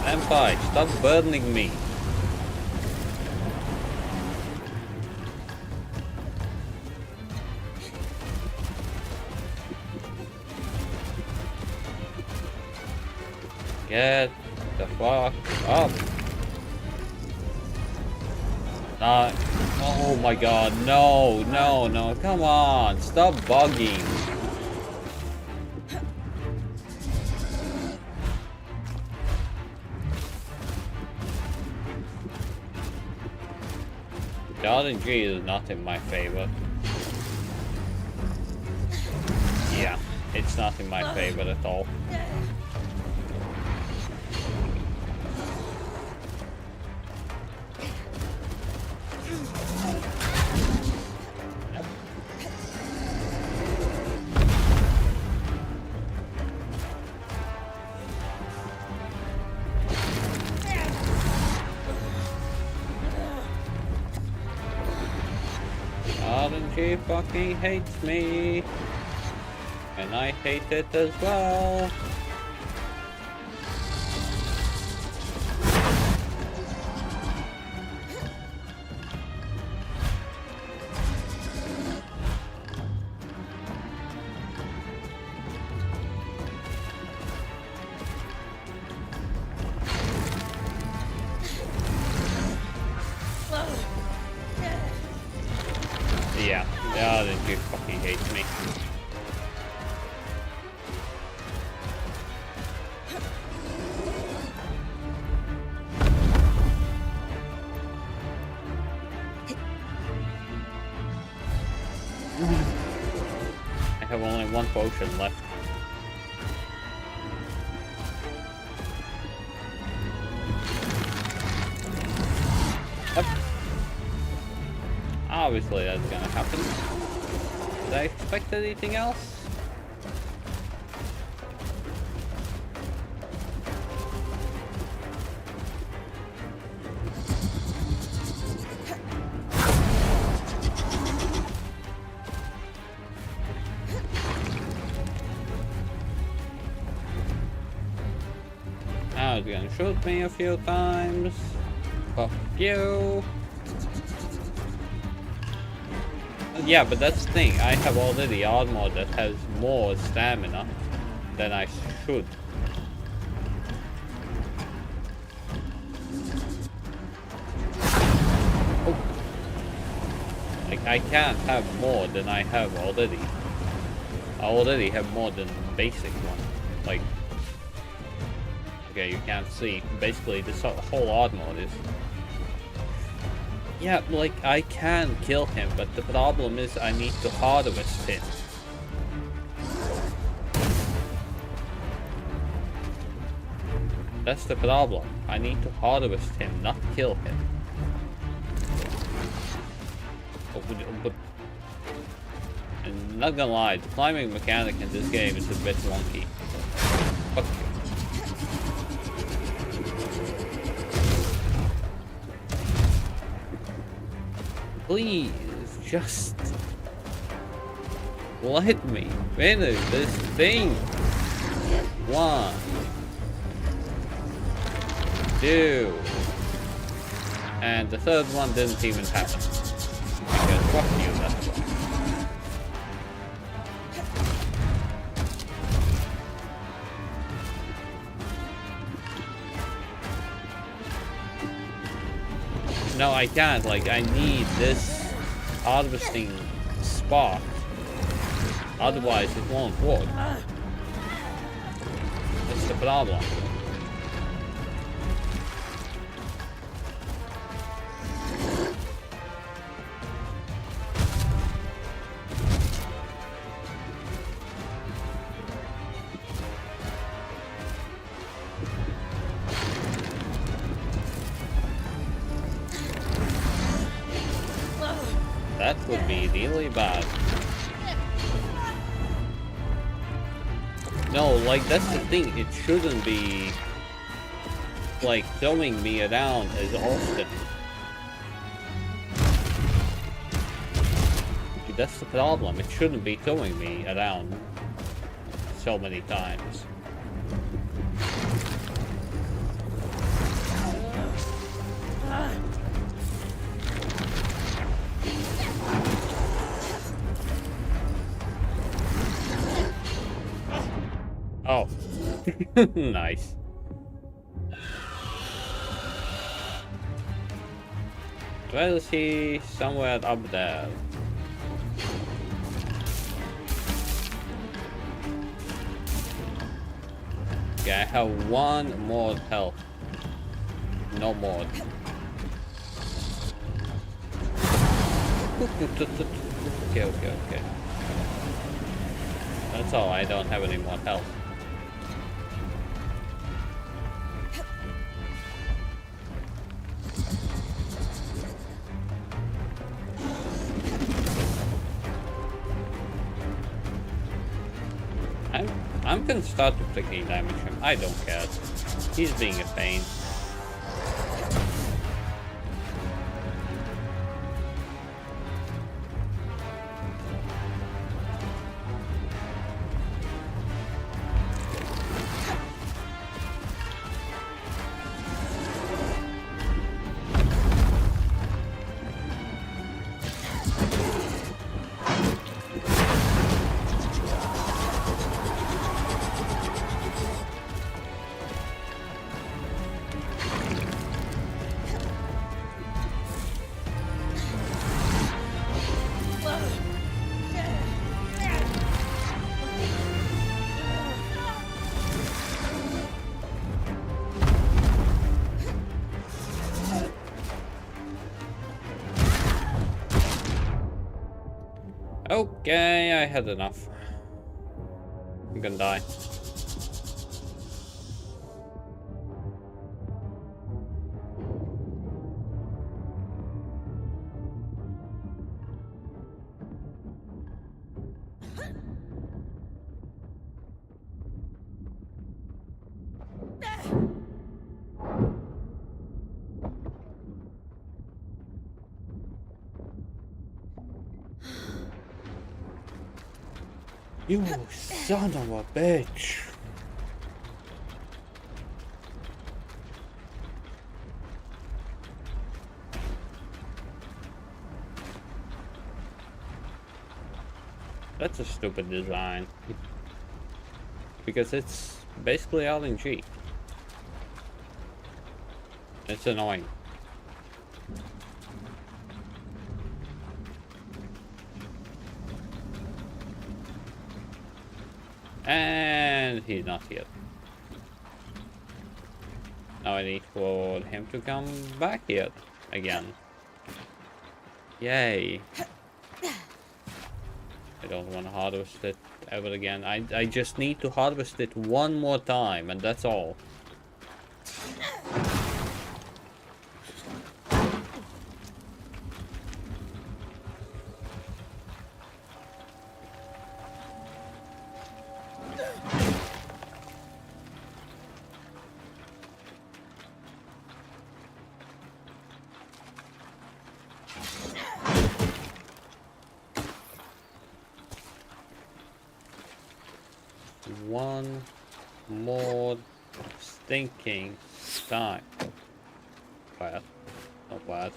Senpai, stop burning me. Get the fuck up. Not. Oh my god, no, come on, stop bugging. The RNG is not in my favor. Yeah, it's not in my favor at all. RNG fucking hates me, and I hate it as well. Yeah, the RNG fucking hates me. I have only one potion left. Yep. Obviously that's gonna happen. Did I expect anything else? Now it's gonna shoot me a few times. Fuck you. Yeah, but that's the thing. I have already armor that has more stamina than I should. Oh. Like, I can't have more than I have already. I already have more than basic one. Like, okay, you can't see. Basically, this whole armor is. Yeah, like, I can kill him, but the problem is I need to harvest him. That's the problem. I need to harvest him, not kill him. But I'm not gonna lie, the climbing mechanic in this game is a bit wonky. Fuck you. Please, just let me finish this thing. 1, 2, And the third one didn't even happen. Because fuck you, that's why. No, I can't. Like, I need this harvesting spark. Otherwise, it won't work. That's the problem. That would be really bad. No, like, that's the thing. It shouldn't be, like, throwing me around as often. That's the problem. It shouldn't be throwing me around so many times. Oh. Nice. Where is he? Somewhere up there. Okay, I have one more health. No more. Okay. That's all, I don't have any more health. I'm gonna start duplicating damage him. I don't care. He's being a pain. Okay, I had enough. I'm gonna die. You son of a bitch. That's a stupid design. Because it's basically RNG. It's annoying. And he's not here. Now I need for him to come back here again. Yay. I don't want to harvest it ever again. I just need to harvest it one more time and that's all. One more stinking time. Well, Not bad.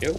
You.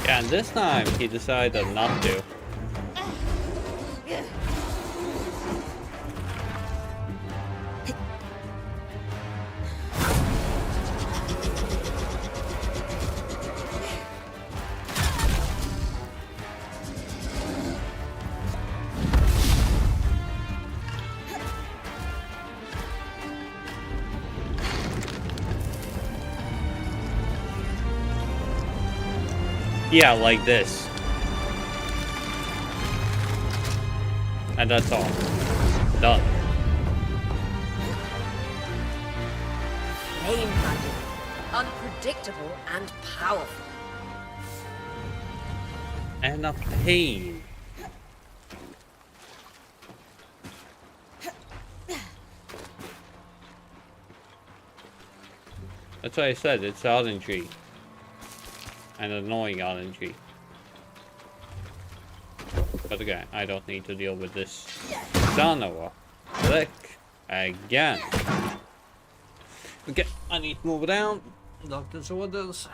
Yeah, and this time he decided not to. Yeah, like this. And that's all. Done. Flame magic. Unpredictable and powerful. And a pain. That's why I said it's RNG. And annoying RNG. But again, I don't need to deal with this son of a click again. Okay, I need to move down. Doctor's orders.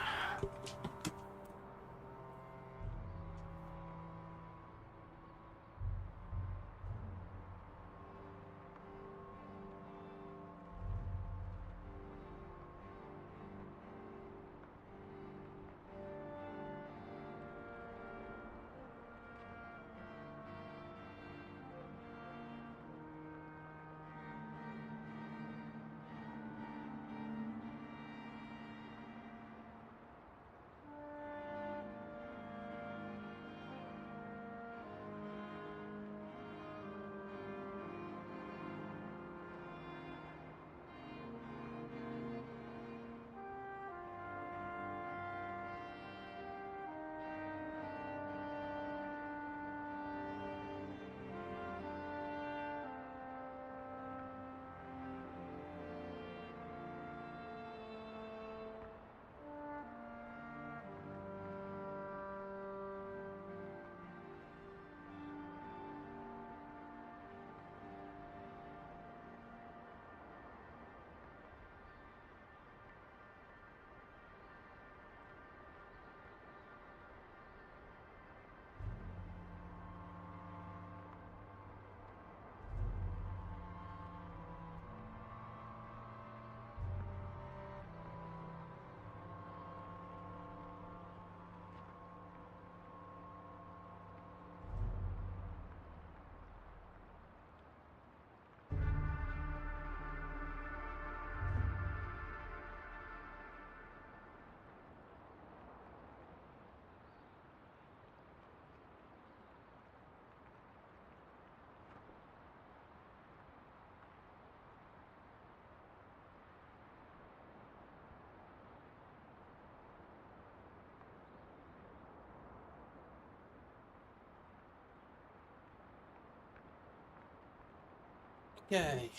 Okay.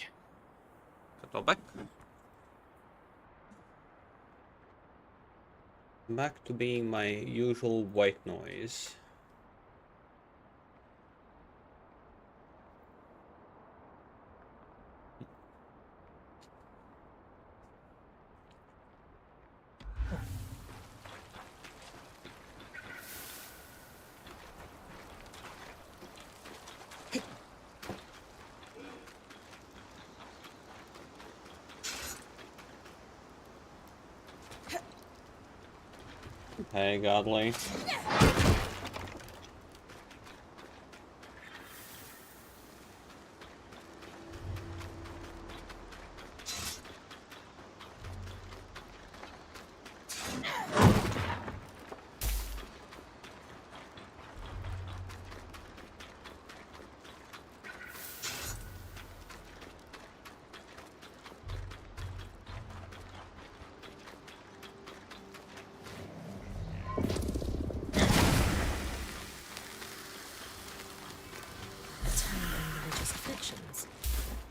Control back. Back to being my usual white noise. Hey, Godly.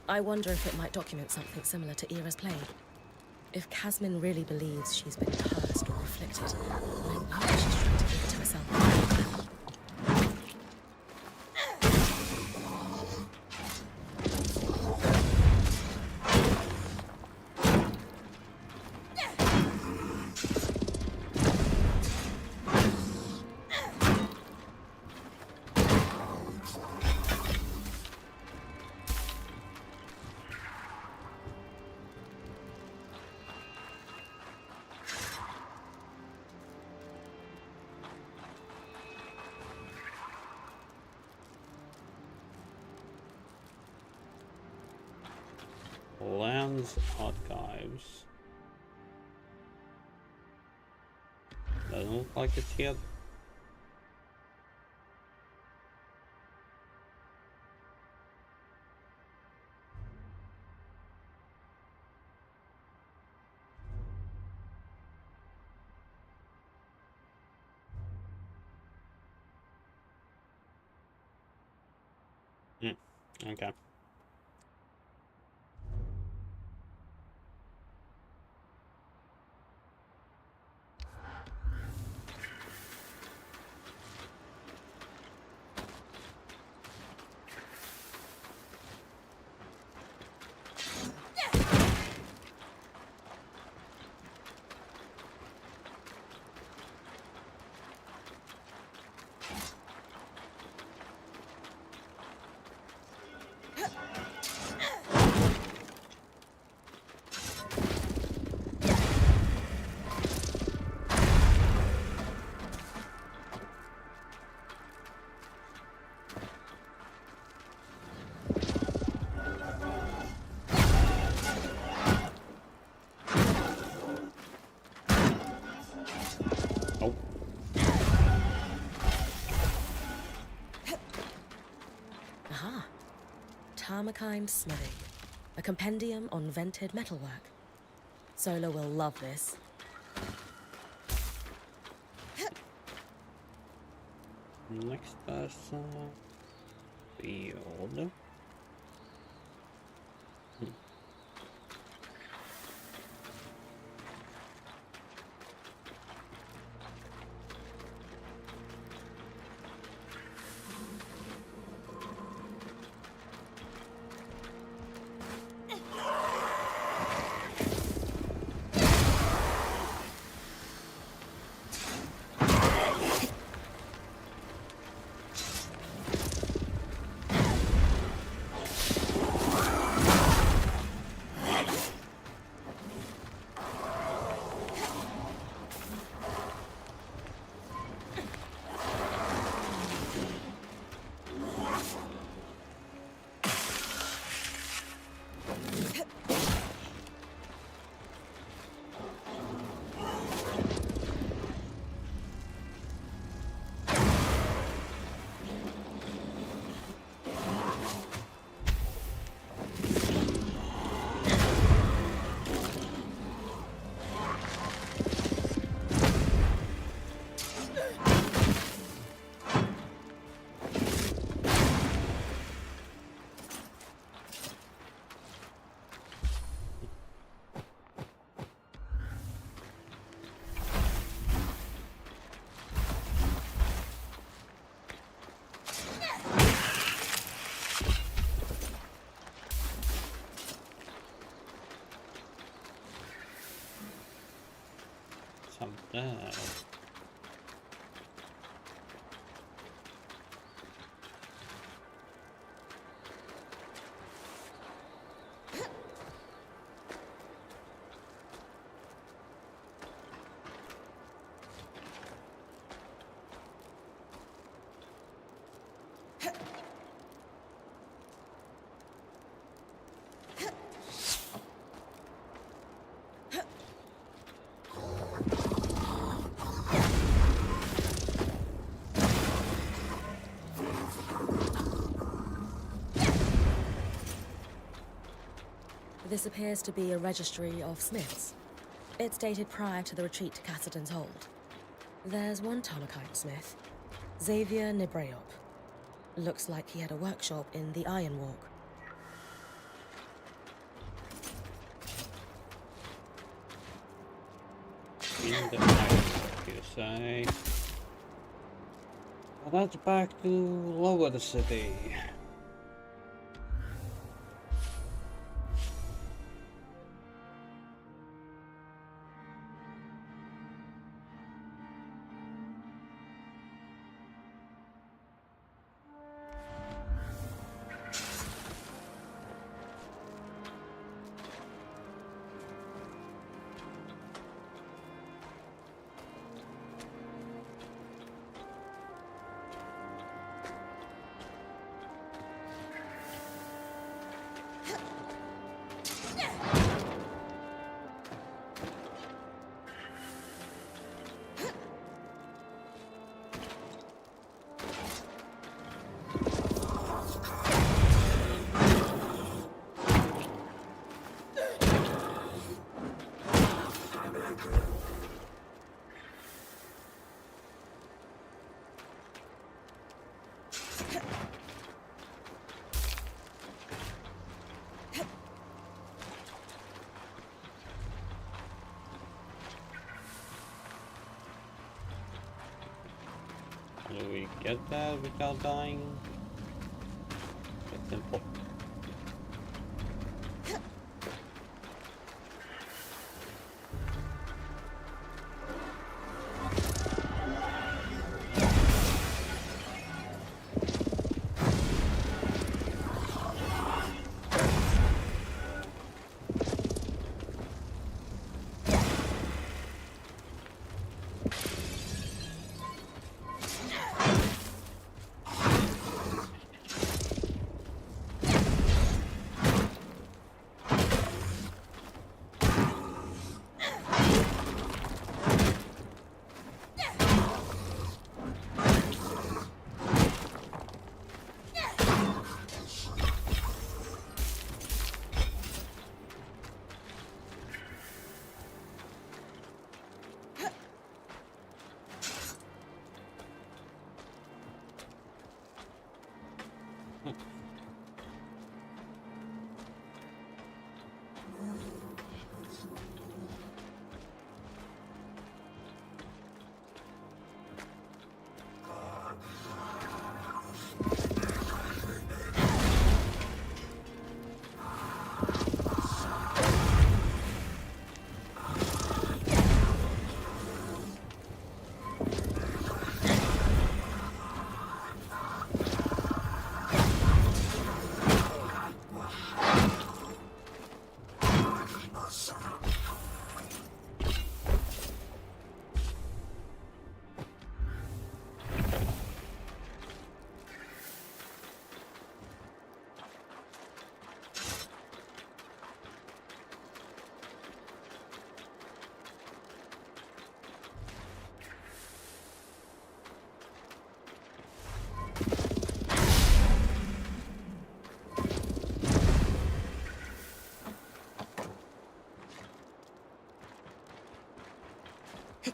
I wonder if it might document something similar to Era's plague. If Casmin really believes she's been cursed or afflicted, then I wonder if she's trying to keep it to herself. Lands archives. Doesn't look like it's yet. Okay. Aha. Tarmakind Smithing. A compendium on vented metalwork. Solo will love this. Next person. Field. Something. This appears to be a registry of smiths. It's dated prior to the retreat to Cassidy's Hold. There's one Tarmakind smith, Xavier Nibreop. Looks like he had a workshop in the Iron Walk. In the night, you say. Well, that's back to lower the city. Do we get that without dying? It's simple.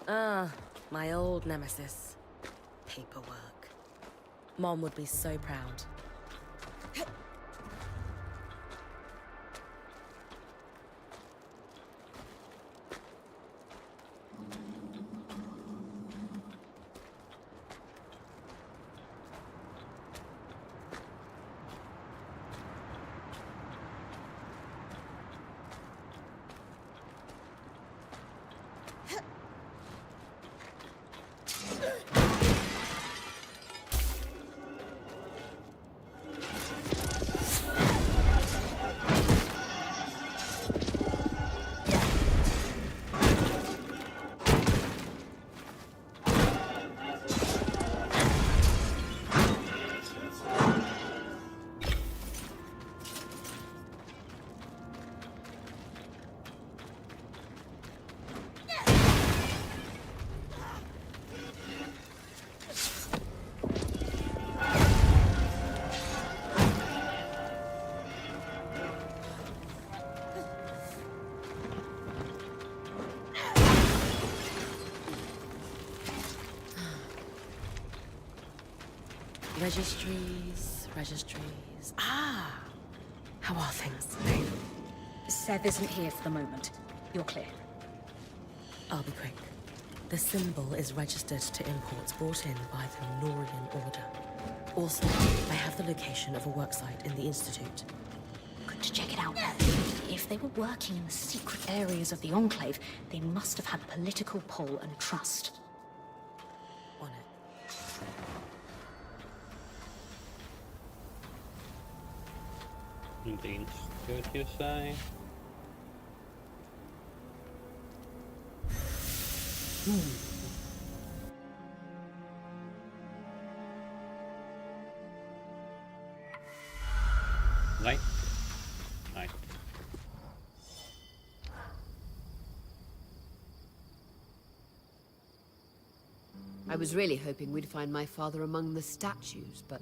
Ah, my old nemesis. Paperwork. Mom would be so proud. Registries. Ah! How are things? Seth isn't here for the moment. You're clear. I'll be quick. The symbol is registered to imports brought in by the Norian Order. Also, I have the location of a worksite in the Institute. Good to check it out. If they were working in the secret areas of the Enclave, they must have had political pull and trust. On it. The Institute, you say? Right. Right. I was really hoping we'd find my father among the statues, but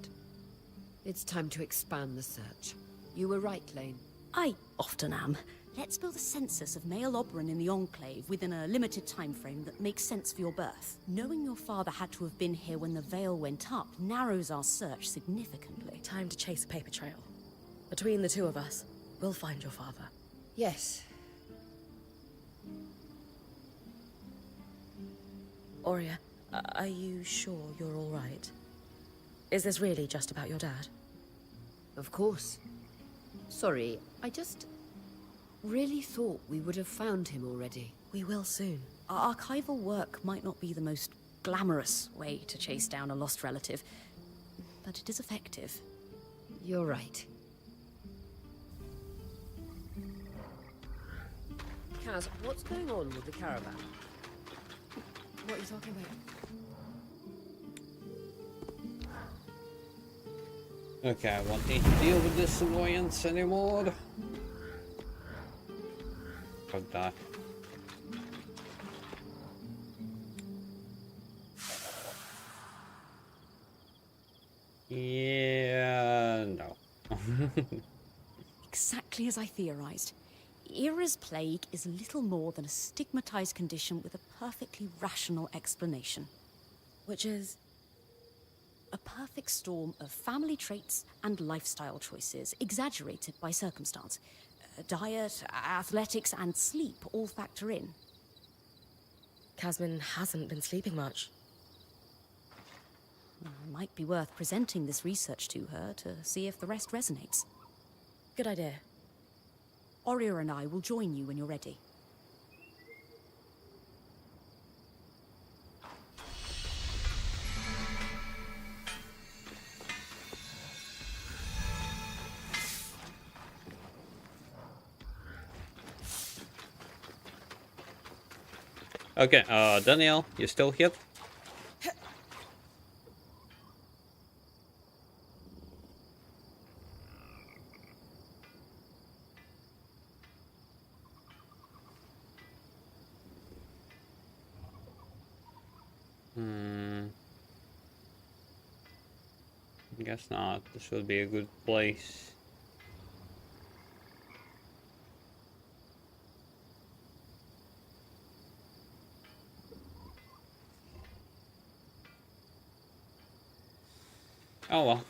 it's time to expand the search. You were right, Lane. I often am. Let's build a census of male Oberon in the Enclave within a limited time frame that makes sense for your birth. Knowing your father had to have been here when the veil went up narrows our search significantly. Time to chase a paper trail. Between the two of us, we'll find your father. Yes. Aurea, are you sure you're all right? Is this really just about your dad? Of course. Sorry, I just really thought we would have found him already. We will soon. Our archival work might not be the most glamorous way to chase down a lost relative, but it is effective. You're right. Kaz, what's going on with the caravan? What are you talking about? Okay, I won't need to deal with this annoyance anymore. Fuck that. Yeah, no. Exactly as I theorized. Era's plague is little more than a stigmatized condition with a perfectly rational explanation. Which is? A perfect storm of family traits and lifestyle choices, exaggerated by circumstance. Diet, athletics, and sleep all factor in. Casmin hasn't been sleeping much. Might be worth presenting this research to her to see if the rest resonates. Good idea. Aurea and I will join you when you're ready. Okay, Daniel, you still here? Guess not. This would be a good place. Oh well.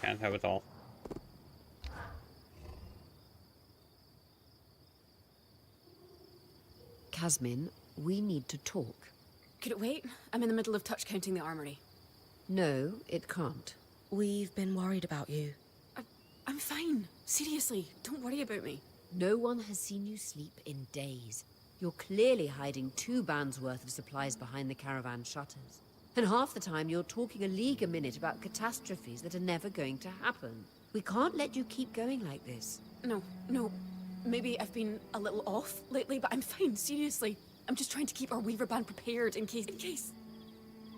Can't have it all. Casmin, we need to talk. Could it wait? I'm in the middle of touch counting the armory. No, it can't. We've been worried about you. I'm fine. Seriously, don't worry about me. No one has seen you sleep in days. You're clearly hiding 2 bands worth of supplies behind the caravan shutters. And half the time you're talking a league a minute about catastrophes that are never going to happen. We can't let you keep going like this. No. Maybe I've been a little off lately, but I'm fine, seriously. I'm just trying to keep our Weaver band prepared in case...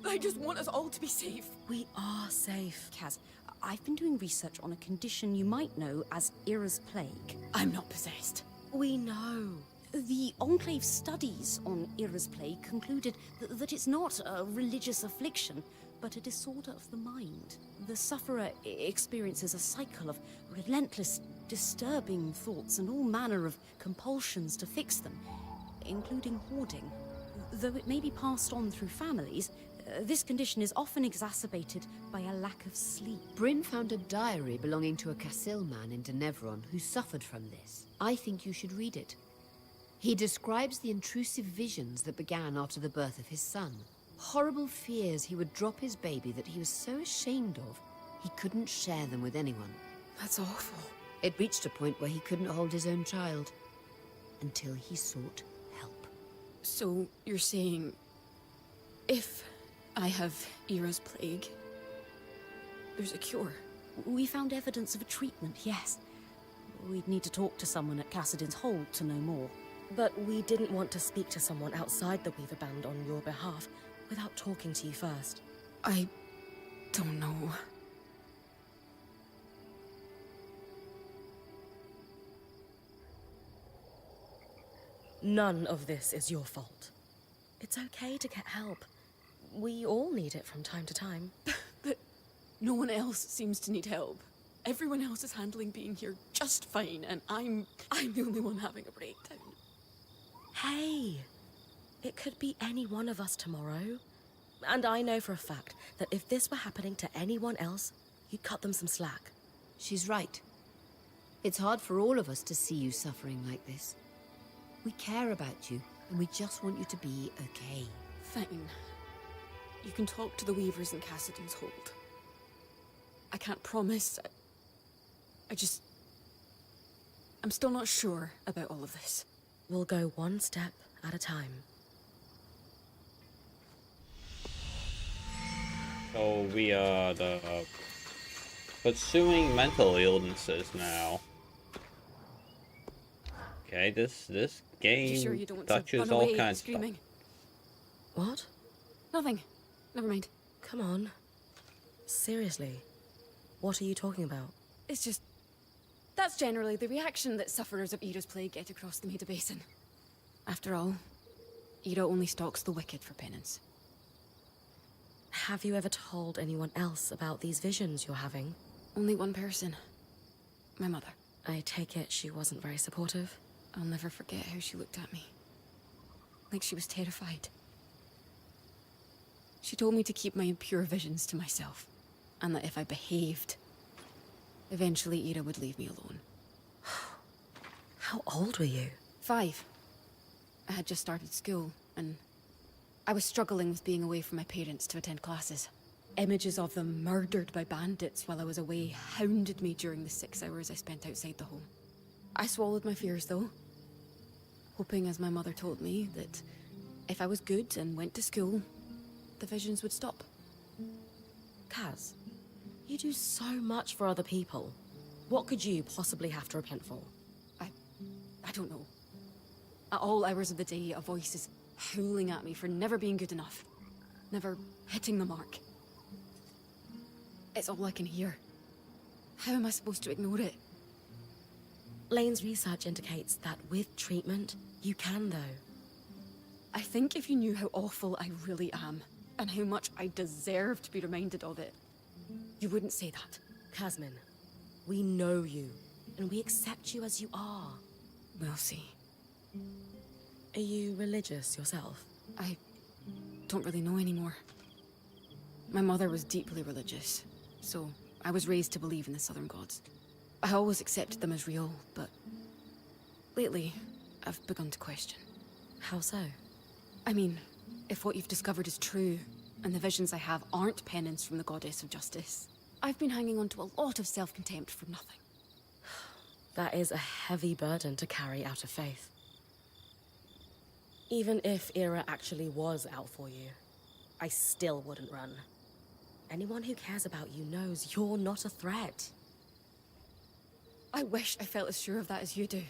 I just want us all to be safe. We are safe. Kaz, I've been doing research on a condition you might know as Era's plague. I'm not possessed. We know. The Enclave studies on Era's plague concluded that it's not a religious affliction, but a disorder of the mind. The sufferer experiences a cycle of relentless, disturbing thoughts and all manner of compulsions to fix them, including hoarding. Though it may be passed on through families, this condition is often exacerbated by a lack of sleep. Bryn found a diary belonging to a Cassil man in Denevron who suffered from this. I think you should read it. He describes the intrusive visions that began after the birth of his son. Horrible fears he would drop his baby that he was so ashamed of, he couldn't share them with anyone. That's awful. It reached a point where he couldn't hold his own child, until he sought help. So, you're saying... if I have Era's plague, there's a cure? We found evidence of a treatment, yes. We'd need to talk to someone at Cassidon's Hold to know more. But we didn't want to speak to someone outside the Weaver Band on your behalf without talking to you first. I don't know. None of this is your fault. It's okay to get help. We all need it from time to time. But no one else seems to need help. Everyone else is handling being here just fine, and I'm the only one having a breakdown. Hey, it could be any one of us tomorrow. And I know for a fact that if this were happening to anyone else, you'd cut them some slack. She's right. It's hard for all of us to see you suffering like this. We care about you, and we just want you to be okay. Fine. You can talk to the Weavers in Cassidon's Hold. I can't promise. I'm still not sure about all of this. We'll go one step at a time. So we are pursuing mental illnesses now. Okay, this game Sure you don't want touches to run all away kinds of screaming? stuff. What? Nothing. Never mind. Come on. Seriously. What are you talking about? It's just... that's generally the reaction that sufferers of Era's plague get across the Maida Basin. After all, Era only stalks the wicked for penance. Have you ever told anyone else about these visions you're having? Only one person. My mother. I take it she wasn't very supportive? I'll never forget how she looked at me. Like she was terrified. She told me to keep my impure visions to myself, and that if I behaved, eventually Era would leave me alone. How old were you? 5. I had just started school, and I was struggling with being away from my parents to attend classes. Images of them murdered by bandits while I was away hounded me during the 6 hours I spent outside the home. I swallowed my fears, though, hoping, as my mother told me, that if I was good and went to school, the visions would stop. Kaz, you do so much for other people. What could you possibly have to repent for? I don't know. At all hours of the day, a voice is howling at me for never being good enough. Never hitting the mark. It's all I can hear. How am I supposed to ignore it? Lane's research indicates that with treatment, you can, though. I think if you knew how awful I really am, and how much I deserve to be reminded of it, you wouldn't say that. Kasmin, we know you, and we accept you as you are. We'll see. Are you religious yourself? I don't really know anymore. My mother was deeply religious, so I was raised to believe in the Southern gods. I always accepted them as real, but lately, I've begun to question. How so? I mean, if what you've discovered is true, and the visions I have aren't penance from the goddess of justice, I've been hanging on to a lot of self-contempt for nothing. That is a heavy burden to carry out of faith. Even if Era actually was out for you, I still wouldn't run. Anyone who cares about you knows you're not a threat. I wish I felt as sure of that as you do.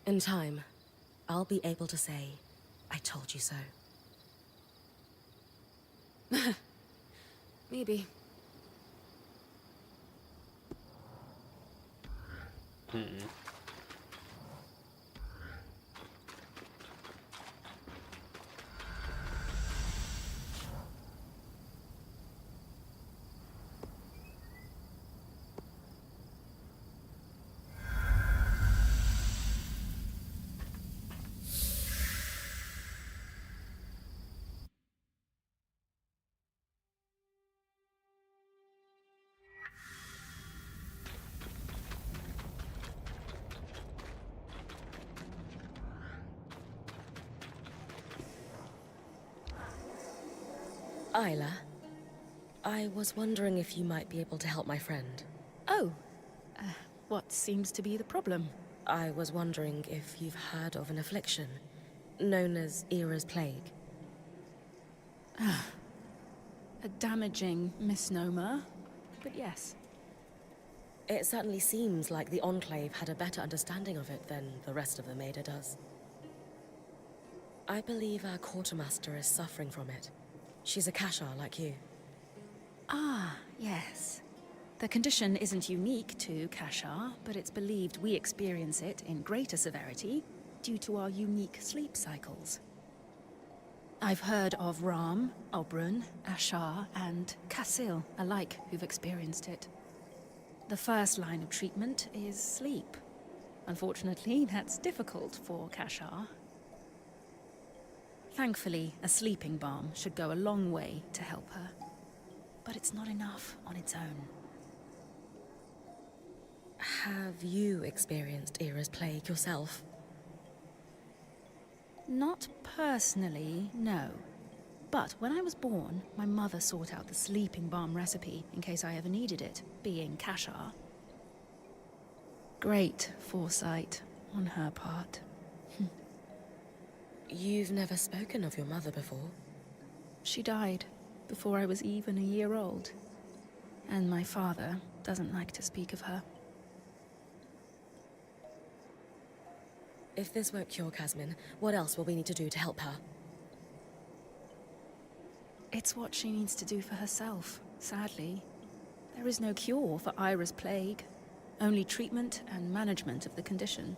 In time, I'll be able to say, I told you so. Maybe. Isla, I was wondering if you might be able to help my friend. Oh, what seems to be the problem? I was wondering if you've heard of an affliction known as Era's Plague. A damaging misnomer, but yes. It certainly seems like the Enclave had a better understanding of it than the rest of the Maida does. I believe our quartermaster is suffering from it. She's a Kashar like you. Ah, yes. The condition isn't unique to Kashar, but it's believed we experience it in greater severity due to our unique sleep cycles. I've heard of Ram, Obrun, Ashar, and Kasil alike who've experienced it. The first line of treatment is sleep. Unfortunately, that's difficult for Kashar. Thankfully, a sleeping balm should go a long way to help her. But it's not enough on its own. Have you experienced Era's Plague yourself? Not personally, no. But when I was born, my mother sought out the sleeping balm recipe in case I ever needed it, being Kashar. Great foresight on her part. You've never spoken of your mother before? She died before I was even a year old. And my father doesn't like to speak of her. If this won't cure Kasmin, what else will we need to do to help her? It's what she needs to do for herself, sadly. There is no cure for Ira's plague, only treatment and management of the condition.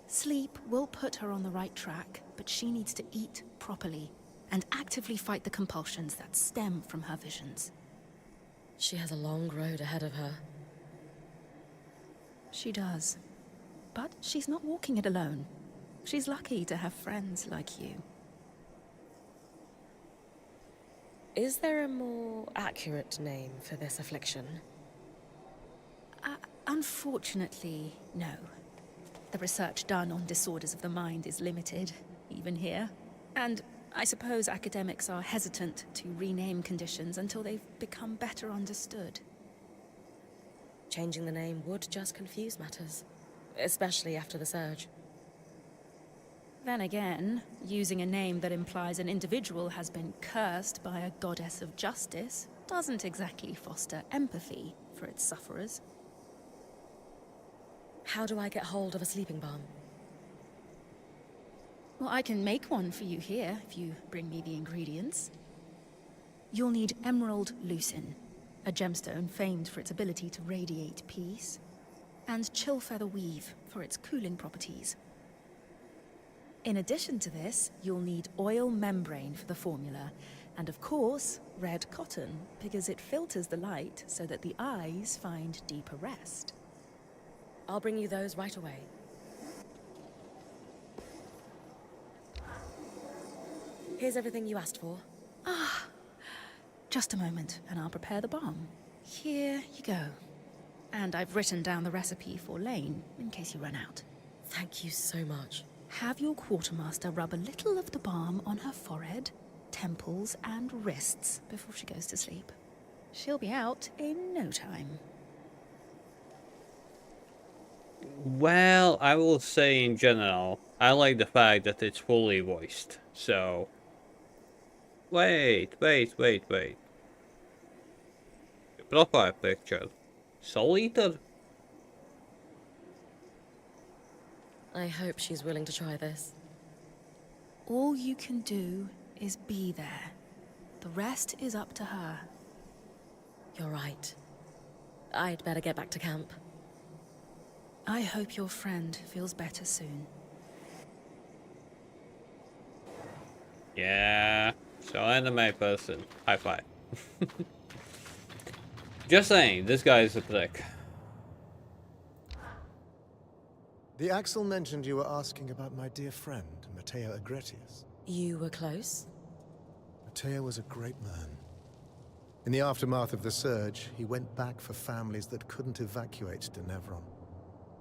Sleep will put her on the right track, but she needs to eat properly and actively fight the compulsions that stem from her visions. She has a long road ahead of her. She does. But she's not walking it alone. She's lucky to have friends like you. Is there a more accurate name for this affliction? Unfortunately, no. The research done on disorders of the mind is limited, even here. And I suppose academics are hesitant to rename conditions until they've become better understood. Changing the name would just confuse matters, especially after the surge. Then again, using a name that implies an individual has been cursed by a goddess of justice doesn't exactly foster empathy for its sufferers. How do I get hold of a sleeping balm? Well, I can make one for you here if you bring me the ingredients. You'll need emerald lucin, a gemstone famed for its ability to radiate peace, and chill feather weave for its cooling properties. In addition to this, you'll need oil membrane for the formula, and of course, red cotton, because it filters the light so that the eyes find deeper rest. I'll bring you those right away. Here's everything you asked for. Just a moment, and I'll prepare the balm. Here you go. And I've written down the recipe for Lane, in case you run out. Thank you so much. Have your quartermaster rub a little of the balm on her forehead, temples, and wrists before she goes to sleep. She'll be out in no time. Well, I will say in general, I like the fact that it's fully voiced, so... Wait. Profile picture. Soul Eater? I hope she's willing to try this. All you can do is be there. The rest is up to her. You're right. I'd better get back to camp. I hope your friend feels better soon. Yeah, so anime person. High five. Just saying, this guy is a prick. The Axel mentioned you were asking about my dear friend, Matteo Agretius. You were close? Matteo was a great man. In the aftermath of the surge, he went back for families that couldn't evacuate to Nevron.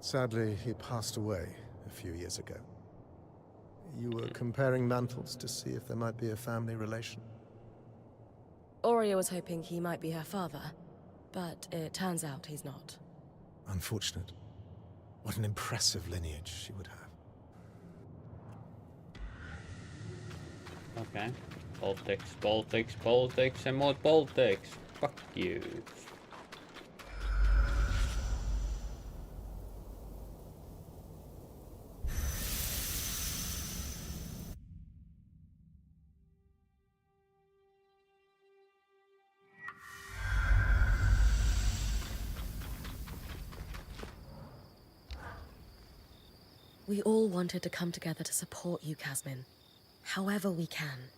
Sadly, he passed away a few years ago. You were comparing mantles to see if there might be a family relation? Aurea was hoping he might be her father, but it turns out he's not. Unfortunate. What an impressive lineage she would have. Okay. Politics, politics, politics, and more politics. Fuck you. We all wanted to come together to support you, Casmin. However we can.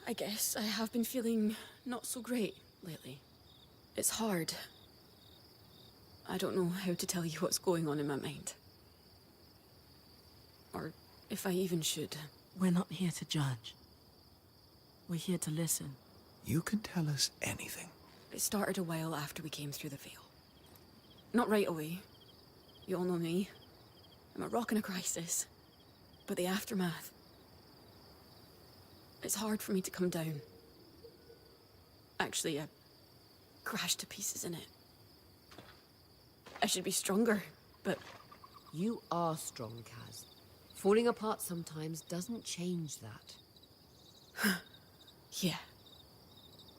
I guess I have been feeling not so great lately. It's hard. I don't know how to tell you what's going on in my mind. Or if I even should. We're not here to judge. We're here to listen. You can tell us anything. It started a while after we came through the Veil. Not right away. You all know me. I'm a rock in a crisis. But the aftermath... It's hard for me to come down. Actually, I crashed to pieces in it. I should be stronger, but... You are strong, Kaz. Falling apart sometimes doesn't change that. Yeah.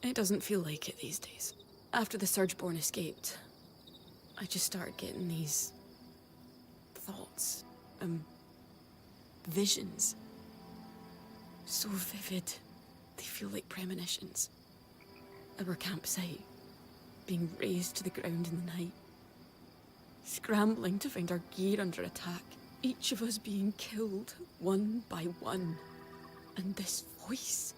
It doesn't feel like it these days. After the Surgeborn escaped, I just started getting these... thoughts. Visions. So vivid, they feel like premonitions. Our campsite, being razed to the ground in the night. Scrambling to find our gear under attack. Each of us being killed, one by one. And this voice,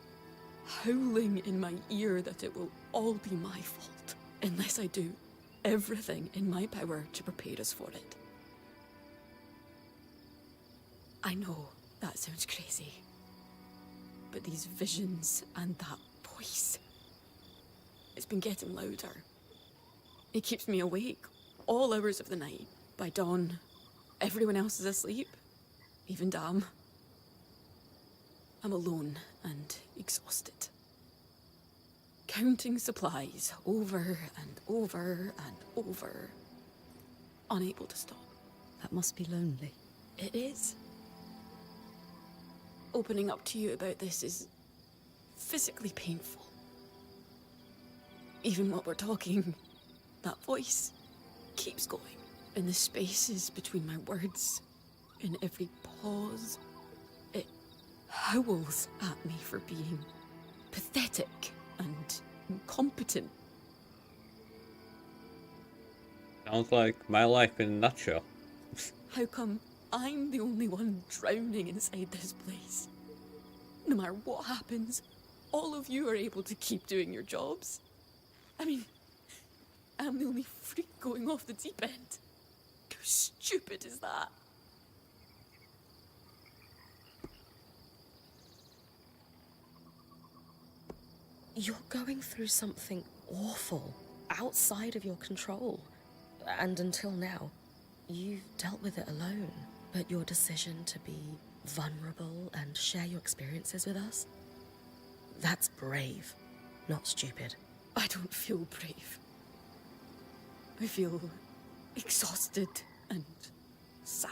howling in my ear that it will all be my fault, unless I do everything in my power to prepare us for it. I know that sounds crazy. But these visions and that voice, it's been getting louder. It keeps me awake all hours of the night. By dawn, everyone else is asleep, even Dam. I'm alone and exhausted. Counting supplies over and over and over, unable to stop. That must be lonely. It is. Opening up to you about this is physically painful. Even while we're talking, that voice keeps going. In the spaces between my words, in every pause, it howls at me for being pathetic and incompetent. Sounds like my life in a nutshell. How come I'm the only one drowning inside this place? No matter what happens, all of you are able to keep doing your jobs. I mean, I'm the only freak going off the deep end. How stupid is that? You're going through something awful, outside of your control. And until now, you've dealt with it alone. But your decision to be vulnerable and share your experiences with us, that's brave, not stupid. I don't feel brave. I feel exhausted and sad.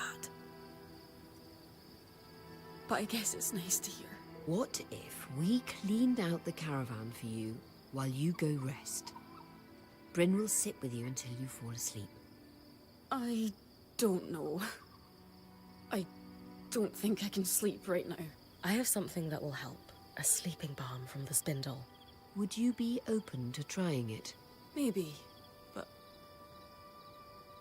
But I guess it's nice to hear. What if we cleaned out the caravan for you while you go rest? Bryn will sit with you until you fall asleep. I don't know. I don't think I can sleep right now. I have something that will help. A sleeping balm from the spindle. Would you be open to trying it? Maybe, but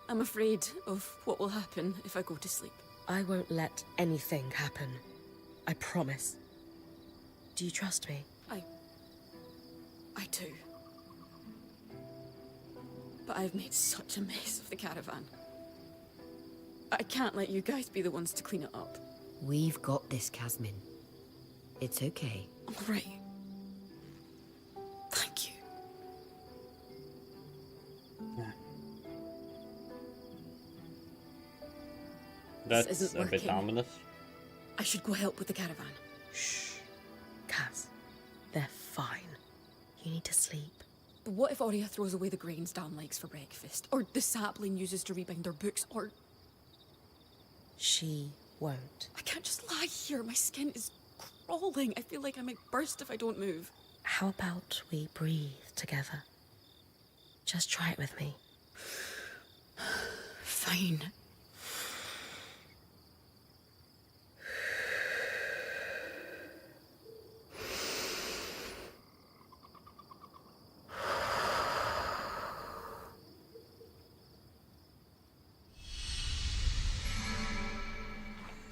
I'm afraid of what will happen if I go to sleep. I won't let anything happen. I promise. Do you trust me? I do. But I've made such a mess of the caravan. I can't let you guys be the ones to clean it up. We've got this, Casmin. It's okay. All right. Thank you. That's This isn't a bit working. ominous. I should go help with the caravan. Shh. Kaz, they're fine. You need to sleep. But what if Aurea throws away the grains Dan likes for breakfast? Or the sapling uses to rebind their books? Or... She won't. I can't just lie here. My skin is crawling. I feel like I might burst if I don't move. How about we breathe together? Just try it with me. Fine.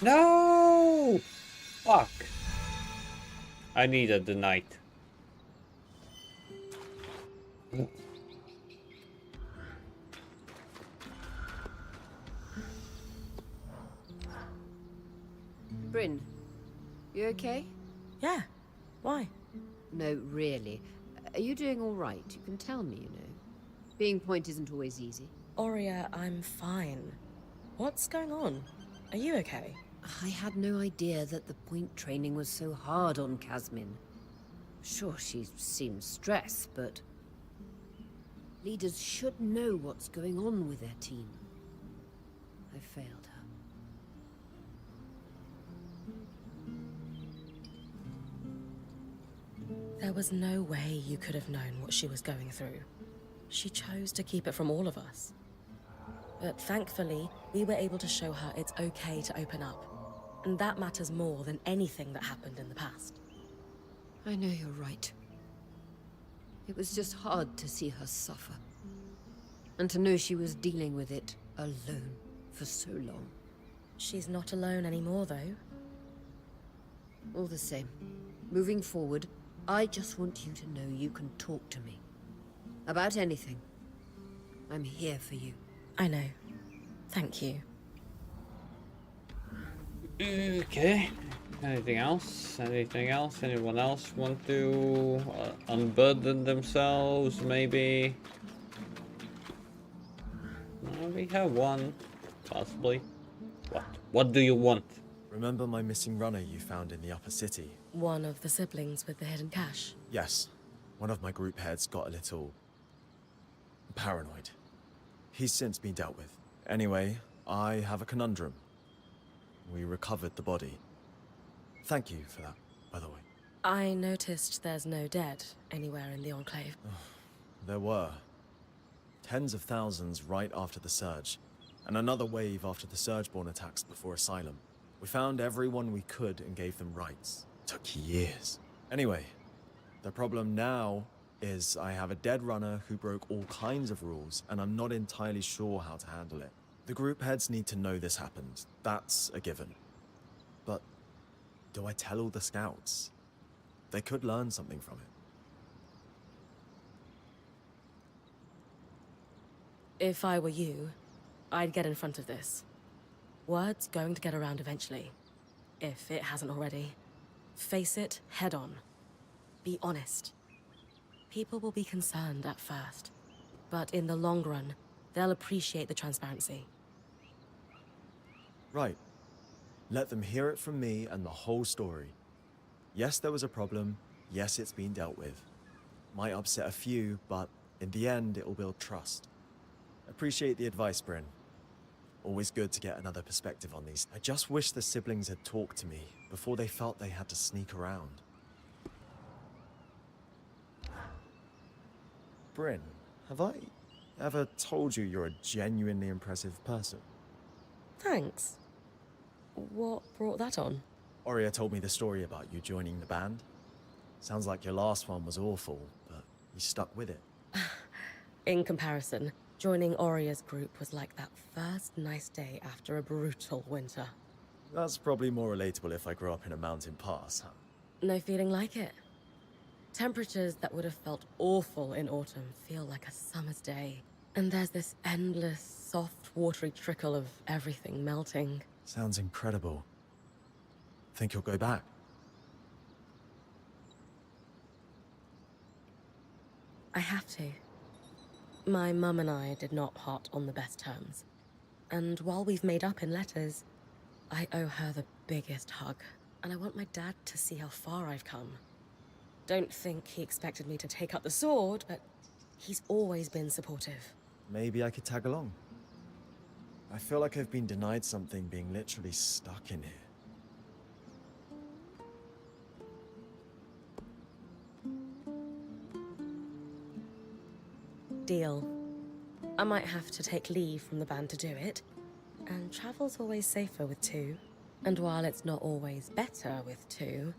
No! Fuck. I needed the night. Bryn, you okay? Yeah. Why? No, really. Are you doing all right? You can tell me, you know. Being point isn't always easy. Aurea, I'm fine. What's going on? Are you okay? I had no idea that the point training was so hard on Casmin. Sure, she seems stressed, but... leaders should know what's going on with their team. I failed her. There was no way you could have known what she was going through. She chose to keep it from all of us. But thankfully, we were able to show her it's okay to open up. And that matters more than anything that happened in the past. I know you're right. It was just hard to see her suffer. And to know she was dealing with it alone for so long. She's not alone anymore, though. All the same, moving forward, I just want you to know you can talk to me. About anything. I'm here for you. I know. Thank you. Okay. Anything else? Anything else? Anyone else want to unburden themselves, maybe? We have one, possibly. What? What do you want? Remember my missing runner you found in the upper city? One of the siblings with the hidden cache. Yes. One of my group heads got a little... paranoid. He's since been dealt with. Anyway, I have a conundrum. We recovered the body. Thank you for that, by the way. I noticed there's no dead anywhere in the Enclave. There were. Tens of thousands right after the Surge, and another wave after the Surgeborn attacks before Asylum. We found everyone we could and gave them rights. Took years. Anyway, the problem now is I have a dead runner who broke all kinds of rules, and I'm not entirely sure how to handle it. The group heads need to know this happened. That's a given. But do I tell all the scouts? They could learn something from it. If I were you, I'd get in front of this. Word's going to get around eventually. If it hasn't already. Face it head on. Be honest. People will be concerned at first, but in the long run, they'll appreciate the transparency. Right. Let them hear it from me and the whole story. Yes, there was a problem. Yes, it's been dealt with. Might upset a few, but in the end, it will build trust. Appreciate the advice, Bryn. Always good to get another perspective on these. I just wish the siblings had talked to me before they felt they had to sneak around. Bryn, have I ever told you you're a genuinely impressive person? Thanks. What brought that on? Aurea told me the story about you joining the band. Sounds like your last one was awful, but you stuck with it. In comparison, joining Aurea's group was like that first nice day after a brutal winter. That's probably more relatable if I grew up in a mountain pass, huh? No feeling like it. Temperatures that would have felt awful in autumn feel like a summer's day. And there's this endless, soft, watery trickle of everything melting. Sounds incredible. Think you'll go back? I have to. My mum and I did not part on the best terms. And while we've made up in letters, I owe her the biggest hug. And I want my dad to see how far I've come. don't think he expected me to take up the sword, but he's always been supportive. Maybe I could tag along. I feel like I've been denied something being literally stuck in here. Deal. I might have to take leave from the band to do it, and travel's always safer with two. And while it's not always better with two,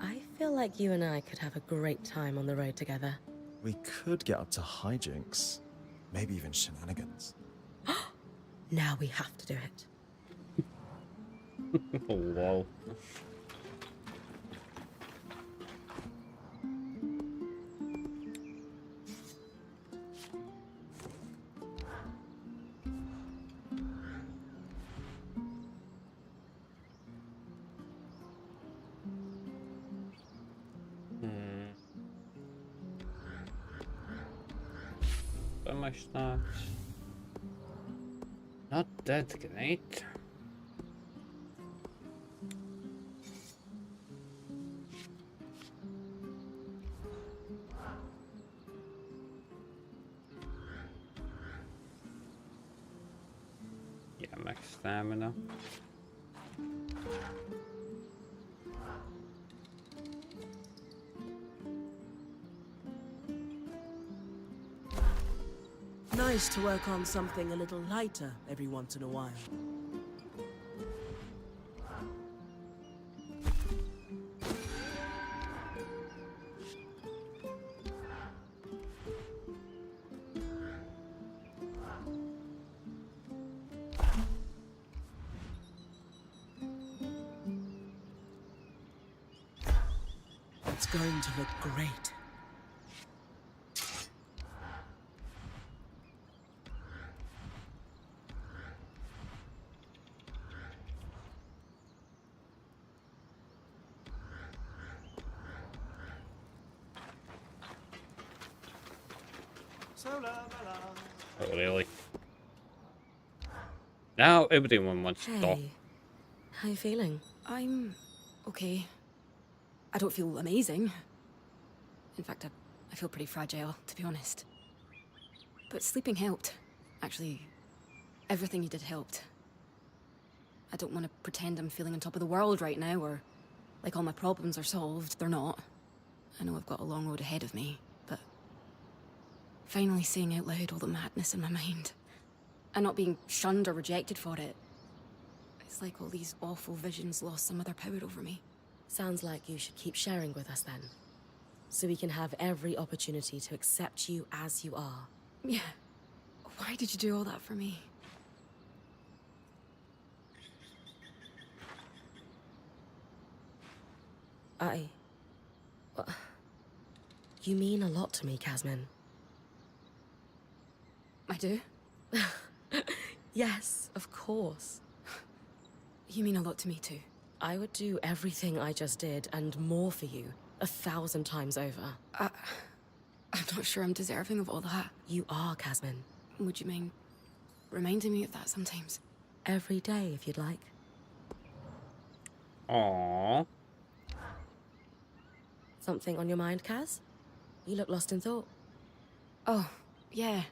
I feel like you and I could have a great time on the road together. We could get up to hijinks. Maybe even shenanigans. Now we have to do it. Oh, wow. So much not that great. Yeah, max stamina. Nice to work on something a little lighter every once in a while. It's going to look great. Oh, really? Now everyone wants to talk. Hey, how you feeling? I'm okay. I don't feel amazing. In fact, I feel pretty fragile, to be honest. But sleeping helped. Actually, everything you did helped. I don't want to pretend I'm feeling on top of the world right now, or like all my problems are solved. They're not. I know I've got a long road ahead of me, but finally saying out loud all the madness in my mind, and not being shunned or rejected for it. It's like all these awful visions lost some of their power over me. Sounds like you should keep sharing with us then, so we can have every opportunity to accept you as you are. Yeah. Why did you do all that for me? You mean a lot to me, Casmin. I do? Yes, of course. You mean a lot to me too. I would do everything I just did and more for you, 1,000 times over. I'm not sure I'm deserving of all that. You are, Casmin. Would you mind reminding me of that sometimes? Every day, if you'd like. Aww. Something on your mind, Kaz? You look lost in thought. Oh, yeah.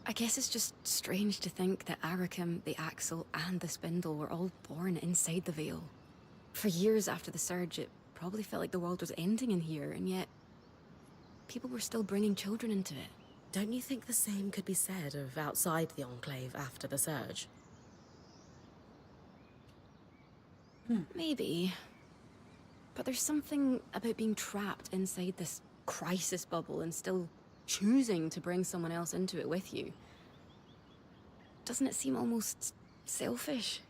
I guess it's just strange to think that Arachim, the Axle, and the Spindle were all born inside the Veil. For years after the Surge, it probably felt like the world was ending in here, and yet people were still bringing children into it. Don't you think the same could be said of outside the Enclave after the Surge? Maybe. But there's something about being trapped inside this crisis bubble and still choosing to bring someone else into it with you. Doesn't it seem almost selfish?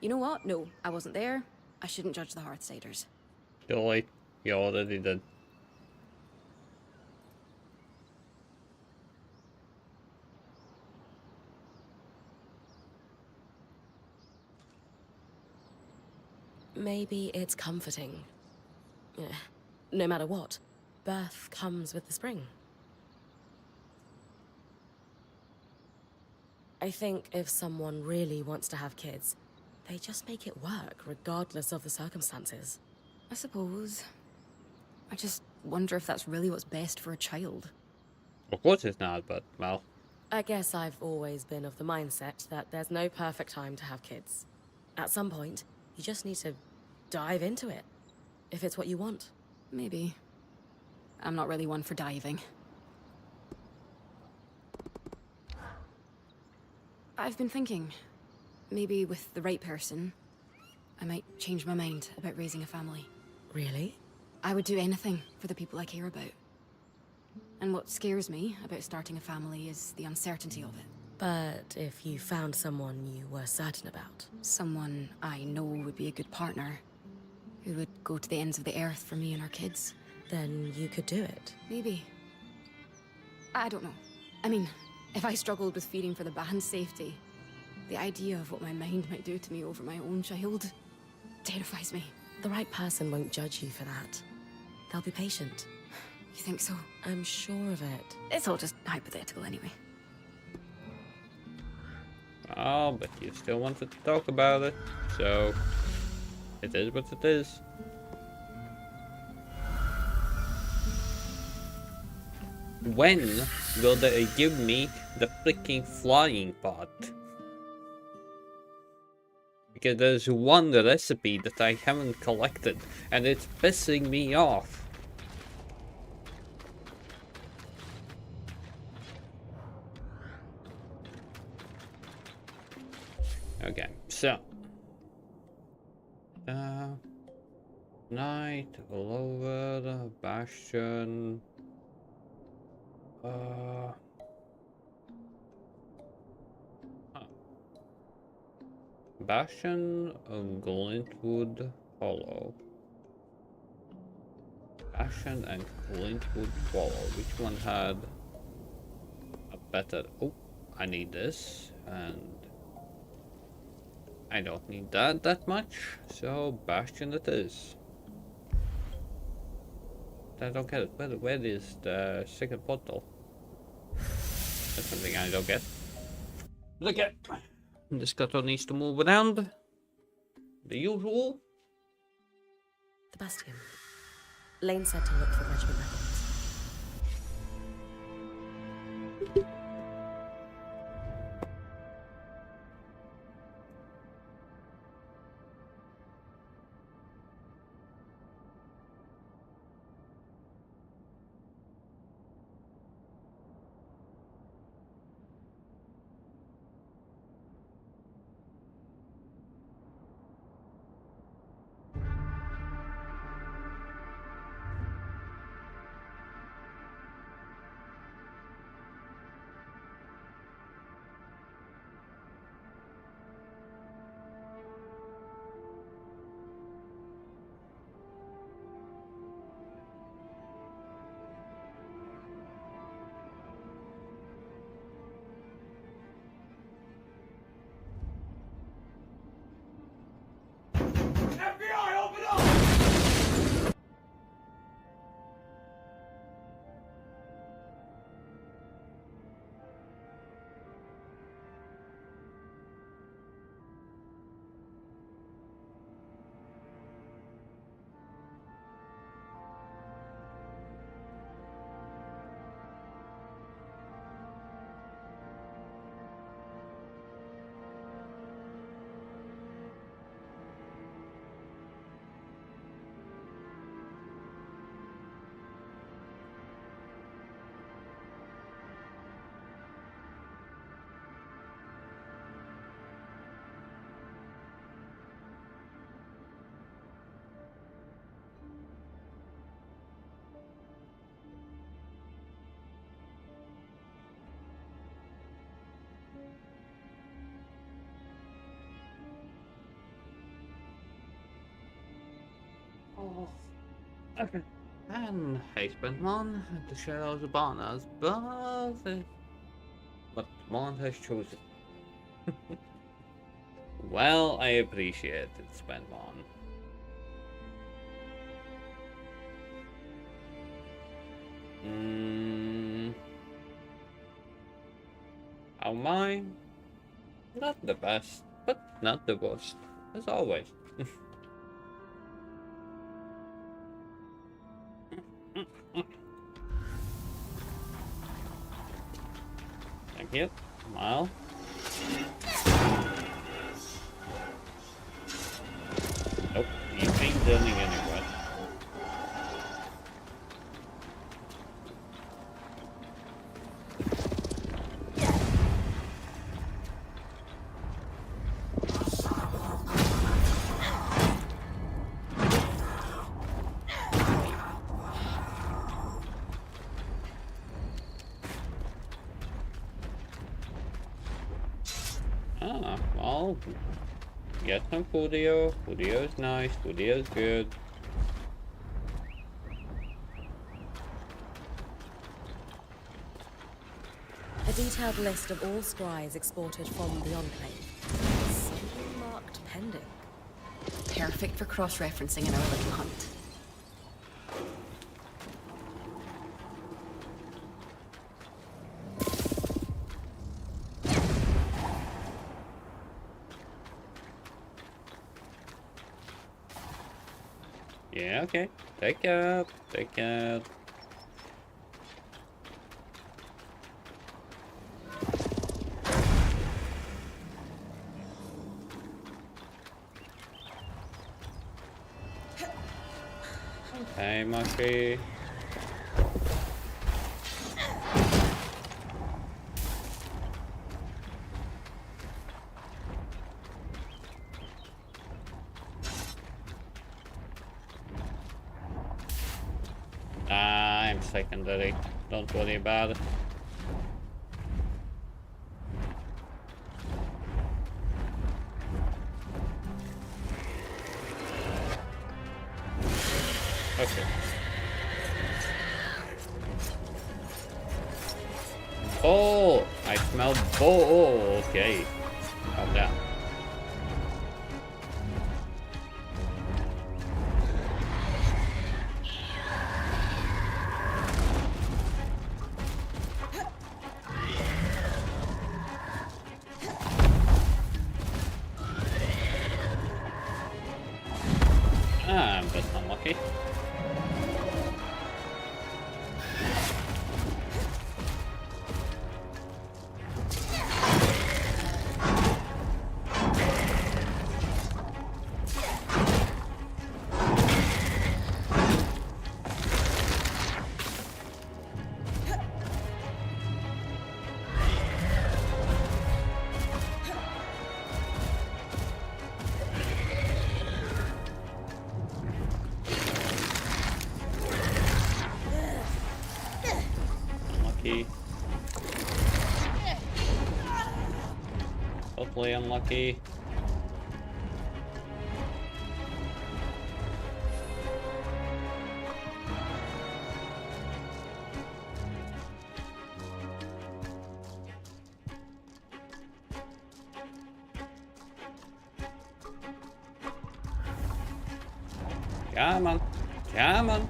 You know what? No, I wasn't there. I shouldn't judge the Hearthsiders. Billy, you already did. Maybe it's comforting. Yeah. No matter what, birth comes with the spring. I think if someone really wants to have kids, they just make it work, regardless of the circumstances. I suppose. I just wonder if that's really what's best for a child. Of course it's not, but, well... I guess I've always been of the mindset that there's no perfect time to have kids. At some point, you just need to dive into it, if it's what you want. Maybe. I'm not really one for diving. I've been thinking, maybe with the right person, I might change my mind about raising a family. Really? I would do anything for the people I care about. And what scares me about starting a family is the uncertainty of it. But if you found someone you were certain about? Someone I know would be a good partner, who would go to the ends of the earth for me and our kids. Then you could do it. Maybe. I don't know. I mean, if I struggled with fearing for the band's safety, the idea of what my mind might do to me over my own child terrifies me. The right person won't judge you for that. They'll be patient. You think so? I'm sure of it. It's all just hypothetical anyway. Oh, but you still wanted to talk about it, so... It is what it is. When will they give me the freaking flying pot? Because there's one recipe that I haven't collected, and it's pissing me off. Okay, so... Knight, Lover, Bastion... Bastion, Glintwood Hollow. Bastion and Glintwood Hollow. Which one had a better... Oh, I need this, and I don't need that much, so Bastion it is. I don't get it. Where is the second portal? That's something I don't get. Look at this cutter needs to move around. The usual. The Bastion. Lane said to look for regiment records. Oh, okay. And hey, Spentmon, the shadows upon us, but Mon has chosen. Well, I appreciate it, Spentmon. How am I? Not the best, but not the worst, as always. Thank you. Smile. Nope, you ain't turning anywhere. Ah, well, get some Foodio. Foodio's nice, Foodio's good. A detailed list of all scries exported from the Enclave. Single marked pending. Perfect for cross-referencing in our little hunt. Yeah, okay. Take care. Take care. Hey, monkey. I'm secondary. Don't worry about it. Okay. Oh, I smell oh, okay. Calm down. Ah, I'm just unlucky. Unlucky. Totally unlucky. Come on. Come on.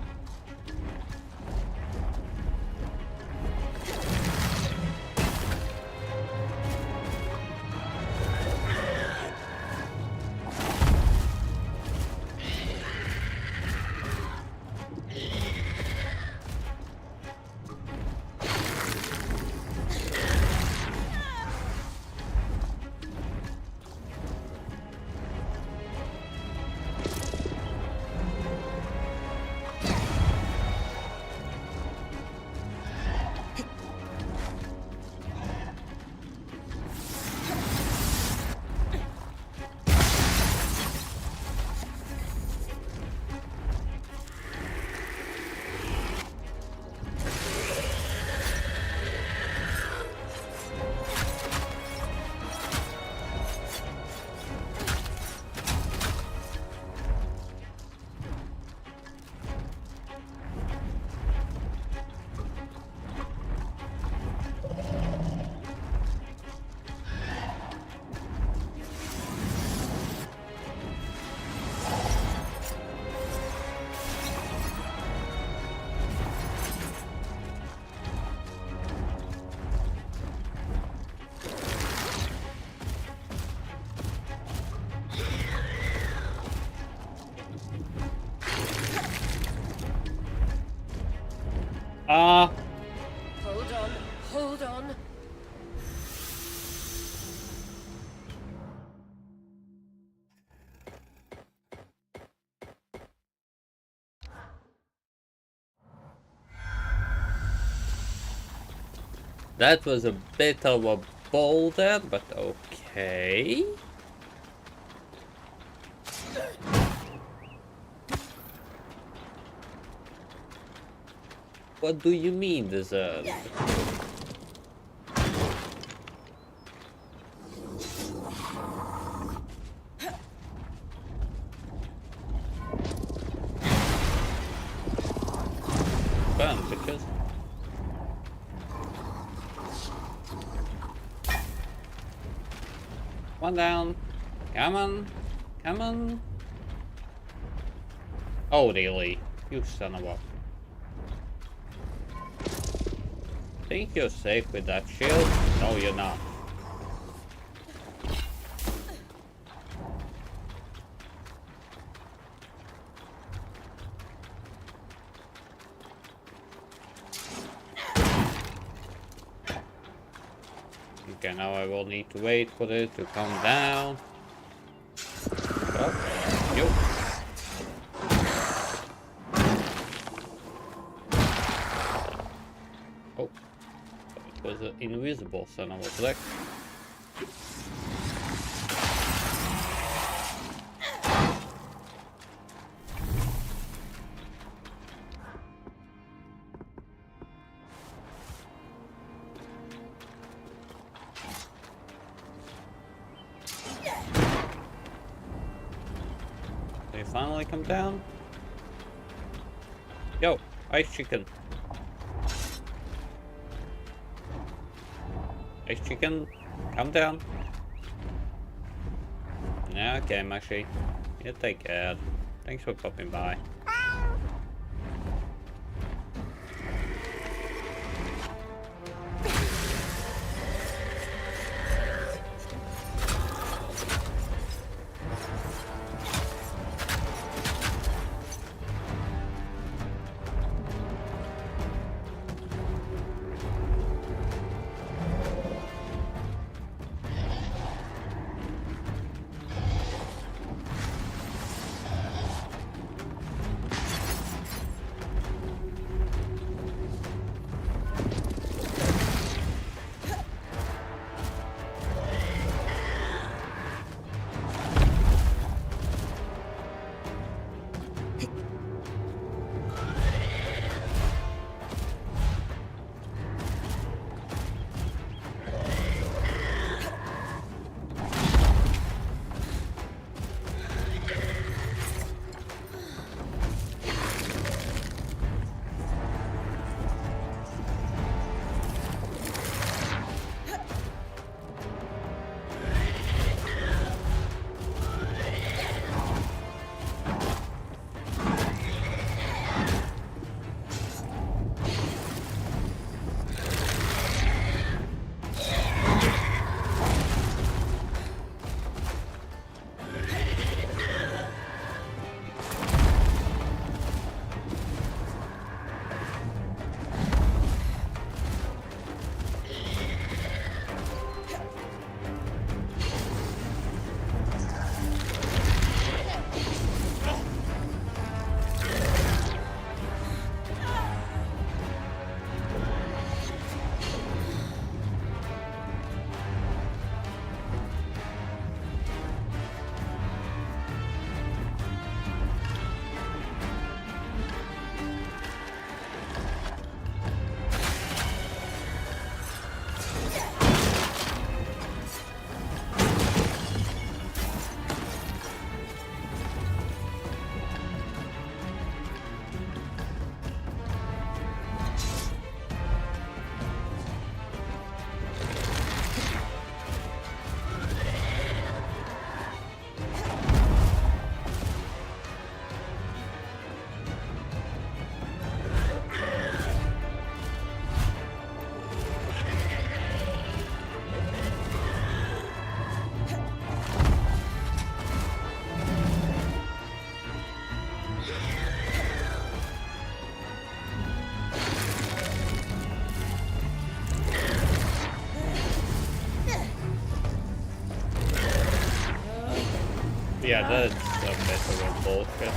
Hold on, hold on. That was a bit of a boulder, but okay. What do you mean, deserved? Burn, bitches. One down. Come on. Come on. Oh, really? You son of a... Think you're safe with that shield? No, you're not. Okay, now I will need to wait for it to come down. Oh, yo. Oh, it was an invisible son of a black. They finally come down. Yo, ice chicken. Ice chicken, come down. Yeah, okay, Mushy. You take care. Thanks for popping by. Yeah, that's a bit of a bullshit.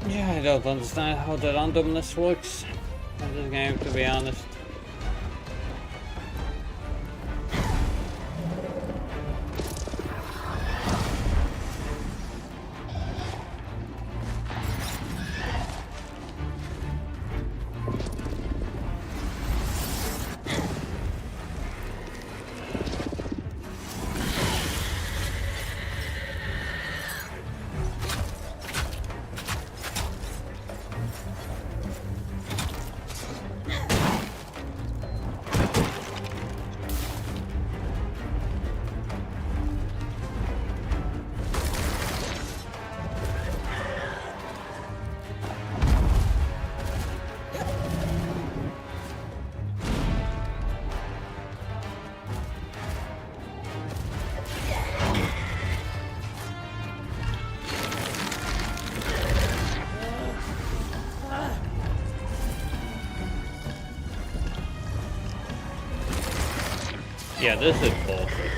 Yeah, I don't understand how the randomness works in this game, to be honest. Yeah, this is bullshit.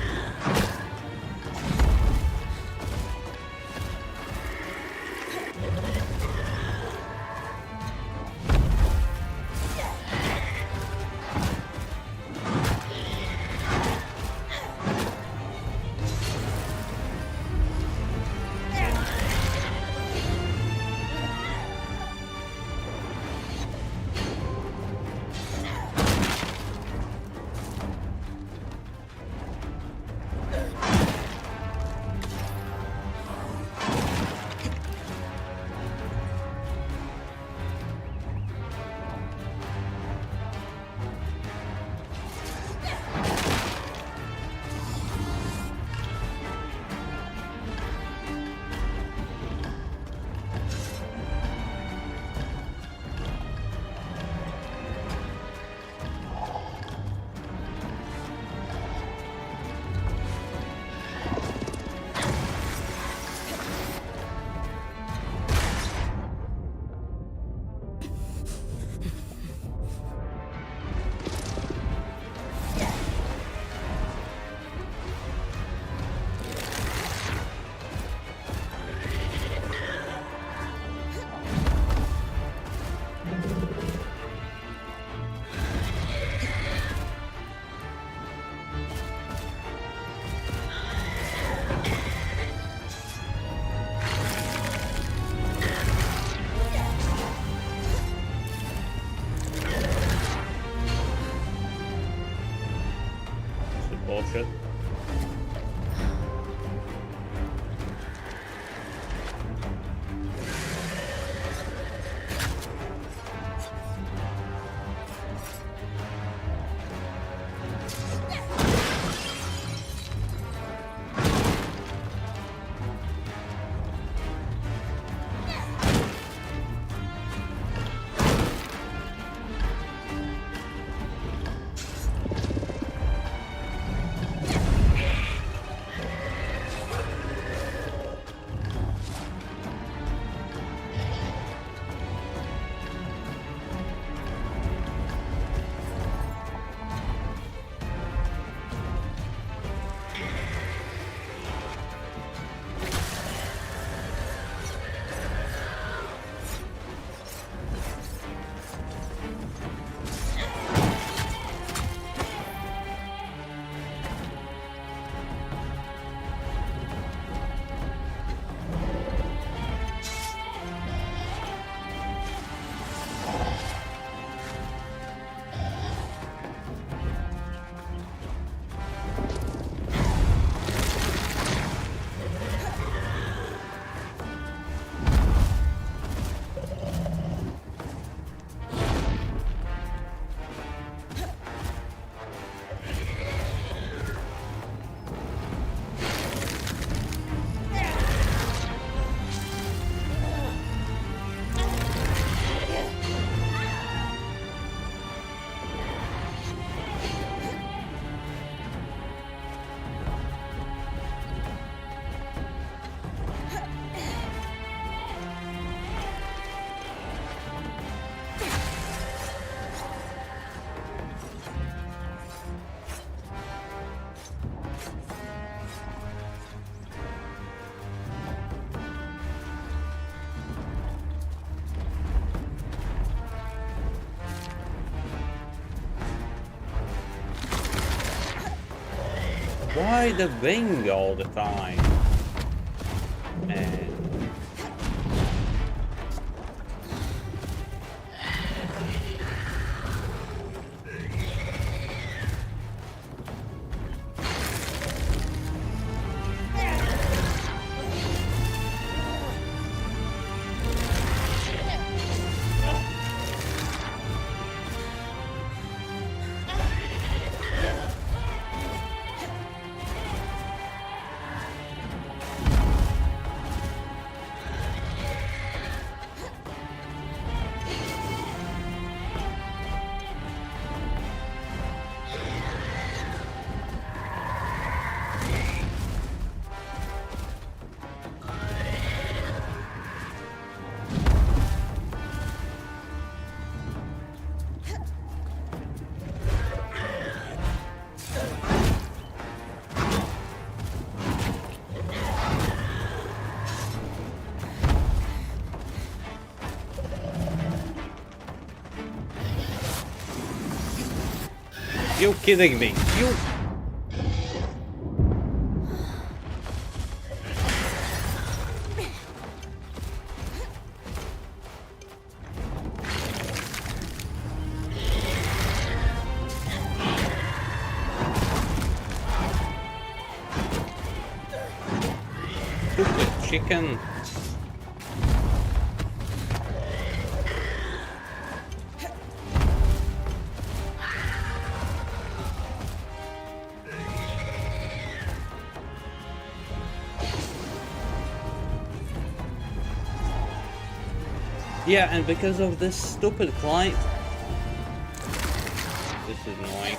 Why the wing all the time? And you kidding me? You. Stupid chicken. Yeah, and because of this stupid climb, this is annoying.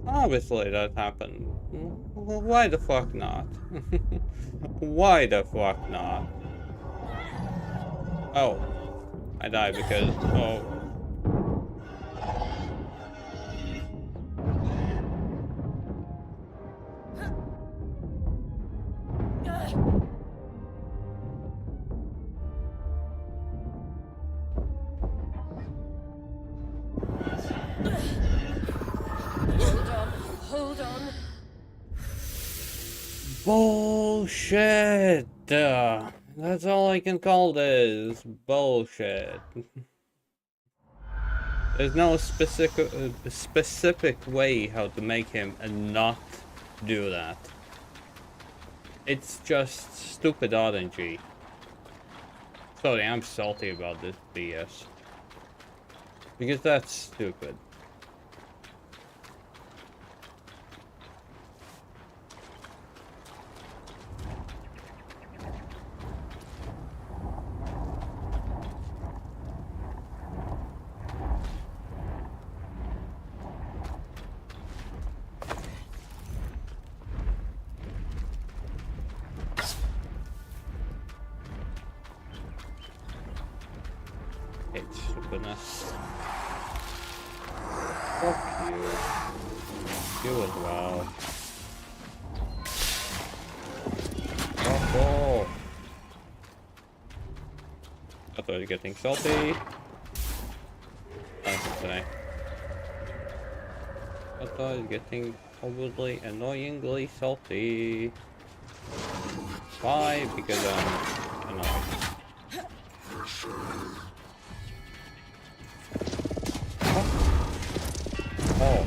Obviously that happened. Why the fuck not? Why the fuck not? Oh. I died because... oh. Hold on. Bullshit! That's all I can call this. Bullshit. There's no specific way how to make him and not do that. It's just stupid RNG. Sorry, I'm salty about this BS. Because that's stupid. It's stupidness. Fuck you. You as well. Oh, I thought I was getting salty. Today. I thought I was getting overly annoyingly salty. Why? Because I'm annoyed. Oh.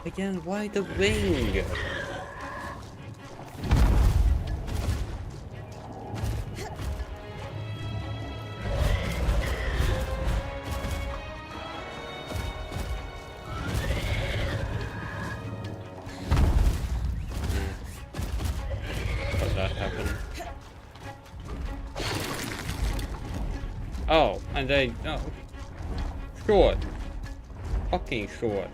Again, why the wing? How'd that happen? Oh, and they... Oh. Short. Fucking short.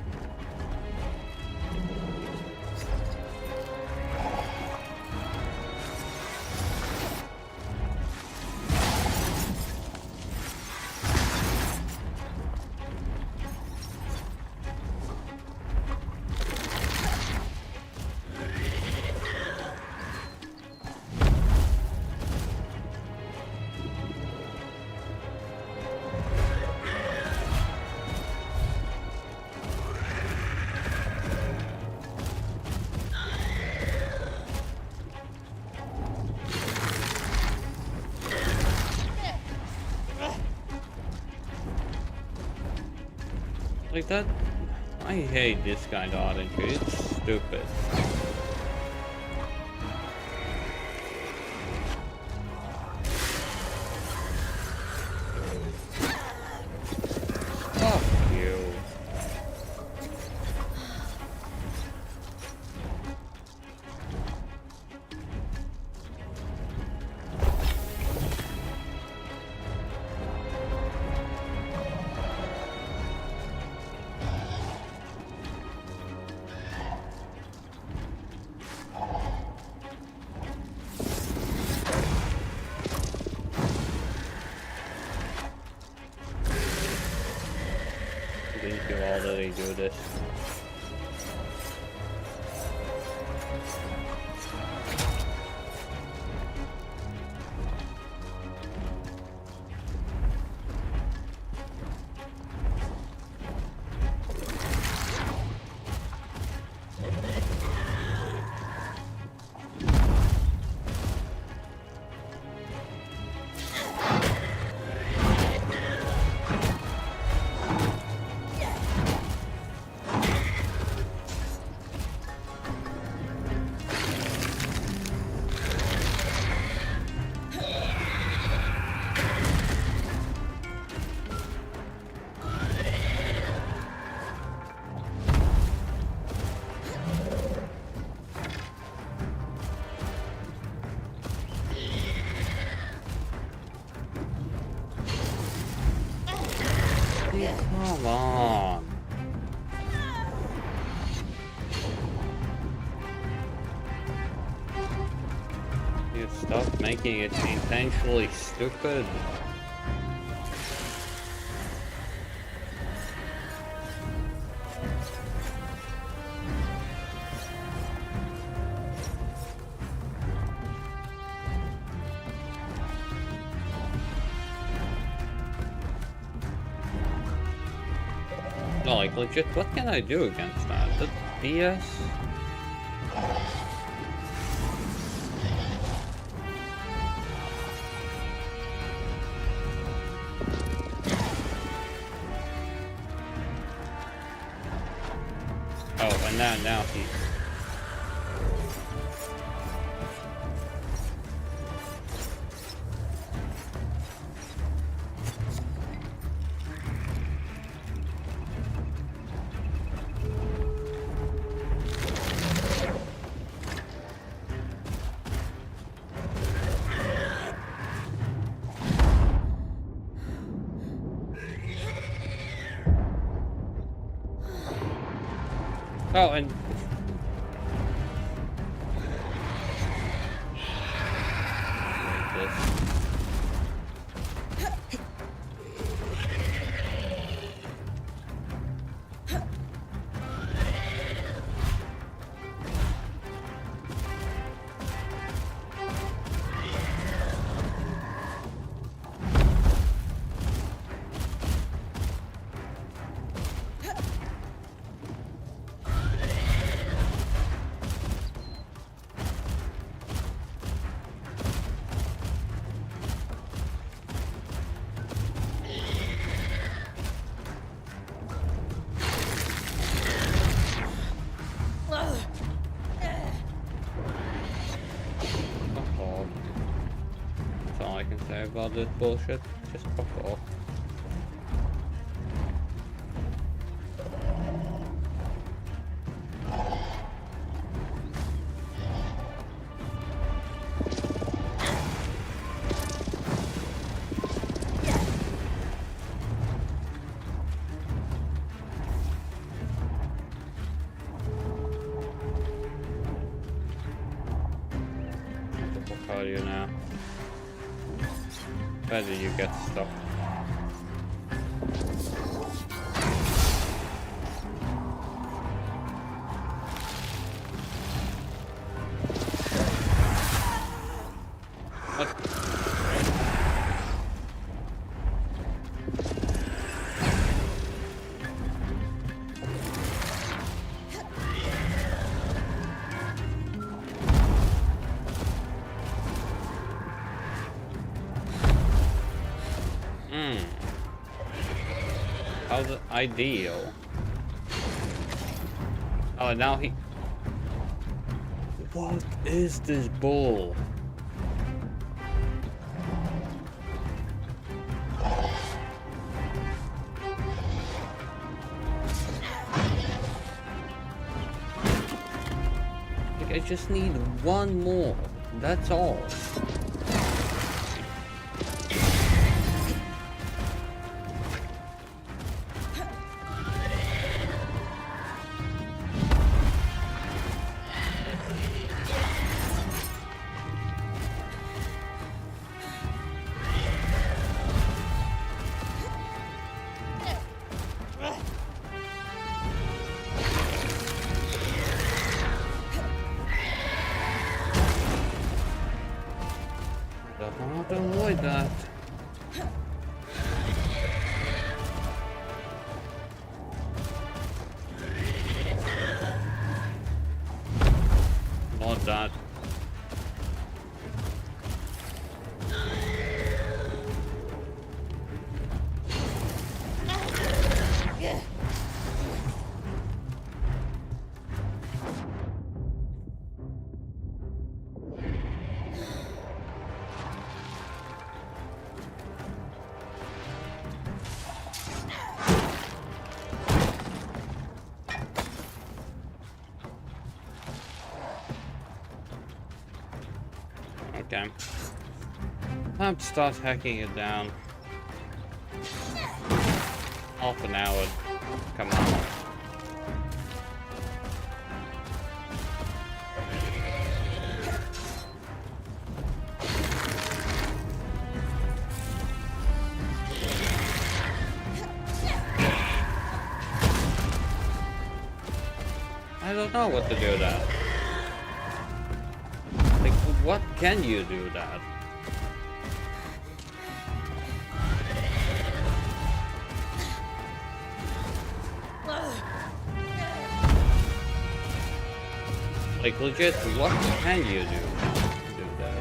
Like that, I hate this kind of oddity. It's stupid. Fuck you. These do all that they do this. Come on. You stop making it intentionally stupid. No, like legit, what can I do against that? The BS? Oh, and now he's... Oh, and... all I can say about this bullshit. Just fuck off. How are you now? Where did you get stuck? What? How's ideal? Oh, now he... What is this bull? Like, I just need one more. That's all. I don't avoid that. Not that. Okay. Time to start hacking it down. Half an hour. Come on. I don't know what to do that. Like, what can you do that? Like, legit, what can you do that?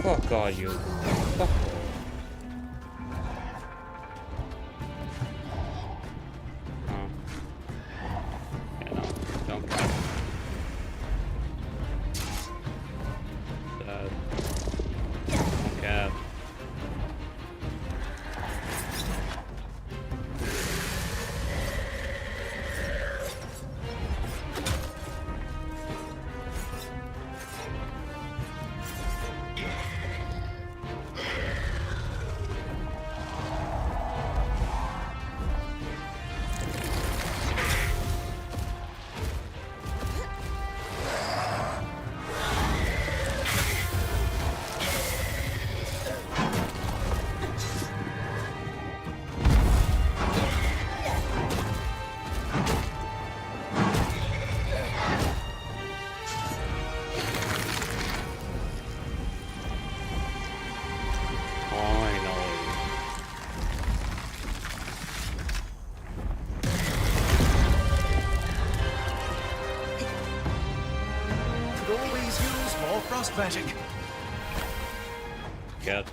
Fuck are you? Fuck. Oh. Yeah, no, don't care. Don't care. Frost magic. Good.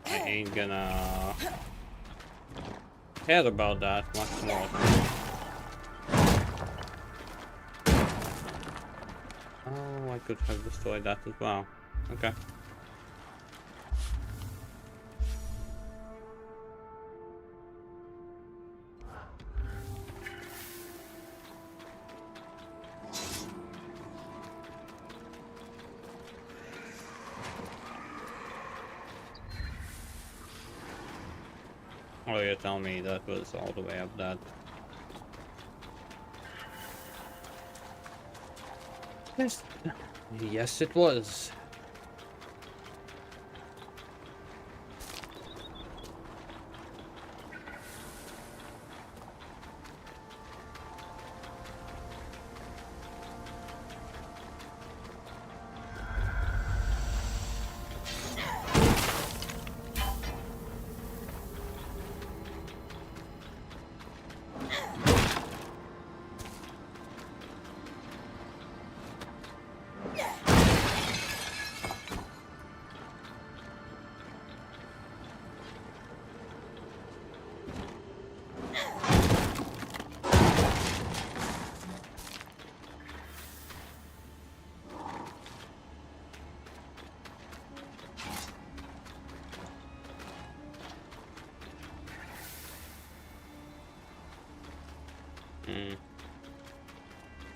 I ain't gonna care about that much more. Oh, I could have destroyed that as well. Okay. Oh, you're telling me that was all the way up that. Yes. Yes, it was.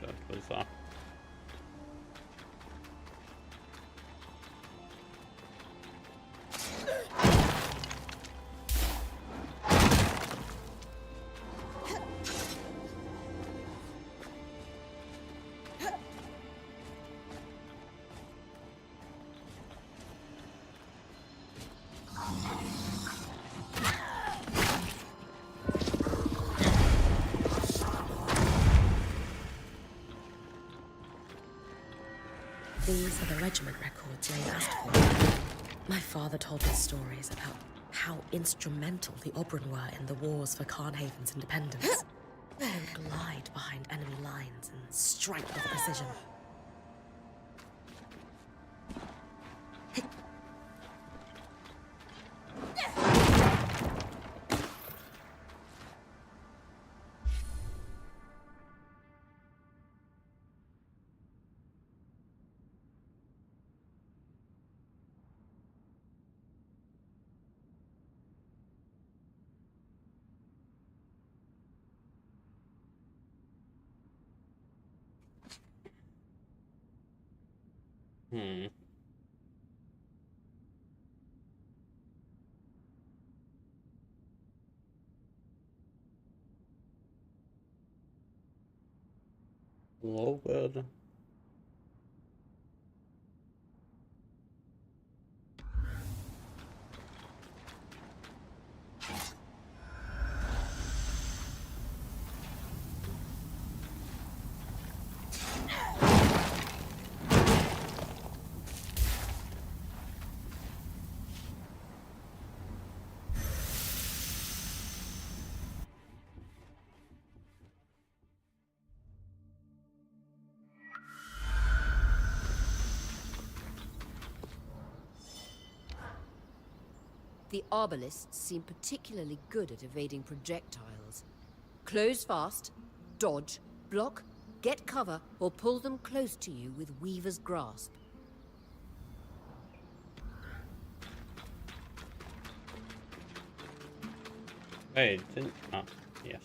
That was These are the regiment records Lane asked for. My father told me stories about how instrumental the Oberyn were in the wars for Carnhaven's independence. They would glide behind enemy lines and strike with precision. Lower. The arbalists seem particularly good at evading projectiles. Close fast, dodge, block, get cover, or pull them close to you with Weaver's Grasp. Wait, didn't... Ah, yes.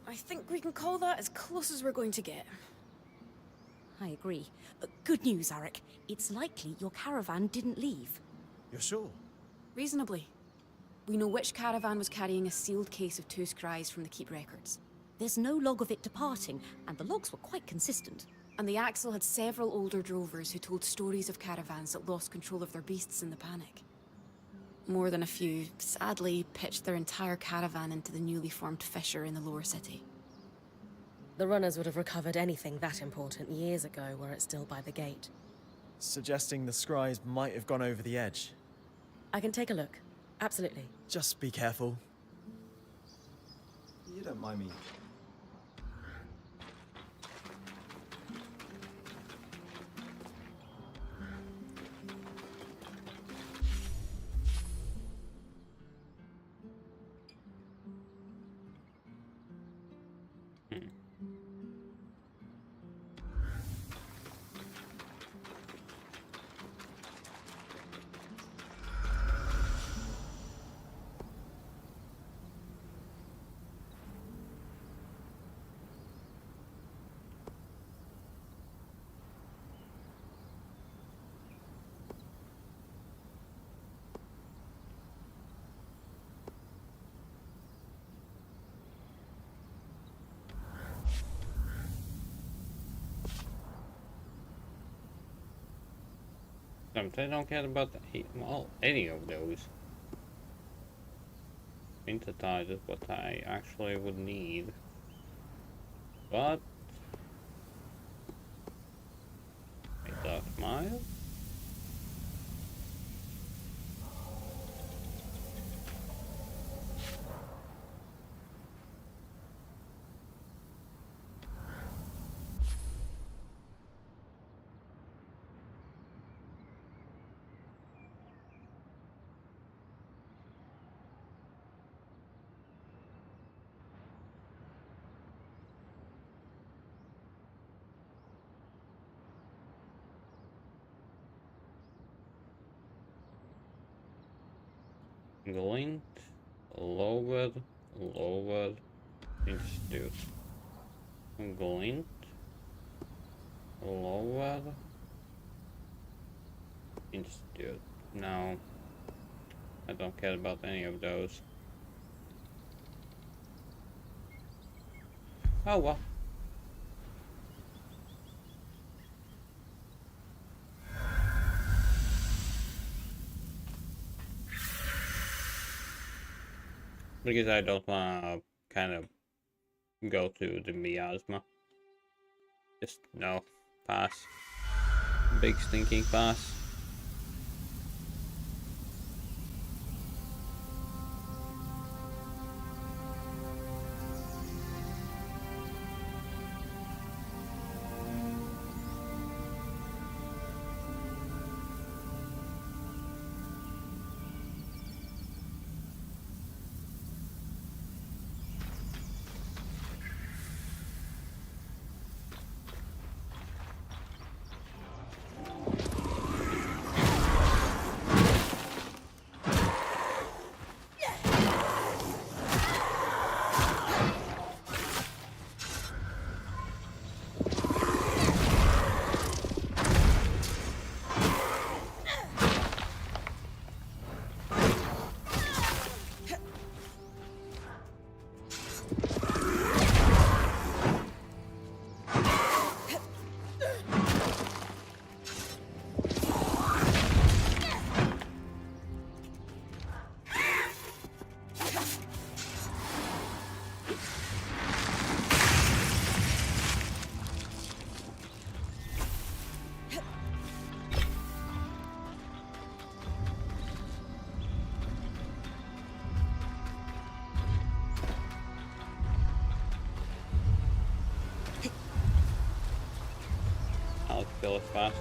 I think we can call that as close as we're going to get. I agree. But good news, Arik. It's likely your caravan didn't leave. You're sure? Reasonably. We know which caravan was carrying a sealed case of two scries from the Keep records. There's no log of it departing, and the logs were quite consistent. And the Axel had several older drovers who told stories of caravans that lost control of their beasts in the panic. more than a few, sadly pitched their entire caravan into the newly formed fissure in the lower city. The runners would have recovered anything that important years ago were it still by the gate. Suggesting the scries might have gone over the edge. I can take a look. Absolutely. Just be careful. You don't mind me. I don't care about any of those. Synthesize is what I actually would need. But it does smile. Glint, lowered, institute. Glint, lowered, institute. No, I don't care about any of those. Oh well. Because I don't wanna kind of go to the miasma. Just no. Pass. Big stinking pass. I'll kill it fast.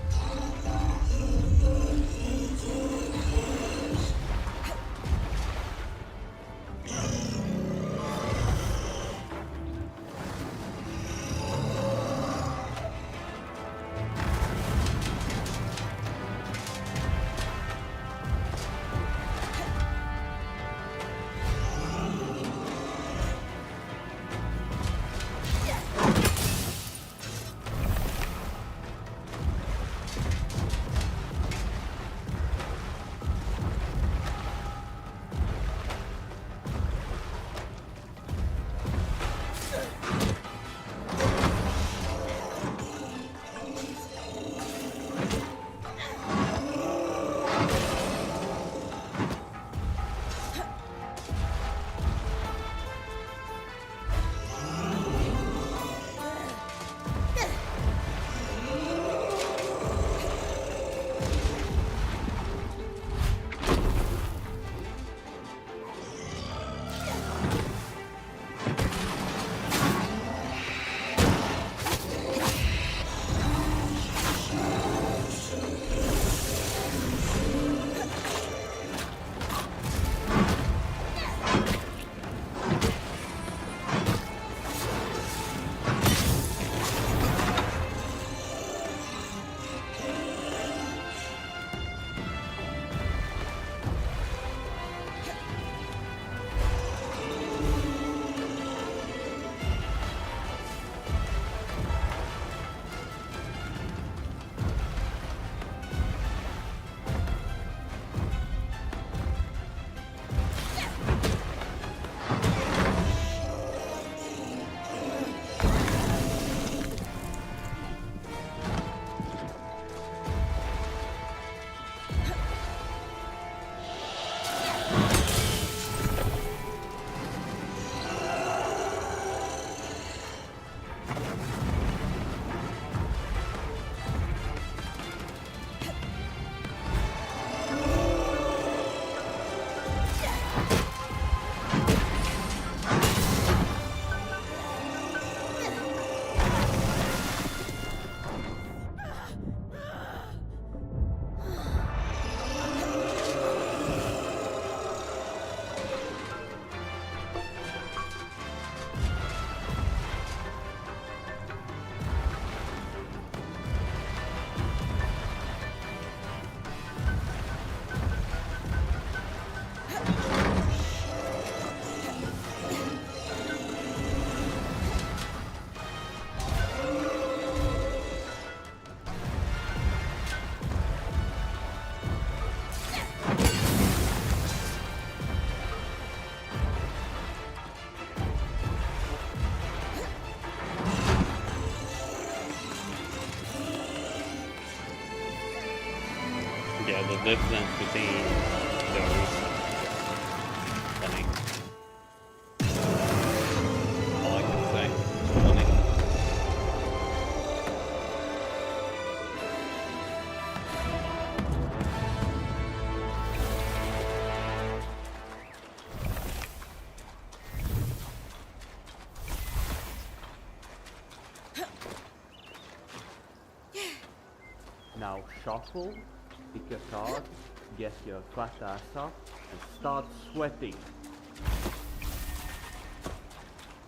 Yeah, the difference between those. Funny. All I can say. Funny. Now shuffle, pick a card, get your fat ass up, and start sweating.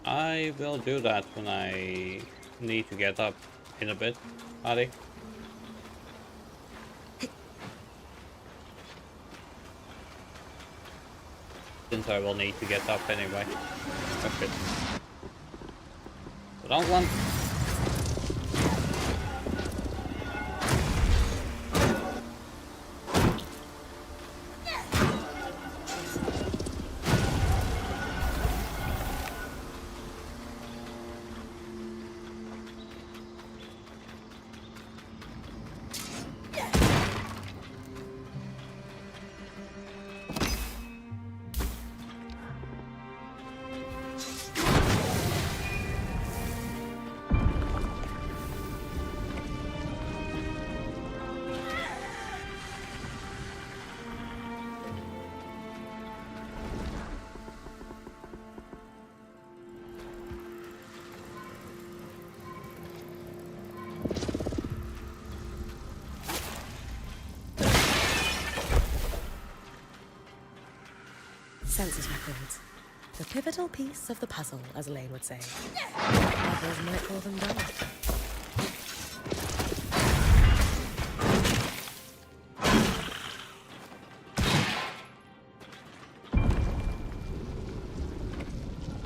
I will do that when I need to get up in a bit, Adi. Since I will need to get up anyway. Oh shit. Wrong one. Census records. The pivotal piece of the puzzle, as Elaine would say. Others might call them dumb.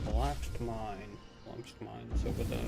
Collapsed mine. Collapsed mines over there.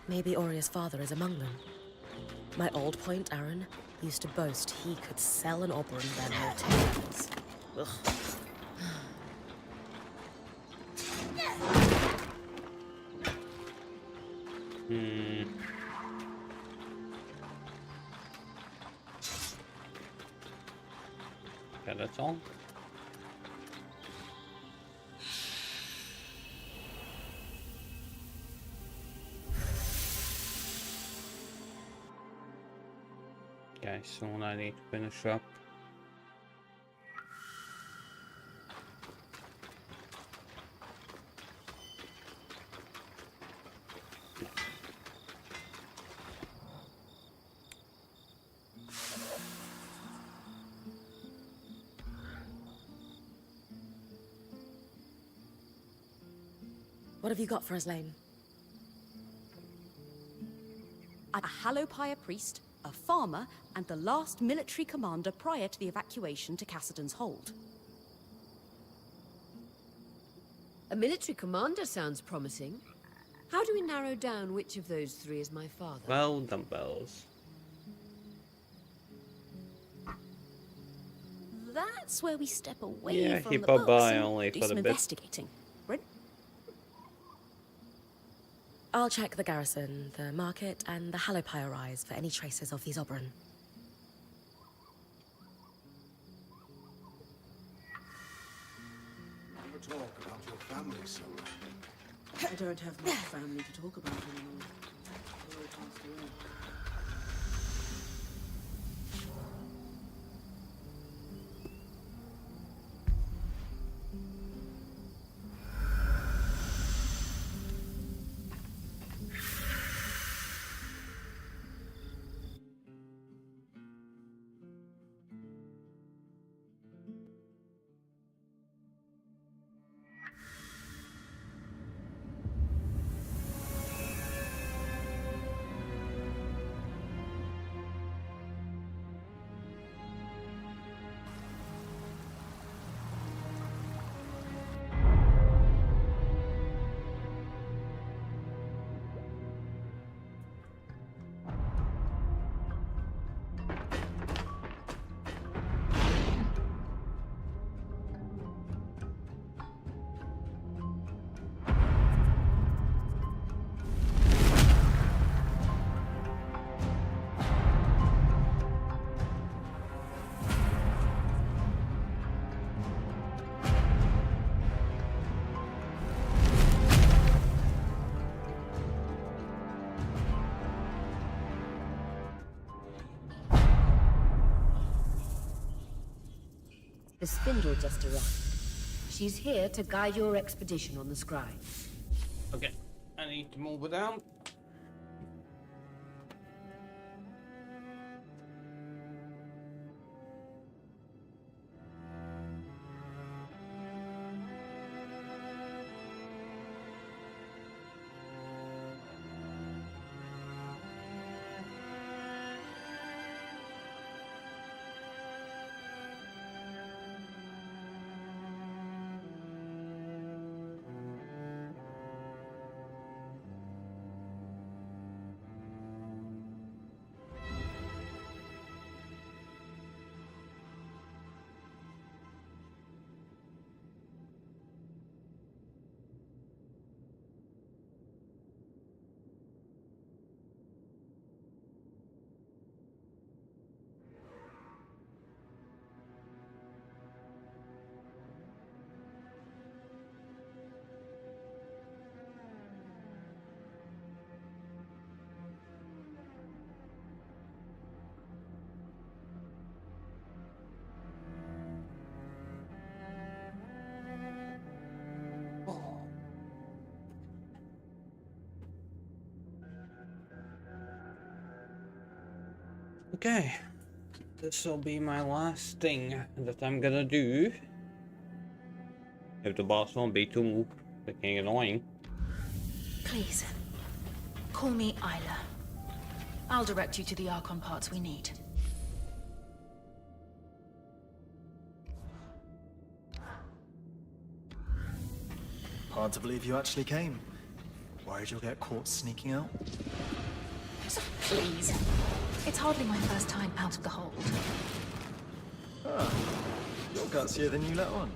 Maybe Oria's father is among them. My old point, Aaron, used to boast he could sell an Oberon then more tables. Ugh. Okay, that's all. Okay, soon I need to finish up. What have you got for us, Lane? A Hallowpire priest, a farmer, and the last military commander prior to the evacuation to Cassidy's Hold. A military commander sounds promising. How do we narrow down which of those three is my father? Well, dumbbells. That's where we step away Yeah, from he the pop books by and only do for some the bit. investigating. Brent? I'll check the garrison, the market, and the Hallowpire Rise for any traces of these Oberon. Never talk about your family so I don't have much family to talk about anymore. They all passed away. The Spindle just arrived. She's here to guide your expedition on the Scribe. Okay, I need to move it down. Okay, this will be my last thing that I'm gonna do. If the boss won't be too freaking annoying. Please, call me Isla. I'll direct you to the Archon parts we need. Hard to believe you actually came. Worried you'll get caught sneaking out? Please. It's hardly my first time out of the hold. Ah, you're gutsier than you let on.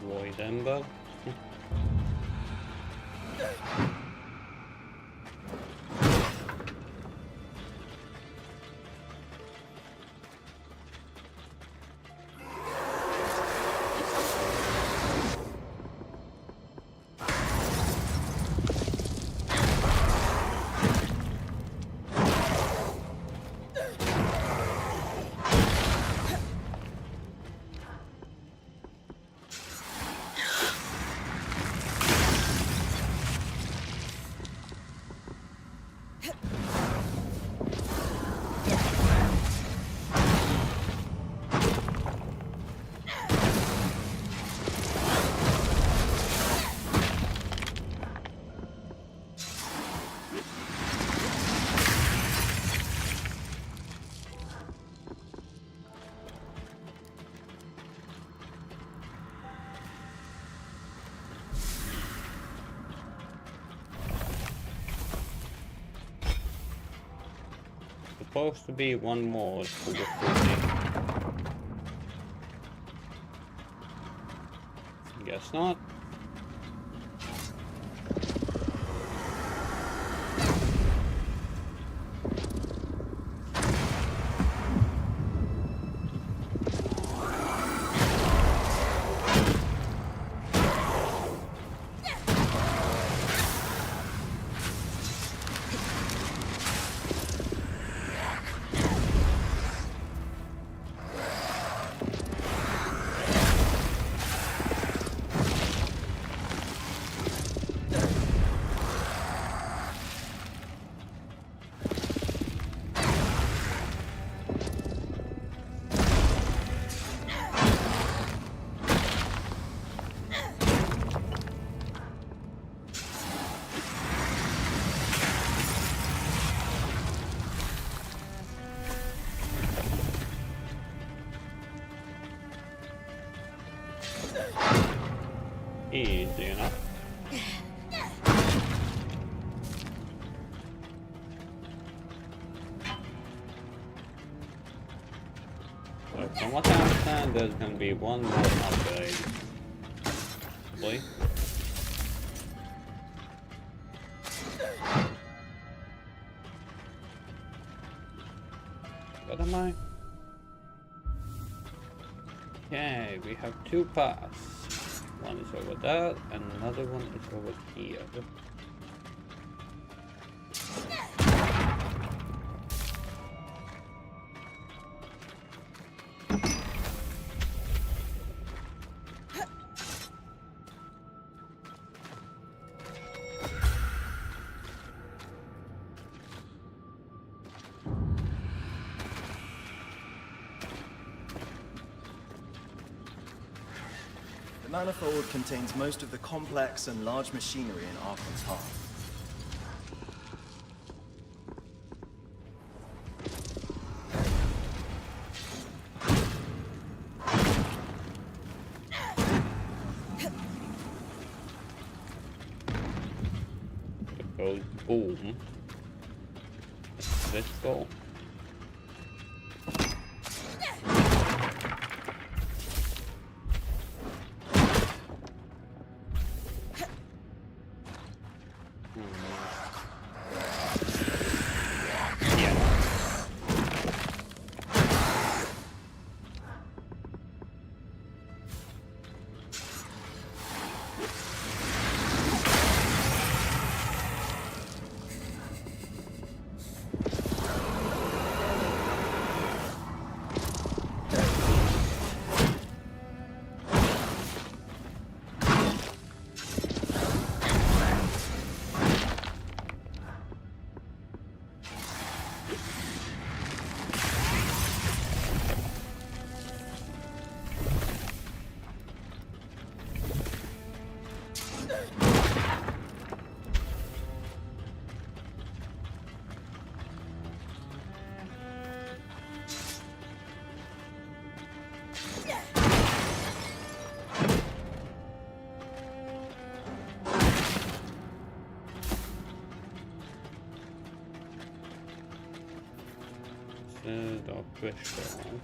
Void Ember. supposed to be one more to the 40. Guess not. Easy enough. So from what I understand, there's gonna be one more upgrade. Probably. What am I? Okay, we have two paths. One is over there, and another one is over here. The manifold contains most of the complex and large machinery in Arkham's heart. It goes boom. Let's go. The crystal.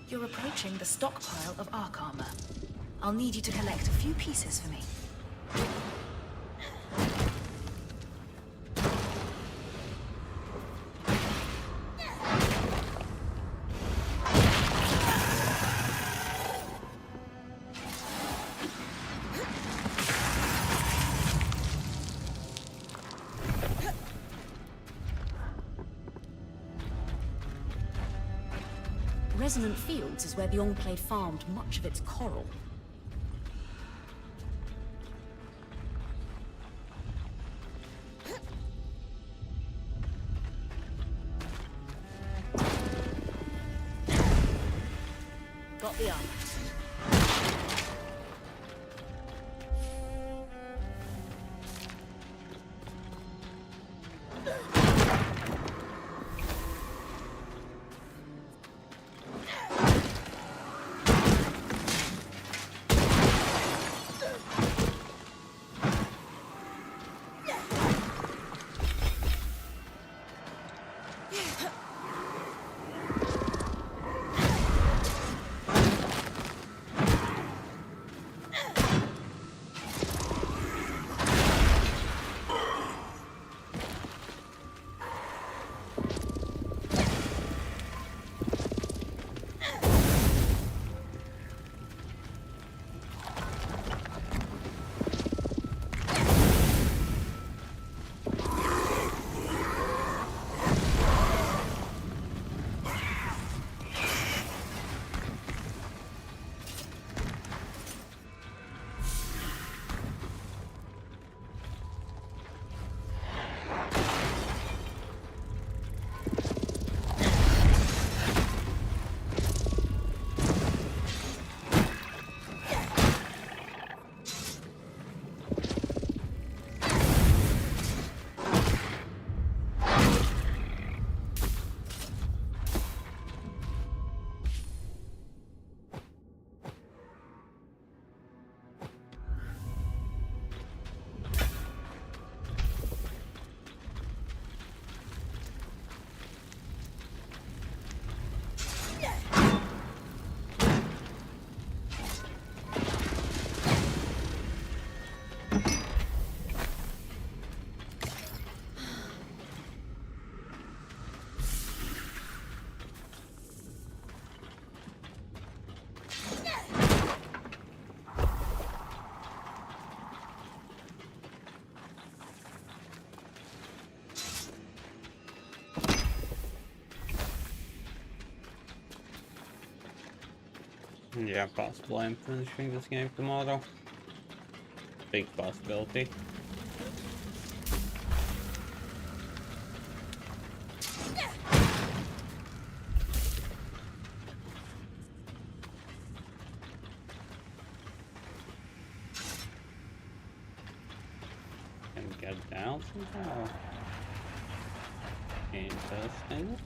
You're approaching the stockpile of arc armor. I'll need you to collect a few pieces for me. Resonant Fields is where the Enclave farmed much of its coral. Got the armor. Yeah, possible I'm finishing this game tomorrow. Big possibility. Can get down somehow. Interesting.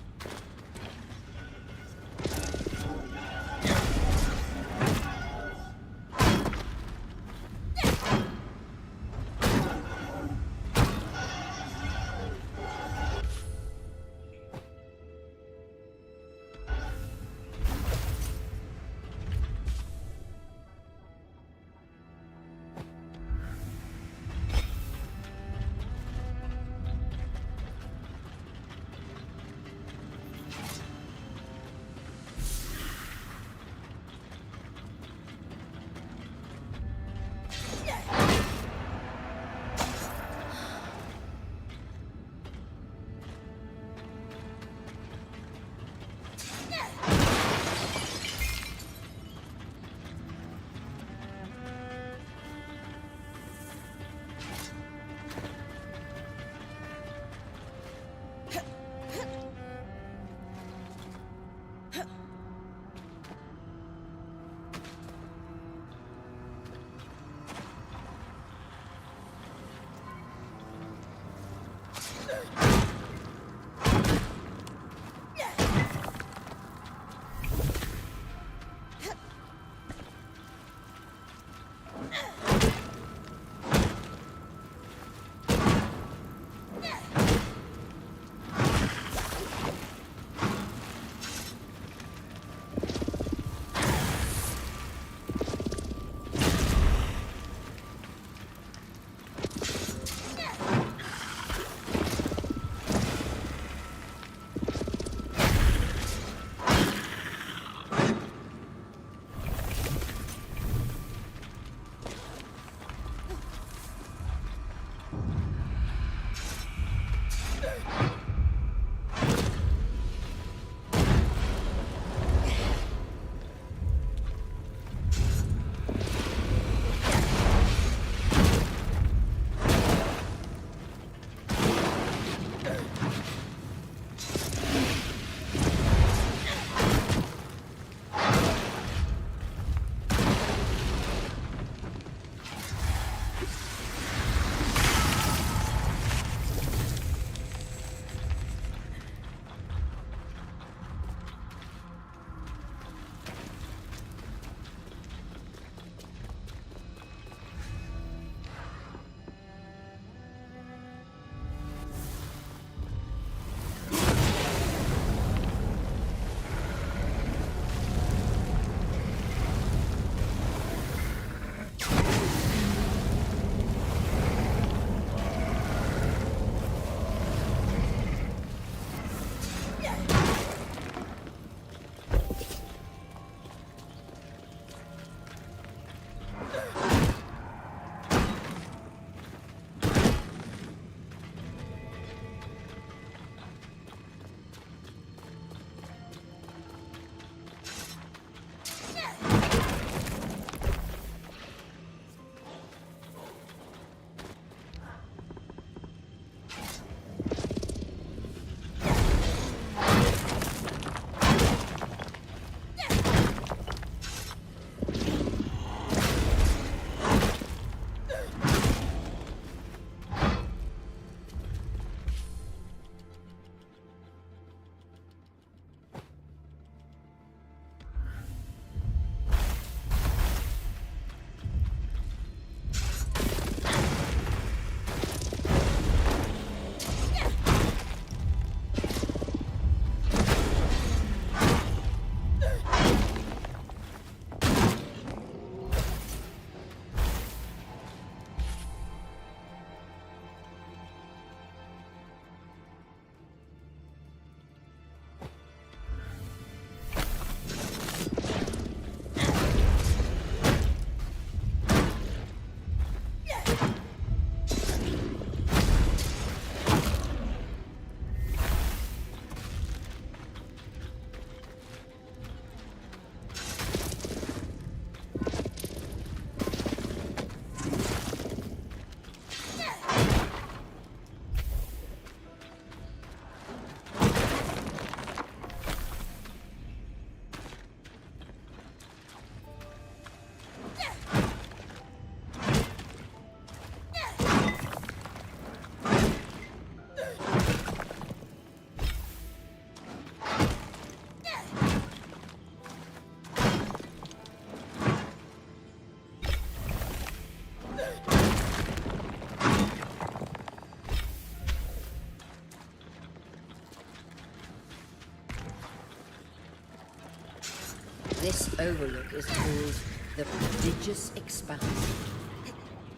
This overlook is called the Prodigious Expanse.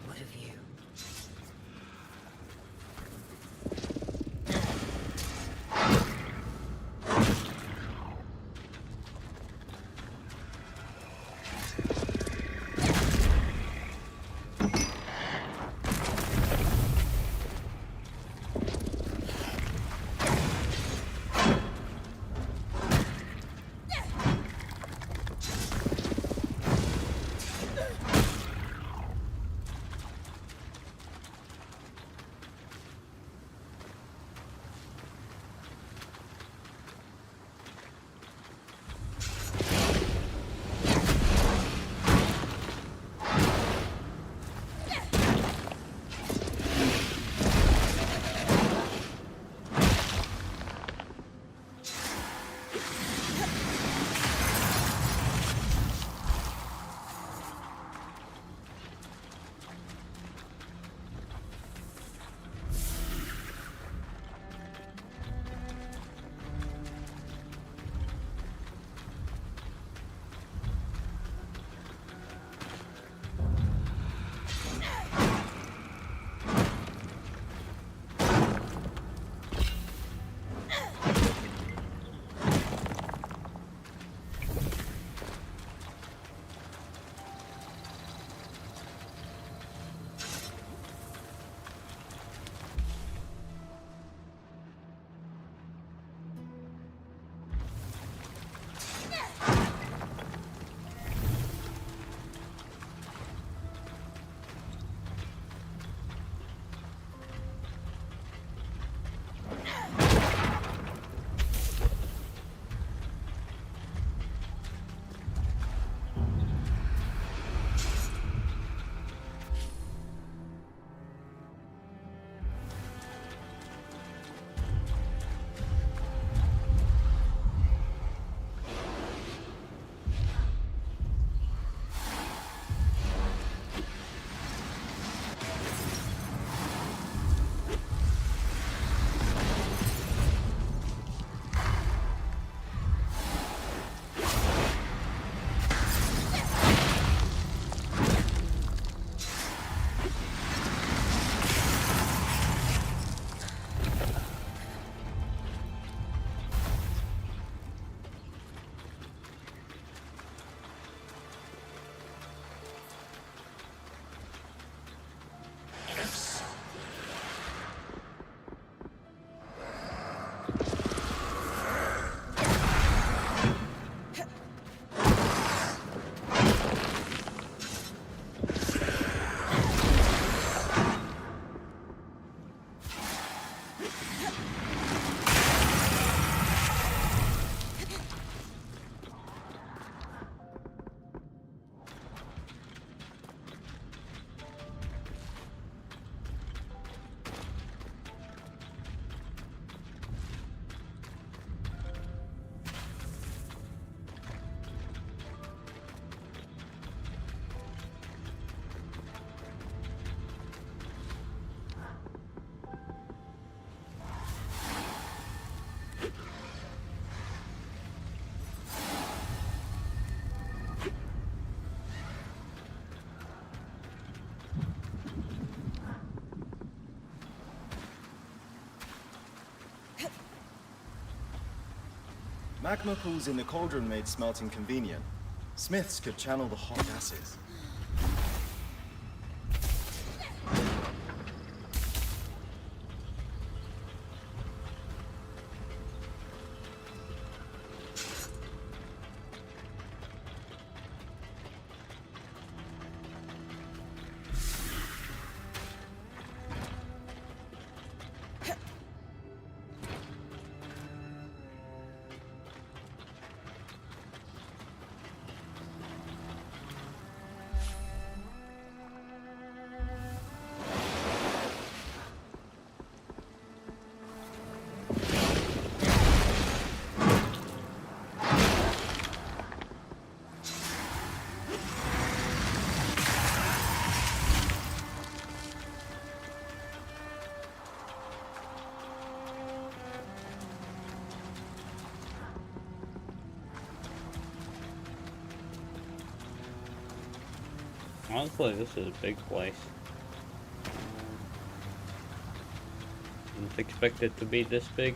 What of you? Magma pools in the cauldron made smelting convenient. Smiths could channel the hot gases. Honestly, this is a big place. Didn't expect it to be this big.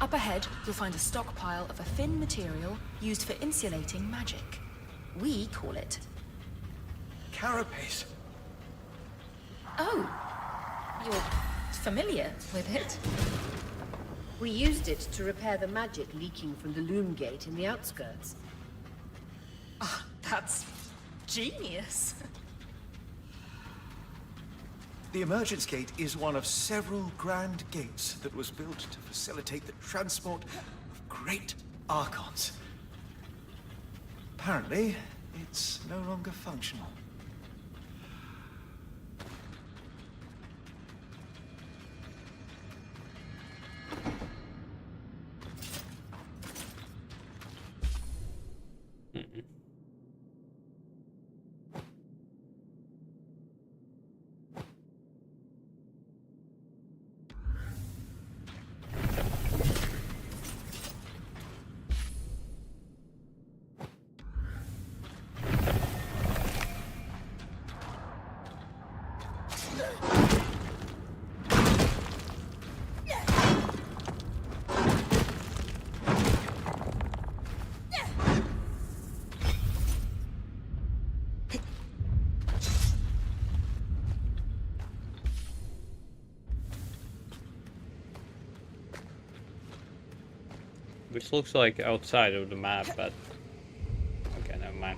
Up ahead, you'll find a stockpile of a thin material used for insulating magic. We call it... carapace. Oh! You're familiar with it? We used it to repair the magic leaking from the loom gate in the outskirts. Ah, that's genius. The emergence gate is one of several grand gates that was built to facilitate the transport of great archons. Apparently, it's no longer functional. Which looks like outside of the map, but okay, never mind.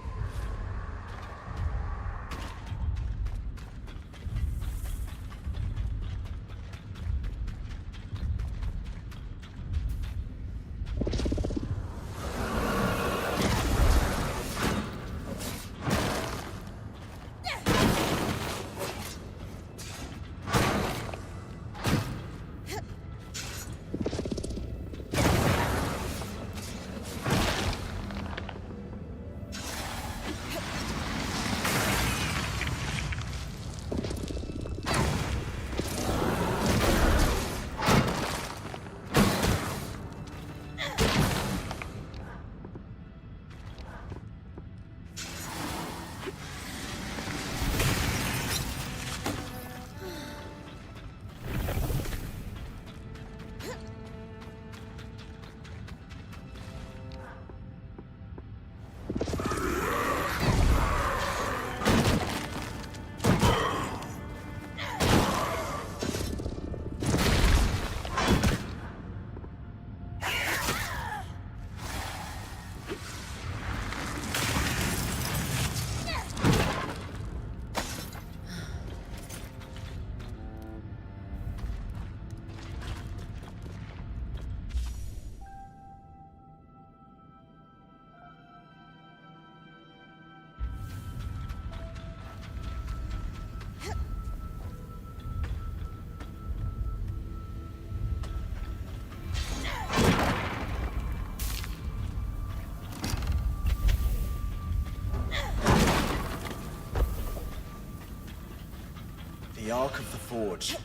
The Ark of the Forge,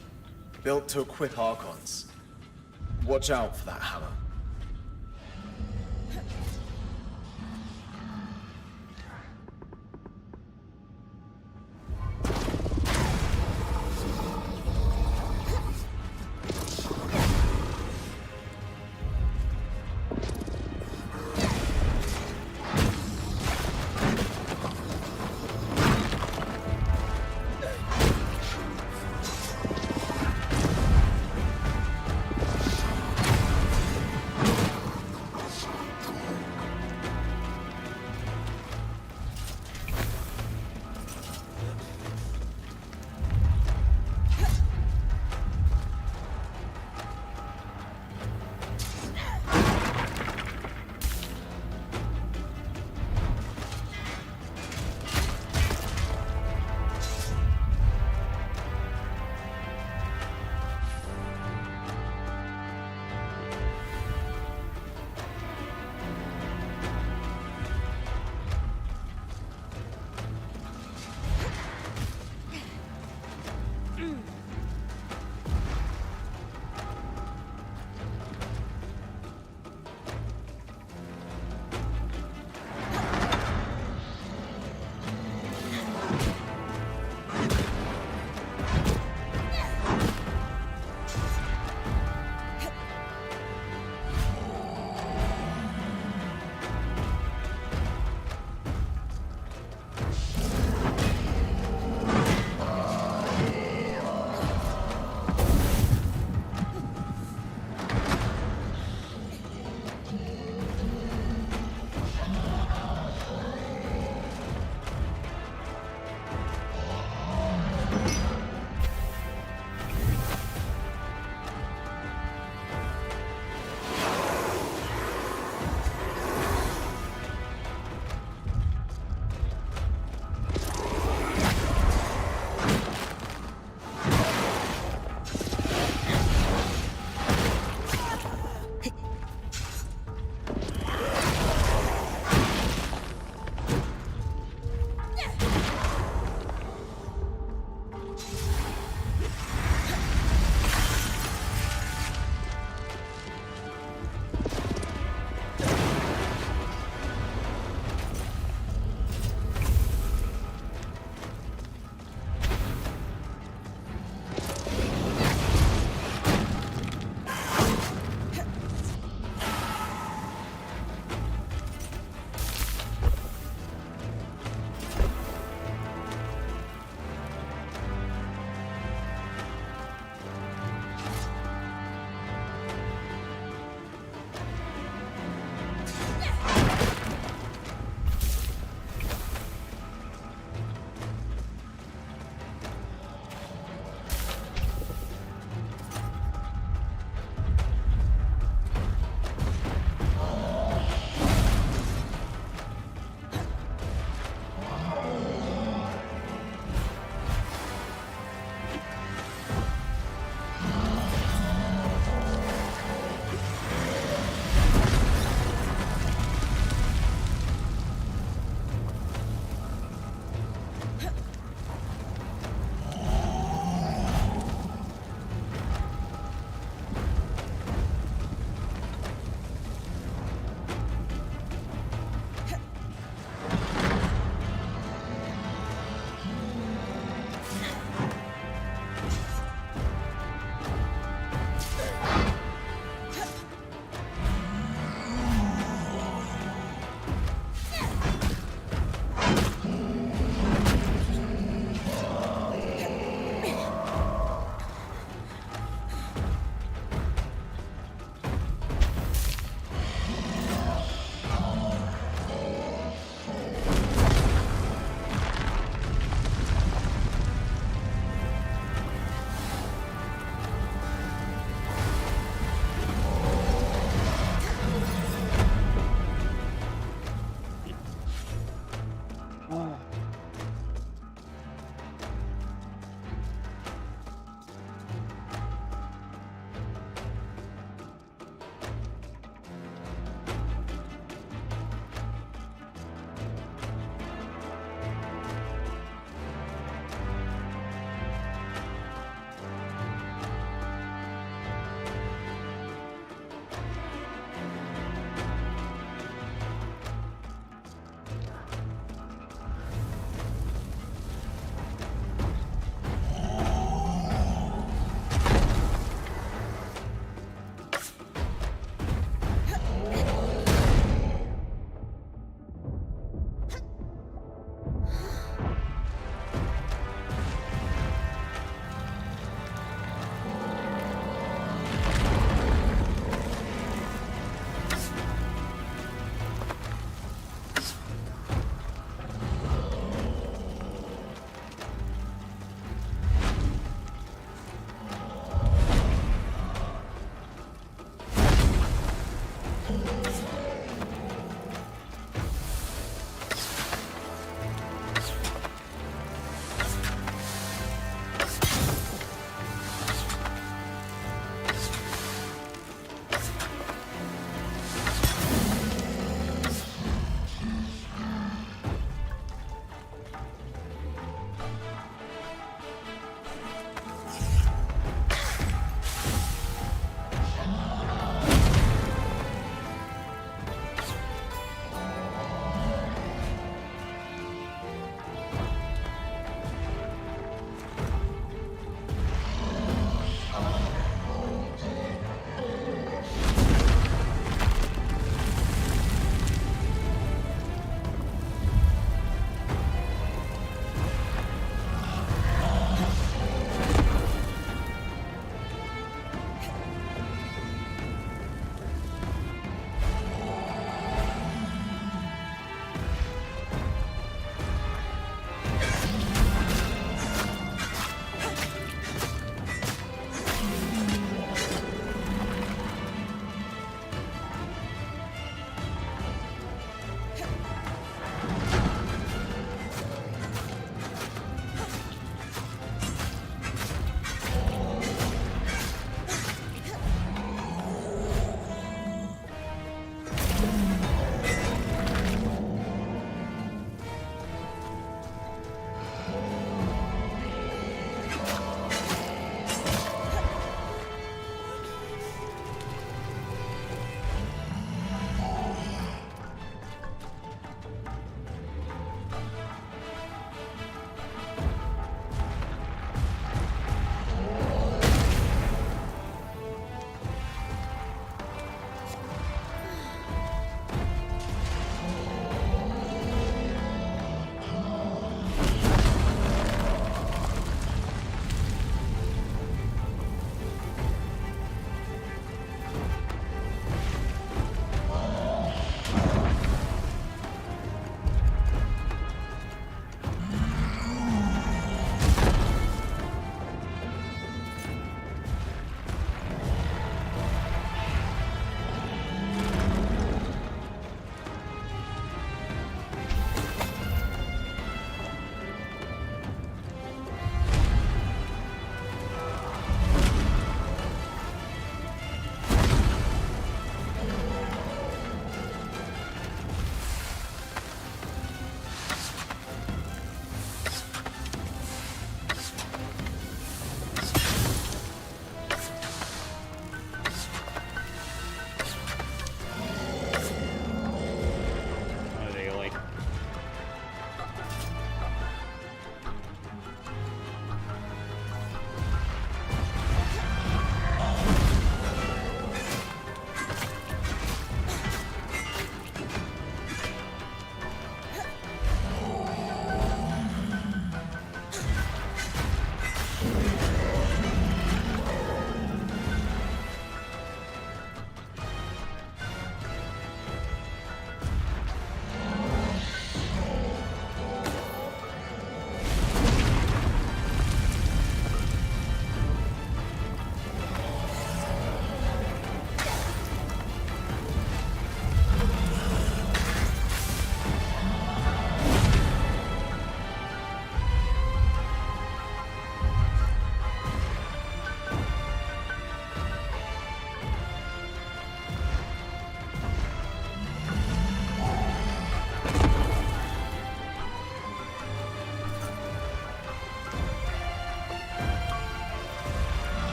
built to equip Archons. Watch out for that hammer.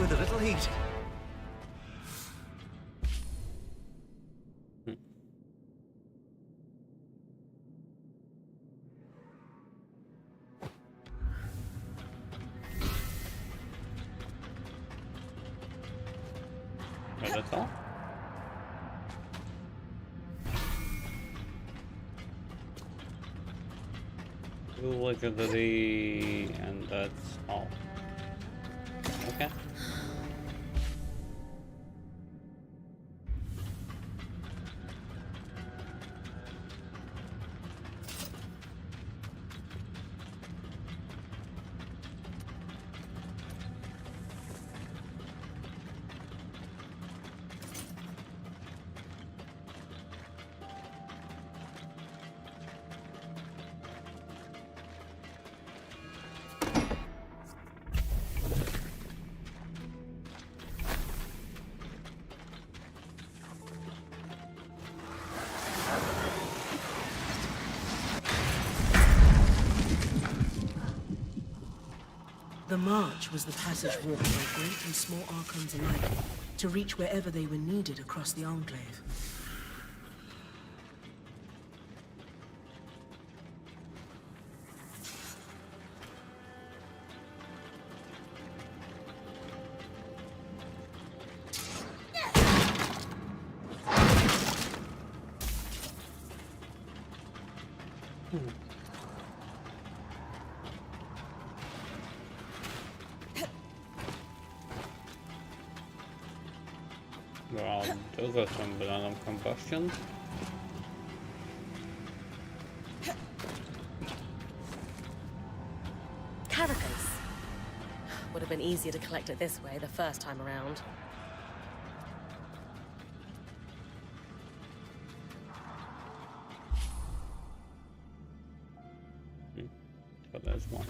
with a little heat. That's all. Legitimacy, and that's all. Okay. The march was the passage walked by great and small Archons alike to reach wherever they were needed across the Enclave. Well, those are some banana combustions. Caracas. Would have been easier to collect it this way the first time around. But there's one.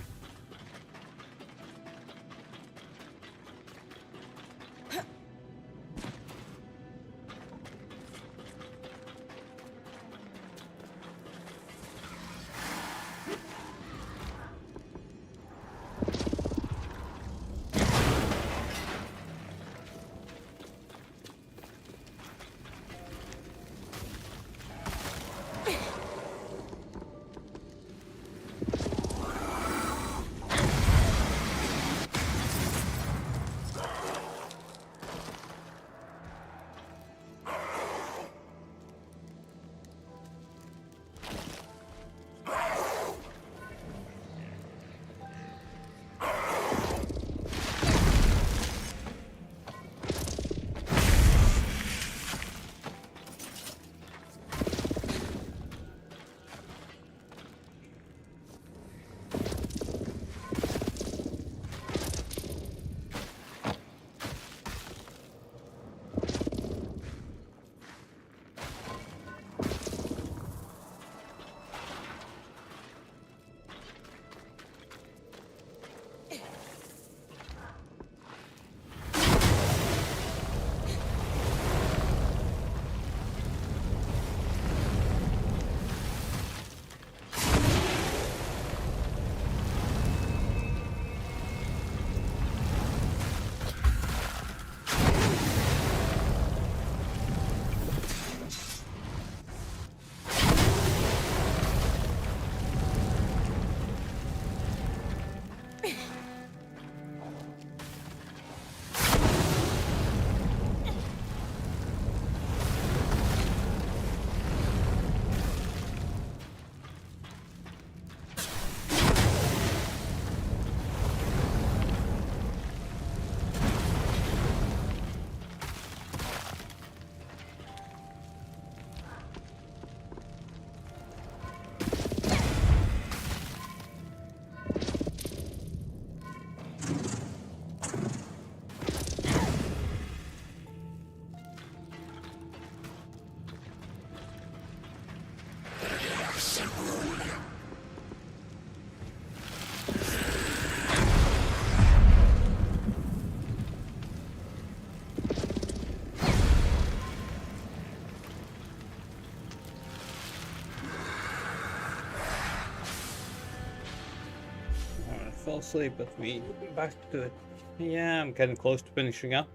Fell asleep, but we'll be back to it. Yeah, I'm getting close to finishing up.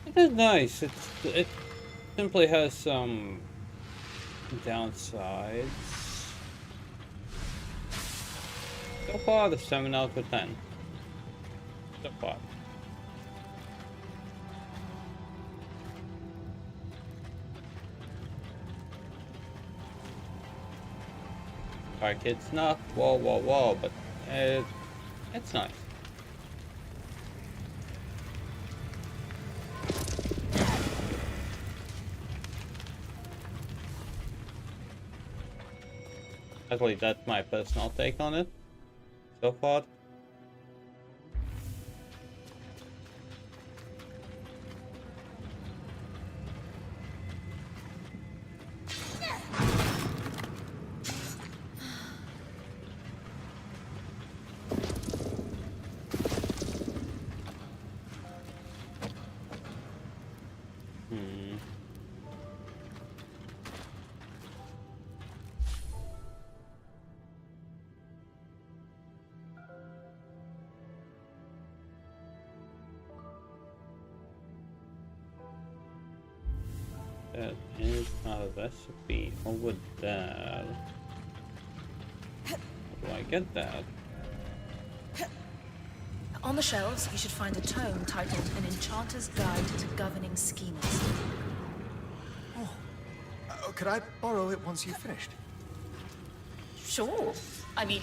It is nice. It simply has some downsides. So far, the 7 out of 10. So far. Like, it's not whoa, but it's nice. At least that's my personal take on it so far. That is a recipe over there. How do I get that? On the shelves, you should find a tome titled An Enchanter's Guide to Governing Schemers. Could I borrow it once you've finished? Sure. I mean,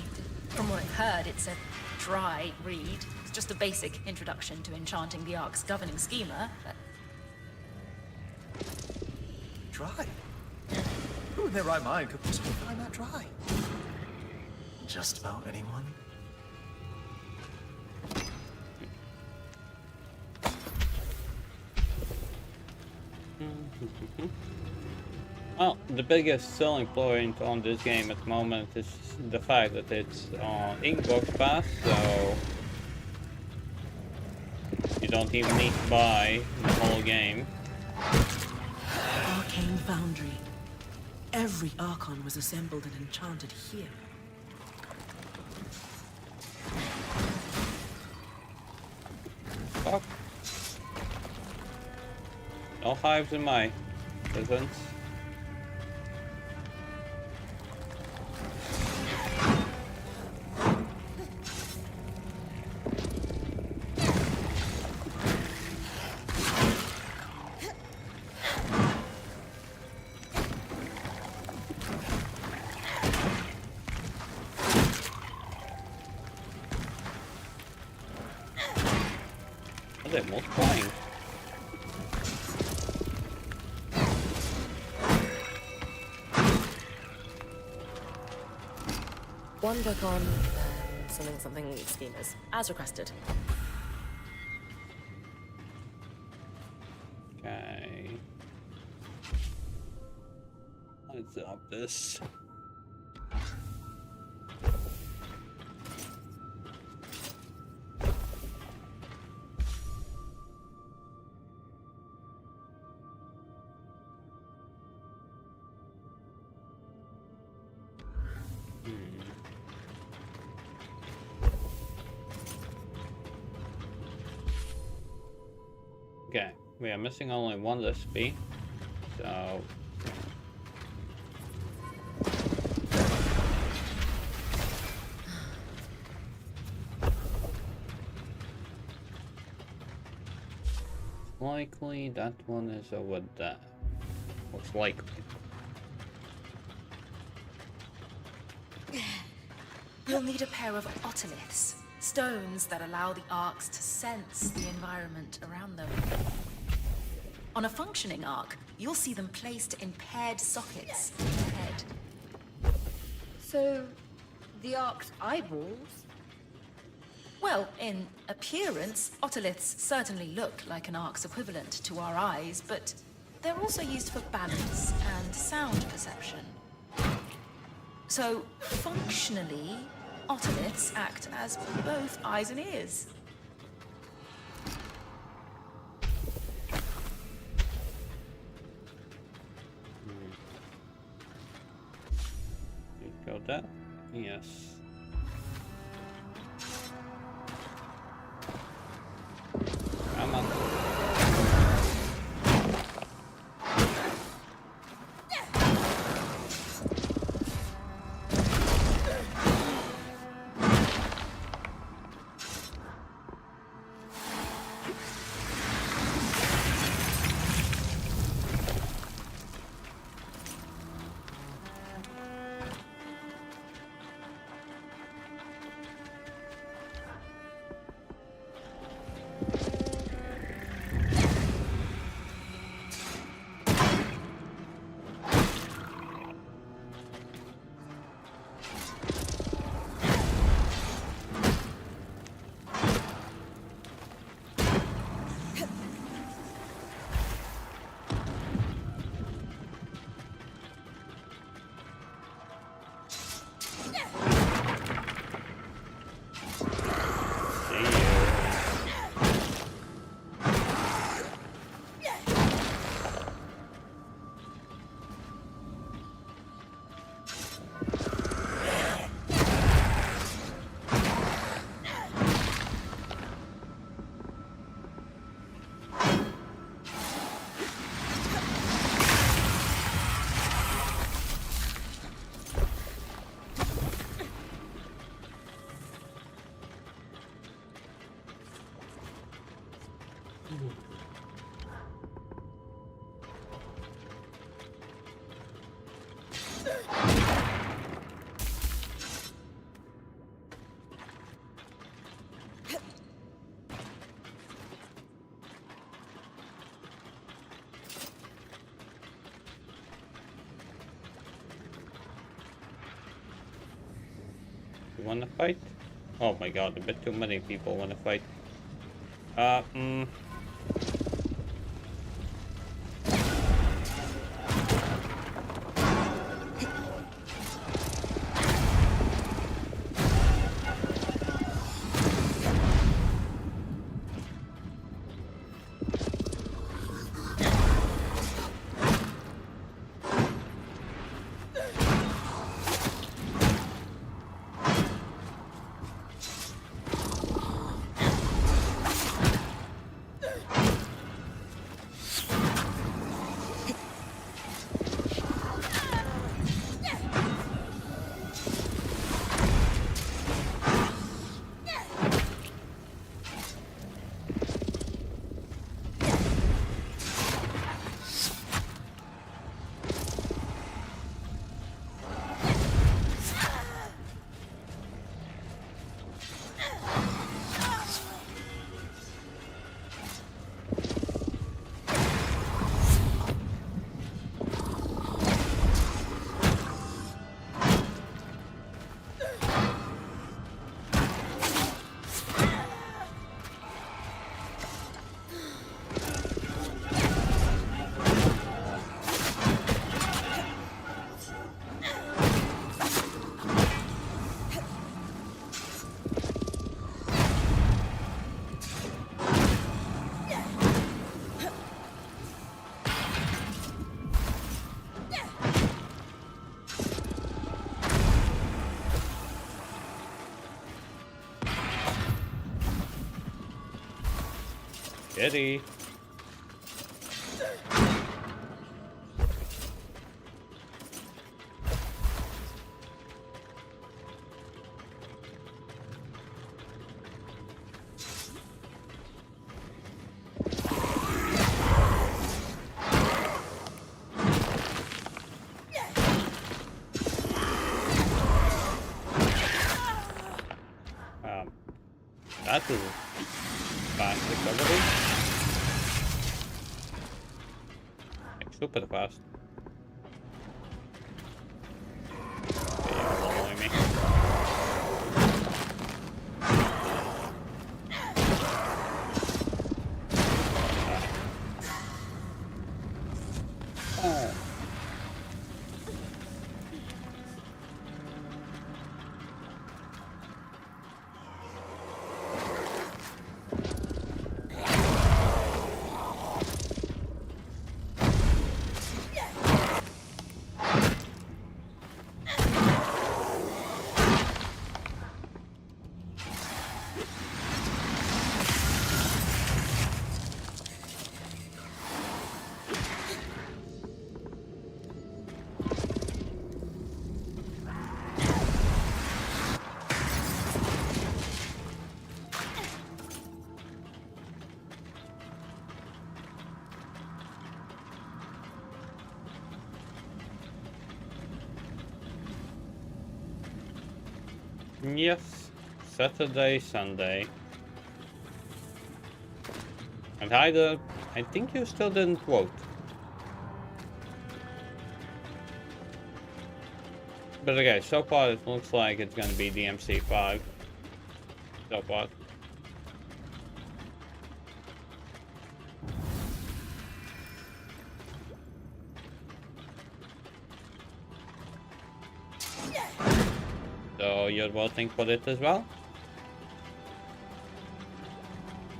from what I've heard, it's a dry read. It's just a basic introduction to enchanting the Ark's governing schemer, but... Dry? Who in their right mind could possibly find that dry? Just about anyone. Well, the biggest selling point on this game at the moment is the fact that it's on Xbox Pass, so you don't even need to buy the whole game. Arcane Foundry. Every Archon was assembled and enchanted here. Fuck. No hives in my presence. Are they multiplying? One book on something schemers, as requested. Okay. Let's up this. Okay, we are missing only one recipe, so likely that one is over there. Most likely. You'll need a pair of otoliths, stones that allow the arcs to sense the environment around them. On a functioning arc, you'll see them placed in paired sockets in the head. So, the Ark's eyeballs? Well, in appearance, otoliths certainly look like an ark's equivalent to our eyes, but they're also used for balance and sound perception. So, functionally, otoliths act as both eyes and ears. You got that? Yes. wanna fight? Oh my god, a bit too many people wanna fight. Kitty. That is fast recovery. Like super fast. Okay, you're following me. Oh. Yes, Saturday, Sunday. And I think you still didn't vote. But okay, so far it looks like it's gonna be DMC5. So far. So you're voting for it as well?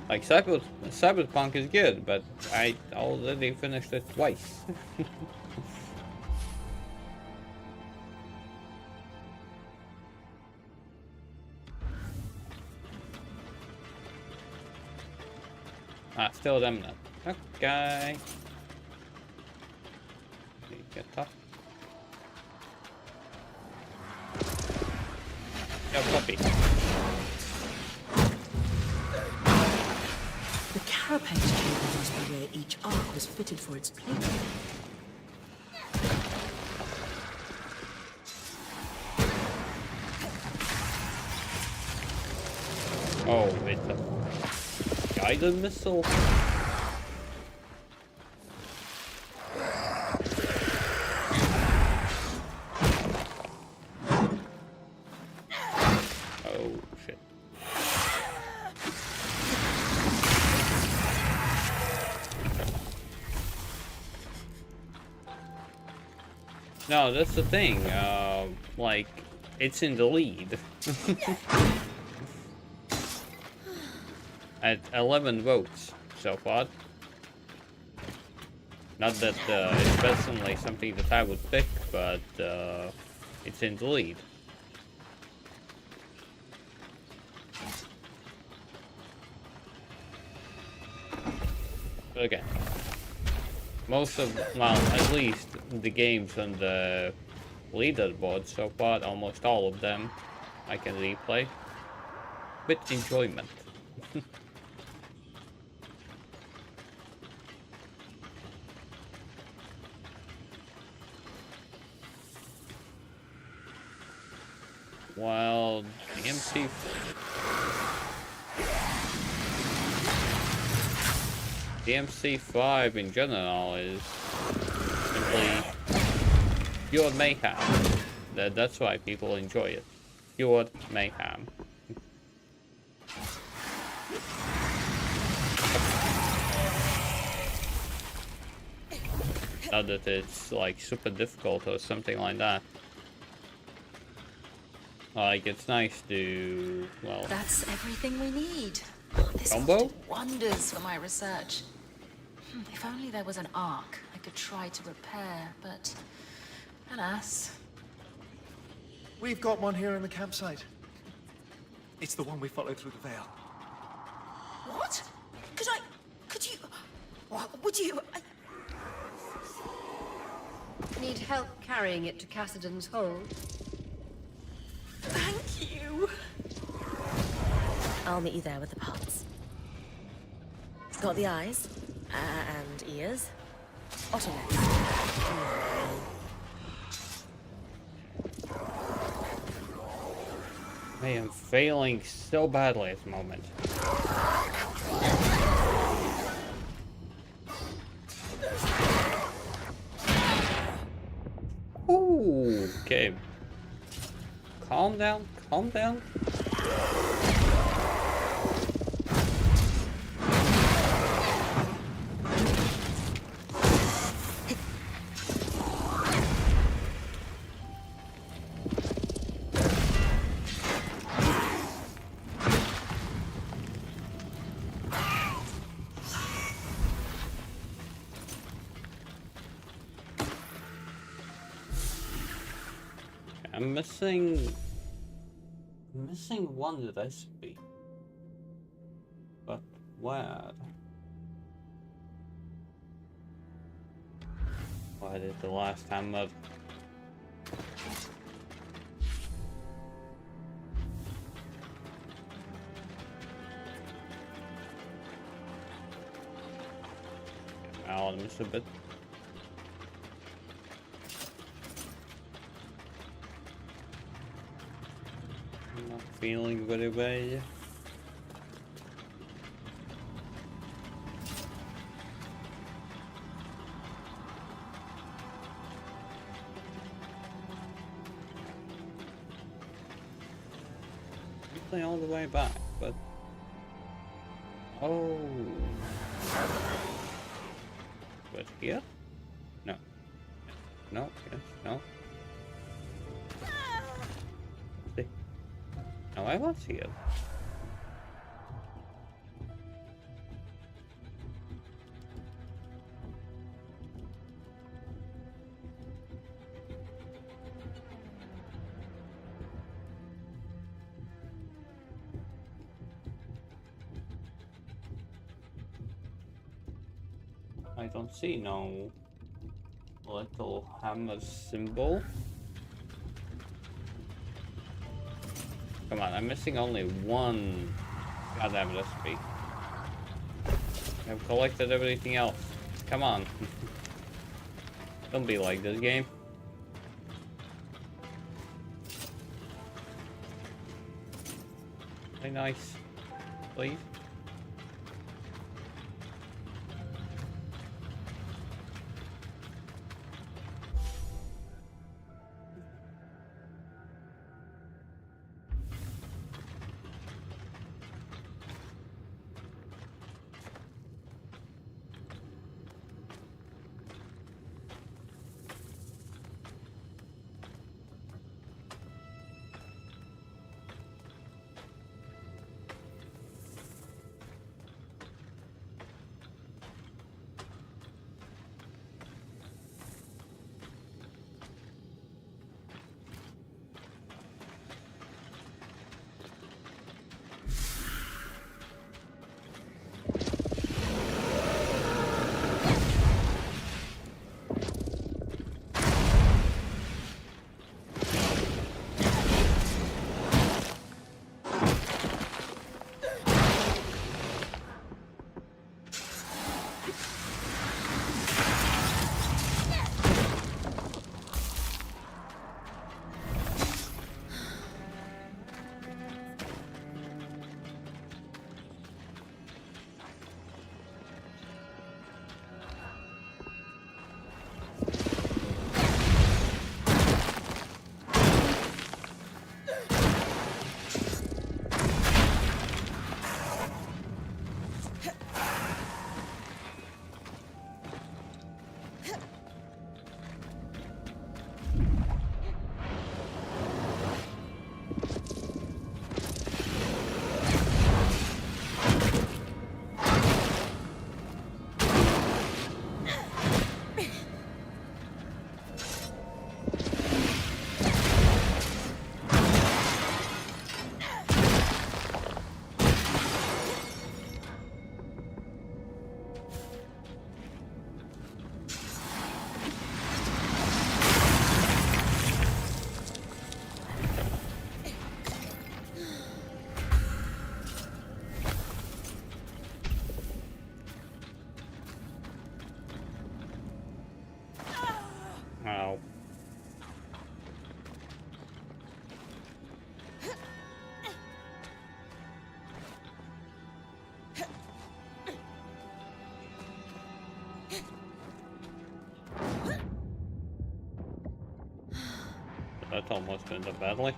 Like Cyberpunk is good, but I already finished it twice. Still Remnant. Okay. Get up. Go puppy. The carapace cable must be where each arc was fitted for its plating. Oh, it's a guided missile. No, that's the thing. Like, it's in the lead. At 11 votes so far. Not that it's personally something that I would pick, but it's in the lead. But again, most of, well, at least the games on the leaderboard so far, almost all of them, I can replay with enjoyment. Well, the MC5 in general is simply pure mayhem. That's why people enjoy it. Pure mayhem. Not that it's like super difficult or something like that. Like, it's nice to, well... That's everything we need. This Combo? will do wonders for my research. If only there was an ark I could try to repair, but alas. We've got one here in the campsite. It's the one we followed through the Vale. What? Could you... Would you... Need help carrying it to Cassidy's hold? Thank you. I'll meet you there with the parts. Got the eyes and ears. Otoliths. I am failing so badly at the moment. Ooh, okay. Calm down, calm down. I'm missing one recipe. But where? Why did the last hammer? I'll miss a bit. Not feeling very well. Play all the way back, but oh, but here? No, no, yes, no. See. No, I was here. I don't see no little hammer symbol. Come on, I'm missing only one goddamn recipe. I've collected everything else. Come on. Don't be like this game. Play nice, please. That almost ended badly.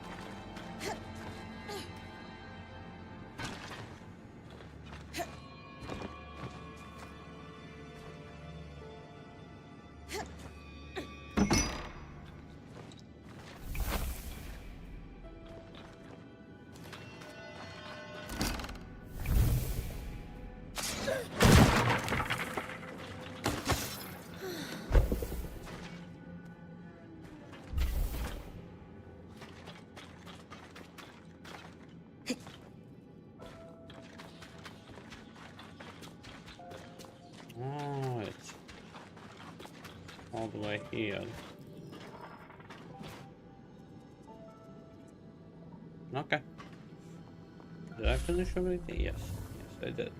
Oh, it's all the way here. Okay. Did I finish everything? Yes. Yes, I did.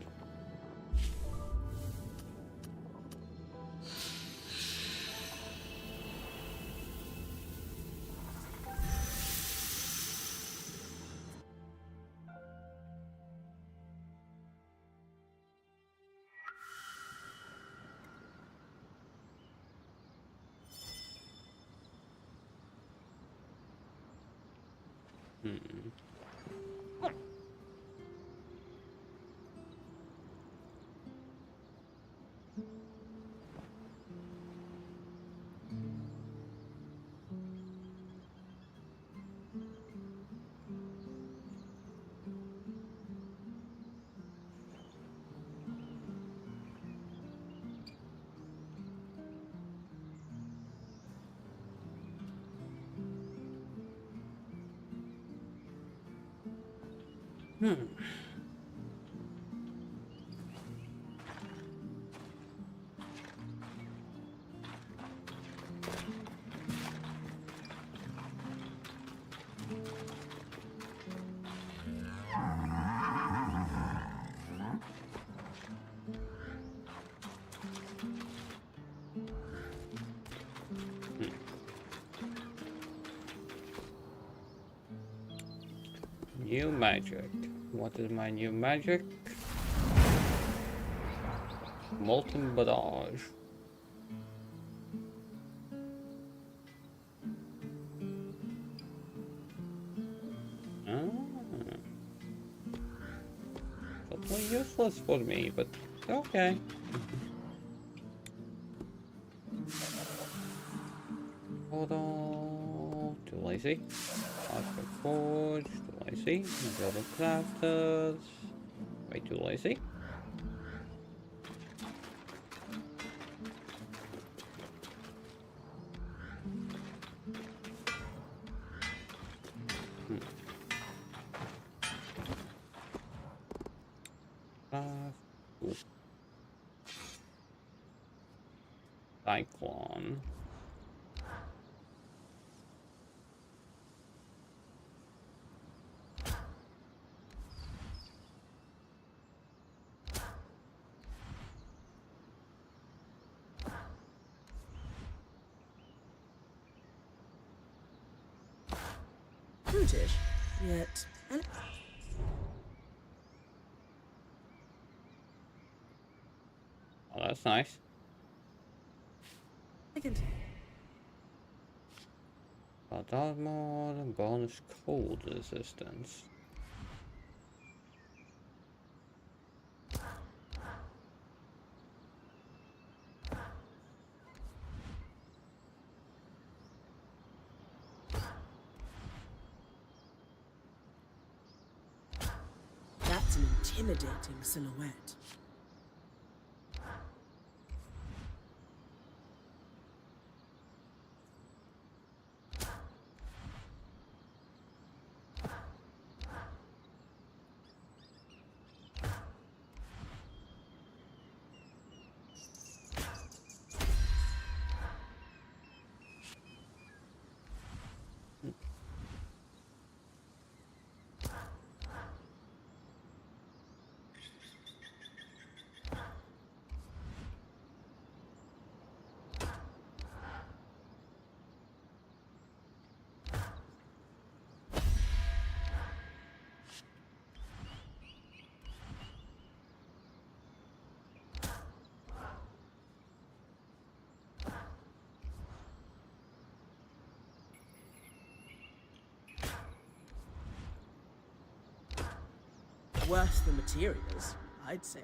New magic. What is my new magic? Molten barrage. Totally useless for me, but okay. Hold on. Too lazy. Alpha Forge. Too lazy. Double crafters. Way too lazy. Cyclone. Brutish, yet. Oh, that's nice. But armor and bonus cold resistance. That's an intimidating silhouette. worth the materials, I'd say.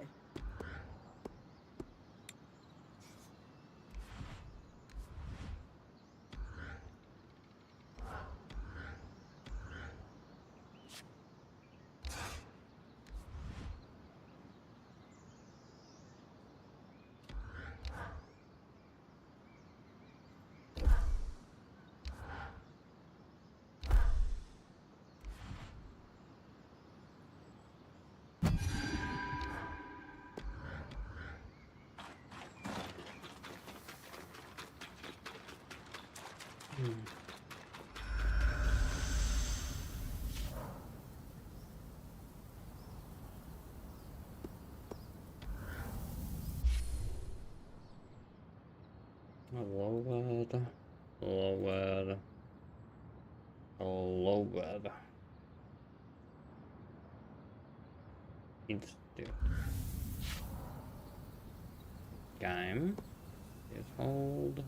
Lowered. Lowered. Lowered. Institute. Game. Is hold.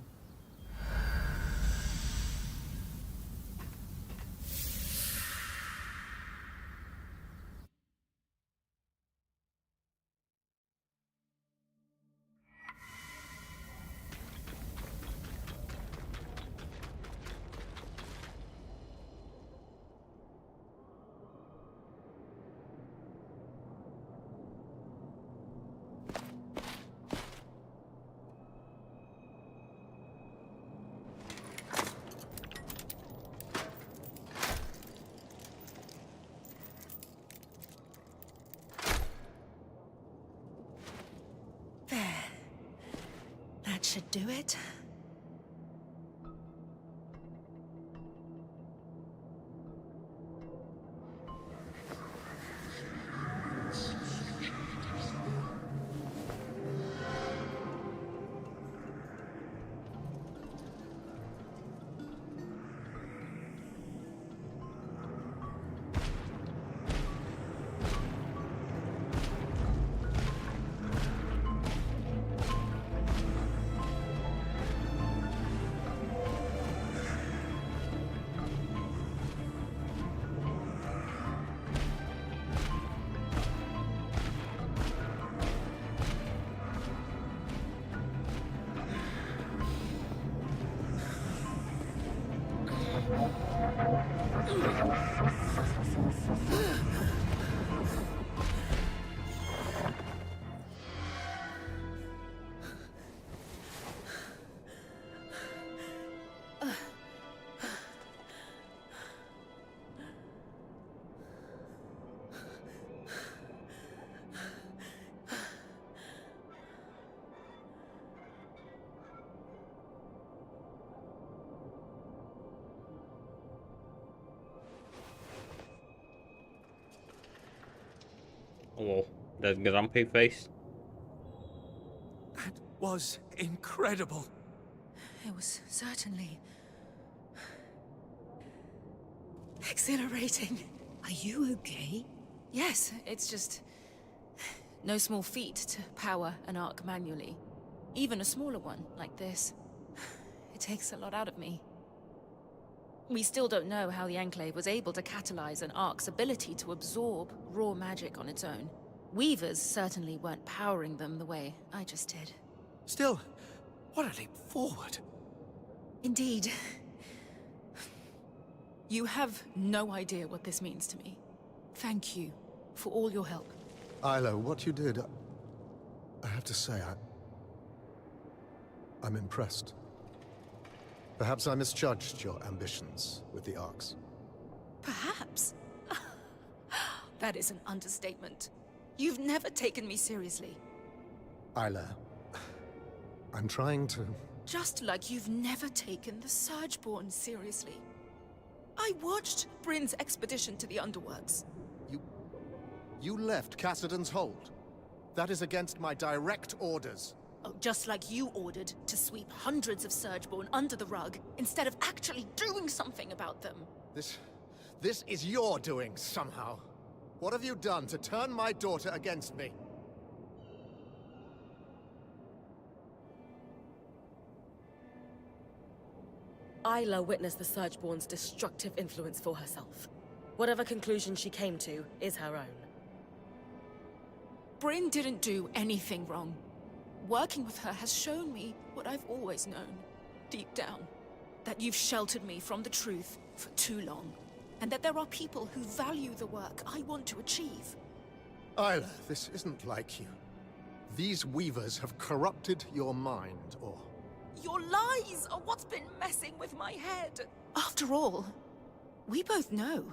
That should do it. Oh, that grumpy face. That was incredible. It was certainly exhilarating. Are you okay? Yes, it's just no small feat to power an arc manually. Even a smaller one like this. It takes a lot out of me. We still don't know how the Enclave was able to catalyze an arc's ability to absorb raw magic on its own. Weavers certainly weren't powering them the way I just did. Still, what a leap forward. Indeed. You have no idea what this means to me. Thank you for all your help. Isla, what you did, I have to say, I'm impressed. Perhaps I misjudged your ambitions with the arcs. Perhaps. That is an understatement. You've never taken me seriously. Isla, I'm trying to... Just like you've never taken the Surgeborn seriously. I watched Bryn's expedition to the Underworks. You left Cassidan's hold. That is against my direct orders. Oh, just like you ordered to sweep hundreds of Surgeborn under the rug, instead of actually doing something about them. This is your doing, somehow. What have you done to turn my daughter against me? Isla witnessed the Surgeborn's destructive influence for herself. Whatever conclusion she came to is her own. Bryn didn't do anything wrong. Working with her has shown me what I've always known, deep down. That you've sheltered me from the truth for too long. And that there are people who value the work I want to achieve. Isla, this isn't like you. These weavers have corrupted your mind, or... Your lies are what's been messing with my head. After all, we both know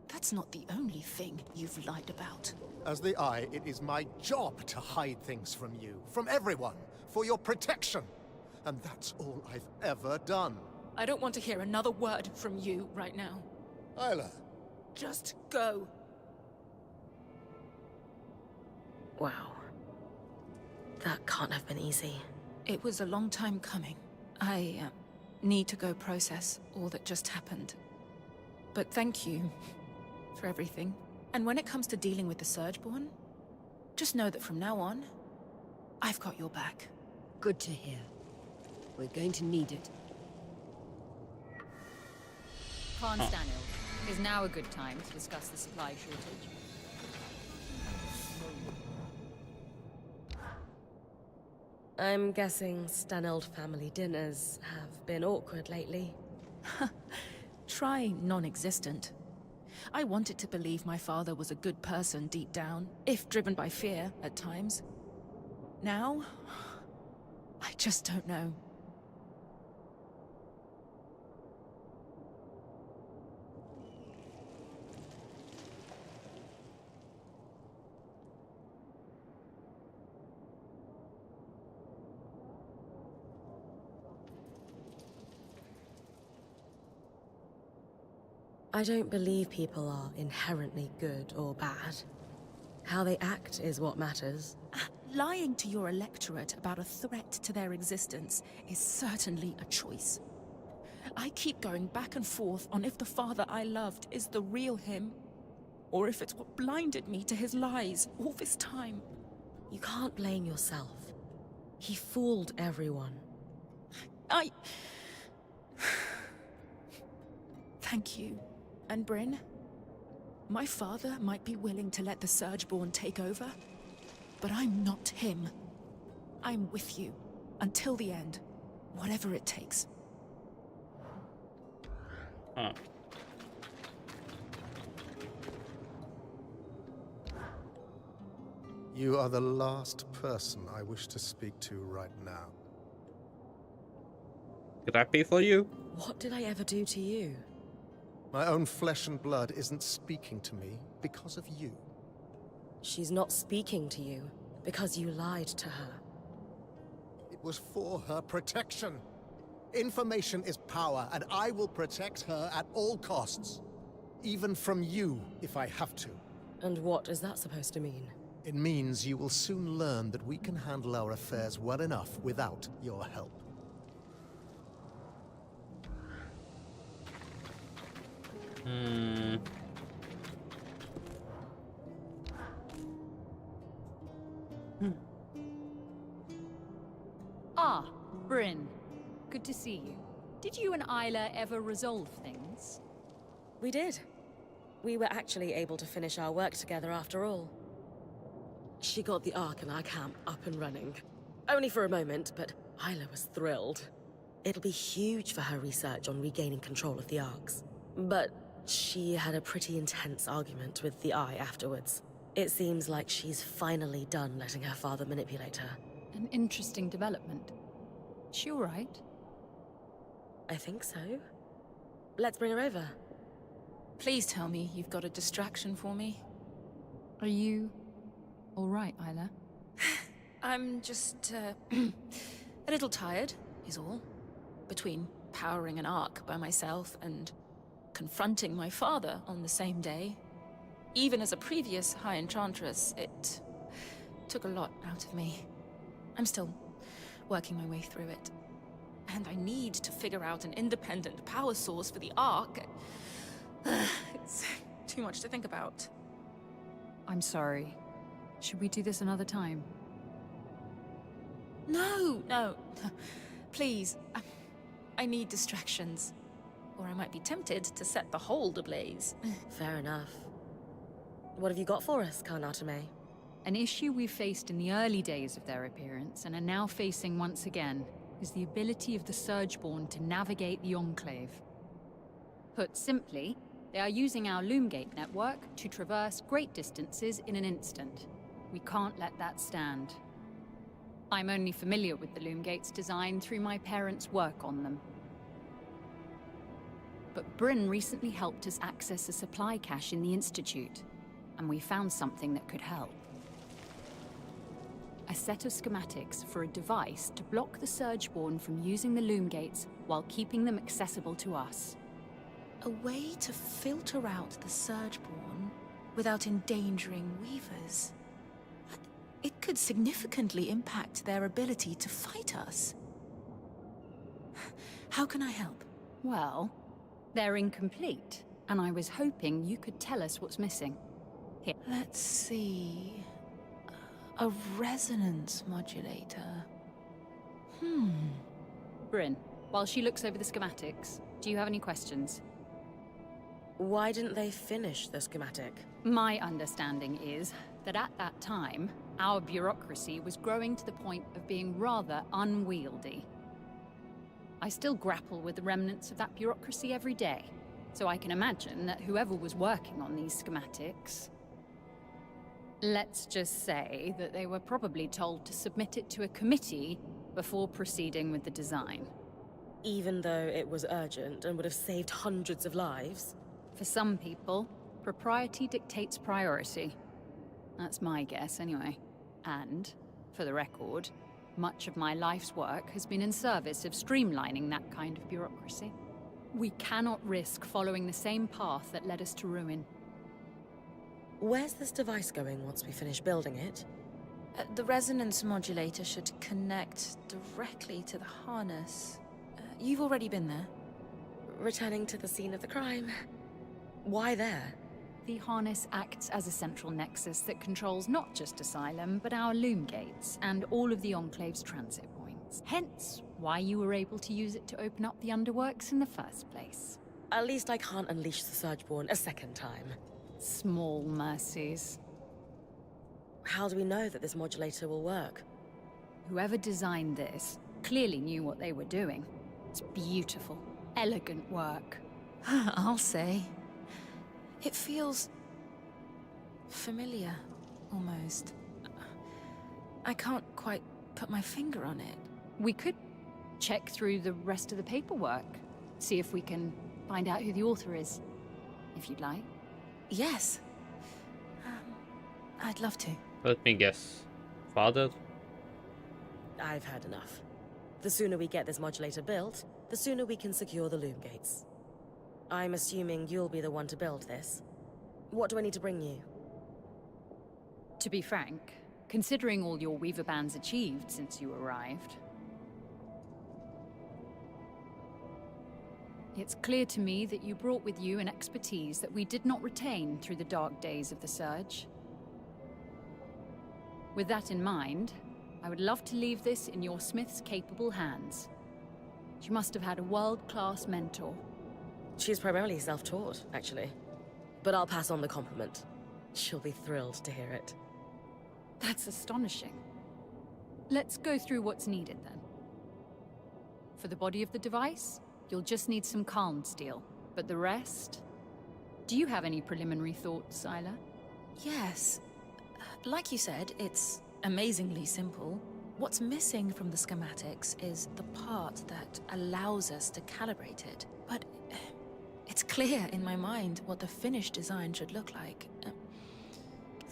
that's not the only thing you've lied about. As the Eye, it is my job to hide things from you, from everyone, for your protection. And that's all I've ever done. I don't want to hear another word from you right now. Isla. Just go. Wow. That can't have been easy. It was a long time coming. I need to go process all that just happened. But thank you for everything. And when it comes to dealing with the Surgeborn, just know that from now on, I've got your back. Good to hear. We're going to need it. Khan Stanil, is now a good time to discuss the supply shortage. I'm guessing Stanild family dinners have been awkward lately. Try non-existent. I wanted to believe my father was a good person deep down, if driven by fear at times. Now, I just don't know. I don't believe people are inherently good or bad. How they act is what matters. Lying to your electorate about a threat to their existence is certainly a choice. I keep going back and forth on if the father I loved is the real him, or if it's what blinded me to his lies all this time. You can't blame yourself. He fooled everyone. Thank you. And Bryn, my father might be willing to let the Surgeborn take over, but I'm not him. I'm with you, until the end, whatever it takes. Huh. You are the last person I wish to speak to right now. Could that be for you? What did I ever do to you? My own flesh and blood isn't speaking to me because of you. She's not speaking to you because you lied to her. It was for her protection. Information is power, and I will protect her at all costs. Even from you, if I have to. And what is that supposed to mean? It means you will soon learn that we can handle our affairs well enough without your help. Ah, Bryn. Good to see you. Did you and Isla ever resolve things? We did. We were actually able to finish our work together after all. She got the Ark in our camp up and running. Only for a moment, but Isla was thrilled. It'll be huge for her research on regaining control of the Arks. But she had a pretty intense argument with the Eye afterwards. It seems like she's finally done letting her father manipulate her. An interesting development. She all right? I think so. Let's bring her over. Please tell me you've got a distraction for me. Are you all right, Isla? I'm just, a little tired, is all. Between powering an Ark by myself and confronting my father on the same day. Even as a previous High Enchantress, it took a lot out of me. I'm still working my way through it. And I need to figure out an independent power source for the Ark. It's too much to think about. I'm sorry. Should we do this another time? No. Please. I need distractions. Or I might be tempted to set the hold ablaze. Fair enough. What have you got for us, Karnatame? An issue we faced in the early days of their appearance and are now facing once again is the ability of the Surgeborn to navigate the Enclave. Put simply, they are using our Loomgate network to traverse great distances in an instant. We can't let that stand. I'm only familiar with the Loomgate's design through my parents' work on them. But Bryn recently helped us access a supply cache in the Institute, and we found something that could help. A set of schematics for a device to block the Surgeborn from using the Loomgates while keeping them accessible to us. A way to filter out the Surgeborn without endangering Weavers. But it could significantly impact their ability to fight us. How can I help? Well, they're incomplete, and I was hoping you could tell us what's missing. Here. Let's see... a resonance modulator. Bryn, while she looks over the schematics, do you have any questions? Why didn't they finish the schematic? My understanding is that at that time, our bureaucracy was growing to the point of being rather unwieldy. I still grapple with the remnants of that bureaucracy every day, so I can imagine that whoever was working on these schematics... Let's just say that they were probably told to submit it to a committee before proceeding with the design. Even though it was urgent and would have saved hundreds of lives? For some people, propriety dictates priority. That's my guess, anyway. And, for the record, much of my life's work has been in service of streamlining that kind of bureaucracy. We cannot risk following the same path that led us to ruin. Where's this device going once we finish building it? The resonance modulator should connect directly to the harness. You've already been there. Returning to the scene of the crime. Why there? The harness acts as a central nexus that controls not just Asylum, but our Loomgates and all of the Enclave's transit points. Hence, why you were able to use it to open up the underworks in the first place. At least I can't unleash the Surgeborn a second time. Small mercies. How do we know that this modulator will work? Whoever designed this clearly knew what they were doing. It's beautiful, elegant work. I'll say. It feels... familiar, almost. I can't quite put my finger on it. We could check through the rest of the paperwork, see if we can find out who the author is, if you'd like. Yes. I'd love to. Let me guess. Father? I've had enough. The sooner we get this modulator built, the sooner we can secure the Loomgates. I'm assuming you'll be the one to build this. What do I need to bring you? To be frank, considering all your Weaver Band's achieved since you arrived, it's clear to me that you brought with you an expertise that we did not retain through the dark days of the Surge. With that in mind, I would love to leave this in your Smith's capable hands. She must have had a world-class mentor. She's primarily self-taught, actually. But I'll pass on the compliment. She'll be thrilled to hear it. That's astonishing. Let's go through what's needed, then. For the body of the device, you'll just need some calm steel. But the rest... Do you have any preliminary thoughts, Scylla? Yes. Like you said, it's amazingly simple. What's missing from the schematics is the part that allows us to calibrate it. But it's clear in my mind what the finished design should look like.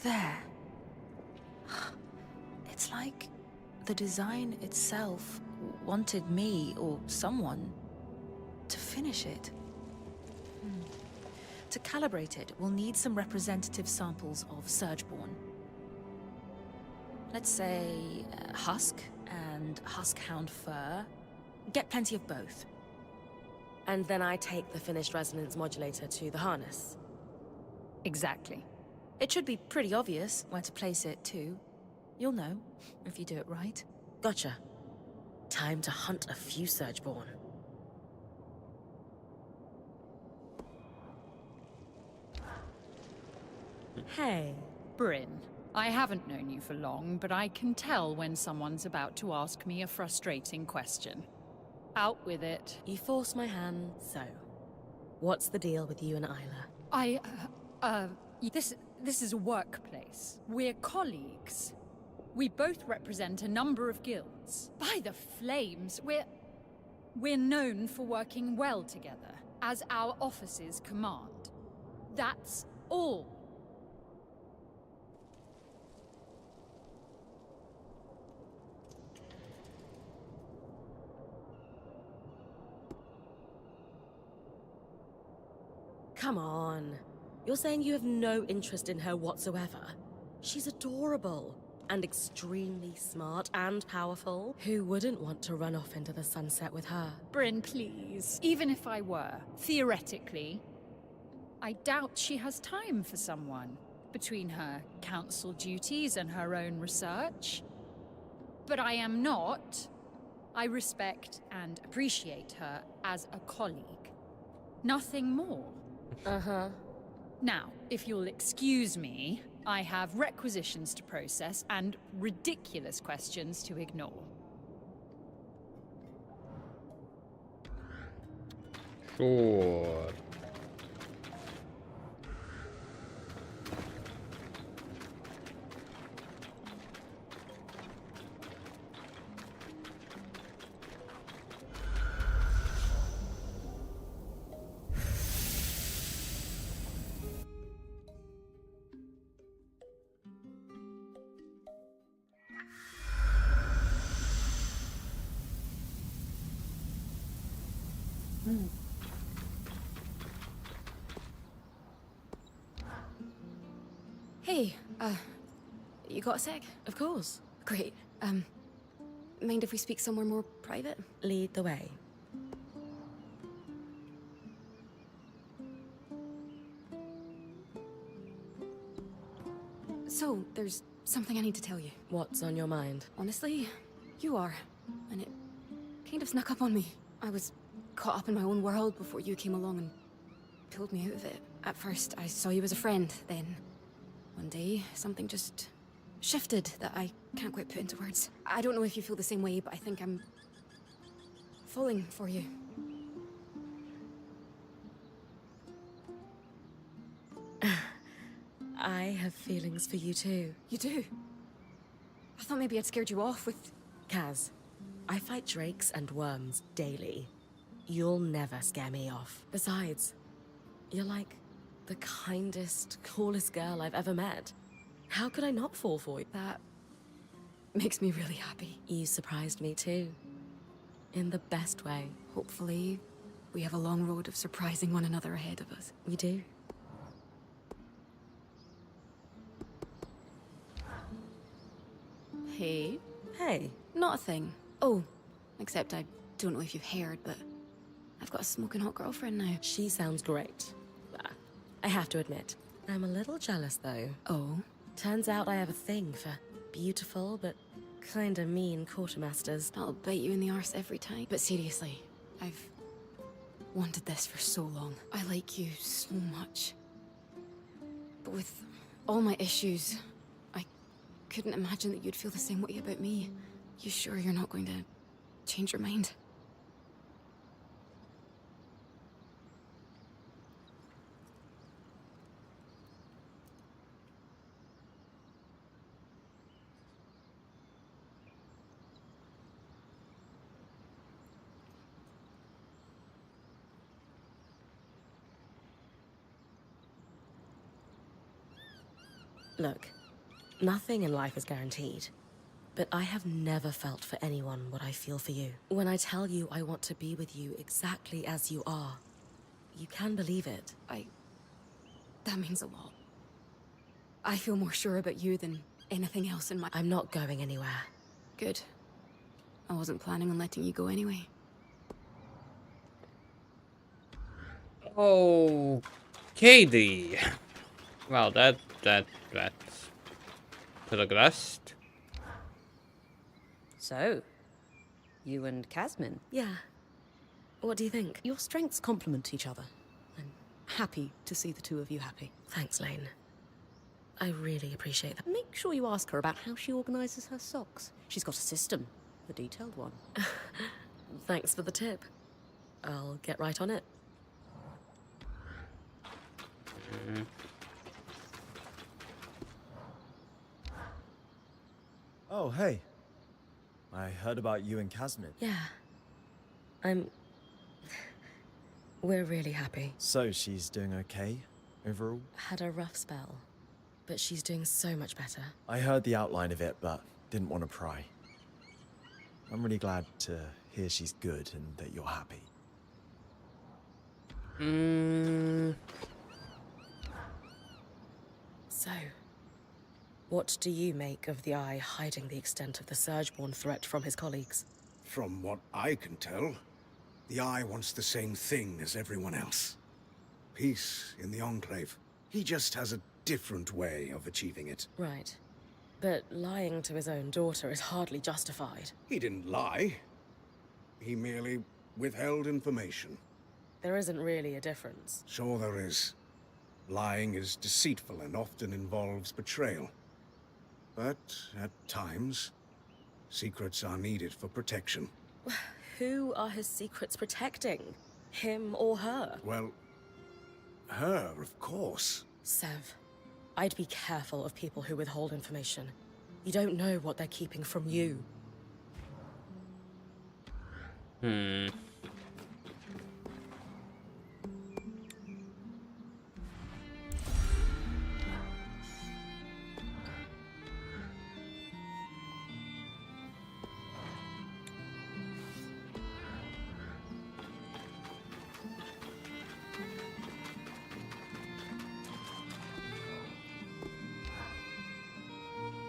There. It's like the design itself wanted me, or someone, to finish it. To calibrate it, we'll need some representative samples of Surgeborn. Let's say husk and huskhound fur. Get plenty of both. And then I take the finished resonance modulator to the harness. Exactly. It should be pretty obvious where to place it, too. You'll know, if you do it right. Gotcha. Time to hunt a few Surgeborn. Hey, Bryn. I haven't known you for long, but I can tell when someone's about to ask me a frustrating question. Out with it. You forced my hand, so... What's the deal with you and Isla? This is a workplace. We're colleagues. We both represent a number of guilds. By the flames, we're known for working well together, as our offices command. That's all. Come on. You're saying you have no interest in her whatsoever? She's adorable, and extremely smart and powerful. Who wouldn't want to run off into the sunset with her? Bryn, please. Even if I were, theoretically, I doubt she has time for someone, between her council duties and her own research. But I am not. I respect and appreciate her as a colleague. Nothing more. Uh-huh. Now, if you'll excuse me, I have requisitions to process and ridiculous questions to ignore. Sure. Hey, you got a sec? Of course. Great. Mind if we speak somewhere more private? Lead the way. So, there's something I need to tell you. What's on your mind? Honestly, you are. And it kind of snuck up on me. I was caught up in my own world before you came along and pulled me out of it. At first, I saw you as a friend, then one day, something just shifted that I can't quite put into words. I don't know if you feel the same way, but I think I'm falling for you. I have feelings for you too. You do? I thought maybe I'd scared you off with... Kaz, I fight drakes and worms daily. You'll never scare me off. Besides, you're like the kindest, coolest girl I've ever met. How could I not fall for you? That makes me really happy. You surprised me too. In the best way. Hopefully, we have a long road of surprising one another ahead of us. We do. Hey. Hey. Not a thing. Oh, except I don't know if you've heard, but I've got a smoking hot girlfriend now. She sounds great. I have to admit, I'm a little jealous though. Oh? Turns out I have a thing for beautiful but kinda mean quartermasters. That'll bite you in the arse every time. But seriously, I've wanted this for so long. I like you so much. But with all my issues, I couldn't imagine that you'd feel the same way about me. You sure you're not going to change your mind? Look, nothing in life is guaranteed. But I have never felt for anyone what I feel for you. When I tell you I want to be with you exactly as you are, you can believe it. That means a lot. I feel more sure about you than anything else in my... I'm not going anywhere. Good. I wasn't planning on letting you go anyway. Okay, well, that's progressed. So, you and Casmin? Yeah. What do you think? Your strengths complement each other. I'm happy to see the two of you happy. Thanks, Lane. I really appreciate that. Make sure you ask her about how she organizes her socks. She's got a system, a detailed one. Thanks for the tip. I'll get right on it. Oh, hey. I heard about you and Casmin. Yeah. We're really happy. So she's doing okay, overall? Had a rough spell, but she's doing so much better. I heard the outline of it, but didn't want to pry. I'm really glad to hear she's good and that you're happy. So, what do you make of the Eye hiding the extent of the Surgeborn threat from his colleagues? From what I can tell, the Eye wants the same thing as everyone else. Peace in the Enclave. He just has a different way of achieving it. Right. But lying to his own daughter is hardly justified. He didn't lie. He merely withheld information. There isn't really a difference. Sure there is. Lying is deceitful and often involves betrayal. But at times, secrets are needed for protection. Who are his secrets protecting? Him or her? Well, her, of course. Sev, I'd be careful of people who withhold information. You don't know what they're keeping from you.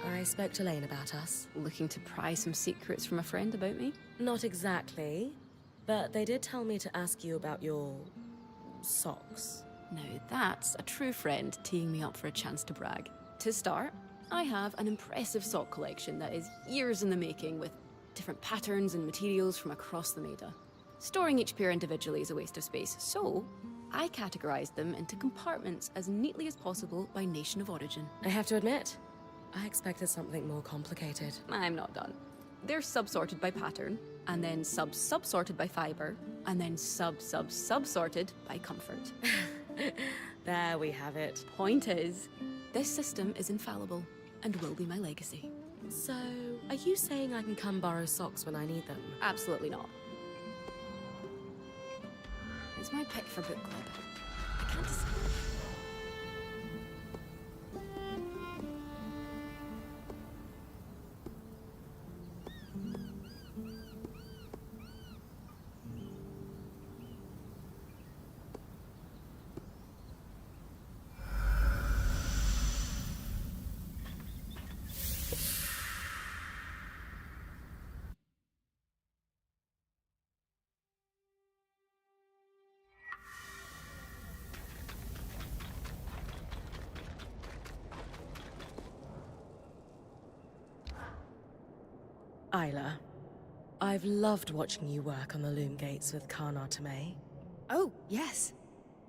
I spoke to Lane about us. Looking to pry some secrets from a friend about me? Not exactly, but they did tell me to ask you about your socks. Now that's a true friend teeing me up for a chance to brag. To start, I have an impressive sock collection that is years in the making with different patterns and materials from across the Maida. Storing each pair individually is a waste of space, so I categorized them into compartments as neatly as possible by nation of origin. I have to admit, I expected something more complicated. I'm not done. They're sub-sorted by pattern, and then sub-sub-sorted by fiber, and then sub-sub-sub-sorted by comfort. There we have it. Point is, this system is infallible, and will be my legacy. So, are you saying I can come borrow socks when I need them? Absolutely not. It's my pick for book club. I can't decide. Isla, I've loved watching you work on the loom gates with Kana Tomei. Oh, yes.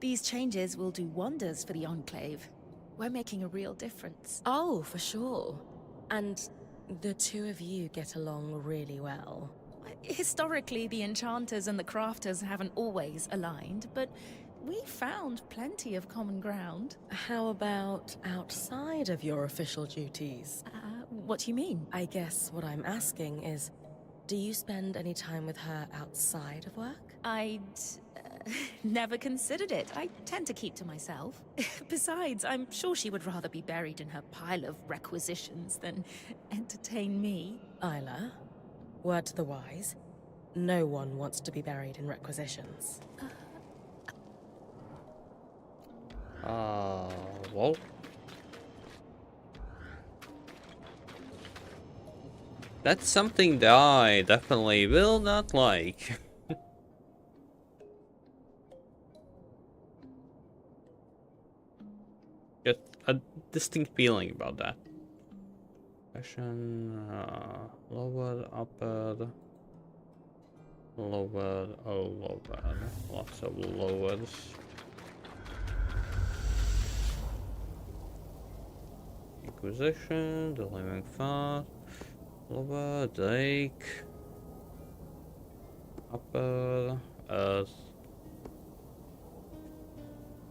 These changes will do wonders for the Enclave. We're making a real difference. Oh, for sure. And the two of you get along really well. Historically, the enchanters and the crafters haven't always aligned, but we found plenty of common ground. How about outside of your official duties? What do you mean? I guess what I'm asking is, do you spend any time with her outside of work? I'd never considered it. I tend to keep to myself. Besides, I'm sure she would rather be buried in her pile of requisitions than entertain me. Isla, word to the wise, no one wants to be buried in requisitions. Well. That's something that I definitely will not like. Just a distinct feeling about that. Fashion, lowered, upward, lowered, lowered. Lots of lowers. Inquisition, the Living Fast, Lower, Drake, Upper, Earth.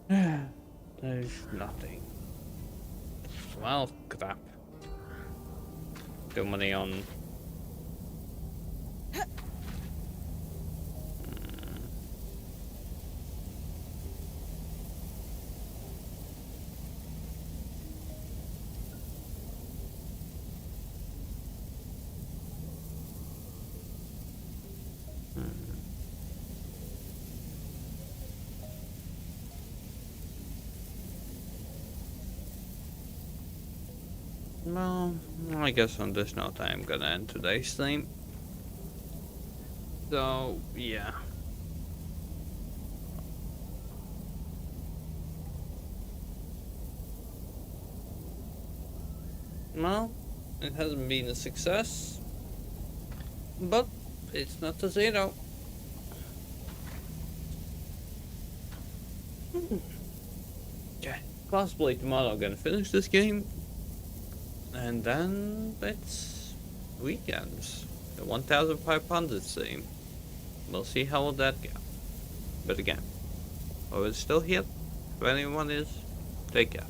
There's nothing. Well, crap. Too many on. Well, I guess on this note I'm gonna end today's stream. So, yeah. Well, it hasn't been a success, but it's not a zero. Okay, possibly tomorrow I'm gonna finish this game. And then it's weekends. The 1500 theme. We'll see how will that go. But again, I was still here. If anyone is, take care.